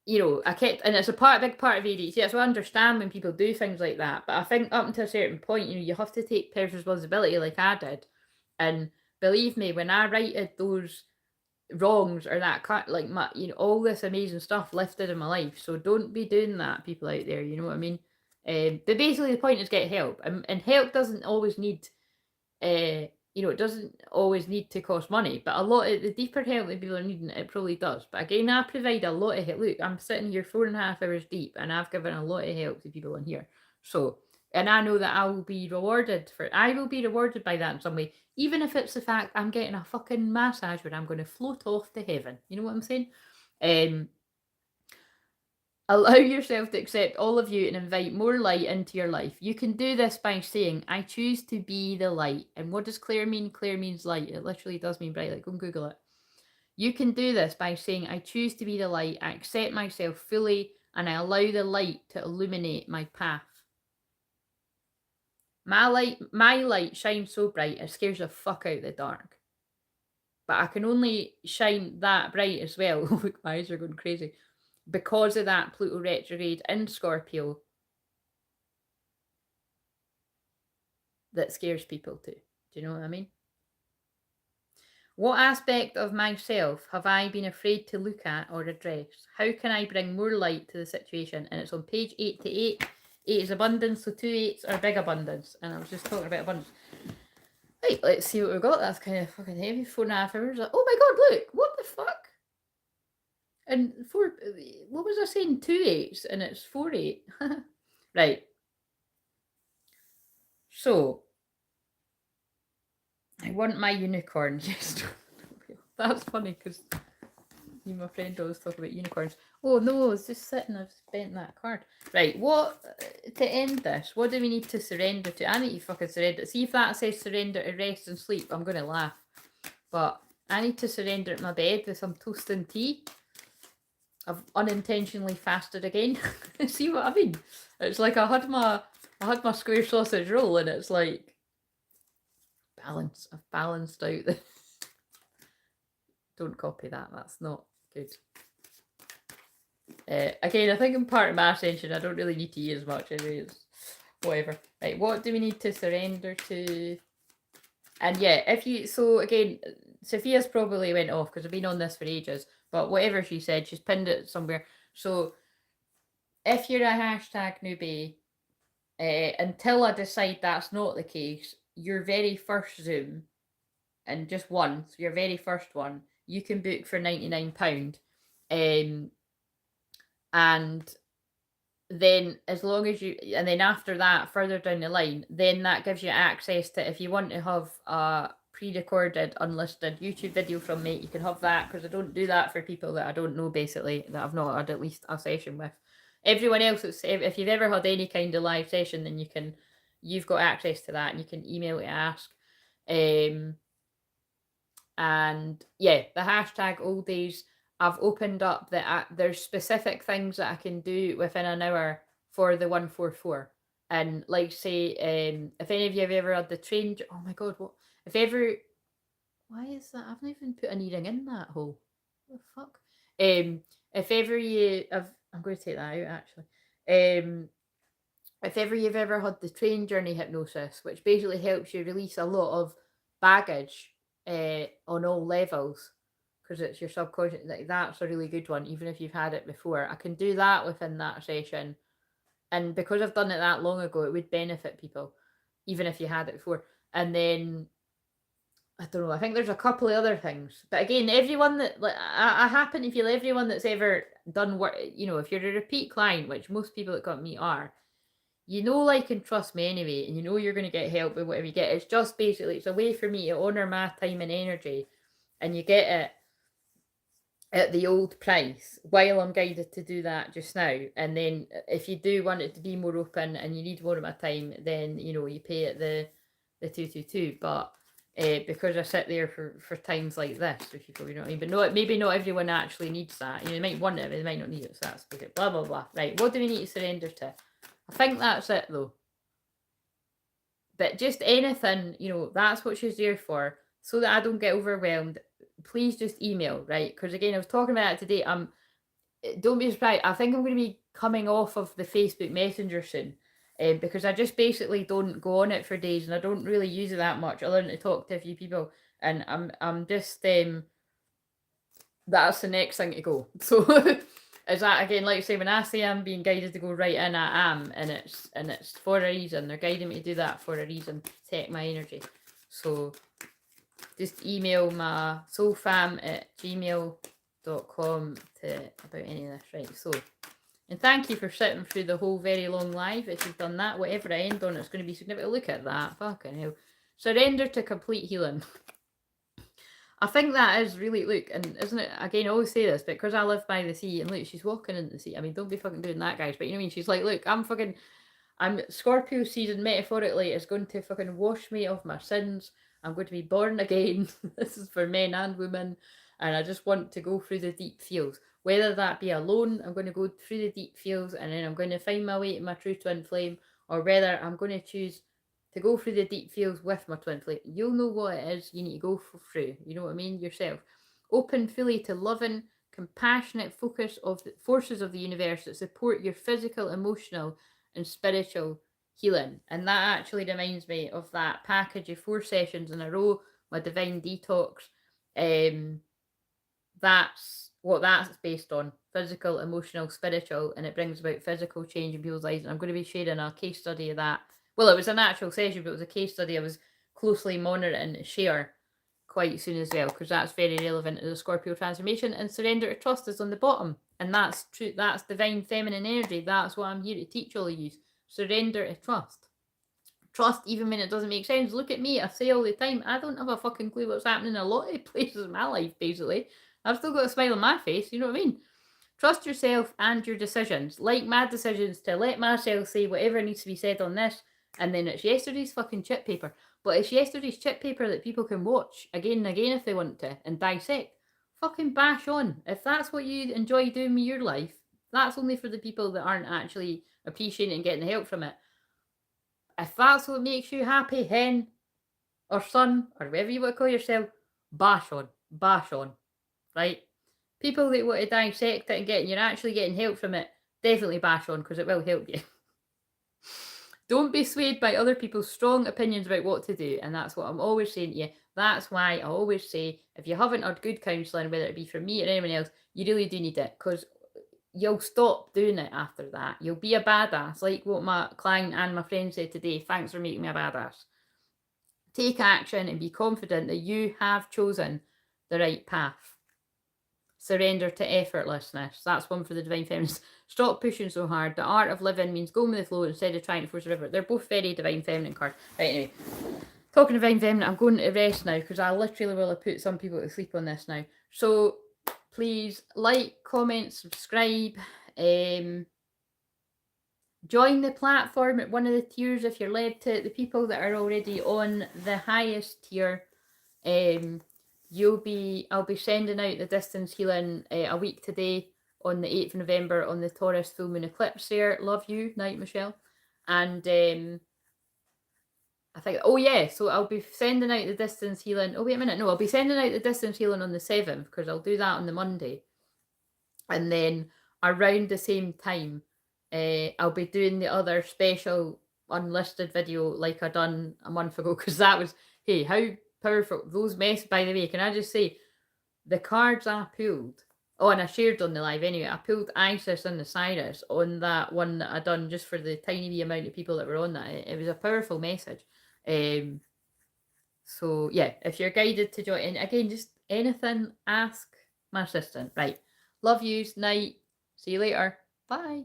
A: you know, and it's a big part of ADHD. So I understand when people do things like that, but I think up until a certain point, you know, you have to take personal responsibility, like I did. And believe me, when I righted those wrongs or that like my, you know, all this amazing stuff lifted in my life. So don't be doing that, people out there. You know what I mean? But basically, the point is get help, and help doesn't always need you know, it doesn't always need to cost money, but a lot of the deeper help that people are needing, it probably does. But again, I provide a lot of help. Look, I'm sitting here 4.5 hours deep, and I've given a lot of help to people in here. So, and I know that I will be rewarded by that in some way, even if it's the fact I'm getting a fucking massage where I'm going to float off to heaven. You know what I'm saying? Allow yourself to accept all of you and invite more light into your life. You can do this by saying, I choose to be the light. And what does Claire mean? Claire means light. It literally does mean bright light. Go and Google it. You can do this by saying, I choose to be the light. I accept myself fully and I allow the light to illuminate my path. My light shines so bright it scares the fuck out of the dark. But I can only shine that bright as well. My eyes are going crazy. Because of that Pluto retrograde in Scorpio that scares people too. Do you know what I mean? What aspect of myself have I been afraid to look at or address? How can I bring more light to the situation? And it's on page 88. 8 is abundance, so 2 8s are big abundance. And I was just talking about abundance. Right, let's see what we've got. That's kind of fucking heavy. 4.5 hours. Oh my god, look! What the fuck? And what was I saying? 2 8s, and it's 4 8. Right. So, I want my unicorns. Yes. That's funny because you and my friend always talk about unicorns. Oh no, it's just sitting. I've spent that card. Right, what to end this? What do we need to surrender to? I need to fucking surrender. See if that says surrender to rest and sleep. I'm gonna laugh. But I need to surrender at my bed with some toast and tea. I've unintentionally fasted again. See what I mean? It's like I had my square sausage roll, and it's like I've balanced out the. Don't copy that. That's not good. Again, I think I'm part of my ascension. I don't really need to use much. Anyways, whatever. Right, what do we need to surrender to? And yeah, so again, Sophia's probably went off because I've been on this for ages. But whatever she said, she's pinned it somewhere. So if you're a hashtag newbie, until I decide that's not the case, your very first Zoom, and just one, so your very first one, you can book for £99. And then as long as and then after that, further down the line, then that gives you access to, if you want to have a pre-recorded, unlisted YouTube video from me, you can have that, because I don't do that for people that I don't know, basically, that I've not had at least a session with. Everyone else, if you've ever had any kind of live session, then you've got access to that, and you can email to ask. And yeah, the hashtag old days, I've opened up that there's specific things that I can do within an hour for the 144. And like say, if any of you have ever had the train, oh my god, what if ever? Why is that? I've not even put an earring in that hole. What the fuck? If ever I'm going to take that out actually. If ever you've ever had the train journey hypnosis, which basically helps you release a lot of baggage on all levels, because it's your subconscious, that's a really good one, even if you've had it before. I can do that within that session, and because I've done it that long ago, it would benefit people, even if you had it before. And then I don't know, I think there's a couple of other things, but again, everyone that I happen to feel everyone that's ever done work, you know, if you're a repeat client, which most people that got me are, you know, like, and trust me anyway, and you know you're going to get help with whatever you get. It's just basically, it's a way for me to honour my time and energy, and you get it at the old price while I'm guided to do that just now. And then if you do want it to be more open and you need more of my time, then, you know, you pay at the 222. But because I sit there for times like this with people, you know what I mean? But maybe not everyone actually needs that. You know, they might want it, but they might not need it. So that's blah, blah, blah. Right, what do we need to surrender to? I think that's it though. But just anything, you know, that's what she's there for, so that I don't get overwhelmed. Please just email, right? Because again, I was talking about it today. don't be surprised. I think I'm going to be coming off of the Facebook Messenger soon, because I just basically don't go on it for days, and I don't really use it that much. I learned to talk to a few people, and I'm just that's the next thing to go. So is that again, like I say, when I say I'm being guided to go right in, I am, and it's for a reason. They're guiding me to do that for a reason, to protect my energy. So just email my soulfam@gmail.com about any of this, right? So, and thank you for sitting through the whole very long live. If you've done that, whatever I end on, it's going to be significant. Look at that, fucking hell. Surrender to complete healing. I think that is really, look, and isn't it, again, I always say this, but because I live by the sea, and look, she's walking in the sea. I mean, don't be fucking doing that, guys, but you know what I mean? She's like, look, I'm Scorpio season metaphorically is going to fucking wash me of my sins. I'm going to be born again. This is for men and women. And I just want to go through the deep feels. Whether that be alone, I'm going to go through the deep feels and then I'm going to find my way to my true twin flame, or whether I'm going to choose to go through the deep feels with my twin flame. You'll know what it is you need to go through. You know what I mean? Yourself. Open fully to loving, compassionate focus of the forces of the universe that support your physical, emotional, and spiritual healing. And that actually reminds me of that package of 4 sessions in a row, my divine detox. That's what that's based on: physical, emotional, spiritual, and it brings about physical change in people's lives. And I'm going to be sharing a case study of that. Well, it was an actual session, but it was a case study I was closely monitoring to share quite soon as well, because that's very relevant to the Scorpio transformation. And surrender to trust is on the bottom, and that's true. That's divine feminine energy. That's what I'm here to teach all of you. Surrender to trust. Trust even when it doesn't make sense. Look at me. I say all the time, I don't have a fucking clue what's happening in a lot of places in my life, basically. I've still got a smile on my face, you know what I mean? Trust yourself and your decisions. Like my decisions to let myself say whatever needs to be said on this, and then it's yesterday's fucking chip paper. But it's yesterday's chip paper that people can watch again and again if they want to, and dissect. Fucking bash on. If that's what you enjoy doing with your life, that's only for the people that aren't actually appreciating and getting the help from it. If that's what makes you happy, hen or son, or whatever you want to call yourself, bash on. Bash on. Right? People that want to dissect it and you're actually getting help from it, definitely bash on, because it will help you. Don't be swayed by other people's strong opinions about what to do, and that's what I'm always saying to you. That's why I always say, if you haven't had good counselling, whether it be from me or anyone else, you really do need it, because you'll stop doing it after that. You'll be a badass, like what my client and my friend said today. Thanks for making me a badass. Take action and be confident that you have chosen the right path. Surrender to effortlessness. That's one for the divine feminines. Stop pushing so hard. The art of living means going with the flow instead of trying to force a river. They're both very divine feminine cards. Right, anyway. Talking divine feminine, I'm going to rest now because I literally will have put some people to sleep on this now. So please like, comment, subscribe. Join the platform at one of the tiers if you're led to. The people that are already on the highest tier, I'll be sending out the distance healing a week today on the 8th of November on the Taurus full moon eclipse there. Love you, night Michelle. And I think, oh yeah, so I'll be sending out the distance healing. Oh, wait a minute. No, I'll be sending out the distance healing on the 7th because I'll do that on the Monday. And then around the same time, I'll be doing the other special unlisted video like I done a month ago, because that was, hey, how powerful those by the way, can I just say, the cards I pulled, oh, and I shared on the live anyway, I pulled Isis and the Cyrus on that one that I done just for the tiny wee amount of people that were on that. It was a powerful message. So yeah, if you're guided to join, and again, just anything, ask my assistant. Right, love yous, night, see you later, bye.